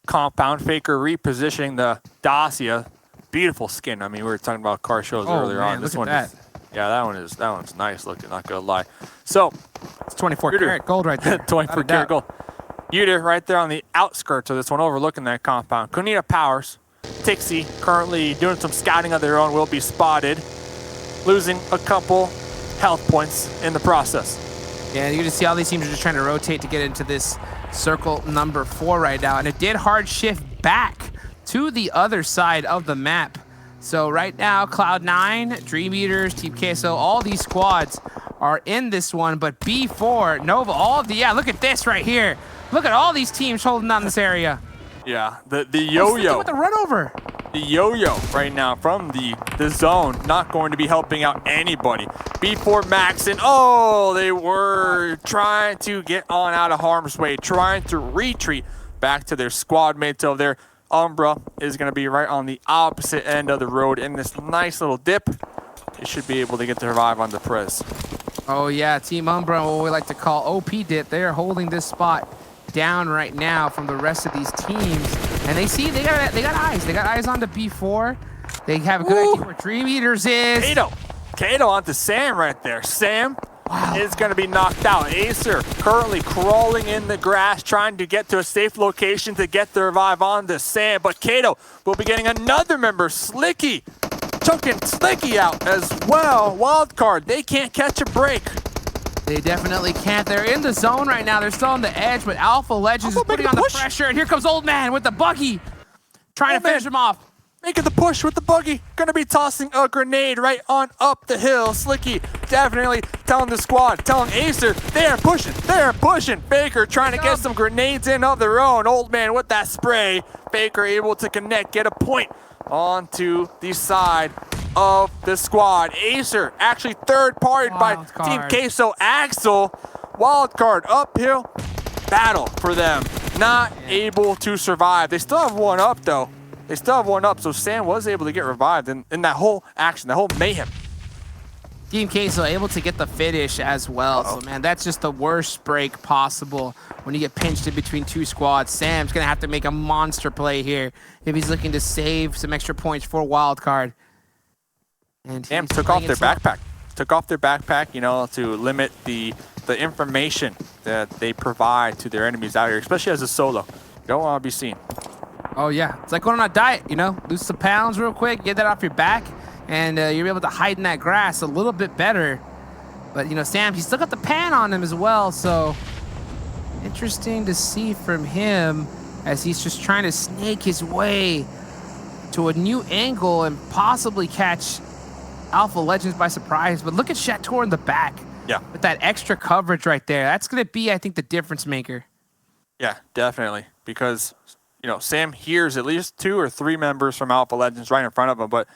compound. Faker repositioning the Dacia. Beautiful skin. I mean, we were talking about car shows earlier on. This one is, yeah, that one's nice looking, not gonna lie. So it's 24 karat gold right there. 24 karat gold. Yuta right there on the outskirts of this one, overlooking that compound. Kunita Powers, Tixie currently doing some scouting of their own, will be spotted, losing a couple health points in the process. Yeah, you can see all these teams are just trying to rotate to get into this circle number 4 right now, and it did hard shift back to the other side of the map. So right now, Cloud9, Dream Eaters, Team Queso, all these squads are in this one, but B4, Nova, all of the, yeah, look at this right here. Look at all these teams holding down this area. Yeah, the yo-yo. With the run over. The yo-yo right now from the zone, not going to be helping out anybody. B4 Max, and oh, they were trying to get on out of harm's way, trying to retreat back to their squad mates over there. Umbra is going to be right on the opposite end of the road in this nice little dip. They should be able to get the revive on the Prez. Oh yeah, Team Umbra, what we like to call OP dip. They are holding this spot down right now from the rest of these teams. And they see, they got eyes. They got eyes on the B4. They have a good idea where Dream Eaters is. Kato onto Sam right there. Sam is going to be knocked out. Acer currently crawling in the grass, trying to get to a safe location to get the revive on the Sam. But Kato will be getting another member, Slicky. Choking Slicky out as well. Wildcard, they can't catch a break. They definitely can't. They're in the zone right now. They're still on the edge, but Alpha Legends is putting on the pressure. And here comes Old Man with the buggy, trying to finish him off. Making the push with the buggy. Gonna be tossing a grenade right on up the hill. Slicky definitely telling the squad, telling Acer, they're pushing. Faker trying to get some grenades in of their own. Old Man with that spray. Faker able to connect, get a point onto the side of the squad. Acer actually third partied by Team Queso. Axel, wildcard, uphill battle for them. Not able to survive. They still have one up though. So Sam was able to get revived in that whole action, that whole mayhem. Team Queso able to get the finish as well. So man, that's just the worst break possible when you get pinched in between two squads. Sam's gonna have to make a monster play here if he's looking to save some extra points for wildcard. And Sam took off their backpack. You know, to limit the information that they provide to their enemies out here, especially as a solo. You don't want to be seen. Oh yeah, it's like going on a diet, you know? Lose some pounds real quick, get that off your back, and you're able to hide in that grass a little bit better. But, you know, Sam, he's still got the pan on him as well, so interesting to see from him as he's just trying to snake his way to a new angle and possibly catch Alpha Legends by surprise. But look at Chateau in the back. Yeah. With that extra coverage right there. That's going to be, I think, the difference maker. Yeah, definitely. Because, you know, Sam hears at least 2 or 3 members from Alpha Legends right in front of him, but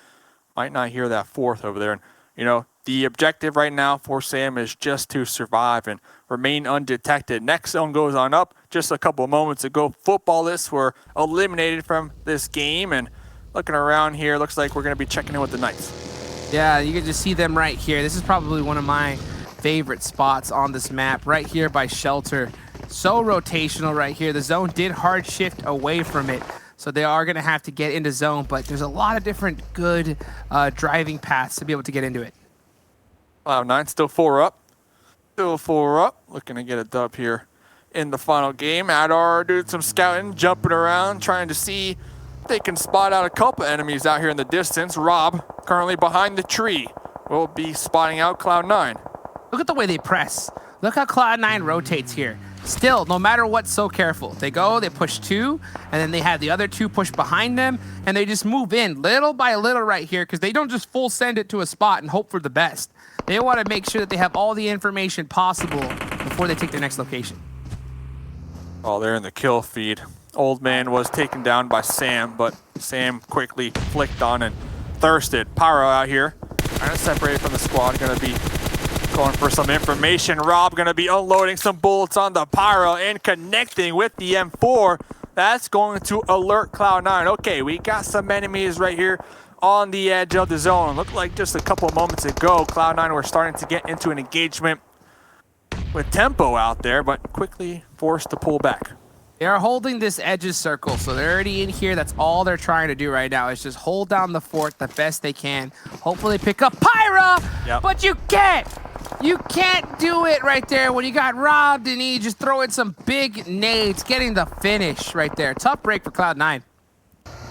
might not hear that 4th over there. And, you know, the objective right now for Sam is just to survive and remain undetected. Next zone goes on up. Just a couple of moments ago, Footballists were eliminated from this game. And looking around here, looks like we're going to be checking in with the Knights. Yeah, you can just see them right here. This is probably one of my favorite spots on this map, right here by Shelter. So rotational right here. The zone did hard shift away from it, so they are going to have to get into zone, but there's a lot of different good driving paths to be able to get into it. Cloud9 still 4 up. Still 4 up. Looking to get a dub here in the final game. Adar doing some scouting, jumping around, trying to see if they can spot out a couple enemies out here in the distance. Rob, currently behind the tree, will be spotting out Cloud9. Look at the way they press. Look how Cloud9 rotates here. Still, no matter what, so careful. They go, they push 2, and then they have the other 2 push behind them, and they just move in little by little right here because they don't just full send it to a spot and hope for the best. They want to make sure that they have all the information possible before they take their next location. Oh, they're in the kill feed. Old Man was taken down by Sam, but Sam quickly flicked on and thirsted. Pyro out here, trying to separate from the squad, gonna be going for some information. Rob gonna be unloading some bullets on the Pyro and connecting with the M4. That's going to alert Cloud9. Okay, we got some enemies right here on the edge of the zone. Looked like just a couple of moments ago, Cloud9 were starting to get into an engagement with tempo out there, but quickly forced to pull back. They are holding this edges circle, so they're already in here. That's all they're trying to do right now is just hold down the fort the best they can. Hopefully pick up Pyra, but you can't. You can't do it right there when you got robbed and he just throw in some big nades, getting the finish right there. Tough break for Cloud9.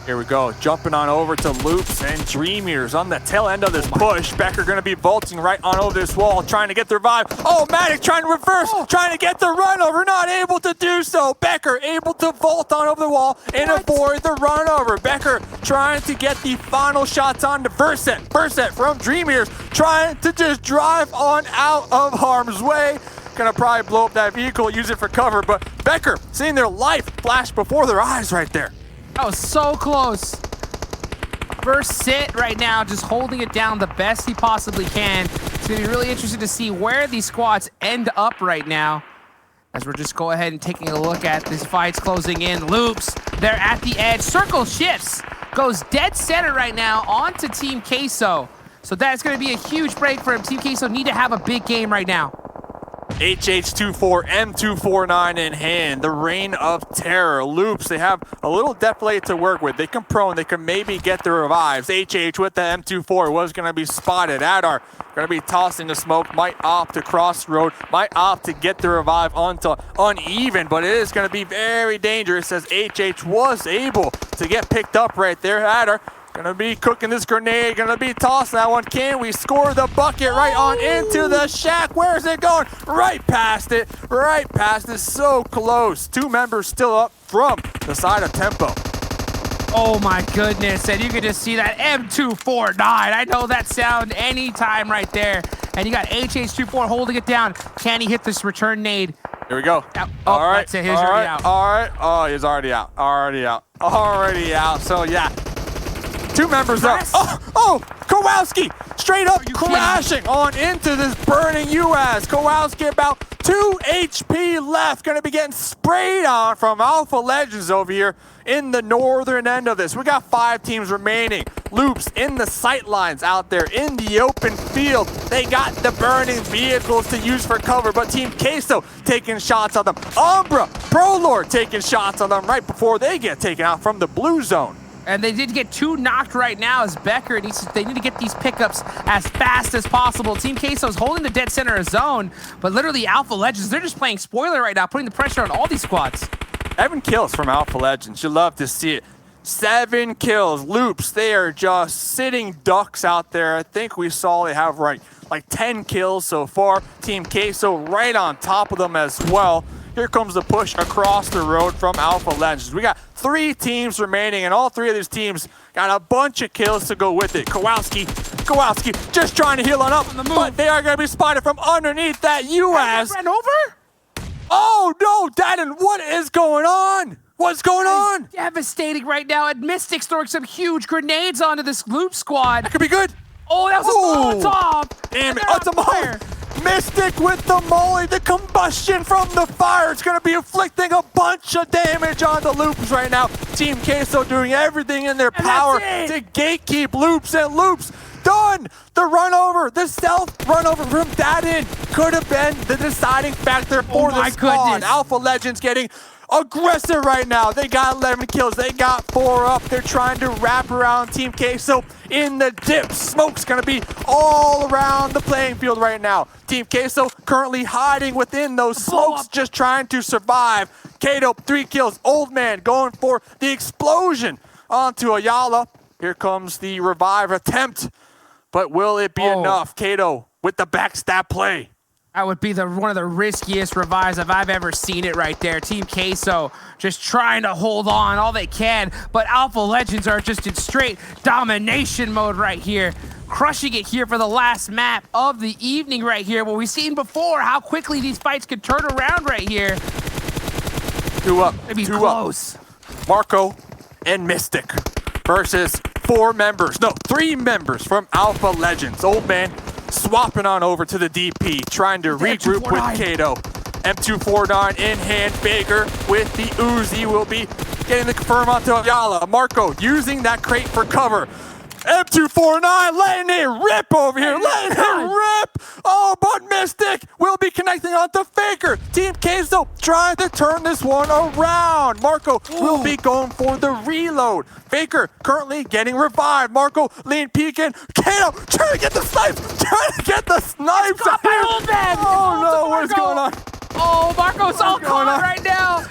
Here we go, jumping on over to Loops and Dreamers on the tail end of this push. Becker gonna be vaulting right on over this wall, trying to get the revive. Oh, Matic trying to reverse, trying to get the run over, not able to do so. Becker able to vault on over the wall and avoid the run over. Becker trying to get the final shots on to Verset. Verset from Dreamers trying to just drive on out of harm's way. Gonna probably blow up that vehicle, use it for cover, but Becker seeing their life flash before their eyes right there. That was so close. First sit right now, just holding it down the best he possibly can. It's gonna be really interesting to see where these squads end up right now. As we're just go ahead and taking a look at this fight's closing in. Loops, they're at the edge. Circle shifts, goes dead center right now onto Team Queso. So that's gonna be a huge break for him. Team Queso need to have a big game right now. HH24, M249 in hand, the reign of terror. Loops, they have a little depth plate to work with. They can prone, they can maybe get the revives. HH with the M24 was going to be spotted. Adar going to be tossing the smoke, might opt to crossroad, might opt to get the revive onto uneven, but it is going to be very dangerous as HH was able to get picked up right there. Adar gonna be cooking this grenade, gonna be tossing that one. Can we score the bucket right on into the shack? Where's it going? Right past it, right past it, so close. 2 members still up from the side of Tempo. Oh my goodness, and you can just see that M249. I know that sound anytime right there. And you got HH24 holding it down. Can he hit this return nade? Here we go. Oh, all right, that's it. He's already out. All right, oh, he's already out, already out. So yeah. 2 members up. Oh, Kowalski straight up crashing on into this burning UAS. Kowalski about 2 HP left. Gonna be getting sprayed on from Alpha Legends over here in the northern end of this. We got 5 teams remaining. Loops in the sight lines out there in the open field. They got the burning vehicles to use for cover, but Team Queso taking shots on them. Umbra, Prolord taking shots on them right before they get taken out from the blue zone. And they did get 2 knocked right now as Becker they need to get these pickups as fast as possible. Team Queso is holding the dead center of zone, but literally Alpha Legends, they're just playing spoiler right now, putting the pressure on all these squads. 7 kills from Alpha Legends. You love to see it. 7 kills. Loops, they are just sitting ducks out there. I think we saw they have like 10 kills so far. Team Queso right on top of them as well. Here comes the push across the road from Alpha Legends. We got 3 teams remaining, and all 3 of these teams got a bunch of kills to go with it. Kowalski just trying to heal on up, but they are going to be spotted from underneath that UAS. Ran over? Oh no, Dadden, what is going on? What's going on? Devastating right now, and Mystic's throwing some huge grenades onto this Loop squad. That could be good. Oh, that was a Molotov. Damn it, that's a Molotov. Mystic with the molly, the combustion from the fire. It's going to be inflicting a bunch of damage on the Loops right now. Team Queso doing everything in their power to gatekeep Loops, and Loops done. The run over, the stealth run over from Dadden could have been the deciding factor for the squad. Goodness. Alpha Legends getting aggressive right now. They got 11 kills. They got 4 up. They're trying to wrap around Team Queso in the dip. Smoke's going to be all around the playing field right now. Team Queso currently hiding within those smokes, just trying to survive. Kato, 3 kills. Old Man going for the explosion onto Ayala. Here comes the revive attempt. But will it be enough? Kato with the backstab play. That would be one of the riskiest revives if I've ever seen it right there. Team Queso just trying to hold on all they can, but Alpha Legends are just in straight domination mode right here. Crushing it here for the last map of the evening right here. What we've seen before, how quickly these fights could turn around right here. 2 up, Maybe 2 close. up. Marco and Mystic versus 3 members from Alpha Legends. Old Man swapping on over to the DP, trying to regroup with Kato. M249 in hand. Baker with the Uzi will be getting the confirm onto Ayala. Marco using that crate for cover. M249 letting it rip over here, letting it rip. Oh, but Mystic will be connecting onto Faker. Team Queso trying to turn this one around. Marco will be going for the reload. Faker currently getting revived. Marco lean peeking. Kato trying to get the snipes. Got my old man. Oh no, what is going on? Oh, Marco's all caught right now.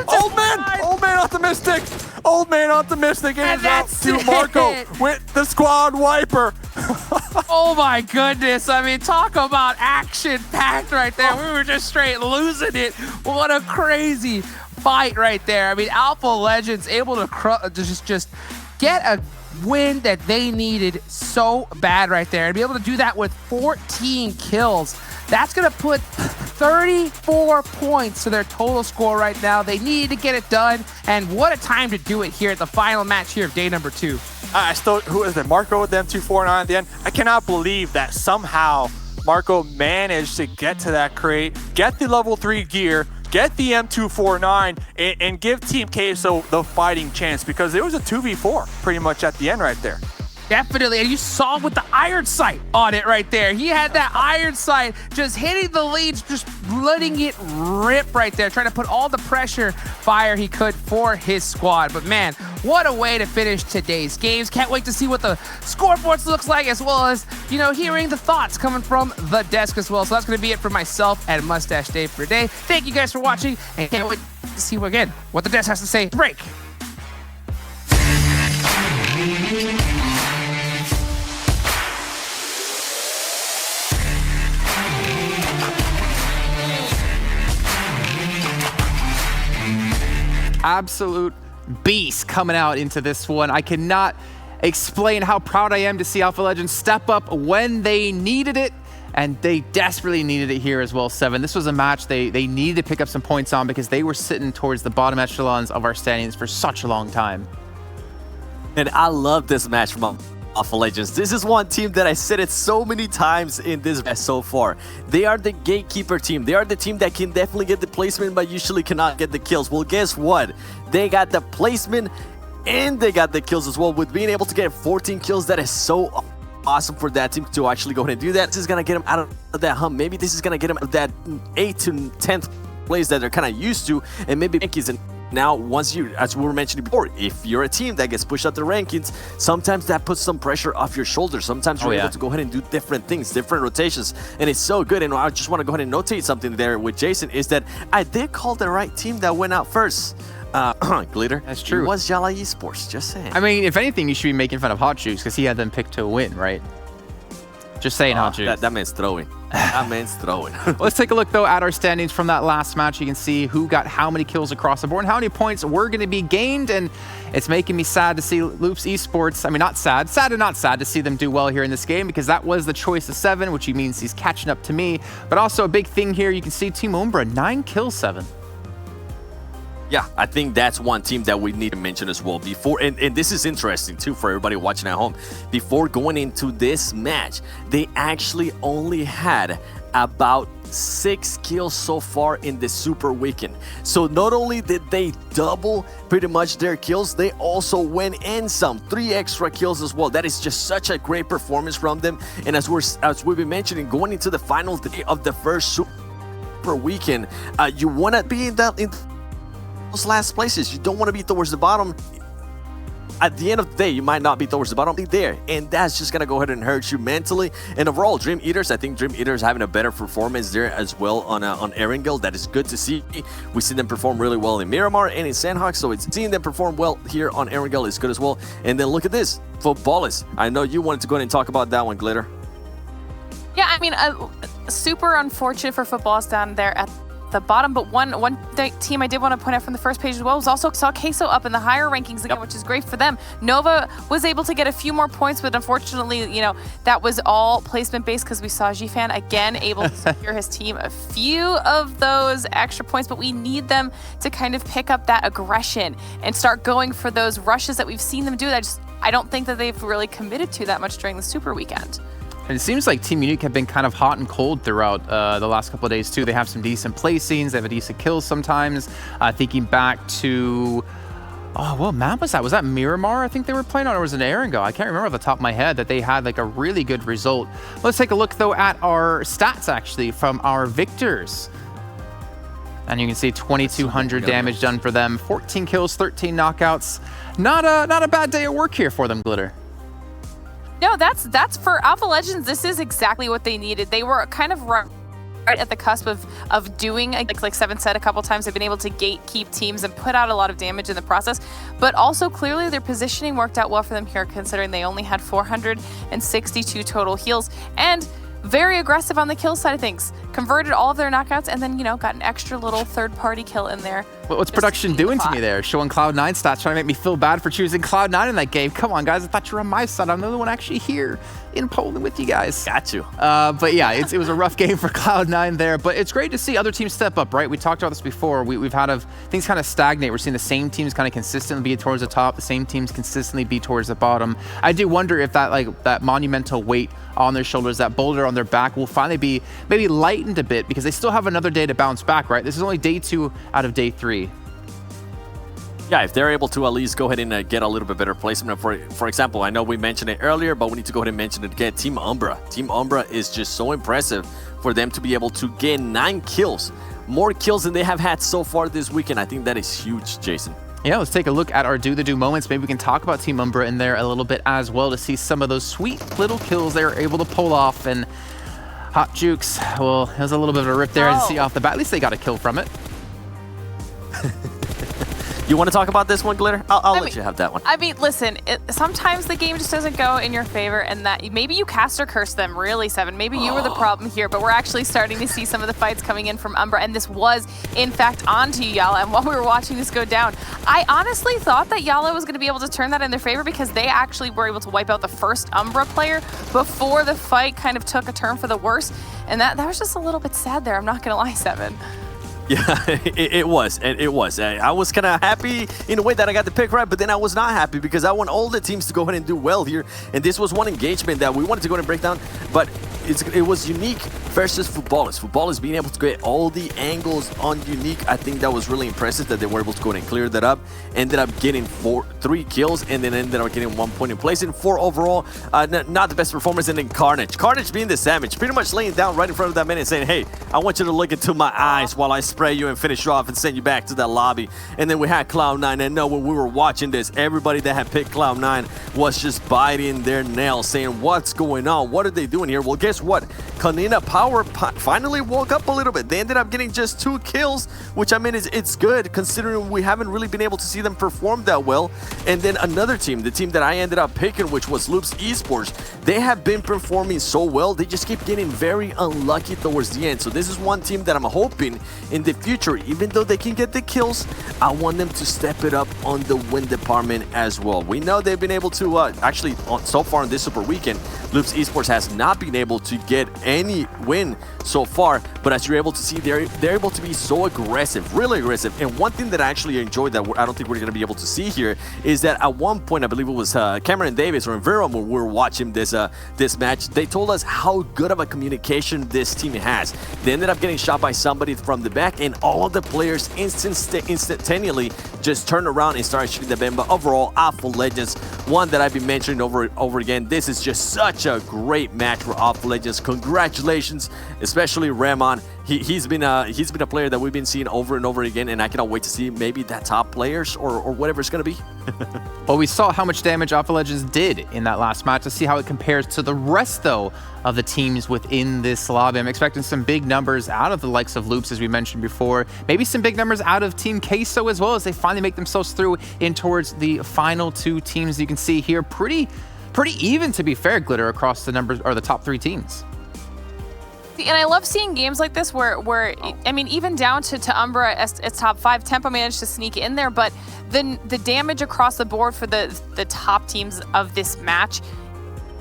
Old man optimistic. Old Man optimistic, and that's to Marco with the squad wiper. Oh my goodness. I mean, talk about action-packed right there. We were just straight losing it. What a crazy fight right there. I mean, Alpha Legends able to just get a win that they needed so bad right there. And be able to do that with 14 kills. That's going to put 34 points to their total score right now. They needed to get it done, and what a time to do it here at the final match here of day number 2. Who is it? Marco with the M249 at the end. I cannot believe that somehow Marco managed to get to that crate, get the level 3 gear, get the M249, and give Team Queso the fighting chance, because it was a 2v4 pretty much at the end right there. Definitely, and you saw with the iron sight on it right there. He had that iron sight just hitting the leads, just letting it rip right there, trying to put all the pressure fire he could for his squad. But man, what a way to finish today's games. Can't wait to see what the scoreboards looks like, as well as, you know, hearing the thoughts coming from the desk as well. So that's going to be it for myself and Mustache Dave for today. Thank you guys for watching, and can't wait to see again what the desk has to say. Break. Absolute beast coming out into this one. I cannot explain how proud I am to see Alpha Legends step up when they needed it, and they desperately needed it here as well, 7. This was a match they needed to pick up some points on, because they were sitting towards the bottom echelons of our standings for such a long time. And I love this match from Alpha Legends. This is one team that I said it so many times in this match so far. They are the gatekeeper team. They are the team that can definitely get the placement, but usually cannot get the kills. Well, guess what? They got the placement and they got the kills as well. With being able to get 14 kills, that is so awesome for that team to actually go ahead and do that. This is going to get them out of that hump. Maybe this is going to get them out of that 8th to 10th place that they're kind of used to, and maybe Yankees. And now, once you, as we were mentioning before, if you're a team that gets pushed up the rankings, sometimes that puts some pressure off your shoulders. Sometimes you're able to go ahead and do different things, different rotations, and it's so good. And I just want to go ahead and notate something there with Jason, is that I did call the right team that went out first. Glitter. That's true. It was Jala Esports, just saying. I mean, if anything, you should be making fun of Hot Juice, because he had them picked to win, right? Just saying, Hot Juice. That means throwing. That means throwing. Let's take a look, though, at our standings from that last match. You can see who got how many kills across the board and how many points were going to be gained. And it's making me sad to see Loops Esports. I mean, not sad. Sad and not sad to see them do well here in this game, because that was the choice of 7, which means he's catching up to me. But also a big thing here, you can see Team Umbra, 9 kills, 7. Yeah, I think that's one team that we need to mention as well. Before, and this is interesting too for everybody watching at home. Before going into this match, they actually only had about 6 kills so far in the Super Weekend. So not only did they double pretty much their kills, they also went in some 3 extra kills as well. That is just such a great performance from them. And as we've been mentioning, going into the final day of the first Super Weekend, you want to be in those last places. You don't want to be towards the bottom. At the end of the day, you might not be towards the bottom there, and that's just gonna go ahead and hurt you mentally. And overall, Dream Eaters, I think Dream Eaters having a better performance there as well on Erangel. That is good to see. We see them perform really well in Miramar and in Sanhok, so it's seeing them perform well here on Erangel is good as well. And then look at this, Footballers. I know you wanted to go ahead and talk about that one, Glitter. Yeah, I mean, super unfortunate for Footballers down there at the bottom, but one team I did want to point out from the first page as well was also saw Queso up in the higher rankings again, which is great for them. Nova was able to get a few more points, but unfortunately, you know, that was all placement based because we saw Gfan again able to secure his team a few of those extra points, but we need them to kind of pick up that aggression and start going for those rushes that we've seen them do. I don't think that they've really committed to that much during the Super Weekend. And it seems like Team Unique have been kind of hot and cold throughout the last couple of days too. They have some decent placings, they have a decent kills sometimes. Thinking back to, what map was that? Was that Miramar I think they were playing on, or was it Erangel? I can't remember off the top of my head that they had like a really good result. Let's take a look though at our stats actually from our victors. And you can see 2,200 damage done for them, 14 kills, 13 knockouts. Not a bad day of work here for them, Glitter. No, that's for Alpha Legends. This is exactly what they needed. They were kind of right at the cusp of doing, like Seven said a couple times, they've been able to gatekeep teams and put out a lot of damage in the process. But also clearly their positioning worked out well for them here, considering they only had 462 total heals and very aggressive on the kill side of things. Converted all of their knockouts and then, you know, got an extra little third-party kill in there. What's production doing to me there? Showing Cloud9 stats, trying to make me feel bad for choosing Cloud9 in that game. Come on, guys. I thought you were on my side. I'm the only one actually here in Poland with you guys. Got you. But yeah, it was a rough game for Cloud9 there. But it's great to see other teams step up, right? We talked about this before. We've had things kind of stagnate. We're seeing the same teams kind of consistently be towards the top, the same teams consistently be towards the bottom. I do wonder if that monumental weight on their shoulders, that boulder on their back will finally be maybe lightened a bit, because they still have another day to bounce back, right? This is only day 2 out of day 3. Yeah, if they're able to at least go ahead and get a little bit better placement. For example, I know we mentioned it earlier, but we need to go ahead and mention it again. Team Umbra. Team Umbra is just so impressive for them to be able to get 9 kills. More kills than they have had so far this weekend. I think that is huge, Jason. Yeah, let's take a look at our Do the Do moments. Maybe we can talk about Team Umbra in there a little bit as well to see some of those sweet little kills they were able to pull off. And Hot Jukes, well, it was a little bit of a rip there to see off the bat. At least they got a kill from it. You want to talk about this one, Glitter? I'll let you have that one. I mean, listen, sometimes the game just doesn't go in your favor, and that maybe you cast or curse them, really, Seven. Maybe you were the problem here, but we're actually starting to see some of the fights coming in from Umbra, and this was, in fact, onto Yala. And while we were watching this go down, I honestly thought that Yala was going to be able to turn that in their favor, because they actually were able to wipe out the first Umbra player before the fight kind of took a turn for the worse. And that was just a little bit sad there, I'm not going to lie, Seven. Yeah, it was. I was kind of happy in a way that I got the pick right, but then I was not happy because I want all the teams to go ahead and do well here. And this was one engagement that we wanted to go ahead and break down, but it was Unique versus Footballers. Footballers being able to get all the angles on Unique. I think that was really impressive that they were able to go ahead and clear that up. Ended up getting 3 kills and then ended up getting 1 point in place. And 4 overall, not the best performance. And then Carnage. Carnage being the savage, pretty much laying down right in front of that man and saying, hey, I want you to look into my eyes while I spray you and finish you off and send you back to that lobby. And then we had Cloud9. And no, when we were watching this, everybody that had picked Cloud9 was just biting their nails, saying, what's going on? What are they doing here? Well, guess what? Kanina Power finally woke up a little bit. They ended up getting just 2 kills, which I mean, it's good considering we haven't really been able to see them perform that well. And then another team, the team that I ended up picking, which was Loops Esports, they have been performing so well. They just keep getting very unlucky towards the end. So this is one team that I'm hoping in the future, even though they can get the kills, I want them to step it up on the win department as well. We know they've been able to, actually, so far in this Super Weekend, Loops Esports has not been able to get any win so far, but as you're able to see, they're able to be so aggressive, really aggressive. And one thing that I actually enjoyed that I don't think we're going to be able to see here is that at one point, I believe it was Cameron Davis or Vera when we were watching this match, they told us how good of a communication this team has. They ended up getting shot by somebody from the back, and all of the players instantaneously just turned around and started shooting the Bemba. Overall, Alpha Legends one that I've been mentioning over and over again. This is just such a great match for Alpha Legends. Congratulations, especially Ramon. He's been a player that we've been seeing over and over again, and I cannot wait to see maybe that top players or whatever it's going to be. Well, we saw how much damage Alpha Legends did in that last match. To see how it compares to the rest, though, of the teams within this lobby. I'm expecting some big numbers out of the likes of Loops, as we mentioned before. Maybe some big numbers out of Team Queso as well, as they finally make themselves through in towards the final two teams. You can see here, pretty even, to be fair, Glitter, across the numbers or the top 3 teams. And I love seeing games like this where I mean, even down to Umbra as top 5, Tempo managed to sneak in there, but the damage across the board for the top teams of this match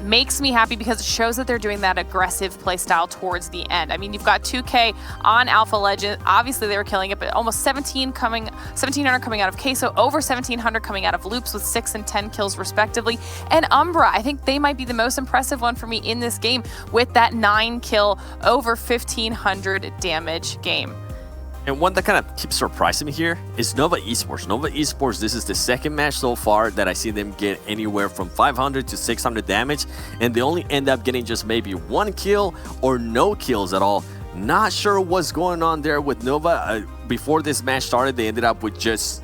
makes me happy because it shows that they're doing that aggressive play style towards the end. I mean, you've got 2K on Alpha Legend. Obviously, they were killing it, but almost 1700 coming out of Queso, over 1700 coming out of Loops with 6 and 10 kills respectively. And Umbra, I think they might be the most impressive one for me in this game with that 9 kill, over 1500 damage game. And one that kind of keeps surprising me here is Nova Esports. Nova Esports, this is the second match so far that I see them get anywhere from 500 to 600 damage, and they only end up getting just maybe 1 kill or no kills at all. Not sure what's going on there with Nova. Before this match started, they ended up with just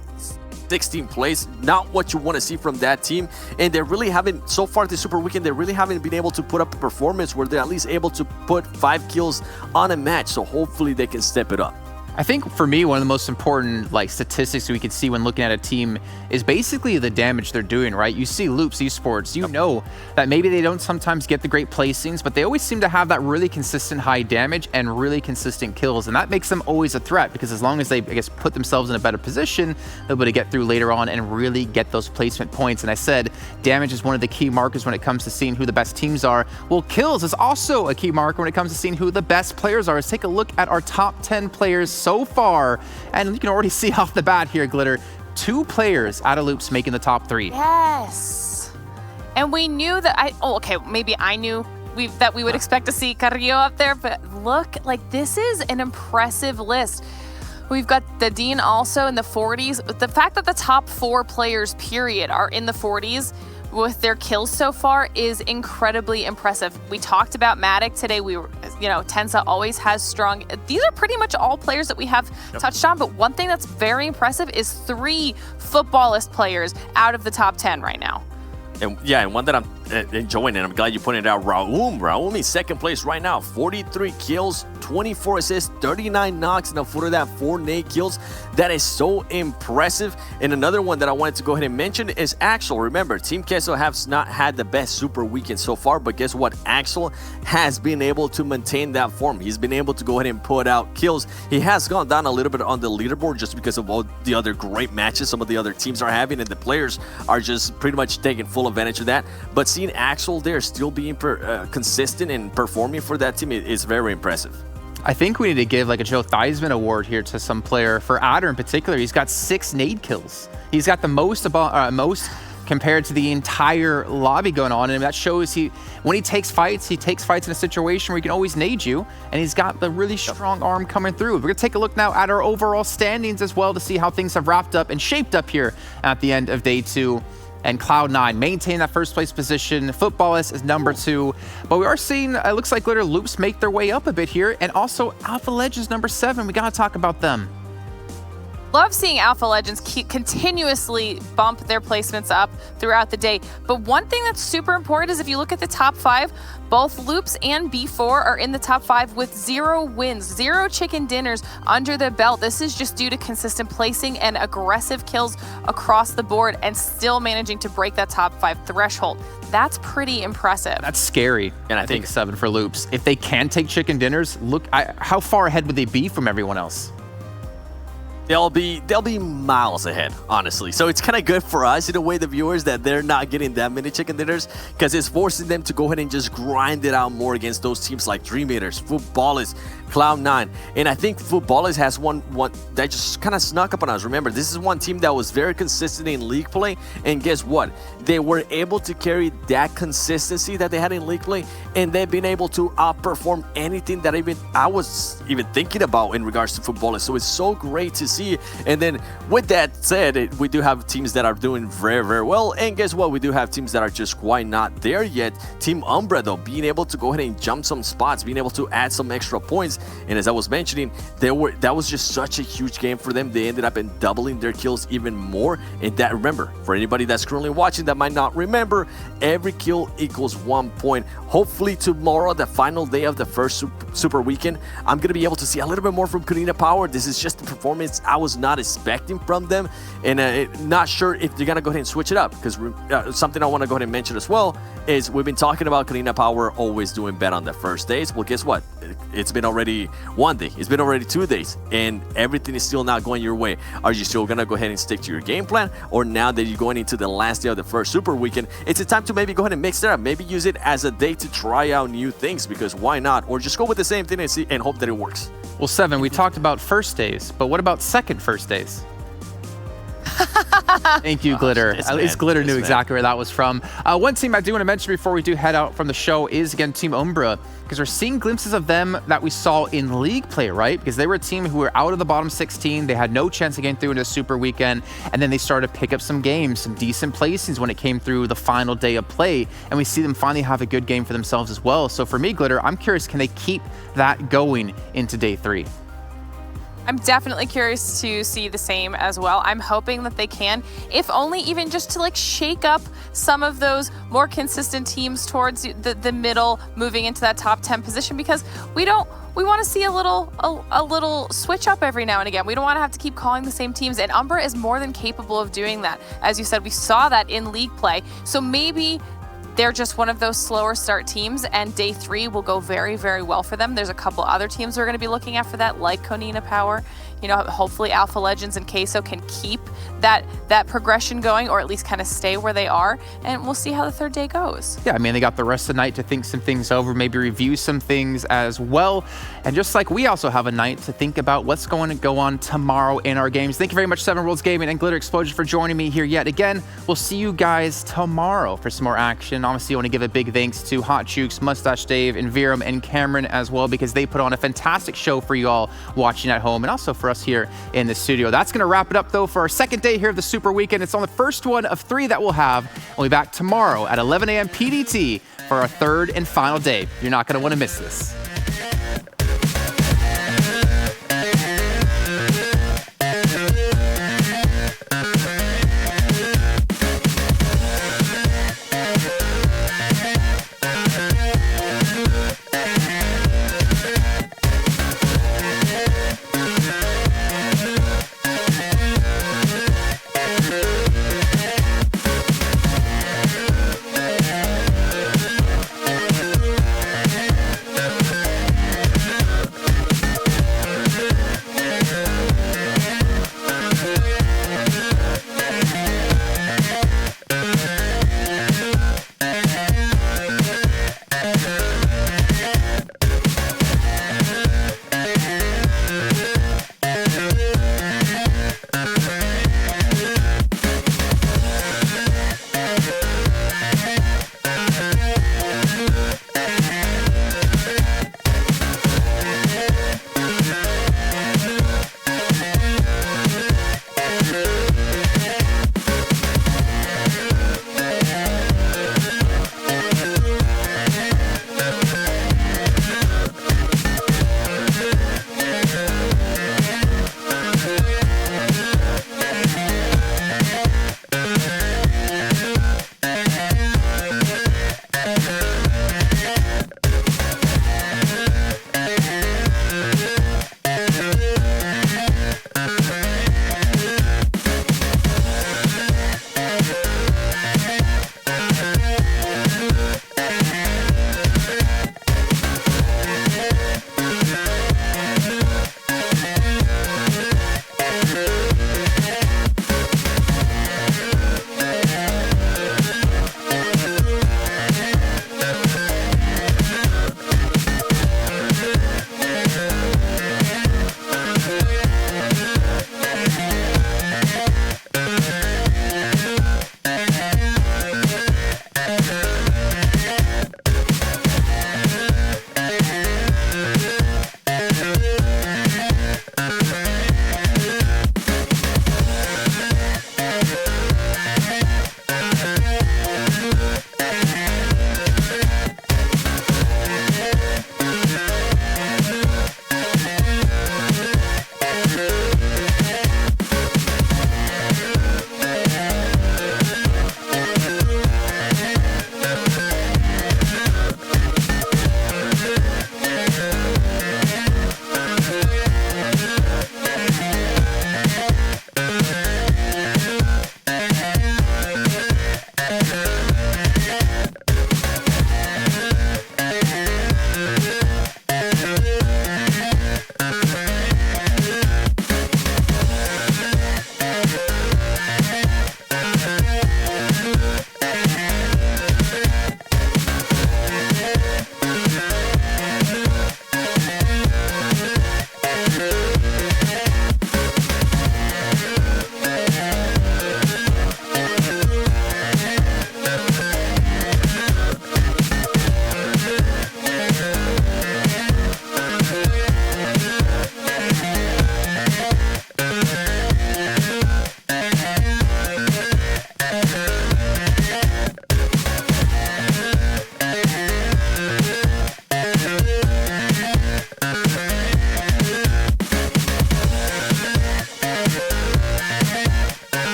16th place. Not what you want to see from that team, and they really haven't, so far this Super Weekend, they really haven't been able to put up a performance where they're at least able to put 5 kills on a match, so hopefully they can step it up. I think for me, one of the most important statistics we can see when looking at a team is basically the damage they're doing, right? You see Loops Esports, you know that maybe they don't sometimes get the great placings, but they always seem to have that really consistent high damage and really consistent kills. And that makes them always a threat because as long as they, I guess, put themselves in a better position, they'll be able to get through later on and really get those placement points. And I said, damage is one of the key markers when it comes to seeing who the best teams are. Well, kills is also a key marker when it comes to seeing who the best players are. Let's take a look at our top 10 players so far, and you can already see off the bat here, Glitter, 2 players out of Loops making the top 3. Yes. And we knew that maybe I knew that we would expect to see Carrillo up there, but look, this is an impressive list. We've got the Dean also in the 40s. The fact that the top 4 players, period, are in the 40s with their kills so far is incredibly impressive. We talked about Matic today. Tensa always has strong. These are pretty much all players that we have touched on, but one thing that's very impressive is 3 footballist players out of the top 10 right now. And one that I'm enjoying, and I'm glad you pointed out, Raum is second place right now. 43 kills, 24 assists, 39 knocks, and for that 4 nade kills. That is so impressive. And another one that I wanted to go ahead and mention is Axel. Remember, Team Queso has not had the best Super Weekend so far, but guess what? Axel has been able to maintain that form. He's been able to go ahead and put out kills. He has gone down a little bit on the leaderboard just because of all the other great matches some of the other teams are having, and the players are just pretty much taking full advantage of that. But seeing Axel there still being consistent and performing for that team is very impressive. I think we need to give a Joe Theismann award here to some player. For Adder in particular, he's got 6 nade kills. He's got the most compared to the entire lobby going on, and that shows when he takes fights in a situation where he can always nade you, and he's got the really strong arm coming through. We're gonna take a look now at our overall standings as well to see how things have wrapped up and shaped up here at the end of day 2. And Cloud9 maintain that first place position. Footballist is number 2. But we are seeing, it looks like Glitter Loops make their way up a bit here. And also Alpha Legends number 7. We got to talk about them. Love seeing Alpha Legends continuously bump their placements up throughout the day. But one thing that's super important is if you look at the top 5, both Loops and B4 are in the top 5 with 0 wins, 0 chicken dinners under their belt. This is just due to consistent placing and aggressive kills across the board and still managing to break that top 5 threshold. That's pretty impressive. That's scary. And I think 7 for Loops. If they can take chicken dinners, look, how far ahead would they be from everyone else? They'll be miles ahead, honestly. So it's kind of good for us in a way, the viewers, that they're not getting that many chicken dinners, because it's forcing them to go ahead and just grind it out more against those teams like Dream Eaters, Footballers, Cloud9. And I think Footballers has one that just kind of snuck up on us. Remember, this is one team that was very consistent in league play, and guess what? They were able to carry that consistency that they had in league play, and they've been able to outperform anything that I was even thinking about in regards to Footballers. So it's so great to see. And then with that said, we do have teams that are doing very, very well. And guess what? We do have teams that are just quite not there yet. Team Umbra, though, being able to go ahead and jump some spots, being able to add some extra points. And as I was mentioning, that was just such a huge game for them. They ended up in doubling their kills even more. And that, remember, for anybody that's currently watching that might not remember, every kill equals 1 point. Hopefully tomorrow, the final day of the first super weekend, I'm going to be able to see a little bit more from Karina Power. This is just the performance I was not expecting from them. And not sure if they're going to go ahead and switch it up. Because something I want to go ahead and mention as well is we've been talking about Karina Power always doing bad on the first days. Well, guess what? It's been already 1 day. It's been already 2 days. And everything is still not going your way. Are you still going to go ahead and stick to your game plan? Or now that you're going into the last day of the first super weekend, it's a time to maybe go ahead and mix it up. Maybe use it as a day to try out new things, because why not? Or just go with the same thing and see and hope that it works. Well, Seven, we talked about first days, but what about second first days? Thank you, Glitter. At least Glitter knew exactly where that was from. One team I do want to mention before we do head out from the show is, again, Team Umbra, because we're seeing glimpses of them that we saw in league play, right? Because they were a team who were out of the bottom 16. They had no chance of getting through into the Super Weekend, and then they started to pick up some games, some decent placings when it came through the final day of play, and we see them finally have a good game for themselves as well. So for me, Glitter, I'm curious, can they keep that going into day 3? I'm definitely curious to see the same as well. I'm hoping that they can, if only even just to like shake up some of those more consistent teams towards the middle, moving into that top 10 position, because we want to see a little switch up every now and again. We don't want to have to keep calling the same teams, and Umbra is more than capable of doing that. As you said, we saw that in league play. So maybe they're just one of those slower start teams, and day 3 will go very, very well for them. There's a couple other teams we're going to be looking at for that, like Konina Power. You know, hopefully Alpha Legends and Queso can keep that progression going, or at least kind of stay where they are, and we'll see how the third day goes. Yeah, I mean, they got the rest of the night to think some things over, maybe review some things as well. And just like we also have a night to think about what's going to go on tomorrow in our games. Thank you very much, Seven Worlds Gaming and Glitter Explosion, for joining me here yet again. We'll see you guys tomorrow for some more action. Obviously, I want to give a big thanks to Hot Jukes, Mustache Dave, and Viram and Cameron as well, because they put on a fantastic show for you all watching at home, and also for us here in the studio. That's going to wrap it up, though, for our second day here of the Super Weekend. It's on the first one of 3 that we'll have. We'll be back tomorrow at 11 a.m. PDT for our third and final day. You're not going to want to miss this.